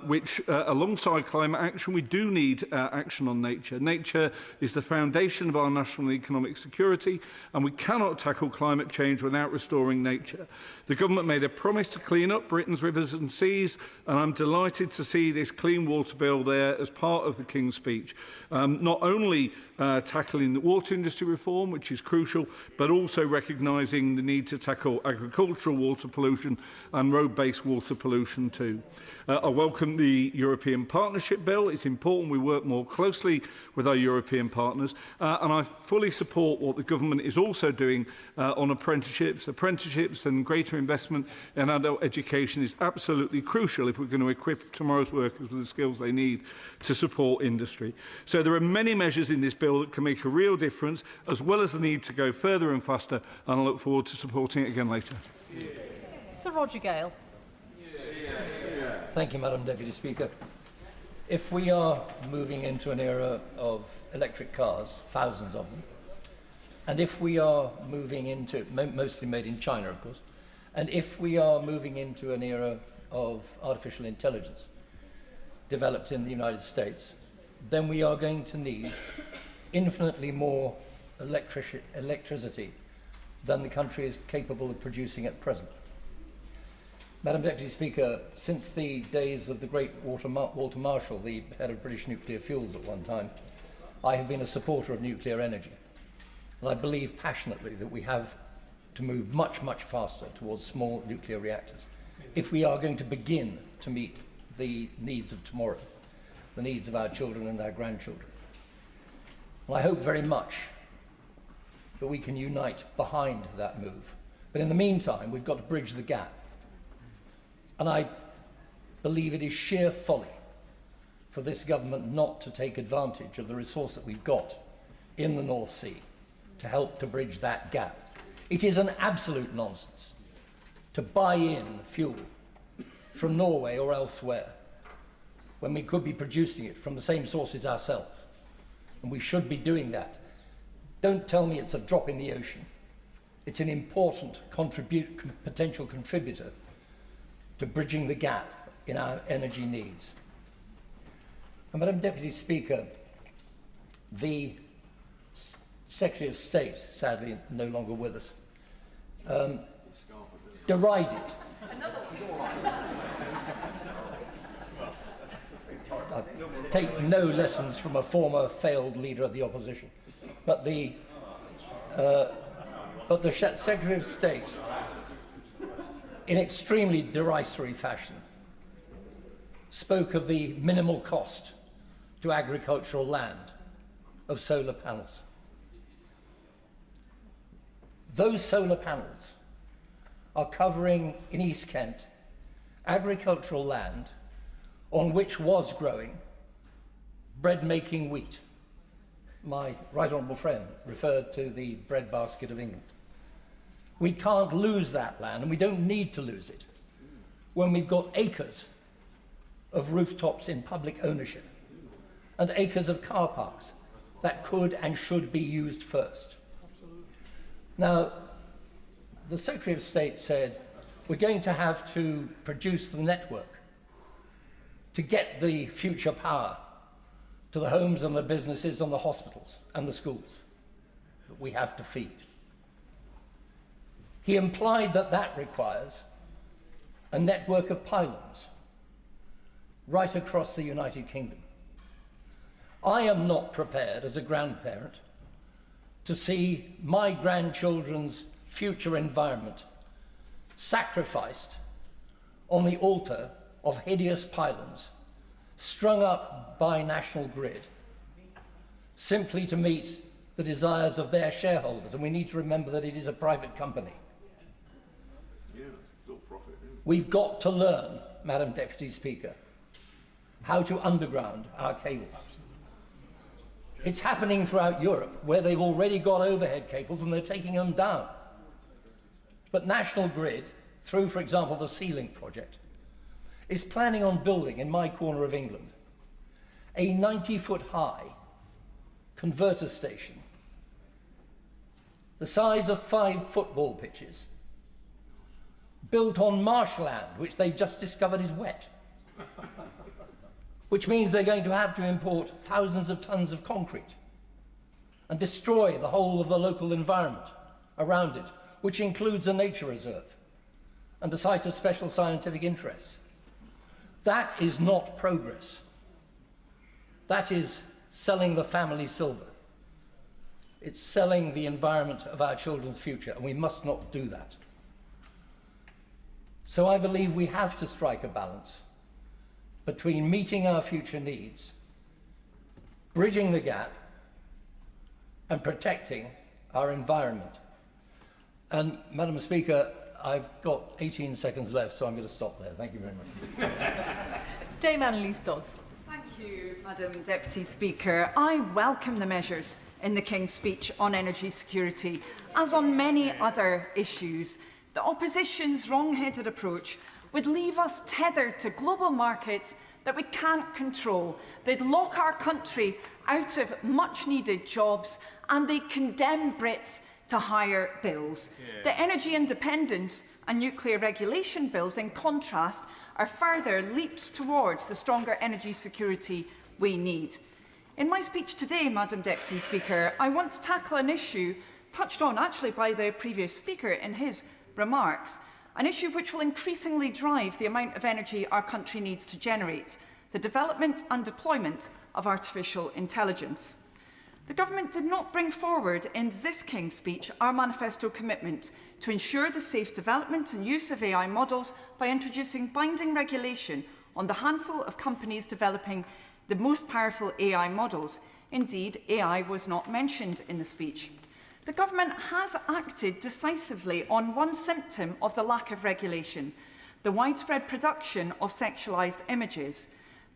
which, alongside climate action, we do need action on nature. Nature is the foundation of our national economic security, and we cannot tackle climate change without restoring nature. The government made a promise to clean up Britain's rivers and seas, and I'm delighted to see this Clean Water Bill there as part of the King's speech. Not only tackling the water industry reform, which is crucial, but also recognising the need to tackle agricultural water pollution and road-based water pollution too. I welcome the European Partnership Bill. It's important we work more closely with our European partners, and I fully support what the government is also doing on apprenticeships. Apprenticeships and greater investment in adult education is absolutely crucial if we're going to equip tomorrow's workers with the skills they need to support industry. So there are many measures in this bill that can make a real difference, as well as the need to go further and faster, and I look forward to supporting it again later. Sir Roger Gale. Thank you, Madam Deputy Speaker. If we are moving into an era of electric cars, thousands of them, and if we are moving into, mostly made in China, of course, and if we are moving into an era of artificial intelligence developed in the United States, then we are going to need infinitely more electricity than the country is capable of producing at present. Madam Deputy Speaker, since the days of the great Walter Marshall, the head of British Nuclear Fuels at one time, I have been a supporter of nuclear energy. And I believe passionately that we have to move much, much faster towards small nuclear reactors if we are going to begin to meet the needs of tomorrow, the needs of our children and our grandchildren. And I hope very much that we can unite behind that move. But in the meantime, we've got to bridge the gap. And I believe it is sheer folly for this government not to take advantage of the resource that we've got in the North Sea to help to bridge that gap. It is an absolute nonsense to buy in fuel from Norway or elsewhere when we could be producing it from the same sources ourselves. And we should be doing that. Don't tell me it's a drop in the ocean. It's an important potential contributor to bridging the gap in our energy needs. And Madam Deputy Speaker, the Secretary of State, sadly no longer with us, derided. I take no lessons from a former failed leader of the opposition, but the Secretary of State, in extremely derisory fashion, spoke of the minimal cost to agricultural land of solar panels. Those solar panels are covering, in East Kent, agricultural land on which was growing bread-making wheat. My right honourable friend referred to the breadbasket of England. We can't lose that land, and we don't need to lose it, when we've got acres of rooftops in public ownership and acres of car parks that could and should be used first. Now, the Secretary of State said we're going to have to produce the network to get the future power to the homes and the businesses and the hospitals and the schools that we have to feed. He implied that that requires a network of pylons right across the United Kingdom. I am not prepared as a grandparent to see my grandchildren's future environment sacrificed on the altar of hideous pylons strung up by National Grid simply to meet the desires of their shareholders. And we need to remember that it is a private company. We've got to learn, Madam Deputy Speaker, how to underground our cables. It's happening throughout Europe, where they've already got overhead cables and they're taking them down. But National Grid, through, for example, the Sealing project, is planning on building, in my corner of England, a 90-foot-high converter station, the size of 5 football pitches, built on marshland, which they've just discovered is wet, which means they're going to have to import thousands of tons of concrete and destroy the whole of the local environment around it, which includes a nature reserve and a site of special scientific interest. That is not progress. That is selling the family silver. It's selling the environment of our children's future, and we must not do that. So I believe we have to strike a balance between meeting our future needs, bridging the gap, and protecting our environment. And, Madam Speaker, I've got 18 seconds left, so I'm going to stop there. Thank you very much. Dame Annalise Dodds. Thank you, Madam Deputy Speaker. I welcome the measures in the King's speech on energy security, as on many other issues. The opposition's wrong-headed approach would leave us tethered to global markets that we can't control. They'd lock our country out of much-needed jobs, and they'd condemn Brits to higher bills. The energy independence and nuclear regulation bills, in contrast, are further leaps towards the stronger energy security we need. In my speech today, Madam Deputy Speaker, I want to tackle an issue touched on actually by the previous speaker in his remarks, an issue which will increasingly drive the amount of energy our country needs to generate: the development and deployment of artificial intelligence. The Government did not bring forward in this King's speech our manifesto commitment to ensure the safe development and use of AI models by introducing binding regulation on the handful of companies developing the most powerful AI models. Indeed, AI was not mentioned in the speech. The Government has acted decisively on one symptom of the lack of regulation: the widespread production of sexualised images.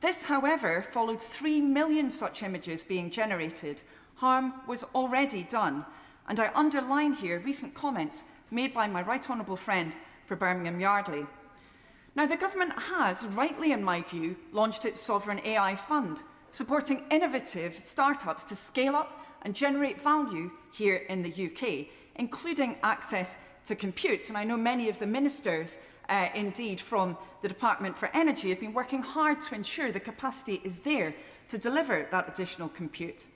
This, however, followed 3 million such images being generated. Harm was already done, and I underline here recent comments made by my right honourable friend for Birmingham Yardley. Now, the Government has, rightly in my view, launched its Sovereign AI Fund, supporting innovative start-ups to scale up and generate value here in the UK, including access to compute. And I know many of the ministers, indeed, from the Department for Energy have been working hard to ensure the capacity is there to deliver that additional compute.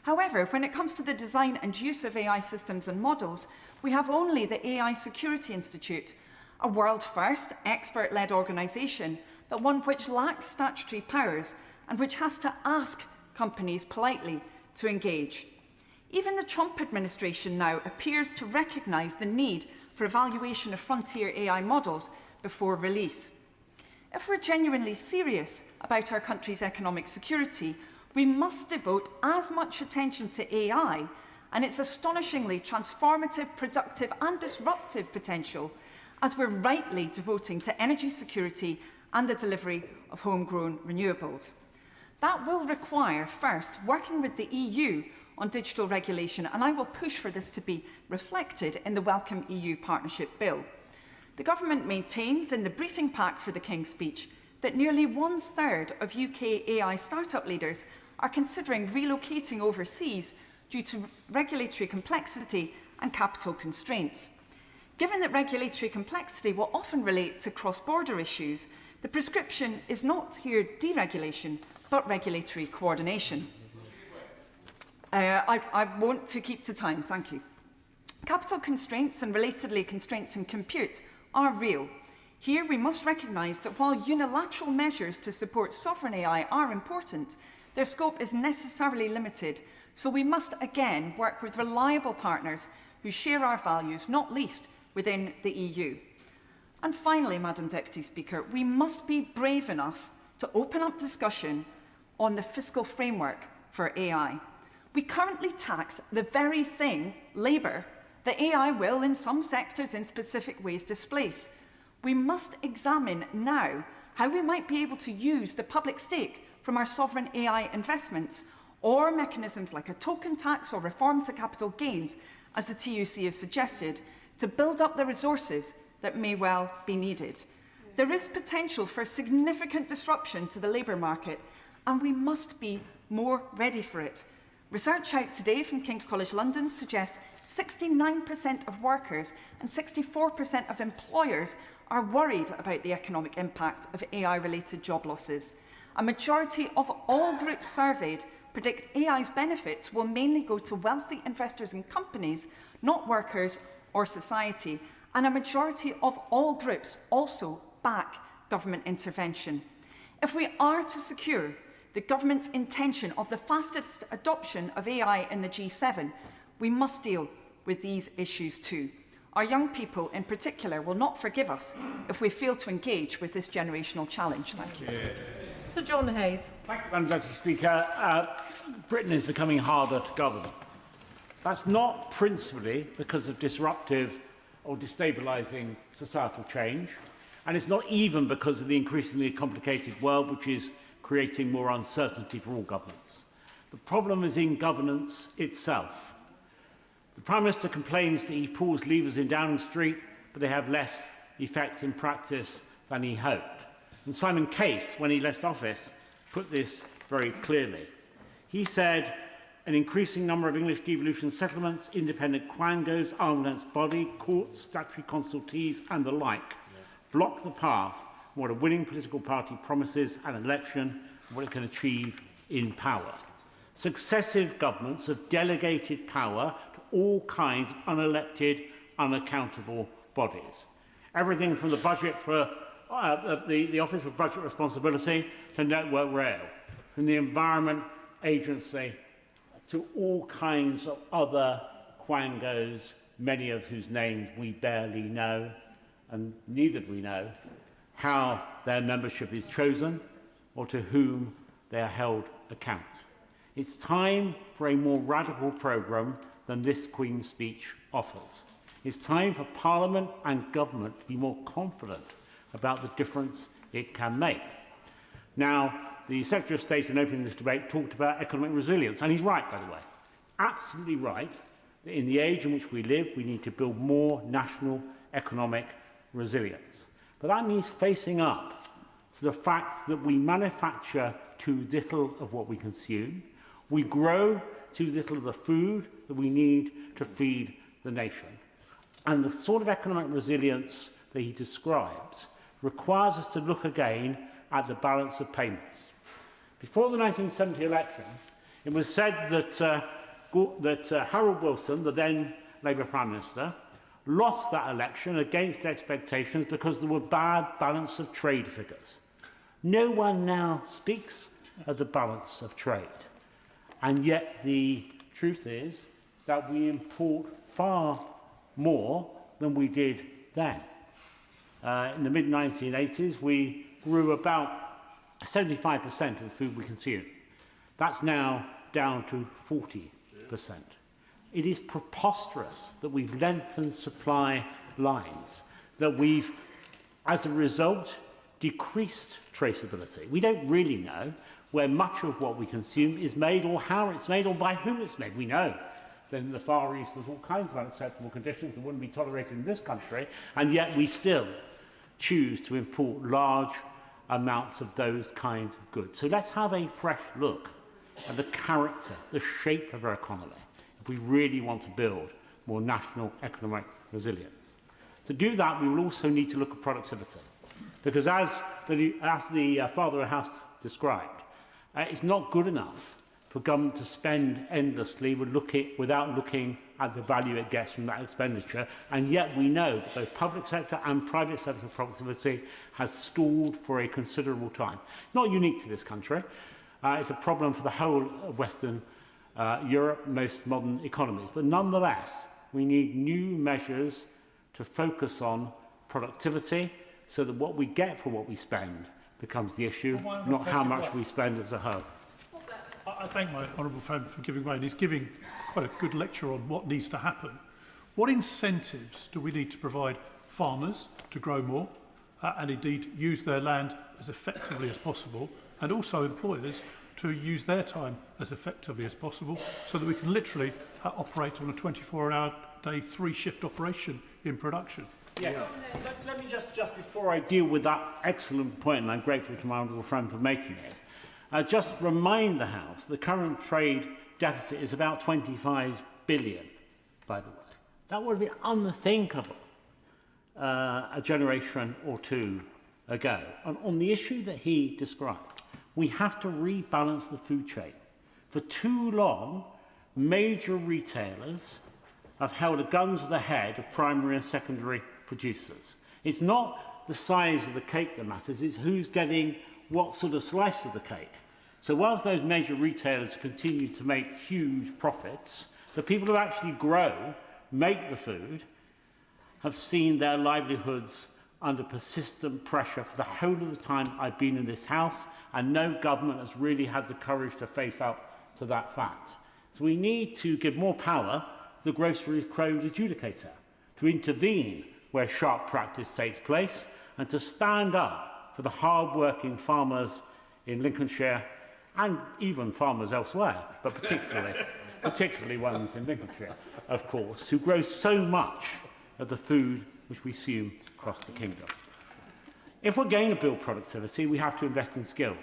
However, when it comes to the design and use of AI systems and models, we have only the AI Security Institute, a world-first, expert-led organisation, but one which lacks statutory powers and which has to ask companies politely to engage. Even the Trump administration now appears to recognise the need for evaluation of frontier AI models before release. If we're genuinely serious about our country's economic security, we must devote as much attention to AI and its astonishingly transformative, productive and disruptive potential as we're rightly devoting to energy security and the delivery of homegrown renewables. That will require, first, working with the EU on digital regulation, and I will push for this to be reflected in the Welcome EU Partnership Bill. The Government maintains in the briefing pack for the King's Speech that nearly 1/3 of UK AI startup leaders are considering relocating overseas due to regulatory complexity and capital constraints. Given that regulatory complexity will often relate to cross-border issues, the prescription is not here deregulation, but regulatory coordination. I want to keep to time, thank you. Capital constraints and relatedly constraints in compute are real. Here we must recognise that while unilateral measures to support sovereign AI are important, their scope is necessarily limited, so we must again work with reliable partners who share our values, not least within the EU. And finally, Madam Deputy Speaker, we must be brave enough to open up discussion on the fiscal framework for AI. We currently tax the very thing, labour, that AI will, in some sectors, in specific ways, displace. We must examine now how we might be able to use the public stake from our sovereign AI investments, or mechanisms like a token tax or reform to capital gains, as the TUC has suggested, to build up the resources that may well be needed. There is potential for significant disruption to the labour market, and we must be more ready for it. Research out today from King's College London suggests 69% of workers and 64% of employers are worried about the economic impact of AI-related job losses. A majority of all groups surveyed predict AI's benefits will mainly go to wealthy investors and companies, not workers or society, and a majority of all groups also back government intervention. If we are to secure the government's intention of the fastest adoption of AI in the G7, we must deal with these issues too. Our young people in particular will not forgive us if we fail to engage with this generational challenge. Thank you. Sir John Hayes. Thank you, Madam Deputy Speaker. Britain is becoming harder to govern. That's not principally because of disruptive or destabilising societal change, and it's not even because of the increasingly complicated world which is creating more uncertainty for all governments. The problem is in governance itself. The Prime Minister complains that he pulls levers in Downing Street, but they have less effect in practice than he hoped. And Simon Case, when he left office, put this very clearly. He said, an increasing number of English devolution settlements, independent quangos, arm's length body, courts, statutory consultees and the like block the path from what a winning political party promises at an election and what it can achieve in power. Successive governments have delegated power to all kinds of unelected, unaccountable bodies. Everything from the budget for the Office for Budget Responsibility to Network Rail, from the Environment Agency to all kinds of other quangos, many of whose names we barely know, and neither do we know how their membership is chosen or to whom they are held account. It's time for a more radical programme than this Queen's Speech offers. It's time for Parliament and Government to be more confident about the difference it can make. Now, the Secretary of State in opening this debate talked about economic resilience, and he's right, by the way, absolutely right, that in the age in which we live, we need to build more national economic resilience. But that means facing up to the fact that we manufacture too little of what we consume, we grow too little of the food that we need to feed the nation. And the sort of economic resilience that he describes requires us to look again at the balance of payments. Before the 1970 election, it was said that Harold Wilson, the then Labour Prime Minister, lost that election against expectations because there were bad balance of trade figures. No one now speaks of the balance of trade. And yet the truth is that we import far more than we did then. In the mid-1980s, we grew about 75% of the food we consume. That's now down to 40%. It is preposterous that we've lengthened supply lines, that we've, as a result, decreased traceability. We don't really know where much of what we consume is made, or how it's made, or by whom it's made. We know that in the Far East there's all kinds of unacceptable conditions that wouldn't be tolerated in this country, and yet we still choose to import large amounts of those kinds of goods. So let's have a fresh look at the character, the shape of our economy, if we really want to build more national economic resilience. To do that, we will also need to look at productivity, because as the Father of the House described, it's not good enough for government to spend endlessly without looking at the value it gets from that expenditure, and yet we know that both public sector and private sector productivity has stalled for a considerable time. Not unique to this country. It's a problem for the whole of Western Europe, most modern economies. But nonetheless, we need new measures to focus on productivity so that what we get for what we spend becomes the issue, not how much we spend as a whole. I thank my honourable friend for giving way, and he's giving quite a good lecture on what needs to happen. What incentives do we need to provide farmers to grow more and indeed use their land as effectively as possible, and also employers to use their time as effectively as possible, so that we can literally operate on a 24-hour-day, 3-shift operation in production? Yeah. Let me just before I deal with that excellent point, and I'm grateful to my honourable friend for making it, just remind the House the current trade deficit is about 25 billion, by the way. That would be unthinkable a generation or two ago. And on the issue that he described, we have to rebalance the food chain. For too long, major retailers have held a gun to the head of primary and secondary producers. It's not the size of the cake that matters, it's who's getting what sort of slice of the cake. So whilst those major retailers continue to make huge profits, the people who actually grow, make the food, have seen their livelihoods under persistent pressure for the whole of the time I've been in this House, and no government has really had the courage to face up to that fact. So we need to give more power to the grocery code adjudicator, to intervene where sharp practice takes place, and to stand up for the hard-working farmers in Lincolnshire, and even farmers elsewhere, but particularly ones in Lincolnshire, of course, who grow so much of the food which we consume across the kingdom. If we're going to build productivity, we have to invest in skills.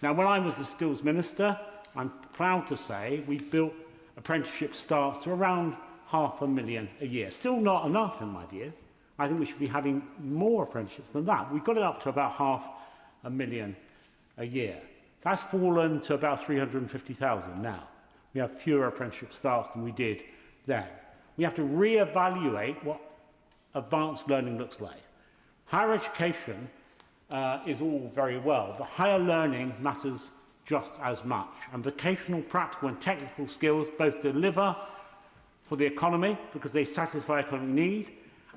Now, when I was the skills minister, I'm proud to say we built apprenticeship starts to around 500,000 a year. Still not enough, in my view. I think we should be having more apprenticeships than that. We've got it up to about 500,000 a year. That's fallen to about 350,000 now. We have fewer apprenticeship starts than we did then. We have to re-evaluate what advanced learning looks like. Higher education is all very well, but higher learning matters just as much. And vocational, practical and technical skills both deliver for the economy because they satisfy economic need,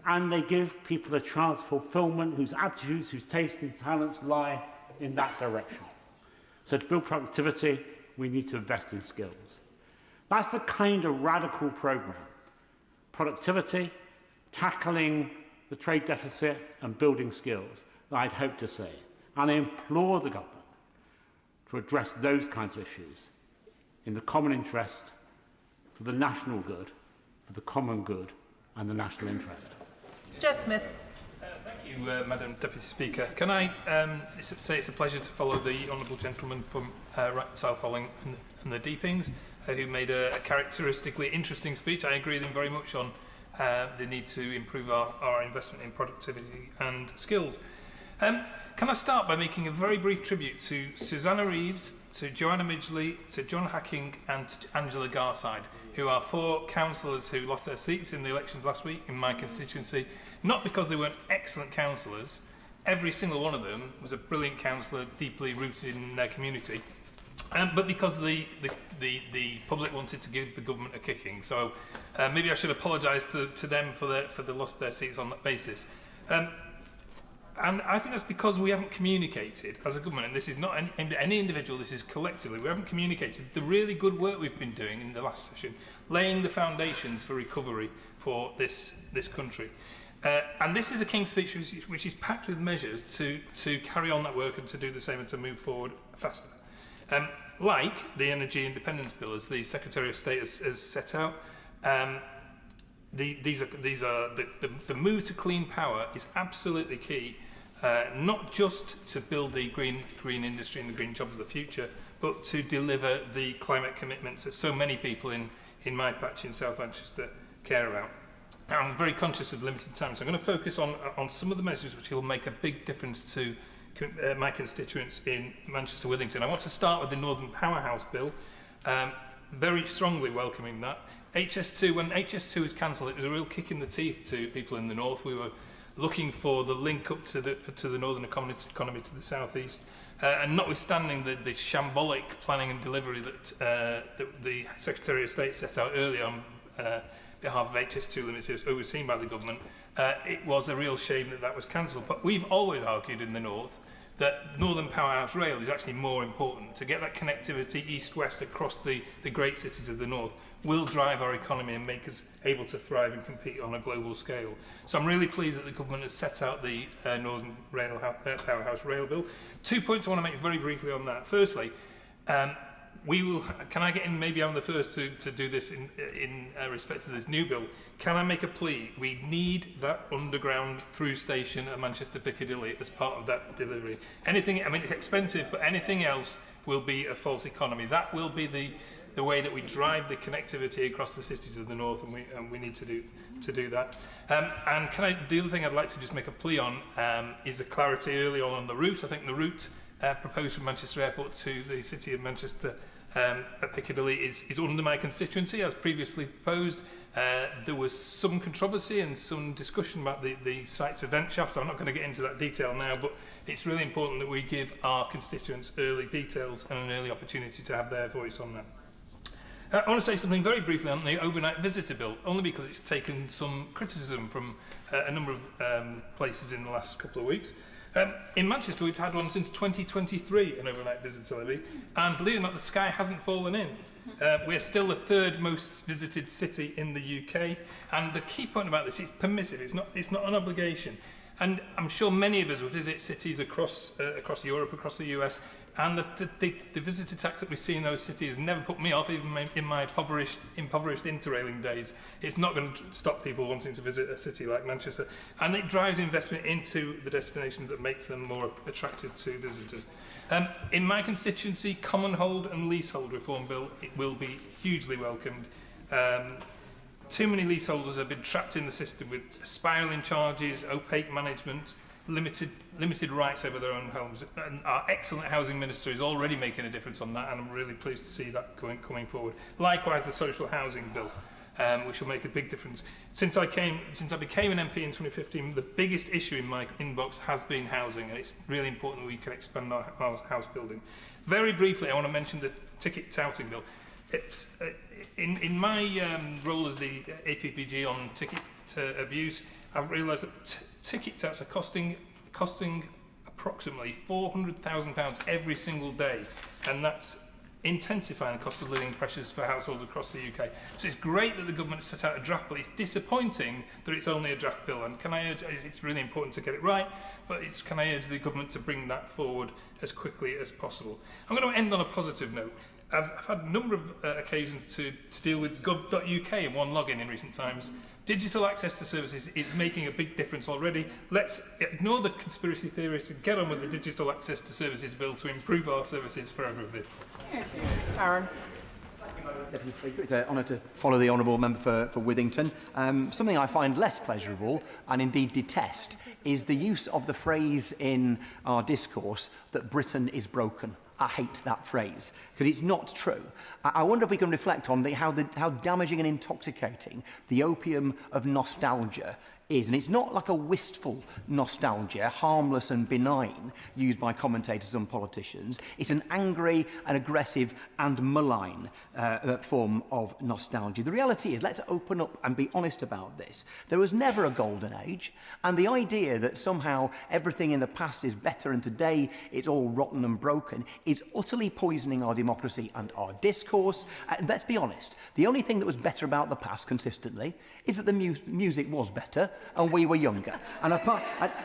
and they give people a chance for fulfilment whose aptitudes, whose tastes and talents lie in that direction. So to build productivity, we need to invest in skills. That's the kind of radical programme. Productivity, tackling the trade deficit and building skills that I'd hope to see. And I implore the government to address those kinds of issues in the common interest, for the national good, for the common good and the national interest. Jeff Smith. Thank you, Madam Deputy Speaker. Can I say it's a pleasure to follow the honourable gentleman from South Holling and the Deepings, who made a characteristically interesting speech. I agree with him very much on the need to improve our investment in productivity and skills. Can I start by making a very brief tribute to Susanna Reeves, to Joanna Midgley, to John Hacking and to Angela Garside, who are 4 councillors who lost their seats in the elections last week in my constituency, not because they weren't excellent councillors. Every single one of them was a brilliant councillor, deeply rooted in their community, but because the public wanted to give the government a kicking. So maybe I should apologise to them for the loss of their seats on that basis. And I think that's because we haven't communicated as a government, and this is not any individual, this is collectively, we haven't communicated the really good work we've been doing in the last session, laying the foundations for recovery for this country. And this is a King's Speech which is packed with measures to carry on that work and to do the same and to move forward faster. Like the Energy Independence Bill, as the Secretary of State has set out, the move to clean power is absolutely key, not just to build the green industry and the green jobs of the future, but to deliver the climate commitments that so many people in my patch in South Manchester care about. Now, I'm very conscious of limited time, so I'm going to focus on some of the measures which will make a big difference to my constituents in Manchester Withington. I want to start with the Northern Powerhouse Bill. Very strongly welcoming that. HS2, when HS2 was cancelled, it was a real kick in the teeth to people in the north. We were looking for the link up to the northern economy to the southeast, and notwithstanding the shambolic planning and delivery that the Secretary of State set out earlier on behalf of HS2 Limited, overseen by the government, it was a real shame that was cancelled. But we've always argued in the north that Northern Powerhouse Rail is actually more important. To get that connectivity east-west across the great cities of the north will drive our economy and make us able to thrive and compete on a global scale. So I'm really pleased that the government has set out the Northern Powerhouse Rail Bill. 2 points I want to make very briefly on that. Firstly, we will. Can I get in? Maybe I'm the first to do this in respect to this new bill. Can I make a plea? We need that underground through station at Manchester Piccadilly as part of that delivery. Anything, I mean, it's expensive, but anything else will be a false economy. That will be the way that we drive the connectivity across the cities of the north, and we need to do that. And the other thing I'd like to just make a plea on is a clarity early on the route. I think the route proposed from Manchester Airport to the city of Manchester at Piccadilly is under my constituency, as previously proposed. There was some controversy and some discussion about the site's event shaft, so I'm not going to get into that detail now, but it's really important that we give our constituents early details and an early opportunity to have their voice on that. I want to say something very briefly on the overnight visitor bill, only because it's taken some criticism from a number of places in the last couple of weeks. In Manchester, we've had one since 2023, an overnight visitor levy, and believe it or not, the sky hasn't fallen in. We're still the third most visited city in the UK, and the key point about this is permissive. It's not an obligation. And I'm sure many of us will visit cities across Europe, across the US, and the visitor tax that we see in those cities never put me off, even in my impoverished interrailing days. It's not going to stop people wanting to visit a city like Manchester. And it drives investment into the destinations that makes them more attractive to visitors. In my constituency, common hold and leasehold reform bill, it will be hugely welcomed. Too many leaseholders have been trapped in the system with spiralling charges, opaque management, limited rights over their own homes. And our excellent housing minister is already making a difference on that, and I'm really pleased to see that coming forward. Likewise, the social housing bill, which will make a big difference. Since I became an MP in 2015, the biggest issue in my inbox has been housing, and it's really important that we can expand our house building. Very briefly, I want to mention the ticket touting bill. It's in my role as the APPG on ticket abuse, I've realised that ticket touts are costing approximately £400,000 every single day, and that's intensifying the cost of living pressures for households across the UK. So it's great that the government set out a draft bill. It's disappointing that it's only a draft bill, and can I urge, it's really important to get it right, but can I urge the government to bring that forward as quickly as possible. I'm going to end on a positive note. I've had a number of occasions to deal with gov.uk and one login in recent times. Digital access to services is making a big difference already. Let's ignore the conspiracy theorists and get on with the digital access to services bill to improve our services for everybody. Aaron. Deputy Speaker, it's an honour to follow the honourable member for Withington. Something I find less pleasurable, and indeed detest, is the use of the phrase in our discourse that Britain is broken. I hate that phrase, because it's not true. I wonder if we can reflect on how damaging and intoxicating the opium of nostalgia is. And it's not like a wistful nostalgia, harmless and benign, used by commentators and politicians. It's an angry and aggressive and malign form of nostalgia. The reality is, let's open up and be honest about this. There was never a golden age, and the idea that somehow everything in the past is better and today it's all rotten and broken is utterly poisoning our democracy and our discourse. Let's be honest. The only thing that was better about the past consistently is that the music was better. and we were younger.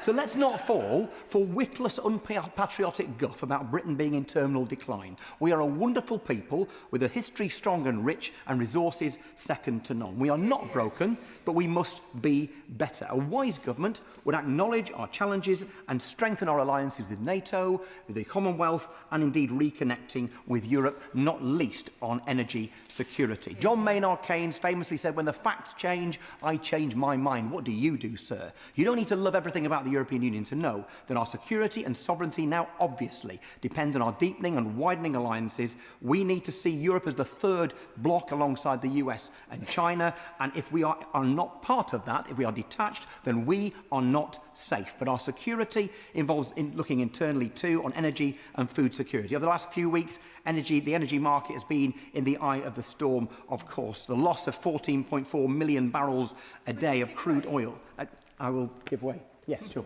So let's not fall for witless, unpatriotic guff about Britain being in terminal decline. We are a wonderful people with a history strong and rich and resources second to none. We are not broken, but we must be better. A wise government would acknowledge our challenges and strengthen our alliances with NATO, with the Commonwealth, and indeed reconnecting with Europe, not least on energy security. John Maynard Keynes famously said, "When the facts change, I change my mind." What do you do, sir? You don't need to love everything about the European Union to know that our security and sovereignty now obviously depends on our deepening and widening alliances. We need to see Europe as the third bloc alongside the US and China, and if we are not part of that, if we are detached, then we are not safe. But our security involves looking internally too on energy and food security. Over the last few weeks, the energy market has been in the eye of the storm, of course. The loss of 14.4 million barrels a day of crude oil. I will give way. Yes, sure.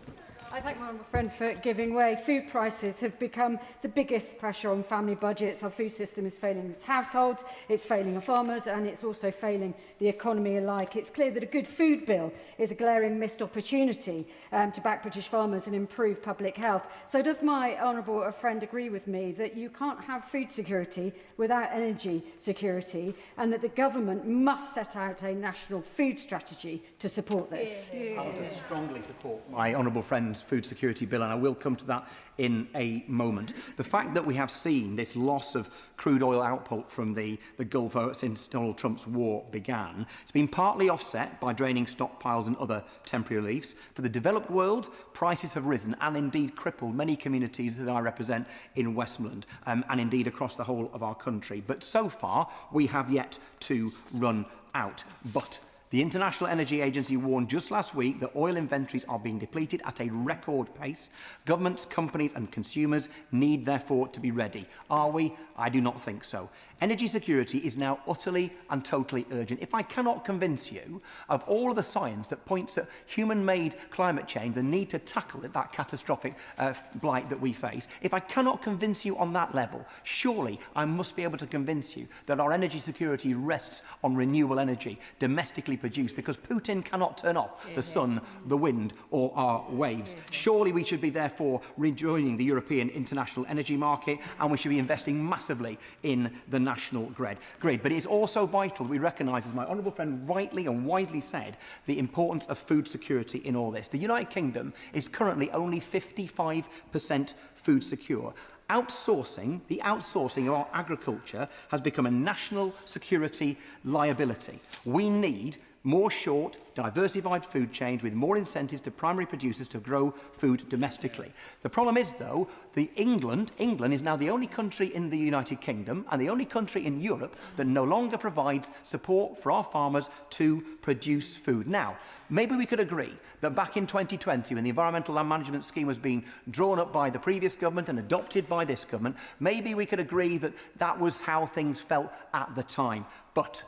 I thank my honourable friend for giving way. Food prices have become the biggest pressure on family budgets. Our food system is failing as households, it's failing our farmers, and it's also failing the economy alike. It's clear that a good food bill is a glaring missed opportunity to back British farmers and improve public health. So does my honourable friend agree with me that you can't have food security without energy security, and that the government must set out a national food strategy to support this? I want to strongly support my honourable friend's food security bill, and I will come to that in a moment. The fact that we have seen this loss of crude oil output from the Gulf since Donald Trump's war began, it's been partly offset by draining stockpiles and other temporary reliefs. For the developed world, prices have risen and indeed crippled many communities that I represent in Westmoreland and indeed across the whole of our country. But so far, we have yet to run out. But the International Energy Agency warned just last week that oil inventories are being depleted at a record pace. Governments, companies and consumers need, therefore, to be ready. Are we? I do not think so. Energy security is now utterly and totally urgent. If I cannot convince you of all of the science that points at human-made climate change, the need to tackle it, that catastrophic blight that we face, if I cannot convince you on that level, surely I must be able to convince you that our energy security rests on renewable energy, domestically produced, because Putin cannot turn off the sun, the wind or our waves. Surely we should be therefore rejoining the European international energy market, and we should be investing massively in the national grid. But it is also vital that we recognise, as my honourable friend rightly and wisely said, the importance of food security in all this. The United Kingdom is currently only 55% food secure. The outsourcing of our agriculture has become a national security liability. We need more short, diversified food chains with more incentives to primary producers to grow food domestically. The problem is, though, England is now the only country in the United Kingdom and the only country in Europe that no longer provides support for our farmers to produce food. Now, maybe we could agree that back in 2020, when the Environmental Land Management Scheme was being drawn up by the previous government and adopted by this government, maybe we could agree that that was how things felt at the time. But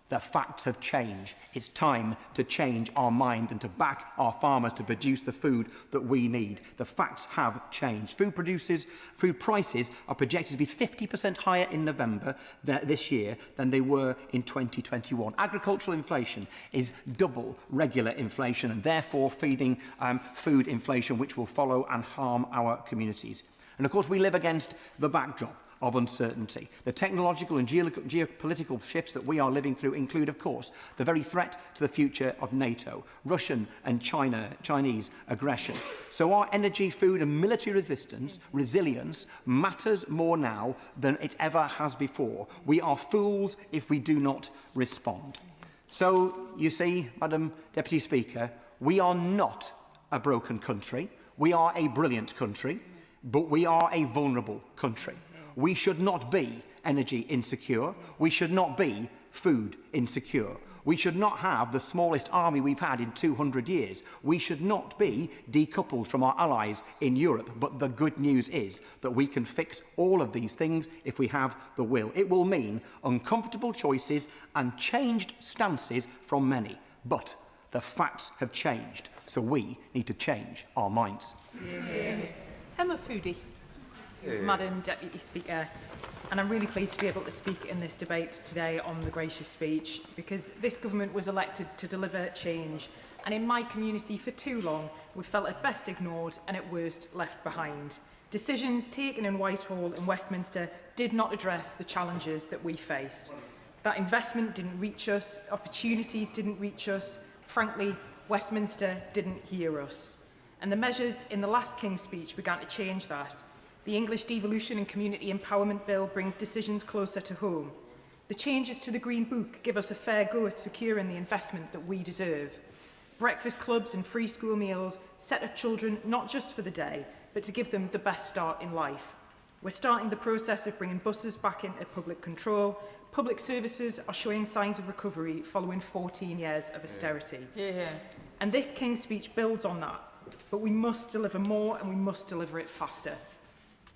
the facts have changed. It's time to change our mind and to back our farmers to produce the food that we need. The facts have changed. Food prices are projected to be 50% higher in November this year than they were in 2021. Agricultural inflation is double regular inflation and therefore feeding food inflation, which will follow and harm our communities. And of course, we live against the backdrop of uncertainty. The technological and geopolitical shifts that we are living through include, of course, the very threat to the future of NATO, Russian and Chinese aggression. So our energy, food and military resilience matters more now than it ever has before. We are fools if we do not respond. So, you see, Madam Deputy Speaker, we are not a broken country. We are a brilliant country, but we are a vulnerable country. We should not be energy insecure. We should not be food insecure. We should not have the smallest army we've had in 200 years. We should not be decoupled from our allies in Europe. But the good news is that we can fix all of these things if we have the will. It will mean uncomfortable choices and changed stances from many. But the facts have changed, so we need to change our minds. Emma Foodie. Madam Deputy Speaker, and I'm really pleased to be able to speak in this debate today on the gracious speech, because this government was elected to deliver change, And in my community, for too long, we've felt at best ignored and at worst left behind. Decisions taken in Whitehall and Westminster did not address the challenges that we faced. That investment didn't reach us, opportunities didn't reach us. Frankly, Westminster didn't hear us. And the measures in the last King's speech began to change that. The English Devolution and Community Empowerment Bill brings decisions closer to home. The changes to the Green Book give us a fair go at securing the investment that we deserve. Breakfast clubs and free school meals set up children not just for the day, but to give them the best start in life. We're starting the process of bringing buses back into public control. Public services are showing signs of recovery following 14 years of austerity. And this King's speech builds on that. But we must deliver more and we must deliver it faster.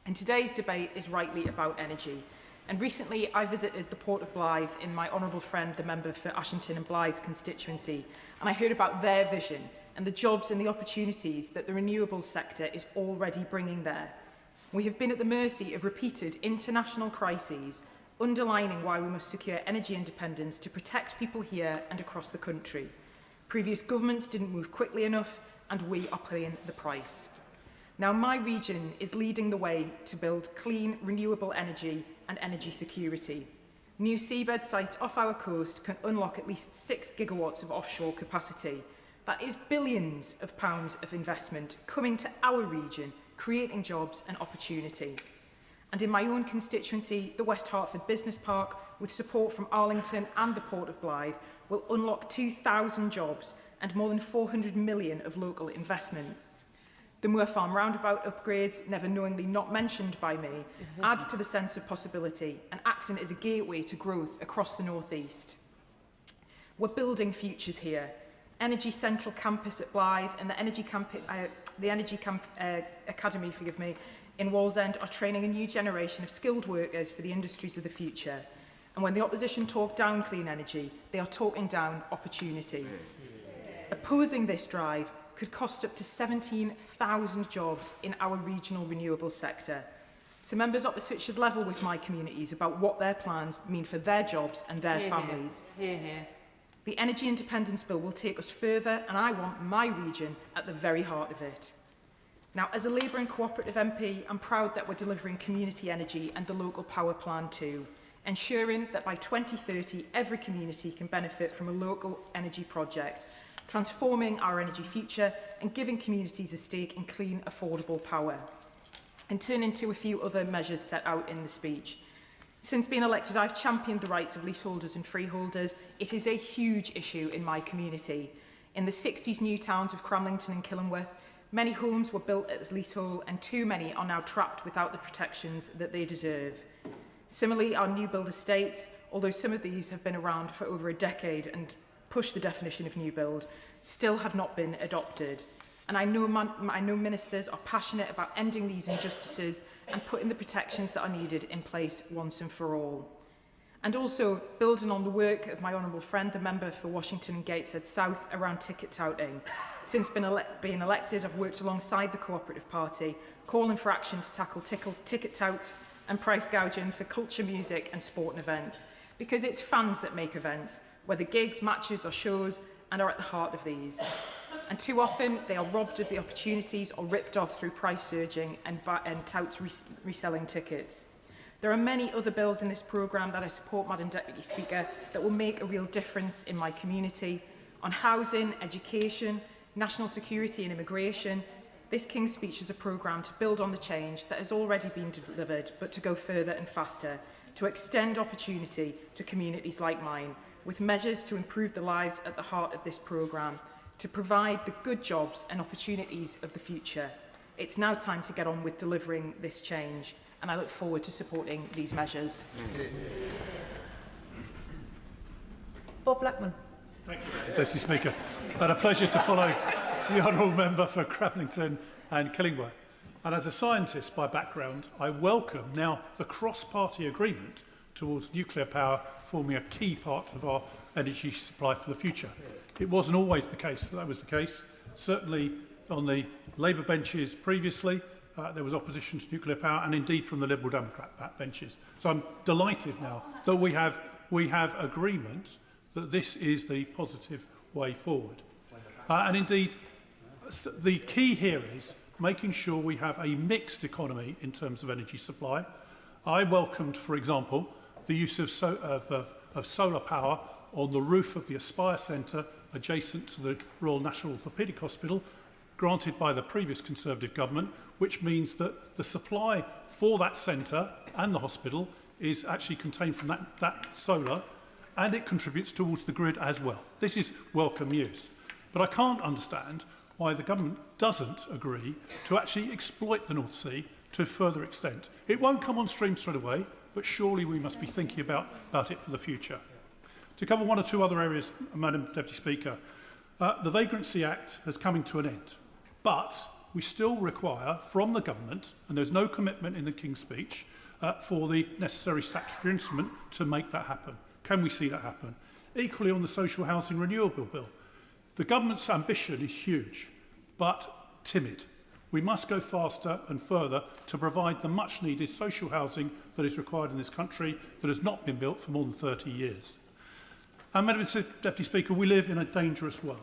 And today's debate is rightly about energy. And recently I visited the Port of Blyth in my honourable friend, the member for Ashington and Blyth's constituency, and I heard about their vision and the jobs and the opportunities that the renewables sector is already bringing there. We have been at the mercy of repeated international crises, underlining why we must secure energy independence to protect people here and across the country. Previous governments didn't move quickly enough, and we are paying the price. Now, my region is leading the way to build clean, renewable energy and energy security. New seabed site off our coast can unlock at least 6 gigawatts of offshore capacity. That is billions of pounds of investment coming to our region, creating jobs and opportunity. And in my own constituency, the West Hertford Business Park, with support from Arlington and the Port of Blyth, will unlock 2,000 jobs and more than 400 million of local investment. The Moor Farm roundabout upgrades, never knowingly not mentioned by me, adds to the sense of possibility and acting as a gateway to growth across the North East. We're building futures here. Energy Central Campus at Blyth and the Energy Academy, in Wallsend are training a new generation of skilled workers for the industries of the future. And when the opposition talk down clean energy, they are talking down opportunity. Opposing this drive could cost up to 17,000 jobs in our regional renewable sector. So members opposite should level with my communities about what their plans mean for their jobs and their families. The Energy Independence Bill will take us further, and I want my region at the very heart of it. Now, as a Labour and Cooperative MP, I'm proud that we're delivering community energy and the local power plan too, ensuring that by 2030 every community can benefit from a local energy project, transforming our energy future and giving communities a stake in clean, affordable power. And turning to a few other measures set out in the speech. Since being elected, I've championed the rights of leaseholders and freeholders. It is a huge issue in my community. In the 60s new towns of Cramlington and Killingworth, many homes were built as leasehold and too many are now trapped without the protections that they deserve. Similarly, our new build estates, although some of these have been around for over a decade and push the definition of new build, still have not been adopted. And I know ministers are passionate about ending these injustices and putting the protections that are needed in place once and for all. And also, building on the work of my honourable friend, the member for Washington and Gateshead South, around ticket touting. Since being elected, I've worked alongside the Cooperative Party, calling for action to tackle ticket touts and price gouging for culture, music and sport and events. Because it's fans that make events, whether gigs, matches or shows, and are at the heart of these. And too often, they are robbed of the opportunities or ripped off through price surging and touts reselling tickets. There are many other bills in this programme that I support, Madam Deputy Speaker, that will make a real difference in my community. On housing, education, national security and immigration, this King's Speech is a programme to build on the change that has already been delivered, but to go further and faster, to extend opportunity to communities like mine, with measures to improve the lives at the heart of this programme, to provide the good jobs and opportunities of the future. It's now time to get on with delivering this change, and I look forward to supporting these measures. Bob Blackman. Thank you, Deputy Speaker. And a pleasure to follow the honourable member for Cramlington and Killingworth. And as a scientist by background, I welcome now the cross-party agreement towards nuclear power forming a key part of our energy supply for the future. It wasn't always the case that was the case. Certainly on the Labour benches previously, there was opposition to nuclear power, and indeed from the Liberal Democrat benches. So I'm delighted now that we have agreement that this is the positive way forward. And indeed, the key here is making sure we have a mixed economy in terms of energy supply. I welcomed, for example, the use of solar power on the roof of the Aspire Centre adjacent to the Royal National Orthopaedic Hospital, granted by the previous Conservative government, which means that the supply for that centre and the hospital is actually contained from that solar, and it contributes towards the grid as well. This is welcome news. But I can't understand why the government doesn't agree to actually exploit the North Sea to a further extent. It won't come on stream straight away, but surely we must be thinking about it for the future. To cover one or two other areas, Madam Deputy Speaker, the Vagrancy Act has come to an end, but we still require from the government, and there's no commitment in the King's Speech, for the necessary statutory instrument to make that happen. Can we see that happen? Equally on the Social Housing Renewable Bill, the government's ambition is huge, but timid. We must go faster and further to provide the much-needed social housing that is required in this country that has not been built for more than 30 years. And, Madam Deputy Speaker, we live in a dangerous world.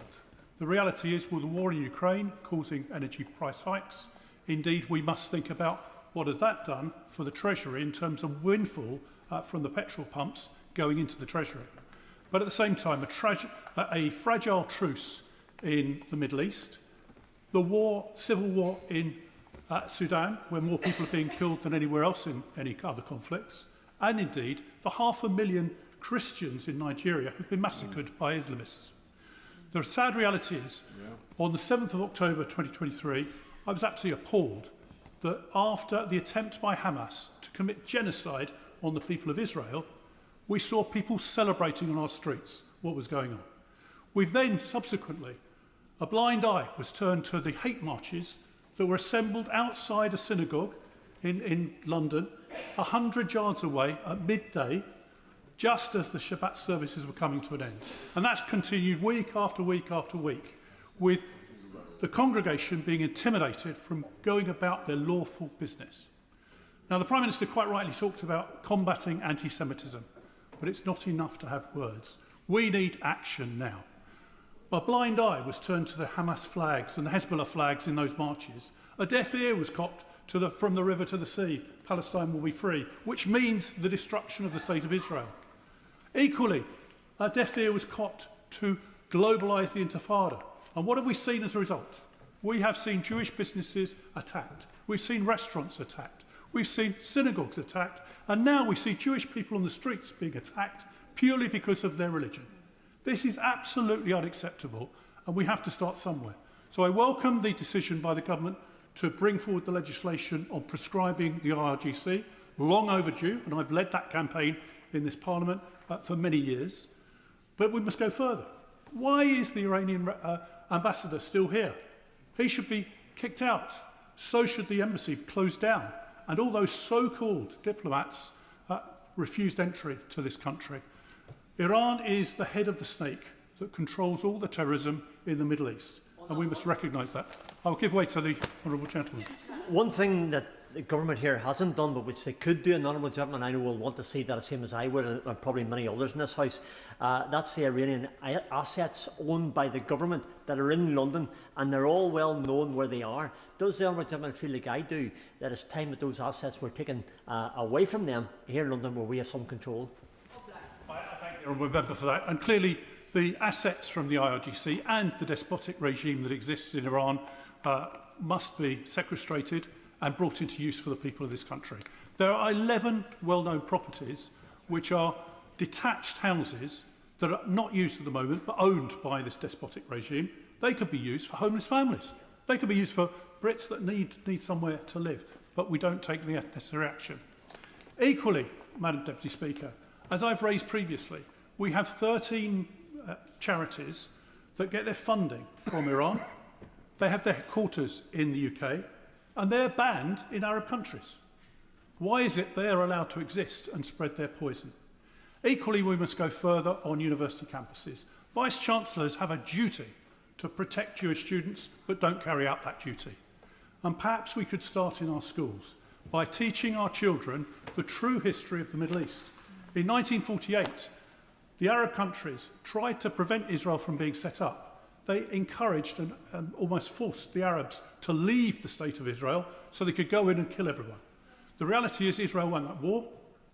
The reality is, with the war in Ukraine causing energy price hikes, indeed we must think about what has that done for the Treasury in terms of windfall from the petrol pumps going into the Treasury. But at the same time, a fragile truce in the Middle East, the civil war in Sudan, where more people are being killed than anywhere else in any other conflicts, and indeed the 500,000 Christians in Nigeria who've been massacred by Islamists. The sad reality is, on the 7th of October 2023, I was absolutely appalled that after the attempt by Hamas to commit genocide on the people of Israel, we saw people celebrating on our streets what was going on. We've then, subsequently, a blind eye was turned to the hate marches that were assembled outside a synagogue in London, 100 yards away at midday, just as the Shabbat services were coming to an end. And that's continued week after week after week, with the congregation being intimidated from going about their lawful business. Now, the Prime Minister quite rightly talked about combating anti-Semitism, but it's not enough to have words. We need action now. A blind eye was turned to the Hamas flags and the Hezbollah flags in those marches. A deaf ear was cocked to from the river to the sea, Palestine will be free, which means the destruction of the State of Israel. Equally, a deaf ear was cocked to globalise the Intifada. And what have we seen as a result? We have seen Jewish businesses attacked. We've seen restaurants attacked. We've seen synagogues attacked. And now we see Jewish people on the streets being attacked purely because of their religion. This is absolutely unacceptable, and we have to start somewhere. So I welcome the decision by the government to bring forward the legislation on prescribing the IRGC, long overdue, and I've led that campaign in this Parliament for many years. But we must go further. Why is the Iranian ambassador still here? He should be kicked out. So should the embassy closed down. And all those so-called diplomats refused entry to this country. Iran is the head of the snake that controls all the terrorism in the Middle East, and we must recognise that. I'll give way to the honourable gentleman. One thing that the government here hasn't done, but which they could do, and honourable gentleman I know will want to see that the same as I would, and probably many others in this House, that's the Iranian assets owned by the government that are in London, and they're all well known where they are. Does the honourable gentleman feel like I do, that it's time that those assets were taken away from them here in London where we have some control? I thank the honourable member for that. And clearly the assets from the IRGC and the despotic regime that exists in Iran must be sequestrated and brought into use for the people of this country. There are 11 well-known properties which are detached houses that are not used at the moment but owned by this despotic regime. They could be used for homeless families. They could be used for Brits that need somewhere to live, but we don't take the necessary action. Equally, Madam Deputy Speaker, as I've raised previously, we have 13 charities that get their funding from Iran. They have their headquarters in the UK, and they're banned in Arab countries. Why is it they are allowed to exist and spread their poison? Equally, we must go further on university campuses. Vice-Chancellors have a duty to protect Jewish students, but don't carry out that duty. And perhaps we could start in our schools by teaching our children the true history of the Middle East. In 1948, the Arab countries tried to prevent Israel from being set up. they encouraged and almost forced the Arabs to leave the state of Israel so they could go in and kill everyone. The reality is Israel won that war,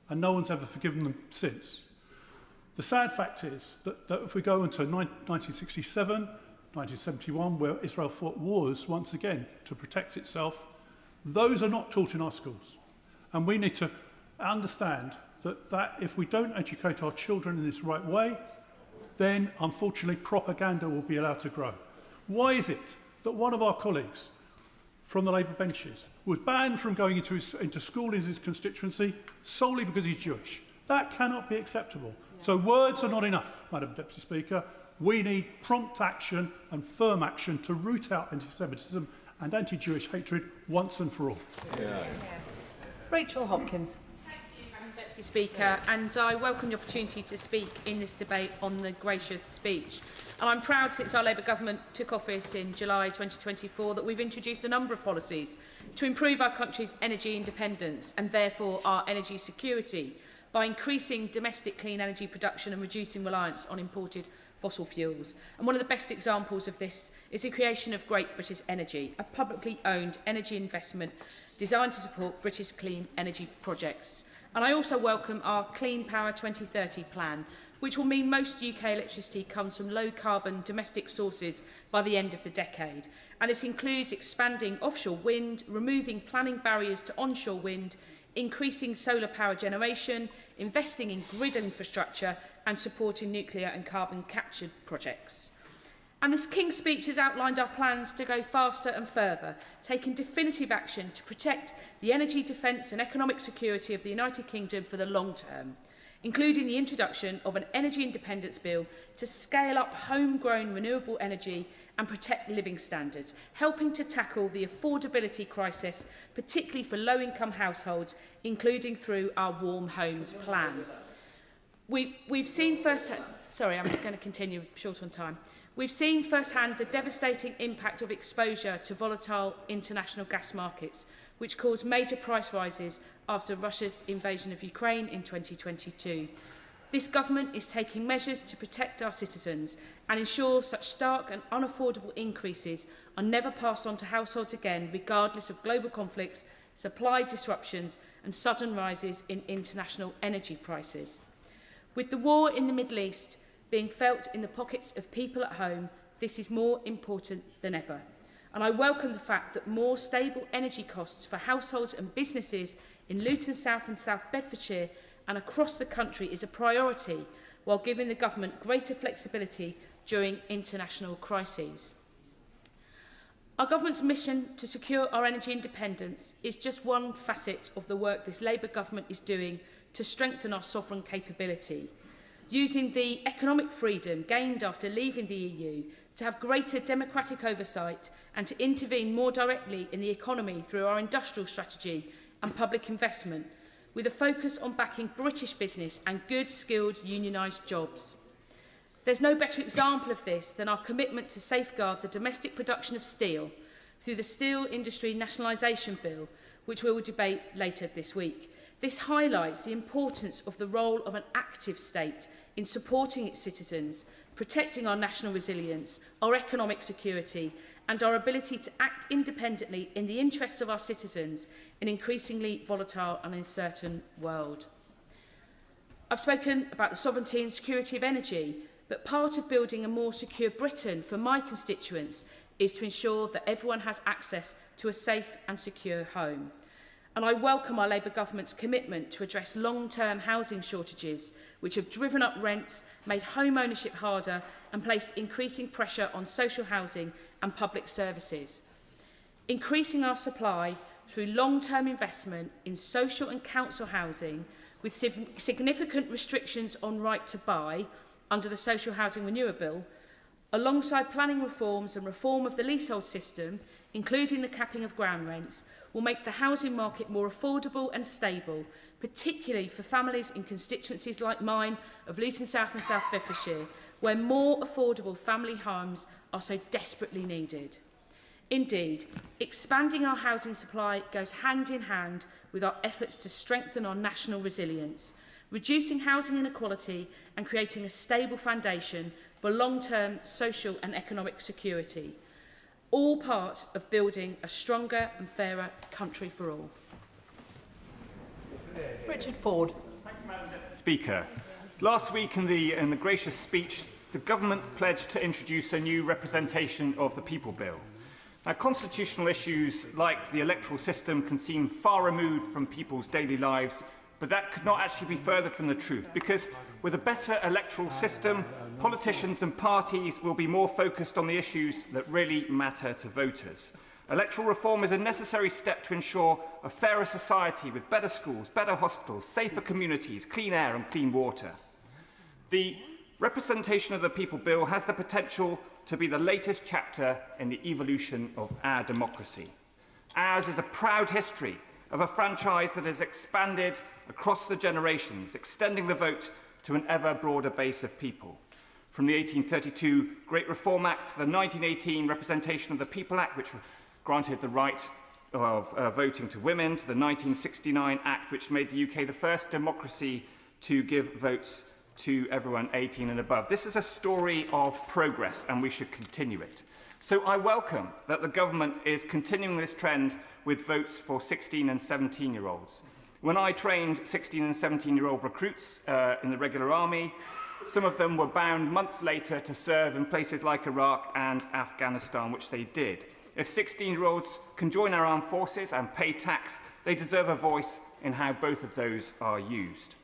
and no one's ever forgiven them since. The sad fact is that if we go into 1967, 1971, where Israel fought wars once again to protect itself, those are not taught in our schools. And we need to understand that if we don't educate our children in this right way, then unfortunately propaganda will be allowed to grow. Why is it that one of our colleagues from the Labour benches was banned from going into school in his constituency solely because he's Jewish? That cannot be acceptable. So words are not enough, Madam Deputy Speaker. We need prompt action and firm action to root out anti-Semitism and anti-Jewish hatred once and for all. Rachel Hopkins. Deputy Speaker, and I welcome the opportunity to speak in this debate on the gracious speech. And I'm proud, since our Labour government took office in July 2024, that we've introduced a number of policies to improve our country's energy independence and therefore our energy security by increasing domestic clean energy production and reducing reliance on imported fossil fuels. And one of the best examples of this is the creation of Great British Energy, a publicly owned energy investment designed to support British clean energy projects. And I also welcome our Clean Power 2030 plan, which will mean most UK electricity comes from low-carbon domestic sources by the end of the decade. And this includes expanding offshore wind, removing planning barriers to onshore wind, increasing solar power generation, investing in grid infrastructure and supporting nuclear and carbon capture projects. And this King's speech has outlined our plans to go faster and further, taking definitive action to protect the energy, defence and economic security of the United Kingdom for the long term, including the introduction of an energy independence bill to scale up homegrown renewable energy and protect living standards, helping to tackle the affordability crisis, particularly for low-income households, including through our Warm Homes plan. We've seen firsthand... Sorry, I'm going to continue, short on time. We've seen firsthand the devastating impact of exposure to volatile international gas markets, which caused major price rises after Russia's invasion of Ukraine in 2022. This government is taking measures to protect our citizens and ensure such stark and unaffordable increases are never passed on to households again, regardless of global conflicts, supply disruptions and sudden rises in international energy prices. With the war in the Middle East being felt in the pockets of people at home, this is more important than ever. And I welcome the fact that more stable energy costs for households and businesses in Luton South and South Bedfordshire and across the country is a priority, while giving the government greater flexibility during international crises. Our government's mission to secure our energy independence is just one facet of the work this Labour government is doing to strengthen our sovereign capability, using the economic freedom gained after leaving the EU to have greater democratic oversight and to intervene more directly in the economy through our industrial strategy and public investment, with a focus on backing British business and good, skilled, unionised jobs. There's no better example of this than our commitment to safeguard the domestic production of steel through the Steel Industry Nationalisation Bill, which we will debate later this week. This highlights the importance of the role of an active state in supporting its citizens, protecting our national resilience, our economic security, and our ability to act independently in the interests of our citizens in an increasingly volatile and uncertain world. I've spoken about the sovereignty and security of energy, but part of building a more secure Britain for my constituents is to ensure that everyone has access to a safe and secure home. And I welcome our Labour government's commitment to address long-term housing shortages, which have driven up rents, made home ownership harder and placed increasing pressure on social housing and public services. Increasing our supply through long-term investment in social and council housing with significant restrictions on right to buy under the Social Housing Renewal Bill, alongside planning reforms and reform of the leasehold system, including the capping of ground rents, will make the housing market more affordable and stable, particularly for families in constituencies like mine of Luton South and South Bedfordshire, where more affordable family homes are so desperately needed. Indeed, expanding our housing supply goes hand in hand with our efforts to strengthen our national resilience, reducing housing inequality and creating a stable foundation for long-term social and economic security, all part of building a stronger and fairer country for all. Richard Ford. Speaker, last week in the gracious speech, the government pledged to introduce a new representation of the People Bill. Now, constitutional issues like the electoral system can seem far removed from people's daily lives, but that could not actually be further from the truth, because with a better electoral system, politicians and parties will be more focused on the issues that really matter to voters. Electoral reform is a necessary step to ensure a fairer society with better schools, better hospitals, safer communities, clean air and clean water. The representation of the People Bill has the potential to be the latest chapter in the evolution of our democracy. Ours is a proud history of a franchise that has expanded across the generations, extending the vote to an ever broader base of people. From the 1832 Great Reform Act to the 1918 Representation of the People Act, which granted the right of voting to women, to the 1969 Act, which made the UK the first democracy to give votes to everyone 18 and above. This is a story of progress, and we should continue it. So I welcome that the government is continuing this trend with votes for 16 and 17-year-olds. When I trained 16 and 17-year-old recruits in the regular army, some of them were bound months later to serve in places like Iraq and Afghanistan, which they did. If 16-year-olds can join our armed forces and pay tax, they deserve a voice in how both of those are used.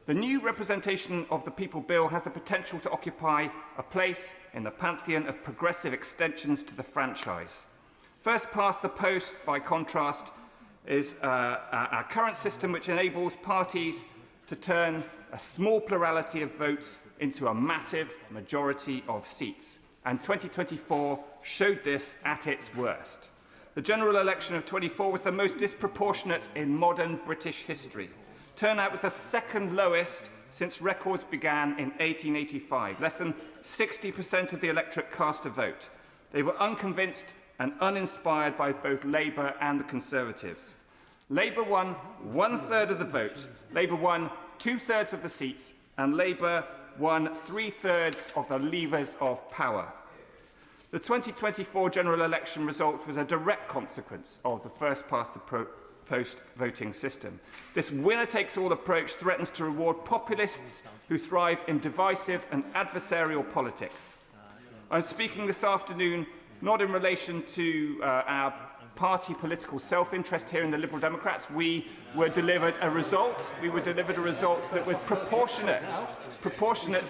The new representation of the People Bill has the potential to occupy a place in the pantheon of progressive extensions to the franchise. First past the post, by contrast, is our current system, which enables parties to turn a small plurality of votes into a massive majority of seats. And 2024 showed this at its worst. The general election of 24 was the most disproportionate in modern British history. Turnout was the second lowest since records began in 1885. Less than 60% of the electorate cast a vote. They were unconvinced and uninspired by both Labour and the Conservatives. Labour won 1/3 of the vote, Labour won 2/3 of the seats, and Labour won 3/3 of the levers of power. The 2024 general election result was a direct consequence of the first-past-the-post voting system. This winner-takes-all approach threatens to reward populists who thrive in divisive and adversarial politics. I'm speaking this afternoon not in relation to our party political self-interest here in the Liberal Democrats. We were delivered a result. We were delivered a result that was proportionate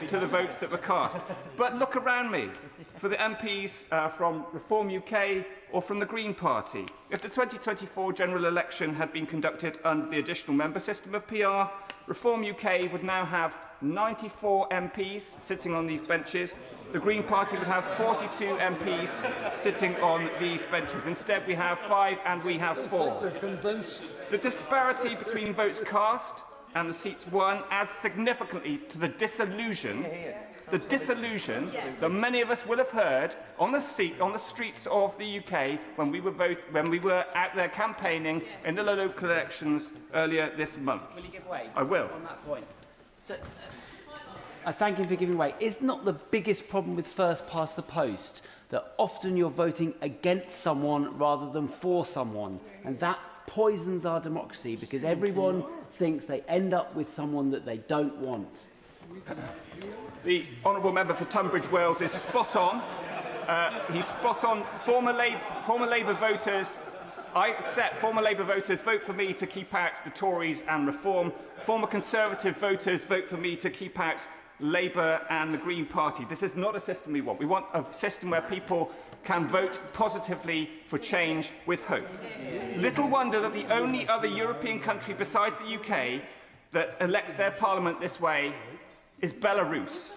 to the votes that were cast. But look around me. For the MPs from Reform UK or from the Green Party, if the 2024 general election had been conducted under the additional member system of PR, Reform UK would now have 94 MPs sitting on these benches. The Green Party would have 42 MPs sitting on these benches. Instead, we have 5 and we have 4. The disparity between votes cast and the seats won adds significantly to the disillusion that many of us will have heard on the streets of the UK when we were out there campaigning in the local elections earlier this month. Will you give way? I will. On that point. So, I thank him for giving way. Is not the biggest problem with first past the post that often you're voting against someone rather than for someone, and that poisons our democracy because everyone thinks they end up with someone that they don't want? The honourable member for Tunbridge Wells is spot on. He's spot on. Former Labour voters, I accept former Labour voters vote for me to keep out the Tories and Reform. Former Conservative voters vote for me to keep out Labour and the Green Party. This is not a system we want. We want a system where people can vote positively for change with hope. Little wonder that the only other European country besides the UK that elects their parliament this way is Belarus.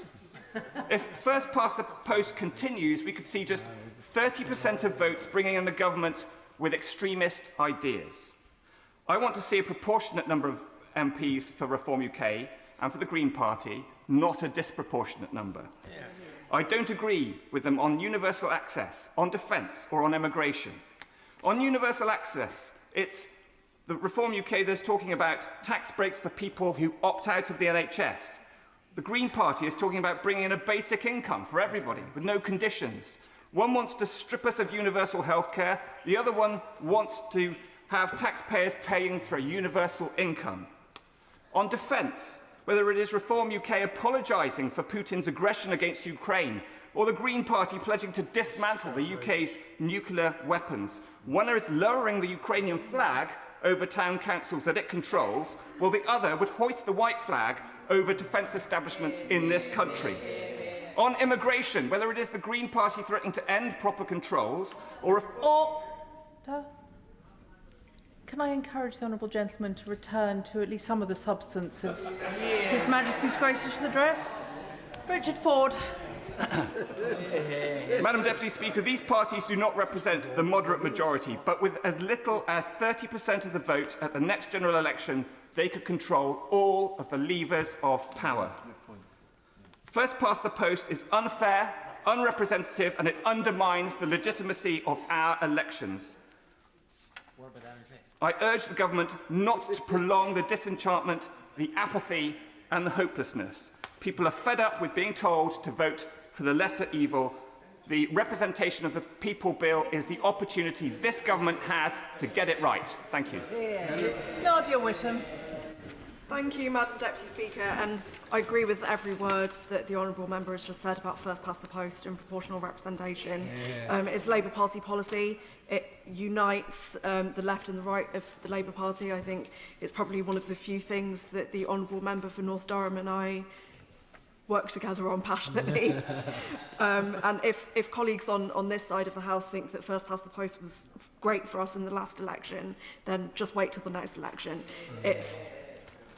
If first past the post continues, we could see just 30% of votes bringing in the government with extremist ideas. I want to see a proportionate number of MPs for Reform UK and for the Green Party, not a disproportionate number. I don't agree with them on universal access, on defence or on immigration. On universal access, it's the Reform UK that's talking about tax breaks for people who opt out of the NHS. The Green Party is talking about bringing in a basic income for everybody with no conditions. One wants to strip us of universal healthcare. The other one wants to have taxpayers paying for a universal income. On defence, whether it is Reform UK apologising for Putin's aggression against Ukraine, or the Green Party pledging to dismantle the UK's nuclear weapons, one is lowering the Ukrainian flag over town councils that it controls, while the other would hoist the white flag over defence establishments in this country. On immigration, whether it is the Green Party threatening to end proper controls, or... Can I encourage the honourable gentleman to return to at least some of the substance of His Majesty's gracious address? Richard Ford. Madam Deputy Speaker, these parties do not represent the moderate majority, but with as little as 30% of the vote at the next general election, they could control all of the levers of power. First past the post is unfair, unrepresentative, and it undermines the legitimacy of our elections. I urge the government not to prolong the disenchantment, the apathy, and the hopelessness. People are fed up with being told to vote for the lesser evil. The representation of the People Bill is the opportunity this government has to get it right. Thank you. Nadia Whittam. Thank you, Madam Deputy Speaker, and I agree with every word that the Honourable Member has just said about first past the post and proportional representation. It's Labour Party policy. It unites the left and the right of the Labour Party. I think it's probably one of the few things that the Honourable Member for North Durham and I work together on passionately. And if colleagues on this side of the House think that first past the post was great for us in the last election, then just wait till the next election.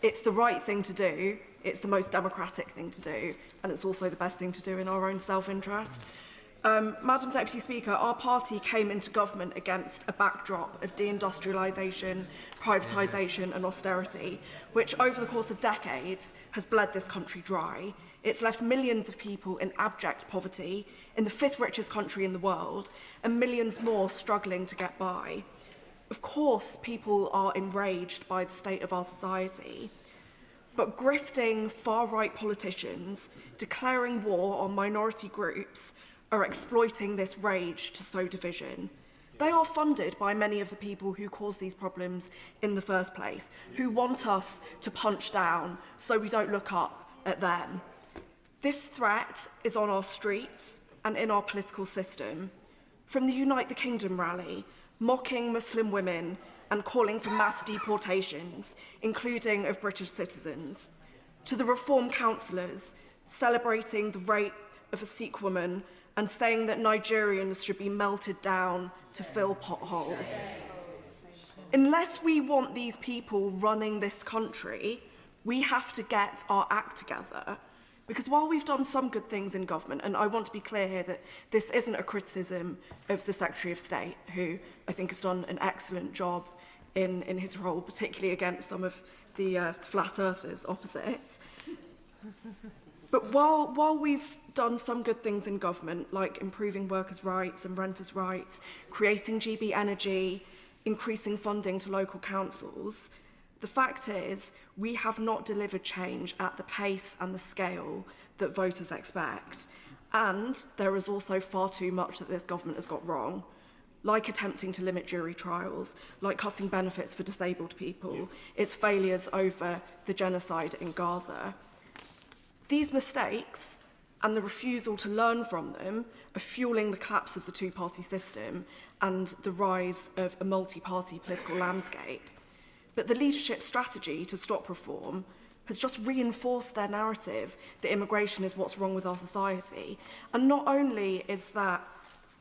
It's the right thing to do, it's the most democratic thing to do, and it's also the best thing to do in our own self-interest. Madam Deputy Speaker, our party came into government against a backdrop of deindustrialisation, privatisation and austerity, which over the course of decades has bled this country dry. It's left millions of people in abject poverty, in the fifth richest country in the world, and millions more struggling to get by. Of course, people are enraged by the state of our society, but grifting far-right politicians declaring war on minority groups are exploiting this rage to sow division. They are funded by many of the people who cause these problems in the first place, who want us to punch down so we don't look up at them. This threat is on our streets and in our political system. From the Unite the Kingdom rally, mocking Muslim women and calling for mass deportations, including of British citizens, to the Reform councillors celebrating the rape of a Sikh woman and saying that Nigerians should be melted down to fill potholes. Unless we want these people running this country, we have to get our act together. Because while we've done some good things in government, and I want to be clear here that this isn't a criticism of the Secretary of State, who I think has done an excellent job in his role, particularly against some of the flat earthers opposites. But while we've done some good things in government, like improving workers' rights and renters' rights, creating GB Energy, increasing funding to local councils, the fact is, we have not delivered change at the pace and the scale that voters expect. And there is also far too much that this government has got wrong, like attempting to limit jury trials, like cutting benefits for disabled people, its failures over the genocide in Gaza. These mistakes and the refusal to learn from them are fueling the collapse of the two-party system and the rise of a multi-party political landscape. But the leadership strategy to stop reform has just reinforced their narrative that immigration is what's wrong with our society. And not only is that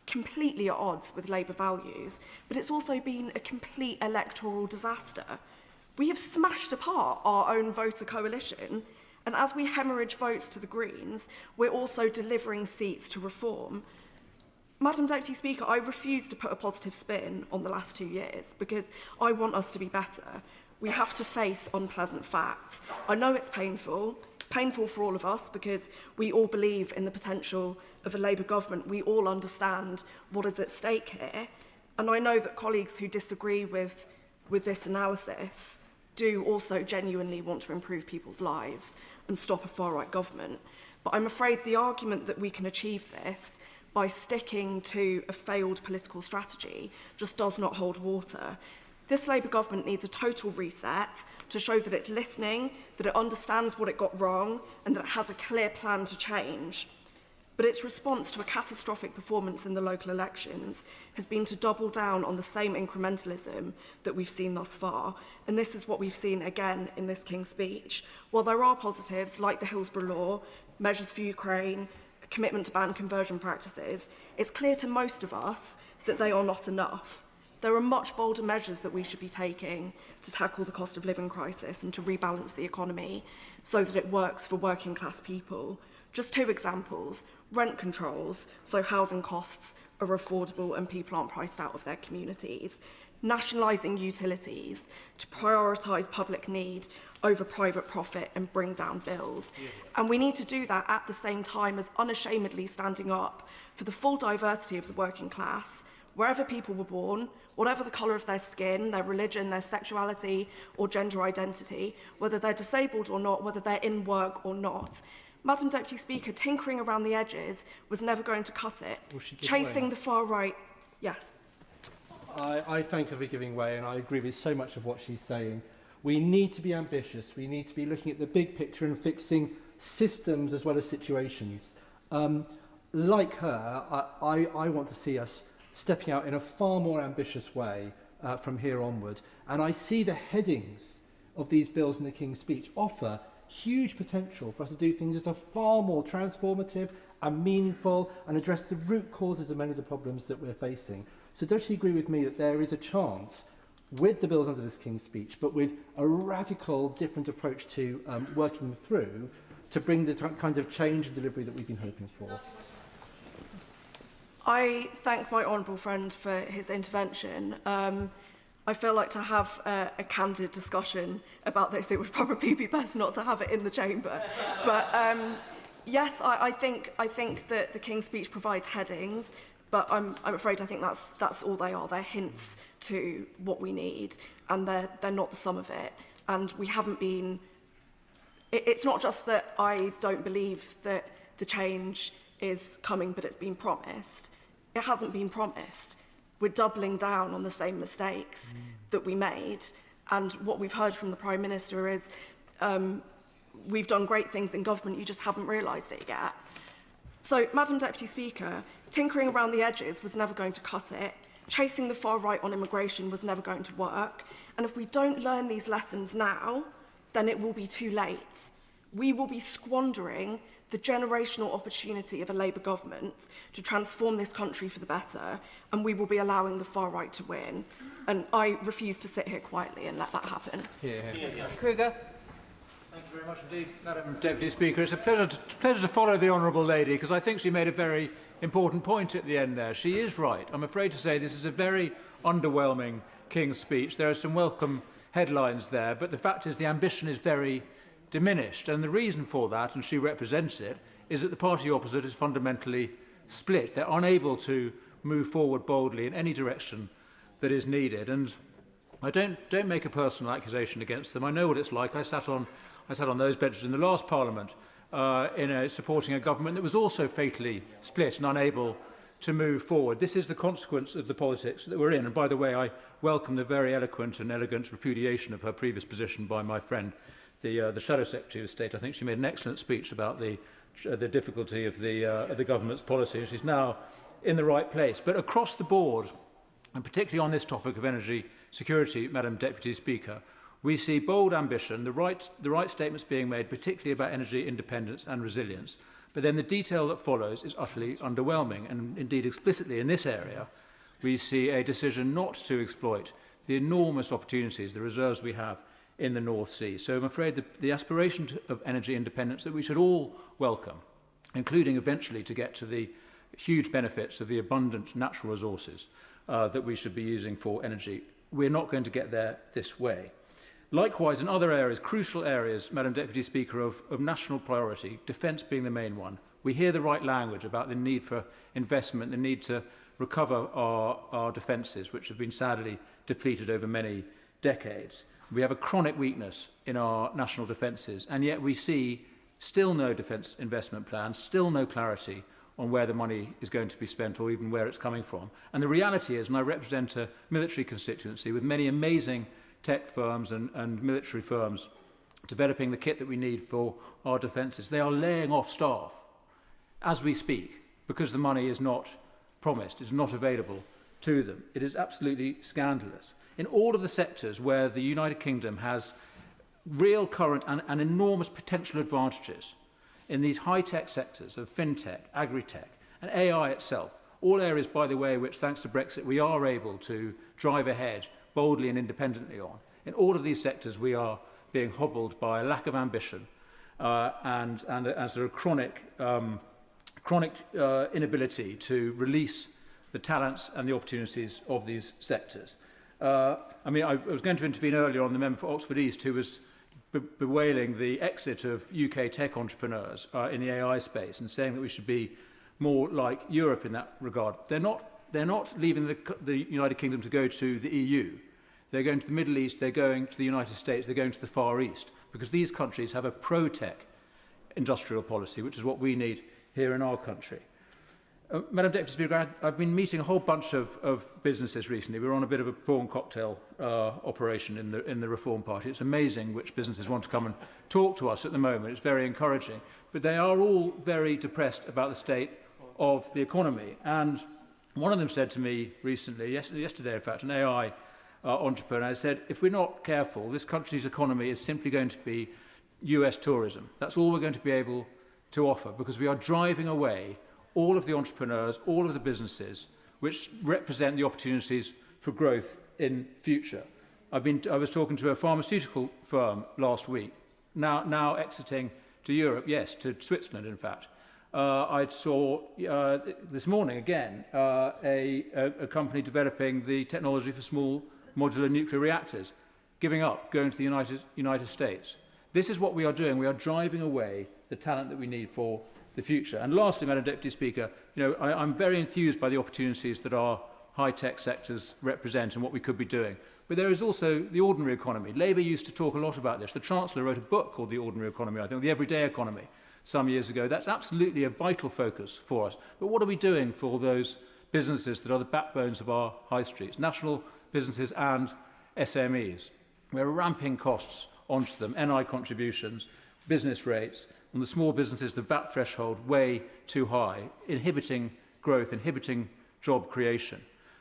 completely at odds with Labour values, but it's also been a complete electoral disaster. We have smashed apart our own voter coalition, and as we hemorrhage votes to the Greens, we're also delivering seats to reform. Madam Deputy Speaker, I refuse to put a positive spin on the last 2 years because I want us to be better. We have to face unpleasant facts. I know it's painful. It's painful for all of us because we all believe in the potential of a Labour government. We all understand what is at stake here. And I know that colleagues who disagree with this analysis do also genuinely want to improve people's lives. and stop a far-right government. But I'm afraid the argument that we can achieve this by sticking to a failed political strategy just does not hold water. This Labour government needs a total reset to show that it's listening, that it understands what it got wrong, and that it has a clear plan to change. But its response to a catastrophic performance in the local elections has been to double down on the same incrementalism that we've seen thus far. And this is what we've seen again in this King's speech. While there are positives, like the Hillsborough Law, measures for Ukraine, a commitment to ban conversion practices, it's clear to most of us that they are not enough. There are much bolder measures that we should be taking to tackle the cost of living crisis and to rebalance the economy so that it works for working class people. Just two examples: rent controls, so housing costs are affordable and people aren't priced out of their communities; nationalising utilities to prioritise public need over private profit and bring down bills. And we need to do that at the same time as unashamedly standing up for the full diversity of the working class, wherever people were born, whatever the colour of their skin, their religion, their sexuality or gender identity, whether they're disabled or not, whether they're in work or not. Madam Deputy Speaker, tinkering around the edges was never going to cut it. Chasing the far right, yes. I thank her for giving way, and I agree with so much of what she's saying. We need to be ambitious. We need to be looking at the big picture and fixing systems as well as situations. Like her, I want to see us stepping out in a far more ambitious way from here onward. And I see the headings of these bills in the King's speech offer huge potential for us to do things that are far more transformative and meaningful and address the root causes of many of the problems that we're facing. So does she agree with me that there is a chance, with the bills under this King's speech, but with a radical different approach to working them through, to bring the kind of change and delivery that we've been hoping for? I thank my honourable friend for his intervention. I feel like to have a candid discussion about this, it would probably be best not to have it in the chamber. But yes, I think that the King's speech provides headings, but I'm afraid I think that's all they are. They're hints to what we need, and they're not the sum of it. And we haven't been. It's not just that I don't believe that the change is coming, but it's been promised. It hasn't been promised. We're doubling down on the same mistakes that we made. And what we've heard from the Prime Minister is we've done great things in government, you just haven't realised it yet. So, Madam Deputy Speaker, tinkering around the edges was never going to cut it. Chasing the far right on immigration was never going to work. And if we don't learn these lessons now, then it will be too late. We will be squandering the generational opportunity of a Labour government to transform this country for the better, and we will be allowing the far right to win. And I refuse to sit here quietly and let that happen. Kruger. Thank you very much indeed, Madam Deputy Speaker. It's a pleasure to follow the Honourable Lady, because I think she made a very important point at the end there. She is right. I'm afraid to say this is a very underwhelming King's speech. There are some welcome headlines there, but the fact is the ambition is very diminished, and the reason for that, and she represents it, is that the party opposite is fundamentally split. They're unable to move forward boldly in any direction that is needed. And I don't make a personal accusation against them. I know what it's like. I sat on those benches in the last Parliament supporting a government that was also fatally split and unable to move forward. This is the consequence of the politics that we're in. And by the way, I welcome the very eloquent and elegant repudiation of her previous position by my friend, the Shadow Secretary of State. I think she made an excellent speech about the difficulty of the government's policy, and she's now in the right place. But across the board, and particularly on this topic of energy security, Madam Deputy Speaker, we see bold ambition, the right statements being made, particularly about energy independence and resilience. But then the detail that follows is utterly underwhelming, and indeed explicitly in this area, we see a decision not to exploit the enormous opportunities, the reserves we have in the North Sea. So I'm afraid the aspiration of energy independence that we should all welcome, including eventually to get to the huge benefits of the abundant natural resources that we should be using for energy, we're not going to get there this way. Likewise, in other areas, crucial areas, Madam Deputy Speaker, of national priority, defence being the main one, we hear the right language about the need for investment, the need to recover our defences, which have been sadly depleted over many decades. We have a chronic weakness in our national defences, and yet we see Still no defence investment plan, still no clarity on where the money is going to be spent or even where it's coming from. And the reality is, and I represent a military constituency with many amazing tech firms and military firms developing the kit that we need for our defences, they are laying off staff as we speak because the money is not promised, is not available to them. It is absolutely scandalous. In all of the sectors where the United Kingdom has real current and enormous potential advantages, in these high-tech sectors of fintech, agri-tech, and AI itself, all areas, by the way, which, thanks to Brexit, we are able to drive ahead boldly and independently on. In all of these sectors, we are being hobbled by a lack of ambition and as a chronic inability to release the talents and the opportunities of these sectors. I was going to intervene earlier on the member for Oxford East, who was bewailing the exit of UK tech entrepreneurs in the AI space and saying that we should be more like Europe in that regard. They're not leaving the United Kingdom to go to the EU. They're going to the Middle East, they're going to the United States, they're going to the Far East, because these countries have a pro-tech industrial policy, which is what we need here in our country. Madam Deputy Speaker, I've been meeting a whole bunch of businesses recently. We're on a bit of a prawn cocktail operation in the Reform Party. It's amazing which businesses want to come and talk to us at the moment. It's very encouraging. But they are all very depressed about the state of the economy. And one of them said to me recently, yesterday in fact, an AI entrepreneur, said, if we're not careful, this country's economy is simply going to be US tourism. That's all we're going to be able to offer, because we are driving away all of the entrepreneurs, all of the businesses which represent the opportunities for growth in future. I was talking to a pharmaceutical firm last week, now exiting to Europe, yes, to Switzerland in fact. I saw this morning again a company developing the technology for small modular nuclear reactors, giving up, going to the United States. This is what we are doing. We are driving away the talent that we need for the future. And lastly, Madam Deputy Speaker, I'm very enthused by the opportunities that our high-tech sectors represent and what we could be doing. But there is also the ordinary economy. Labour used to talk a lot about this. The Chancellor wrote a book called The Ordinary Economy, I think, The Everyday Economy, some years ago. That's absolutely a vital focus for us. But what are we doing for those businesses that are the backbones of our high streets, national businesses and SMEs? We're ramping costs onto them, NI contributions, business rates, and the small businesses, the VAT threshold, way too high, inhibiting growth, inhibiting job creation.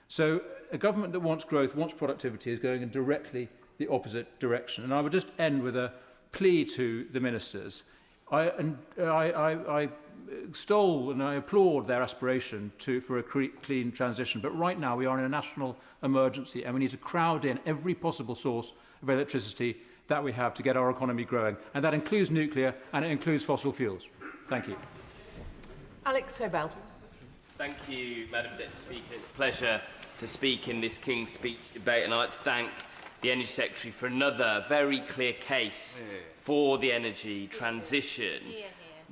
So a government that wants growth, wants productivity, is going in directly the opposite direction. And I would just end with a plea to the ministers. I extol and I applaud their aspiration for a clean transition, but right now we are in a national emergency and we need to crowd in every possible source of electricity that we have to get our economy growing. And that includes nuclear and it includes fossil fuels. Thank you. Alex Sobel. Thank you, Madam Deputy Speaker. It's a pleasure to speak in this King's Speech debate, and I'd like to thank the Energy Secretary for another very clear case for the energy transition.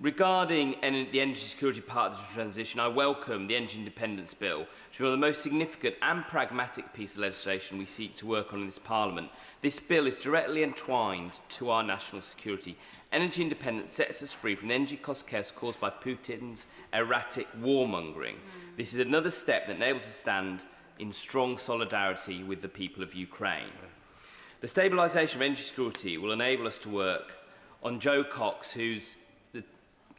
Regarding the energy security part of the transition, I welcome the Energy Independence Bill, which is one of the most significant and pragmatic piece of legislation we seek to work on in this Parliament. This bill is directly entwined to our national security. Energy independence sets us free from the energy cost chaos caused by Putin's erratic warmongering. This is another step that enables us to stand in strong solidarity with the people of Ukraine. The stabilisation of energy security will enable us to work on Jo Cox, whose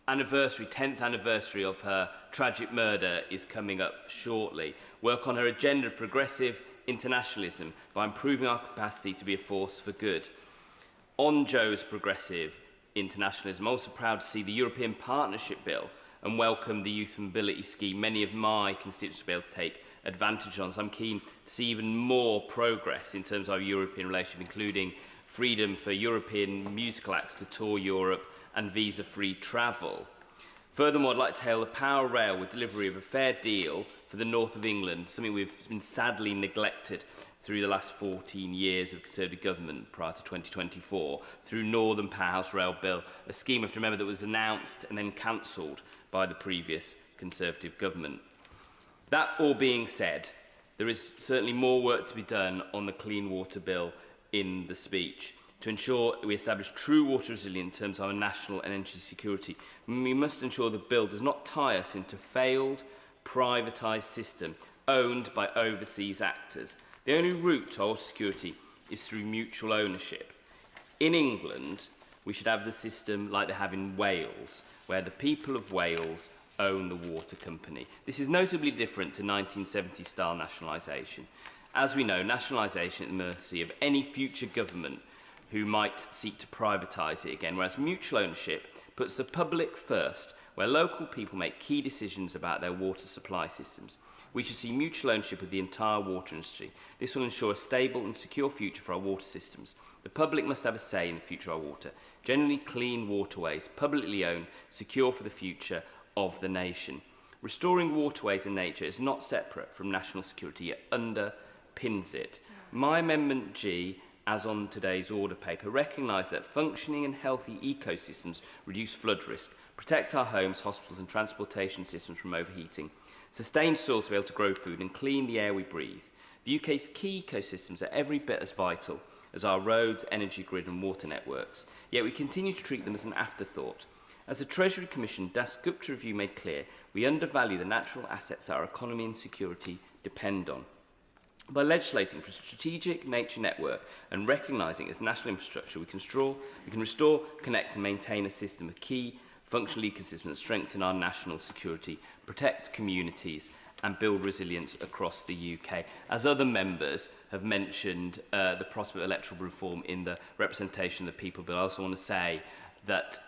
10th anniversary of her tragic murder is coming up shortly. Work on her agenda of progressive internationalism by improving our capacity to be a force for good. On Jo's progressive internationalism, I'm also proud to see the European Partnership Bill and welcome the Youth Mobility Scheme many of my constituents will be able to take advantage on. So I'm keen to see even more progress in terms of our European relationship, including freedom for European musical acts to tour Europe and visa-free travel. Furthermore, I'd like to hail the Power Rail with delivery of a fair deal for the north of England, something we've been sadly neglected through the last 14 years of Conservative government prior to 2024, through Northern Powerhouse Rail Bill, a scheme, you have to remember, that was announced and then cancelled by the previous Conservative government. That all being said, there is certainly more work to be done on the Clean Water Bill in the speech. to ensure we establish true water resilience in terms of our national energy security. We must ensure the bill does not tie us into a failed, privatised system owned by overseas actors. The only route to water security is through mutual ownership. In England, we should have the system like they have in Wales, where the people of Wales own the water company. This is notably different to 1970-style nationalisation. As we know, nationalisation is at the mercy of any future government who might seek to privatise it again, whereas mutual ownership puts the public first, where local people make key decisions about their water supply systems. We should see mutual ownership of the entire water industry. This will ensure a stable and secure future for our water systems. The public must have a say in the future of our water. Generally clean waterways, publicly owned, secure for the future of the nation. Restoring waterways and nature is not separate from national security, it underpins it. My Amendment G, as on today's order paper, recognise that functioning and healthy ecosystems reduce flood risk, protect our homes, hospitals and transportation systems from overheating, sustain soils to be able to grow food and clean the air we breathe. The UK's key ecosystems are every bit as vital as our roads, energy grid and water networks, yet we continue to treat them as an afterthought. As the Treasury Commission Das Gupta review made clear, we undervalue the natural assets our economy and security depend on. By legislating for a strategic nature network and recognising its national infrastructure, we can restore, connect and maintain a system of key functional ecosystems that strengthen our national security, protect communities and build resilience across the UK. As other members have mentioned the prospect of electoral reform in the representation of the people bill, I also want to say that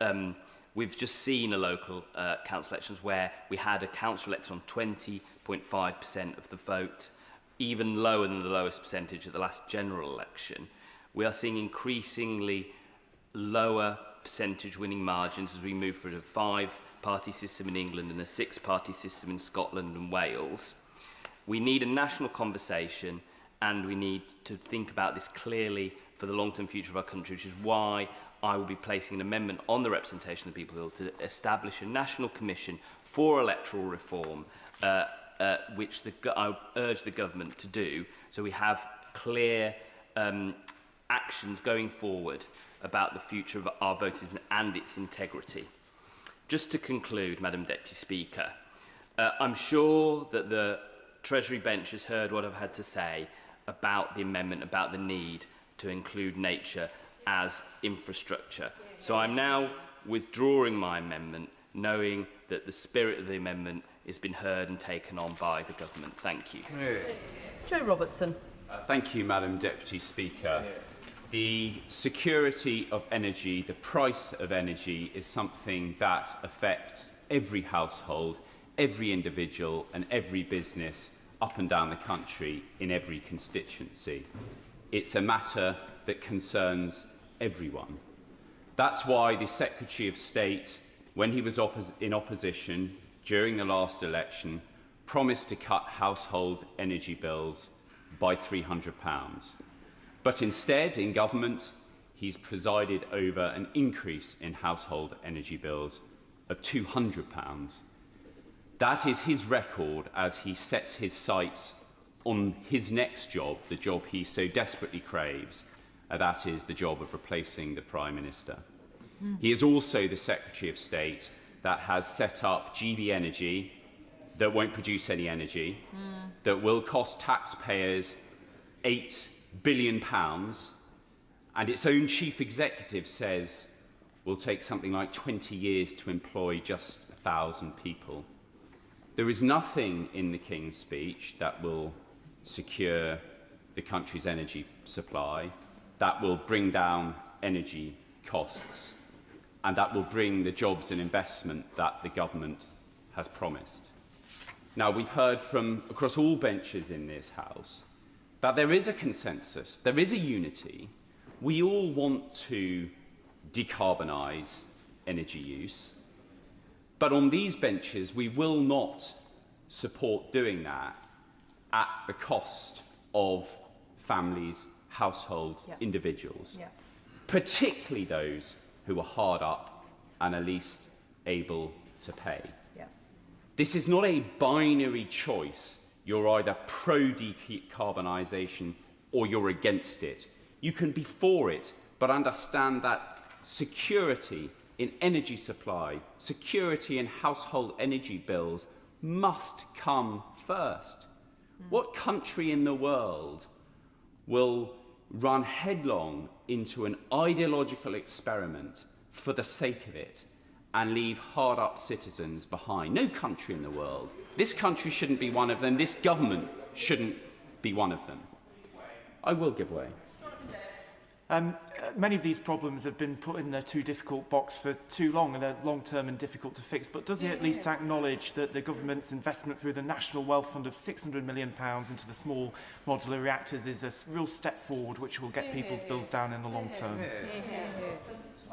we've just seen a local council elections where we had a council elected on 20.5% of the vote, even lower than the lowest percentage at the last general election. We are seeing increasingly lower percentage winning margins as we move from a 5-party system in England and a 6-party system in Scotland and Wales. We need a national conversation and we need to think about this clearly for the long-term future of our country, which is why I will be placing an amendment on the representation of the people bill to establish a national commission for electoral reform, which I urge the government to do, so we have clear actions going forward about the future of our voting system and its integrity. Just to conclude, Madam Deputy Speaker, I'm sure that the Treasury bench has heard what I've had to say about the amendment, about the need to include nature as infrastructure. So I'm now withdrawing my amendment, knowing that the spirit of the amendment has been heard and taken on by the government. Thank you. Joe Robertson. Thank you, Madam Deputy Speaker. The security of energy, the price of energy, is something that affects every household, every individual and every business up and down the country in every constituency. It's a matter that concerns everyone. That's why the Secretary of State, when he was in opposition during the last election, promised to cut household energy bills by £300. But instead, in government, he's presided over an increase in household energy bills of £200. That is his record as he sets his sights on his next job, the job he so desperately craves, that is the job of replacing the Prime Minister. He is also the Secretary of State that has set up GB Energy, that won't produce any energy, that will cost taxpayers £8 billion, and its own chief executive says will take something like 20 years to employ just 1,000 people. There is nothing in the King's speech that will secure the country's energy supply, that will bring down energy costs, and that will bring the jobs and investment that the government has promised. Now, we've heard from across all benches in this House that there is a consensus, there is a unity. We all want to decarbonise energy use, but on these benches we will not support doing that at the cost of families, households, individuals, particularly those who are hard up and are least able to pay. This is not a binary choice. You're either pro-decarbonisation or you're against it. You can be for it but understand that security in energy supply, security in household energy bills must come first. What country in the world will run headlong into an ideological experiment for the sake of it and leave hard-up citizens behind? No country in the world. This country shouldn't be one of them. This government shouldn't be one of them. I will give way. Many of these problems have been put in the too difficult box for too long, and they're long-term and difficult to fix. But does he at least acknowledge that the government's investment through the National Wealth Fund of £600 million into the small modular reactors is a real step forward which will get people's bills down in the long term?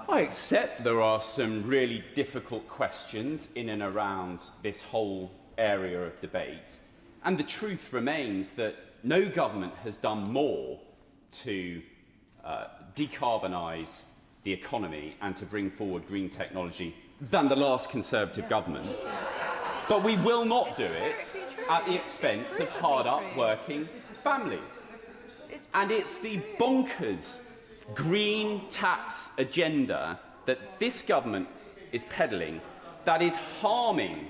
I accept there are some really difficult questions in and around this whole area of debate. And the truth remains that no government has done more to decarbonise the economy and to bring forward green technology than the last Conservative government. But we will not do it at the expense of hard-up working families. And it's the bonkers green tax agenda that this government is peddling that is harming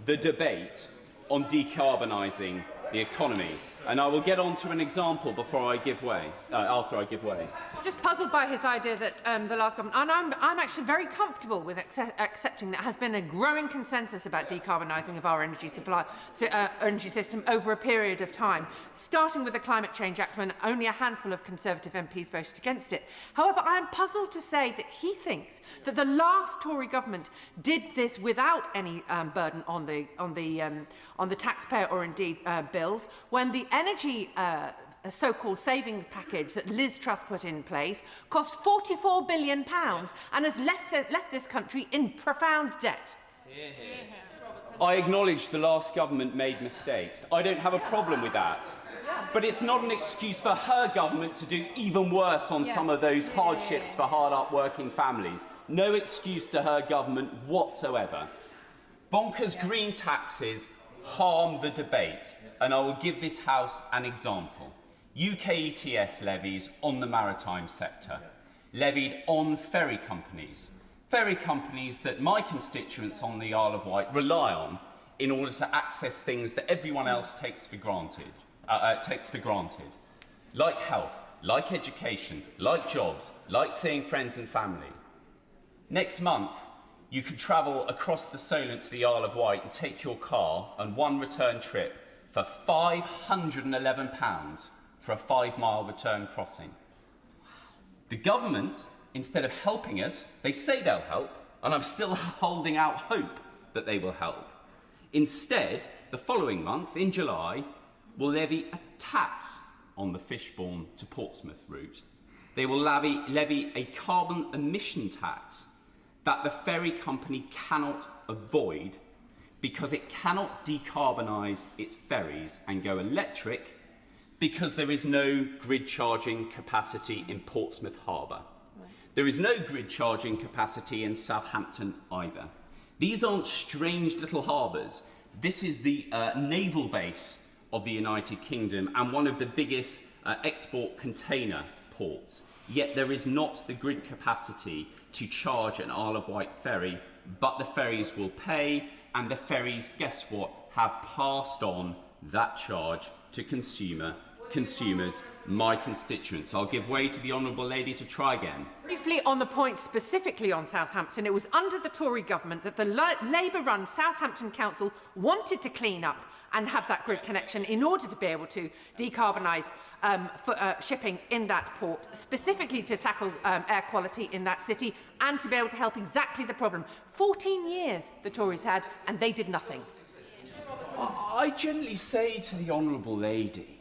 the debate on decarbonising the economy. And I will get on to an example before I give way, after I give way. Just puzzled by his idea that the last government, and I'm actually very comfortable with accepting that has been a growing consensus about decarbonising of our energy supply, energy system over a period of time, starting with the Climate Change Act when only a handful of Conservative MPs voted against it. However, I am puzzled to say that he thinks that the last Tory government did this without any burden on the taxpayer or indeed bills, when the energy a so-called savings package that Liz Truss put in place cost £44 billion and has left this country in profound debt. I acknowledge the last government made mistakes. I don't have a problem with that. But it's not an excuse for her government to do even worse on some of those hardships for hard-up working families. No excuse to her government whatsoever. Bonkers green taxes harm the debate, and I will give this House an example. UK ETS levies on the maritime sector, levied on ferry companies that my constituents on the Isle of Wight rely on in order to access things that everyone else takes for granted, like health, like education, like jobs, like seeing friends and family. Next month, you could travel across the Solent to the Isle of Wight and take your car on one return trip for £511 for a 5-mile return crossing. The government, instead of helping us, they say they'll help, and I'm still holding out hope that they will help. Instead, the following month, in July, will levy a tax on the Fishbourne to Portsmouth route. They will levy a carbon emission tax that the ferry company cannot avoid because it cannot decarbonise its ferries and go electric because there is no grid charging capacity in Portsmouth Harbour. There is no grid charging capacity in Southampton either. These aren't strange little harbours. This is the naval base of the United Kingdom and one of the biggest export container ports. Yet there is not the grid capacity to charge an Isle of Wight ferry, but the ferries will pay, and the ferries, guess what, have passed on that charge to consumers, my constituents. I'll give way to the Honourable Lady to try again. Briefly on the point specifically on Southampton, it was under the Tory government that the Labour-run Southampton Council wanted to clean up and have that grid connection in order to be able to decarbonise shipping in that port, specifically to tackle air quality in that city and to be able to help exactly the problem. 14 years the Tories had, and they did nothing. I generally say to the Honourable Lady,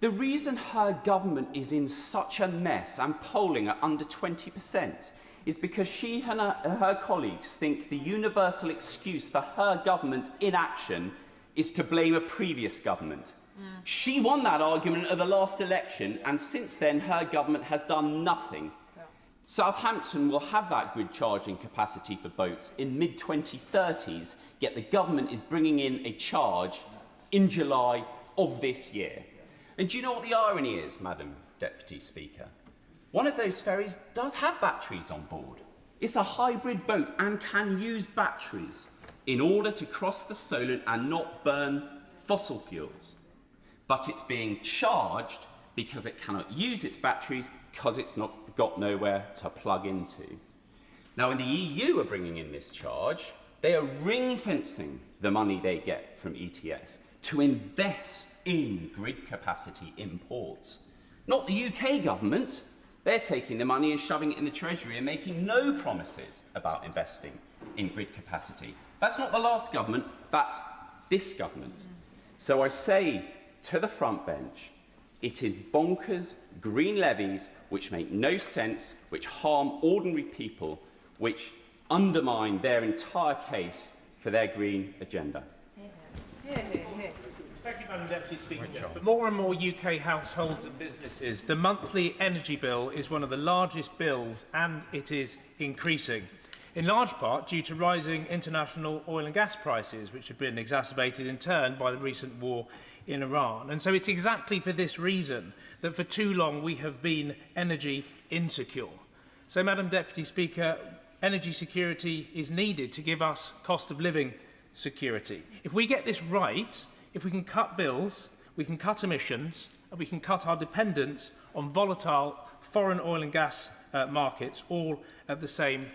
the reason her government is in such a mess and polling at under 20% is because she and her colleagues think the universal excuse for her government's inaction is to blame a previous government. She won that argument at the last election, and since then her government has done nothing. Southampton will have that grid charging capacity for boats in mid-2030s, yet the government is bringing in a charge in July of this year. And do you know what the irony is, Madam Deputy Speaker? One of those ferries does have batteries on board. It's a hybrid boat and can use batteries in order to cross the Solent and not burn fossil fuels. But it's being charged because it cannot use its batteries because it's not got nowhere to plug into. Now, when the EU are bringing in this charge, they are ring-fencing the money they get from ETS to invest in grid capacity imports. Not the UK government. They're taking the money and shoving it in the Treasury and making no promises about investing in grid capacity. That's not the last government, that's this government. So I say to the front bench, it is bonkers green levies which make no sense, which harm ordinary people, which undermine their entire case for their green agenda. Thank you, Madam Deputy Speaker. For more and more UK households and businesses, the monthly energy bill is one of the largest bills, and it is increasing, in large part due to rising international oil and gas prices, which have been exacerbated in turn by the recent war in Iran. And so it's exactly for this reason that for too long we have been energy insecure. So, Madam Deputy Speaker, energy security is needed to give us cost of living security. If we get this right, if we can cut bills, we can cut emissions, and we can cut our dependence on volatile foreign oil and gas markets all at the same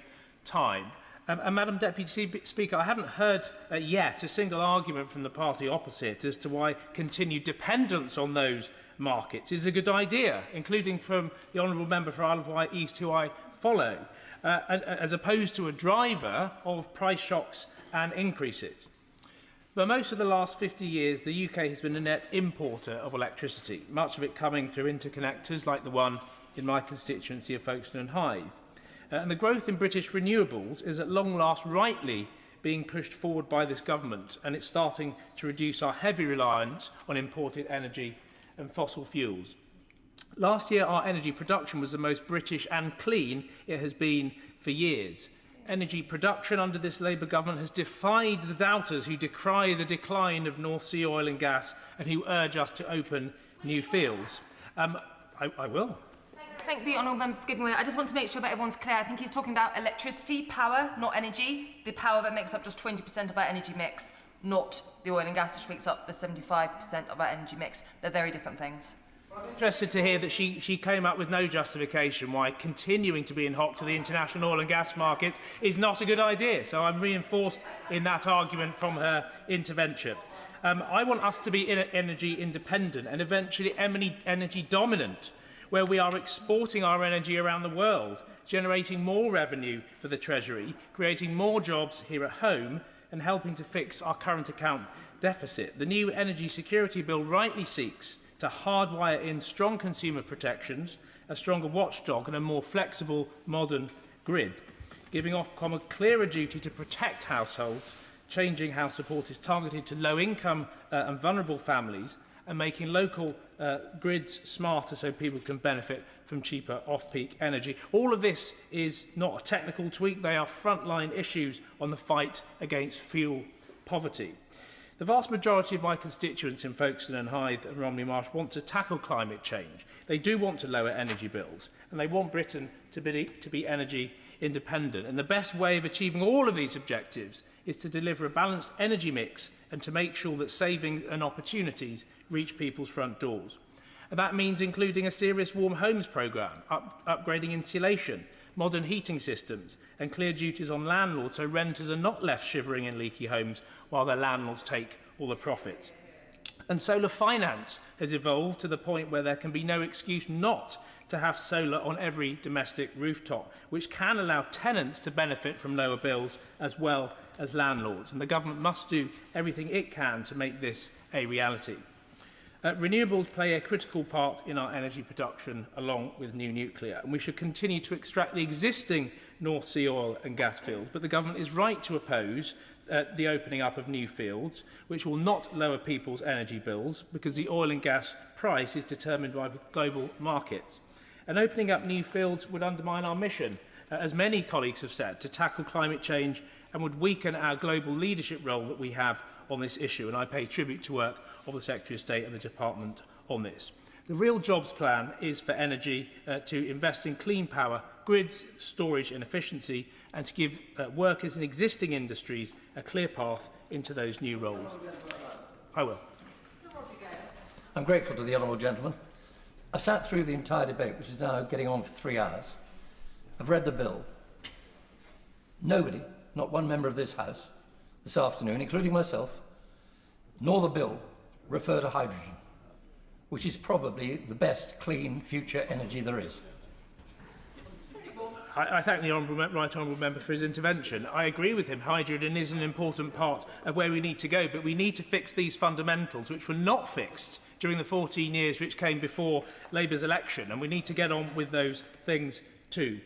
time. And Madam Deputy Speaker, I haven't heard yet a single argument from the party opposite as to why continued dependence on those markets is a good idea, including from the Honourable Member for Isle of Wight East, who I follow, as opposed to a driver of price shocks and increases. But most of the last 50 years, the UK has been a net importer of electricity, much of it coming through interconnectors like the one in my constituency of Folkestone and Hythe. And the growth in British renewables is at long last rightly being pushed forward by this government, and it's starting to reduce our heavy reliance on imported energy and fossil fuels. Last year, our energy production was the most British and clean it has been for years. Energy production under this Labour government has defied the doubters who decry the decline of North Sea oil and gas and who urge us to open new fields. I will. Thank the Honourable Member for giving way. I just want to make sure that everyone's clear. I think he's talking about electricity, power, not energy. The power that makes up just 20% of our energy mix, not the oil and gas, which makes up the 75% of our energy mix. They're very different things. I'm interested to hear that she came up with no justification why continuing to be in hock to the international oil and gas markets is not a good idea. So I'm reinforced in that argument from her intervention. I want us to be energy independent and eventually energy dominant, where we are exporting our energy around the world, generating more revenue for the Treasury, creating more jobs here at home, and helping to fix our current account deficit. The new Energy Security Bill rightly seeks to hardwire in strong consumer protections, a stronger watchdog and a more flexible, modern grid, giving Ofcom a clearer duty to protect households, changing how support is targeted to low-income and vulnerable families, and making local grids smarter so people can benefit from cheaper off-peak energy. All of this is not a technical tweak, they are frontline issues on the fight against fuel poverty. The vast majority of my constituents in Folkestone and Hythe and Romney Marsh want to tackle climate change. They do want to lower energy bills, and they want Britain to be energy independent. And the best way of achieving all of these objectives is to deliver a balanced energy mix and to make sure that savings and opportunities reach people's front doors. And that means including a serious warm homes programme, upgrading insulation, modern heating systems and clear duties on landlords so renters are not left shivering in leaky homes while their landlords take all the profits. And solar finance has evolved to the point where there can be no excuse not to have solar on every domestic rooftop, which can allow tenants to benefit from lower bills as well as landlords. And the government must do everything it can to make this a reality. Renewables play a critical part in our energy production along with new nuclear, and we should continue to extract the existing North Sea oil and gas fields, but the government is right to oppose the opening up of new fields, which will not lower people's energy bills because the oil and gas price is determined by global markets. And opening up new fields would undermine our mission, as many colleagues have said, to tackle climate change and would weaken our global leadership role that we have on this issue, and I pay tribute to work of the Secretary of State and the Department on this. The real jobs plan is for energy to invest in clean power, grids, storage and efficiency, and to give workers in existing industries a clear path into those new roles. I will. I'm grateful to the honourable gentleman. I've sat through the entire debate, which is now getting on for 3 hours. I've read the bill. Nobody, not one member of this House, this afternoon, including myself, nor the bill, refer to hydrogen, which is probably the best clean future energy there is. I thank the right honourable member for his intervention. I agree with him. Hydrogen is an important part of where we need to go, but we need to fix these fundamentals, which were not fixed during the 14 years which came before Labour's election, and we need to get on with those things too.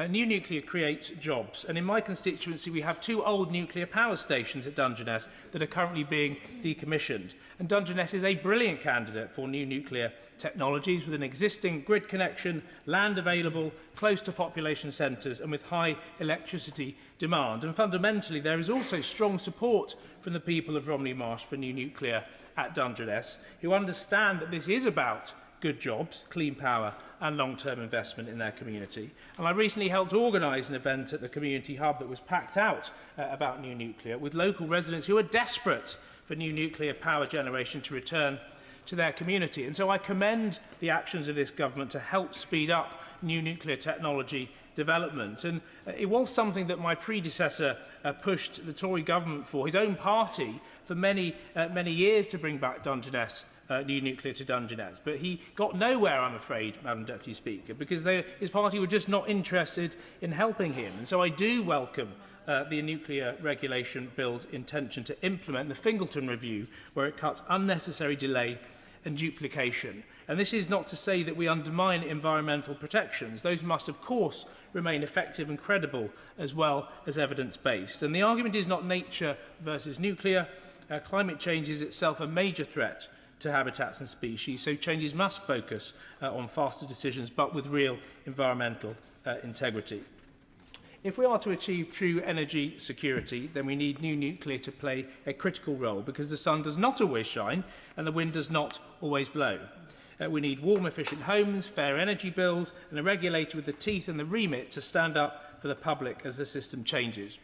New nuclear creates jobs, and in my constituency we have 2 old nuclear power stations at Dungeness that are currently being decommissioned. And Dungeness is a brilliant candidate for new nuclear technologies with an existing grid connection, land available, close to population centres and with high electricity demand. And fundamentally there is also strong support from the people of Romney Marsh for new nuclear at Dungeness, who understand that this is about good jobs, clean power and long-term investment in their community. And I recently helped organise an event at the community hub that was packed out about new nuclear, with local residents who are desperate for new nuclear power generation to return to their community. And so I commend the actions of this government to help speed up new nuclear technology development. And it was something that my predecessor pushed the Tory government for, his own party, for many years, to bring back Dungeness new nuclear to Dungeness. But he got nowhere, I'm afraid, Madam Deputy Speaker, because his party were just not interested in helping him. And so I do welcome the nuclear regulation bill's intention to implement the Fingleton review, where it cuts unnecessary delay and duplication. And this is not to say that we undermine environmental protections. Those must, of course, remain effective and credible, as well as evidence-based. And the argument is not nature versus nuclear. Climate change is itself a major threat to habitats and species, so changes must focus on faster decisions, but with real environmental integrity. If we are to achieve true energy security, then we need new nuclear to play a critical role, because the sun does not always shine and the wind does not always blow. We need warm, efficient homes, fair energy bills, and a regulator with the teeth and the remit to stand up for the public as the system changes.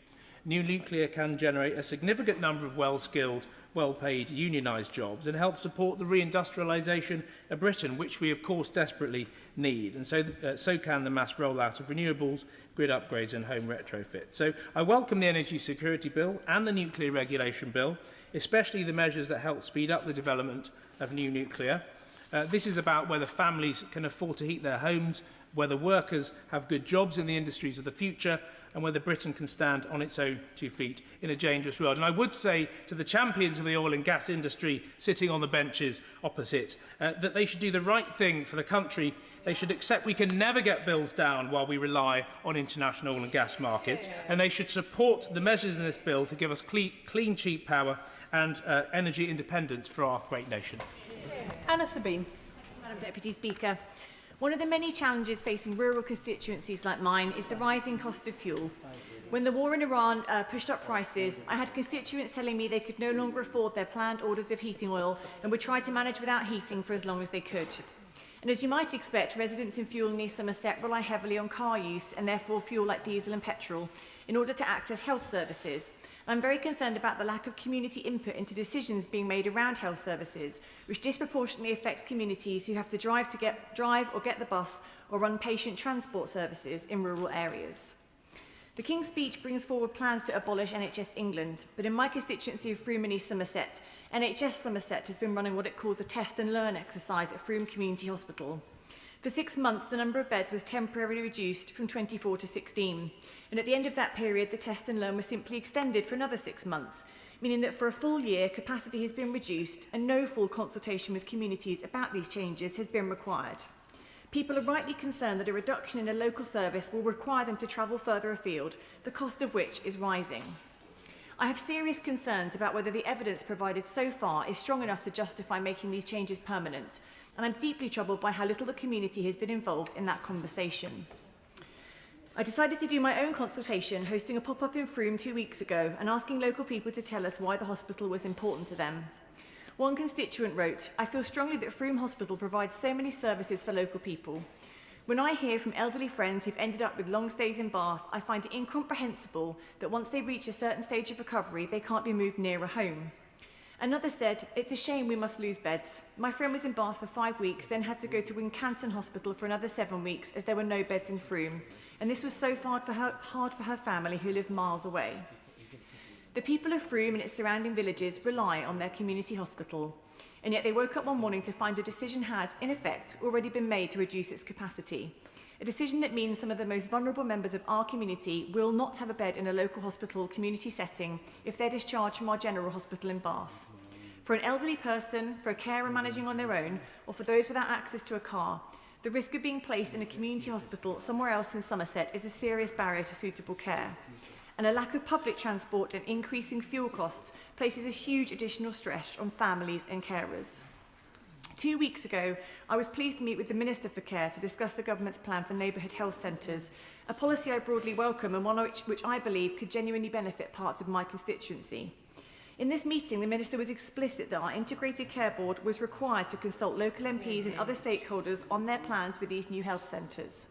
New nuclear can generate a significant number of well-skilled, well-paid, unionised jobs and help support the reindustrialisation of Britain, which we, of course, desperately need. And so can the mass rollout of renewables, grid upgrades and home retrofit. So I welcome the Energy Security Bill and the Nuclear Regulation Bill, especially the measures that help speed up the development of new nuclear. This is about whether families can afford to heat their homes, whether workers have good jobs in the industries of the future, and whether Britain can stand on its own 2 feet in a dangerous world. And I would say to the champions of the oil and gas industry sitting on the benches opposite that they should do the right thing for the country. They should accept we can never get bills down while we rely on international oil and gas markets, and they should support the measures in this bill to give us clean, cheap power and energy independence for our great nation. Anna Sabine. Madam Deputy Speaker, one of the many challenges facing rural constituencies like mine is the rising cost of fuel. When the war in Iran pushed up prices, I had constituents telling me they could no longer afford their planned orders of heating oil and would try to manage without heating for as long as they could. And as you might expect, residents in fuel near Somerset rely heavily on car use and therefore fuel like diesel and petrol in order to access health services. I'm very concerned about the lack of community input into decisions being made around health services, which disproportionately affects communities who have to drive or get the bus or run patient transport services in rural areas. The King's Speech brings forward plans to abolish NHS England, but in my constituency of Frome and East Somerset, NHS Somerset has been running what it calls a test and learn exercise at Frome Community Hospital. For 6 months, the number of beds was temporarily reduced from 24 to 16. And at the end of that period, the test and learn was simply extended for another 6 months, meaning that for a full year, capacity has been reduced and no full consultation with communities about these changes has been required. People are rightly concerned that a reduction in a local service will require them to travel further afield, the cost of which is rising. I have serious concerns about whether the evidence provided so far is strong enough to justify making these changes permanent, and I'm deeply troubled by how little the community has been involved in that conversation. I decided to do my own consultation, hosting a pop-up in Frome 2 weeks ago and asking local people to tell us why the hospital was important to them. One constituent wrote, "I feel strongly that Frome Hospital provides so many services for local people. When I hear from elderly friends who've ended up with long stays in Bath, I find it incomprehensible that once they reach a certain stage of recovery, they can't be moved nearer home." Another said, "It's a shame we must lose beds. My friend was in Bath for 5 weeks, then had to go to Wincanton Hospital for another 7 weeks as there were no beds in Frome. And this was so hard for her family who lived miles away." The people of Frome and its surrounding villages rely on their community hospital. And yet they woke up one morning to find a decision had, in effect, already been made to reduce its capacity. A decision that means some of the most vulnerable members of our community will not have a bed in a local hospital community setting if they're discharged from our general hospital in Bath. For an elderly person, for a carer managing on their own, or for those without access to a car, the risk of being placed in a community hospital somewhere else in Somerset is a serious barrier to suitable care. And a lack of public transport and increasing fuel costs places a huge additional stress on families and carers. 2 weeks ago, I was pleased to meet with the Minister for Care to discuss the government's plan for neighbourhood health centres, a policy I broadly welcome and one which I believe could genuinely benefit parts of my constituency. In this meeting, the Minister was explicit that our Integrated Care Board was required to consult local MPs and other stakeholders on their plans for these new health centres.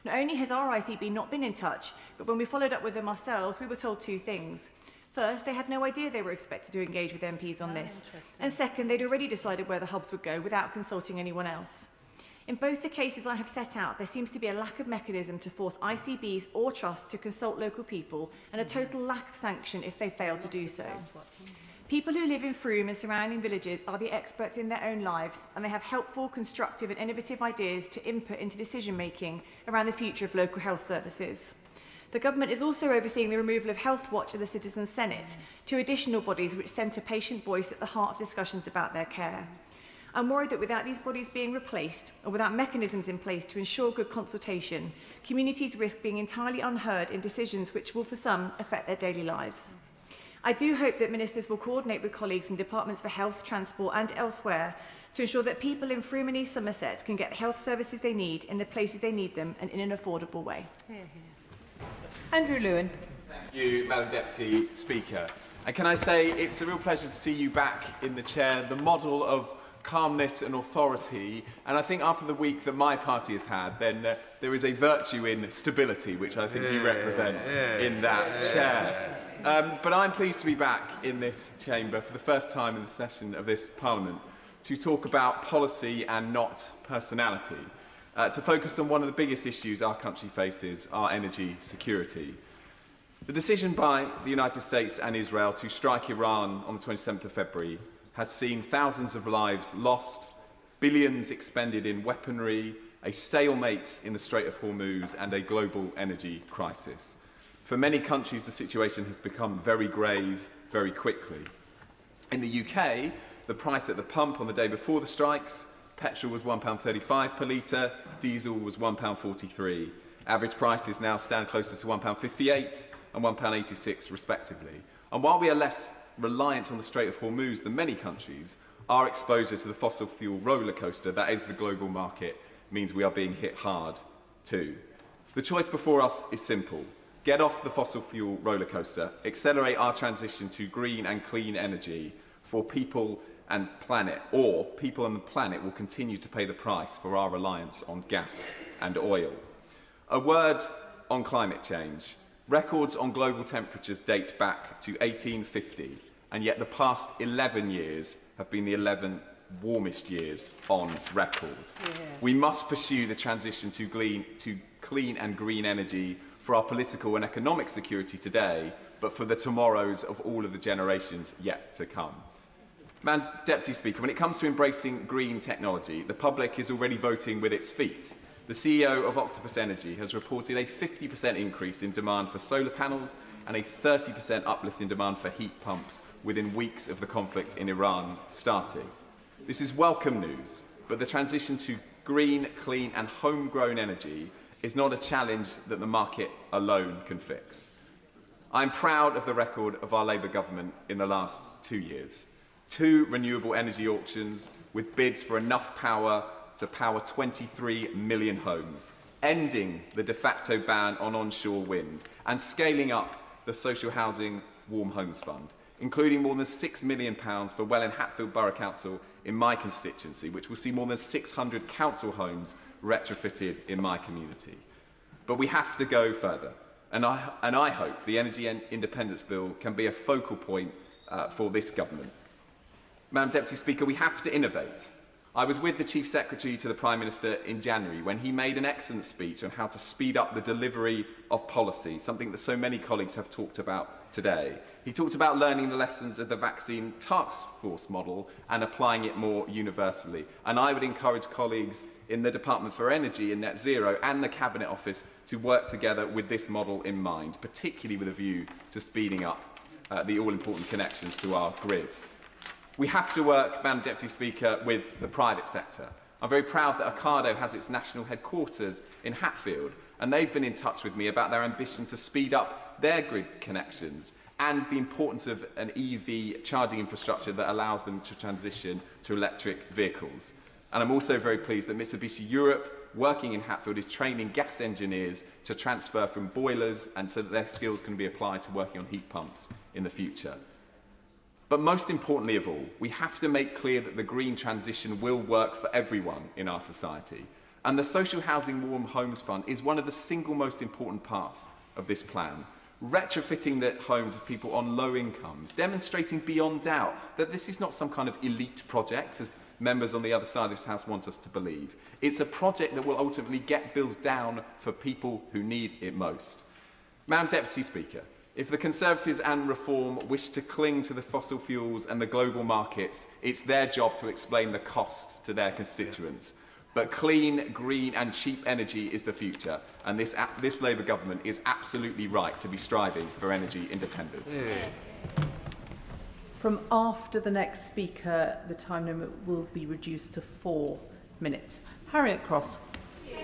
Not only has our ICB not been in touch, but when we followed up with them ourselves, we were told 2 things. First, they had no idea they were expected to engage with MPs on this. And second, they'd already decided where the hubs would go without consulting anyone else. In both the cases I have set out, there seems to be a lack of mechanism to force ICBs or trusts to consult local people and a total lack of sanction if they fail to do so. People who live in Frome and surrounding villages are the experts in their own lives, and they have helpful, constructive and innovative ideas to input into decision-making around the future of local health services. The government is also overseeing the removal of Health Watch of the Citizens' Senate, 2 additional bodies which centre patient voice at the heart of discussions about their care. I'm worried that without these bodies being replaced, or without mechanisms in place to ensure good consultation, communities risk being entirely unheard in decisions which will, for some, affect their daily lives. I do hope that ministers will coordinate with colleagues in departments for health, transport and elsewhere to ensure that people in Frome and East Somerset can get the health services they need in the places they need them and in an affordable way. Andrew Lewin. Thank you, Madam Deputy Speaker. And can I say it's a real pleasure to see you back in the chair, the model of calmness and authority. And I think after the week that my party has had, then there is a virtue in stability, which I think you represent in that chair. But I'm pleased to be back in this chamber for the first time in the session of this Parliament to talk about policy and not personality, to focus on one of the biggest issues our country faces, our energy security. The decision by the United States and Israel to strike Iran on the 27th of February has seen thousands of lives lost, billions expended in weaponry, a stalemate in the Strait of Hormuz and a global energy crisis. For many countries, the situation has become very grave very quickly. In the UK, the price at the pump on the day before the strikes, petrol was £1.35 per litre, diesel was £1.43. Average prices now stand closer to £1.58 and £1.86 respectively. And while we are less reliant on the Strait of Hormuz than many countries, our exposure to the fossil fuel roller coaster, that is the global market, means we are being hit hard too. The choice before us is simple. Get off the fossil fuel roller coaster, accelerate our transition to green and clean energy for people and planet, or people and the planet will continue to pay the price for our reliance on gas and oil. A word on climate change. Records on global temperatures date back to 1850, and yet the past 11 years have been the 11 warmest years on record. We must pursue the transition to clean and green energy for our political and economic security today, but for the tomorrows of all of the generations yet to come. Madam Deputy Speaker, when it comes to embracing green technology, the public is already voting with its feet. The CEO of Octopus Energy has reported a 50% increase in demand for solar panels and a 30% uplift in demand for heat pumps within weeks of the conflict in Iran starting. This is welcome news, but the transition to green, clean and homegrown energy is not a challenge that the market alone can fix. I'm proud of the record of our Labour government in the last 2 years. 2 renewable energy auctions with bids for enough power to power 23 million homes, ending the de facto ban on onshore wind and scaling up the social housing Warm Homes Fund. including more than £6 million for Welwyn Hatfield Borough Council in my constituency, which will see more than 600 council homes retrofitted in my community. But we have to go further, and I hope the Energy Independence Bill can be a focal point for this government. Madam Deputy Speaker, we have to innovate. I was with the Chief Secretary to the Prime Minister in January when he made an excellent speech on how to speed up the delivery of policy, something that so many colleagues have talked about today. He talked about learning the lessons of the vaccine task force model and applying it more universally. And I would encourage colleagues in the Department for Energy and Net Zero and the Cabinet Office to work together with this model in mind, particularly with a view to speeding up the all-important connections to our grid. We have to work, Madam Deputy Speaker, with the private sector. I'm very proud that Ocado has its national headquarters in Hatfield, and they've been in touch with me about their ambition to speed up their grid connections and the importance of an EV charging infrastructure that allows them to transition to electric vehicles. And I'm also very pleased that Mitsubishi Europe, working in Hatfield, is training gas engineers to transfer from boilers and so that their skills can be applied to working on heat pumps in the future. But most importantly of all, we have to make clear that the green transition will work for everyone in our society. And the Social Housing Warm Homes Fund is one of the single most important parts of this plan. Retrofitting the homes of people on low incomes, demonstrating beyond doubt that this is not some kind of elite project, as members on the other side of this House want us to believe. It's a project that will ultimately get bills down for people who need it most. Madam Deputy Speaker, if the Conservatives and Reform wish to cling to the fossil fuels and the global markets, it's their job to explain the cost to their constituents. But clean, green and cheap energy is the future, and this Labour government is absolutely right to be striving for energy independence. From after the next speaker, the time limit will be reduced to 4 minutes. Harriet Cross.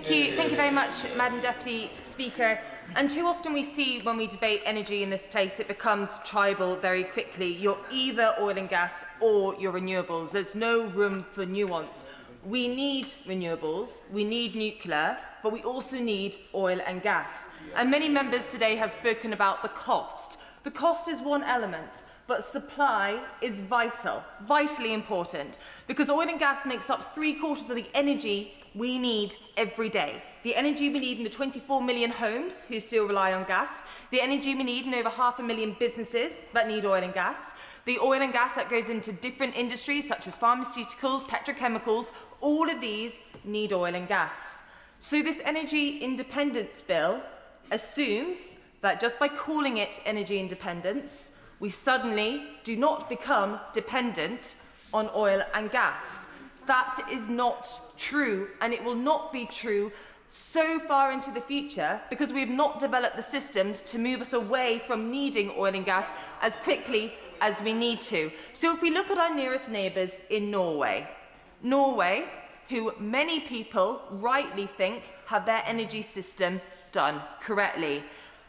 Thank you very much, Madam Deputy Speaker. And too often we see when we debate energy in this place, it becomes tribal very quickly. You're either oil and gas or you're renewables. There's no room for nuance. We need renewables, we need nuclear, but we also need oil and gas. And many members today have spoken about the cost. The cost is one element, but supply is vitally important, because oil and gas makes up 3/4 of the energy we need every day. The energy we need in the 24 million homes who still rely on gas, the energy we need in over 500,000 businesses that need oil and gas, the oil and gas that goes into different industries such as pharmaceuticals, petrochemicals, all of these need oil and gas. So this energy independence bill assumes that just by calling it energy independence, we suddenly do not become dependent on oil and gas. That is not true, and it will not be true so far into the future because we have not developed the systems to move us away from needing oil and gas as quickly as we need to. So if we look at our nearest neighbours in Norway, who many people rightly think have their energy system done correctly.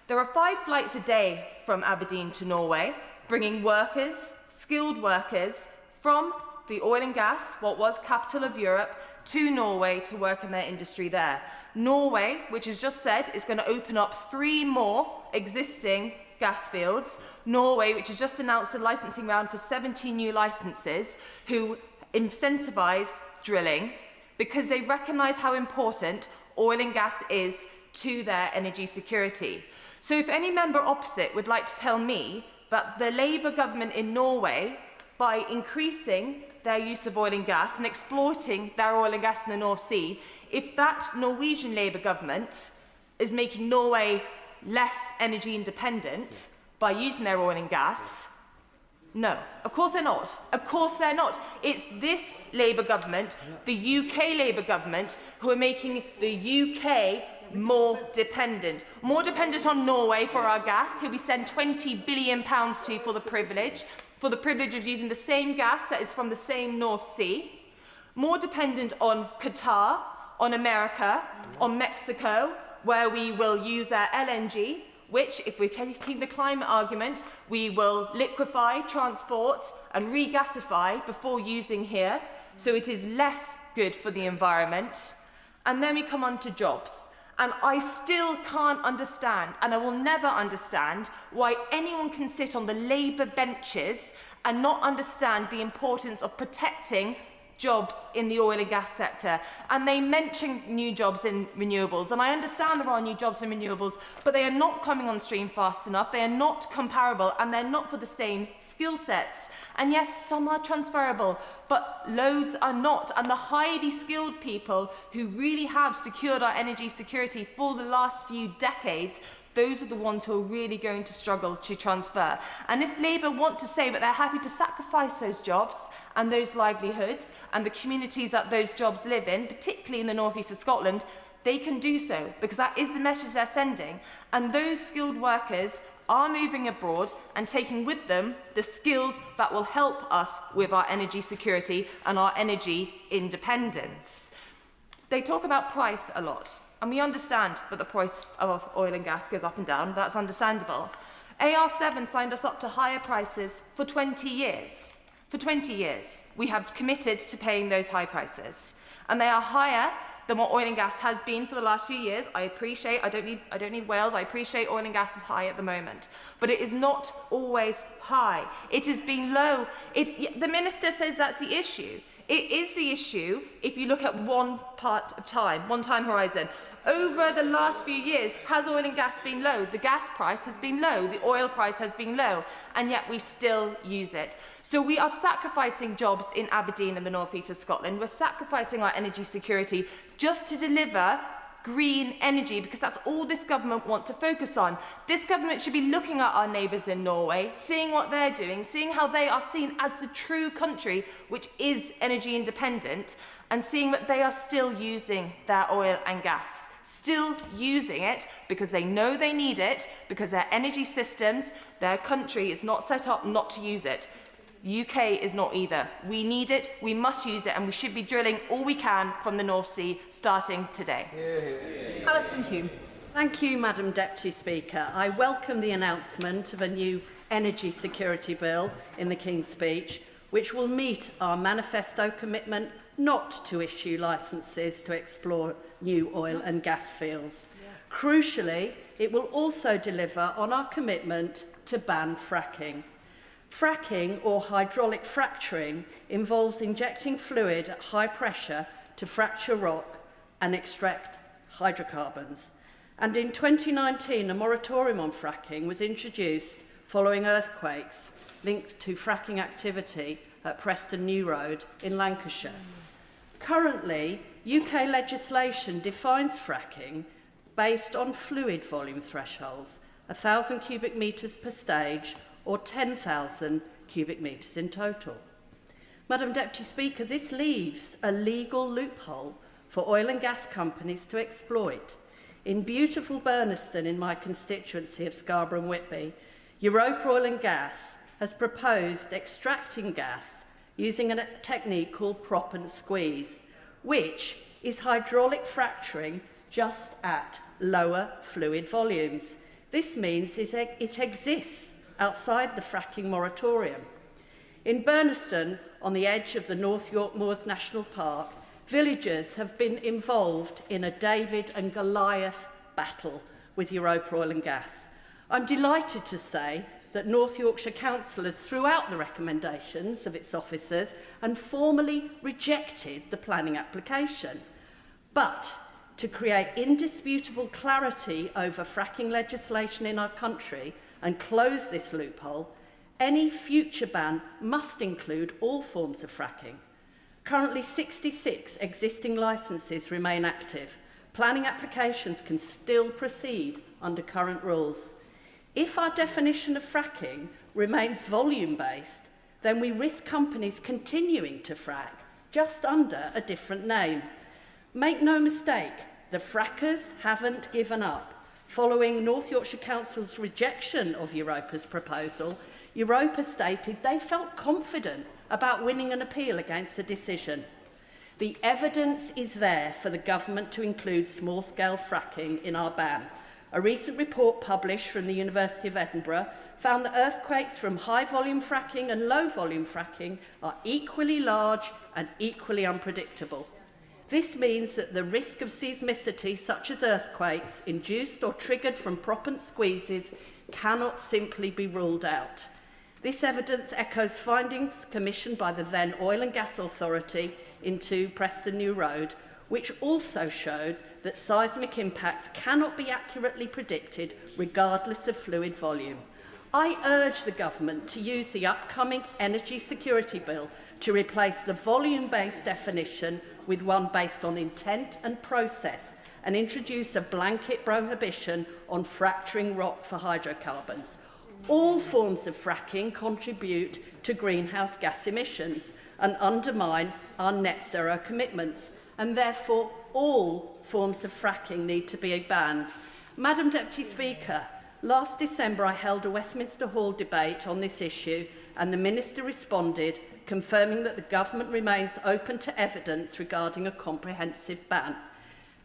There are 5 flights a day from Aberdeen to Norway, bringing workers, skilled workers, from the oil and gas, what was capital of Europe, to Norway to work in their industry there. Norway, which has just said is going to open up 3 more existing gas fields. Norway, which has just announced a licensing round for 70 new licenses, who incentivise drilling because they recognise how important oil and gas is to their energy security. So if any member opposite would like to tell me that the Labour government in Norway, by increasing their use of oil and gas and exploiting their oil and gas in the North Sea, if that Norwegian Labour government is making Norway less energy independent by using their oil and gas, no, of course they're not. Of course they're not. It's this Labour government, the UK Labour government, who are making the UK more dependent on Norway for our gas, who we send £20 billion to for the privilege of using the same gas that is from the same North Sea, more dependent on Qatar, on America, on Mexico, where we will use our LNG, which, if we're taking the climate argument, we will liquefy, transport and regasify before using here, so it is less good for the environment. And then we come on to jobs. And I still can't understand, and I will never understand, why anyone can sit on the Labour benches and not understand the importance of protecting jobs in the oil and gas sector. And they mention new jobs in renewables, and I understand there are new jobs in renewables, but they are not coming on stream fast enough, they are not comparable, and they're not for the same skill sets. And yes, some are transferable, but loads are not. And the highly skilled people who really have secured our energy security for the last few decades, those are the ones who are really going to struggle to transfer. And if Labour want to say that they're happy to sacrifice those jobs and those livelihoods and the communities that those jobs live in, particularly in the northeast of Scotland, they can do so, because that is the message they're sending. And those skilled workers are moving abroad and taking with them the skills that will help us with our energy security and our energy independence. They talk about price a lot. And we understand that the price of oil and gas goes up and down. That's understandable. AR7 signed us up to higher prices for 20 years. For 20 years, we have committed to paying those high prices. And they are higher than what oil and gas has been for the last few years. I don't need Wales. I appreciate oil and gas is high at the moment. But it is not always high. It has been low. The minister says that's the issue. It is the issue if you look at one time horizon. Over the last few years, has oil and gas been low? The gas price has been low, the oil price has been low, and yet we still use it. So we are sacrificing jobs in Aberdeen and the northeast of Scotland. We're sacrificing our energy security just to deliver green energy, because that's all this government wants to focus on. This government should be looking at our neighbours in Norway, seeing what they're doing, seeing how they are seen as the true country which is energy independent, and seeing that they are still using their oil and gas. Still using it because they know they need it, because their energy systems, their country is not set up not to use it. The UK is not either. We need it, we must use it, and we should be drilling all we can from the North Sea starting today. Alison Hume. Thank you, Madam Deputy Speaker. I welcome the announcement of a new energy security bill in the King's Speech, which will meet our manifesto commitment not to issue licences to explore new oil and gas fields. Crucially, it will also deliver on our commitment to ban fracking. Fracking, or hydraulic fracturing, involves injecting fluid at high pressure to fracture rock and extract hydrocarbons. And in 2019, a moratorium on fracking was introduced following earthquakes linked to fracking activity at Preston New Road in Lancashire. Currently, UK legislation defines fracking based on fluid volume thresholds, 1,000 cubic metres per stage or 10,000 cubic metres in total. Madam Deputy Speaker, this leaves a legal loophole for oil and gas companies to exploit. In beautiful Burniston, in my constituency of Scarborough and Whitby, Europa Oil and Gas has proposed extracting gas using a technique called prop and squeeze, which is hydraulic fracturing just at lower fluid volumes. This means it exists outside the fracking moratorium. In Burniston, on the edge of the North York Moors National Park, villagers have been involved in a David and Goliath battle with Europa Oil and Gas. I'm delighted to say that North Yorkshire Council has threw out the recommendations of its officers and formally rejected the planning application. But to create indisputable clarity over fracking legislation in our country and close this loophole, any future ban must include all forms of fracking. Currently, 66 existing licences remain active. Planning applications can still proceed under current rules. If our definition of fracking remains volume-based, then we risk companies continuing to frack, just under a different name. Make no mistake, the frackers haven't given up. Following North Yorkshire Council's rejection of Europa's proposal, Europa stated they felt confident about winning an appeal against the decision. The evidence is there for the government to include small-scale fracking in our ban. A recent report published from the University of Edinburgh found that earthquakes from high-volume fracking and low-volume fracking are equally large and equally unpredictable. This means that the risk of seismicity, such as earthquakes, induced or triggered from proppant squeezes, cannot simply be ruled out. This evidence echoes findings commissioned by the then Oil and Gas Authority into Preston New Road, which also showed that seismic impacts cannot be accurately predicted regardless of fluid volume. I urge the government to use the upcoming Energy Security Bill to replace the volume-based definition with one based on intent and process, and introduce a blanket prohibition on fracturing rock for hydrocarbons. All forms of fracking contribute to greenhouse gas emissions and undermine our net zero commitments, and therefore all forms of fracking need to be banned. Madam Deputy Speaker, last December I held a Westminster Hall debate on this issue, and the Minister responded, confirming that the government remains open to evidence regarding a comprehensive ban.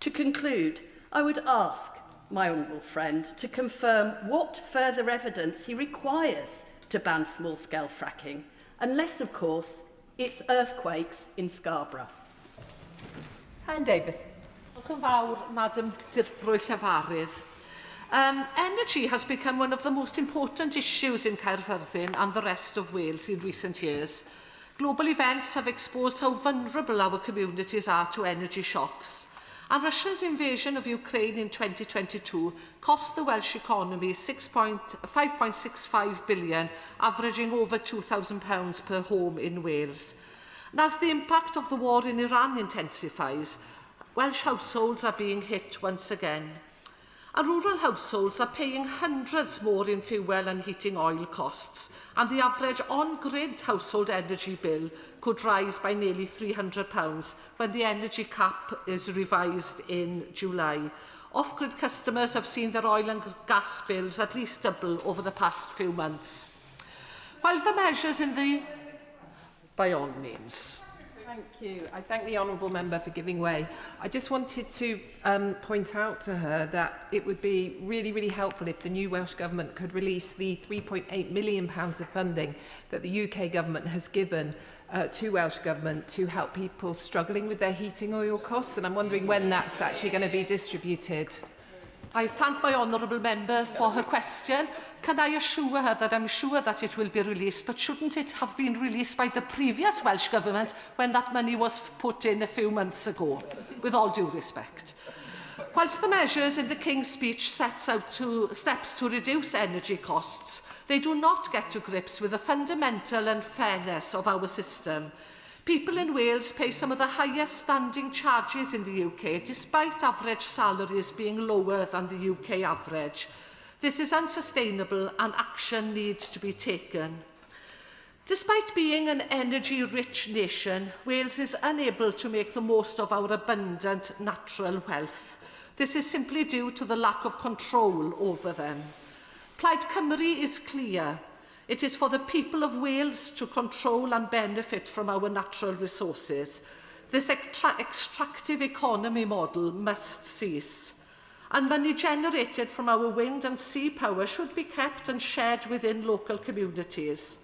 To conclude, I would ask my honourable friend to confirm what further evidence he requires to ban small-scale fracking, unless, of course, it's earthquakes in Scarborough. Anne Davis. Diolch yn fawr, Madam Dirprwy Llafarydd. Energy has become one of the most important issues in Caerfyrddin and the rest of Wales in recent years. Global events have exposed how vulnerable our communities are to energy shocks. And Russia's invasion of Ukraine in 2022 cost the Welsh economy £5.65 billion, averaging over £2,000 per home in Wales. And as the impact of the war in Iran intensifies, Welsh households are being hit once again. And rural households are paying hundreds more in fuel and heating oil costs, and the average on-grid household energy bill could rise by nearly £300 when the energy cap is revised in July. Off-grid customers have seen their oil and gas bills at least double over the past few months. While the measures in the... By all means. Thank you. I thank the honourable member for giving way. I just wanted to point out to her that it would be really, really helpful if the new Welsh Government could release the £3.8 million of funding that the UK Government has given to Welsh Government to help people struggling with their heating oil costs. And I'm wondering when that's actually going to be distributed. I thank my honourable member for her question. Can I assure her that I'm sure that it will be released, but shouldn't it have been released by the previous Welsh Government when that money was put in a few months ago, with all due respect? Whilst the measures in the King's speech sets out steps to reduce energy costs, they do not get to grips with the fundamental unfairness of our system. People in Wales pay some of the highest standing charges in the UK, despite average salaries being lower than the UK average. This is unsustainable and action needs to be taken. Despite being an energy-rich nation, Wales is unable to make the most of our abundant natural wealth. This is simply due to the lack of control over them. Plaid Cymru is clear. It is for the people of Wales to control and benefit from our natural resources. This extractive economy model must cease. And money generated from our wind and sea power should be kept and shared within local communities.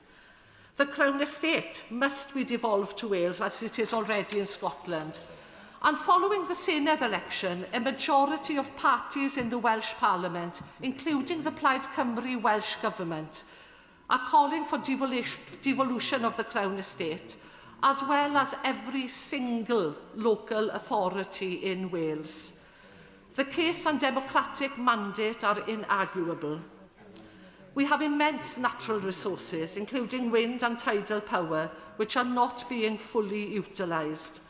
The Crown Estate must be devolved to Wales as it is already in Scotland. And following the Senedd election, a majority of parties in the Welsh Parliament, including the Plaid Cymru Welsh Government, are calling for devolution of the Crown Estate, as well as every single local authority in Wales. The case and democratic mandate are inarguable. We have immense natural resources, including wind and tidal power, which are not being fully utilised.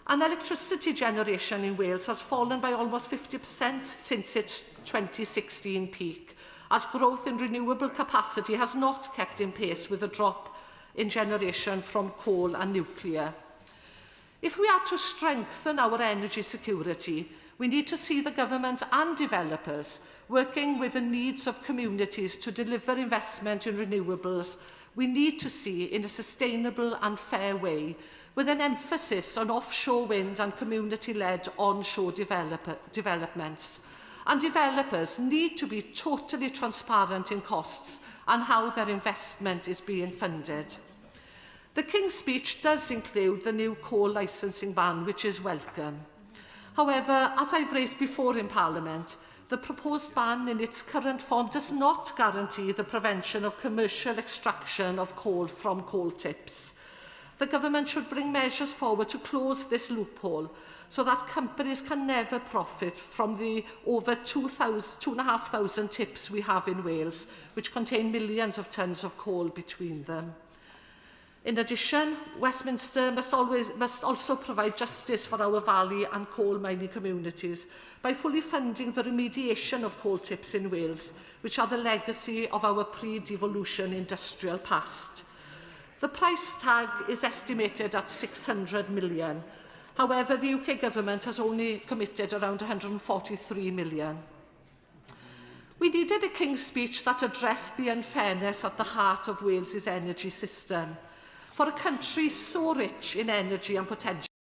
And electricity generation in Wales has fallen by almost 50% since its 2016 peak, as growth in renewable capacity has not kept in pace with a drop in generation from coal and nuclear. If we are to strengthen our energy security, we need to see the government and developers working with the needs of communities to deliver investment in renewables. We need to see in a sustainable and fair way, with an emphasis on offshore wind and community-led onshore developments. And developers need to be totally transparent in costs and how their investment is being funded. The King's Speech does include the new coal licensing ban, which is welcome. However, as I've raised before in Parliament, the proposed ban in its current form does not guarantee the prevention of commercial extraction of coal from coal tips. The government should bring measures forward to close this loophole so that companies can never profit from the over 2,500 tips we have in Wales, which contain millions of tonnes of coal between them. In addition, Westminster must also provide justice for our valley and coal mining communities by fully funding the remediation of coal tips in Wales, which are the legacy of our pre-devolution industrial past. The price tag is estimated at 600 million. However, the UK government has only committed around 143 million. We needed a King's Speech that addressed the unfairness at the heart of Wales's energy system. For a country so rich in energy and potential,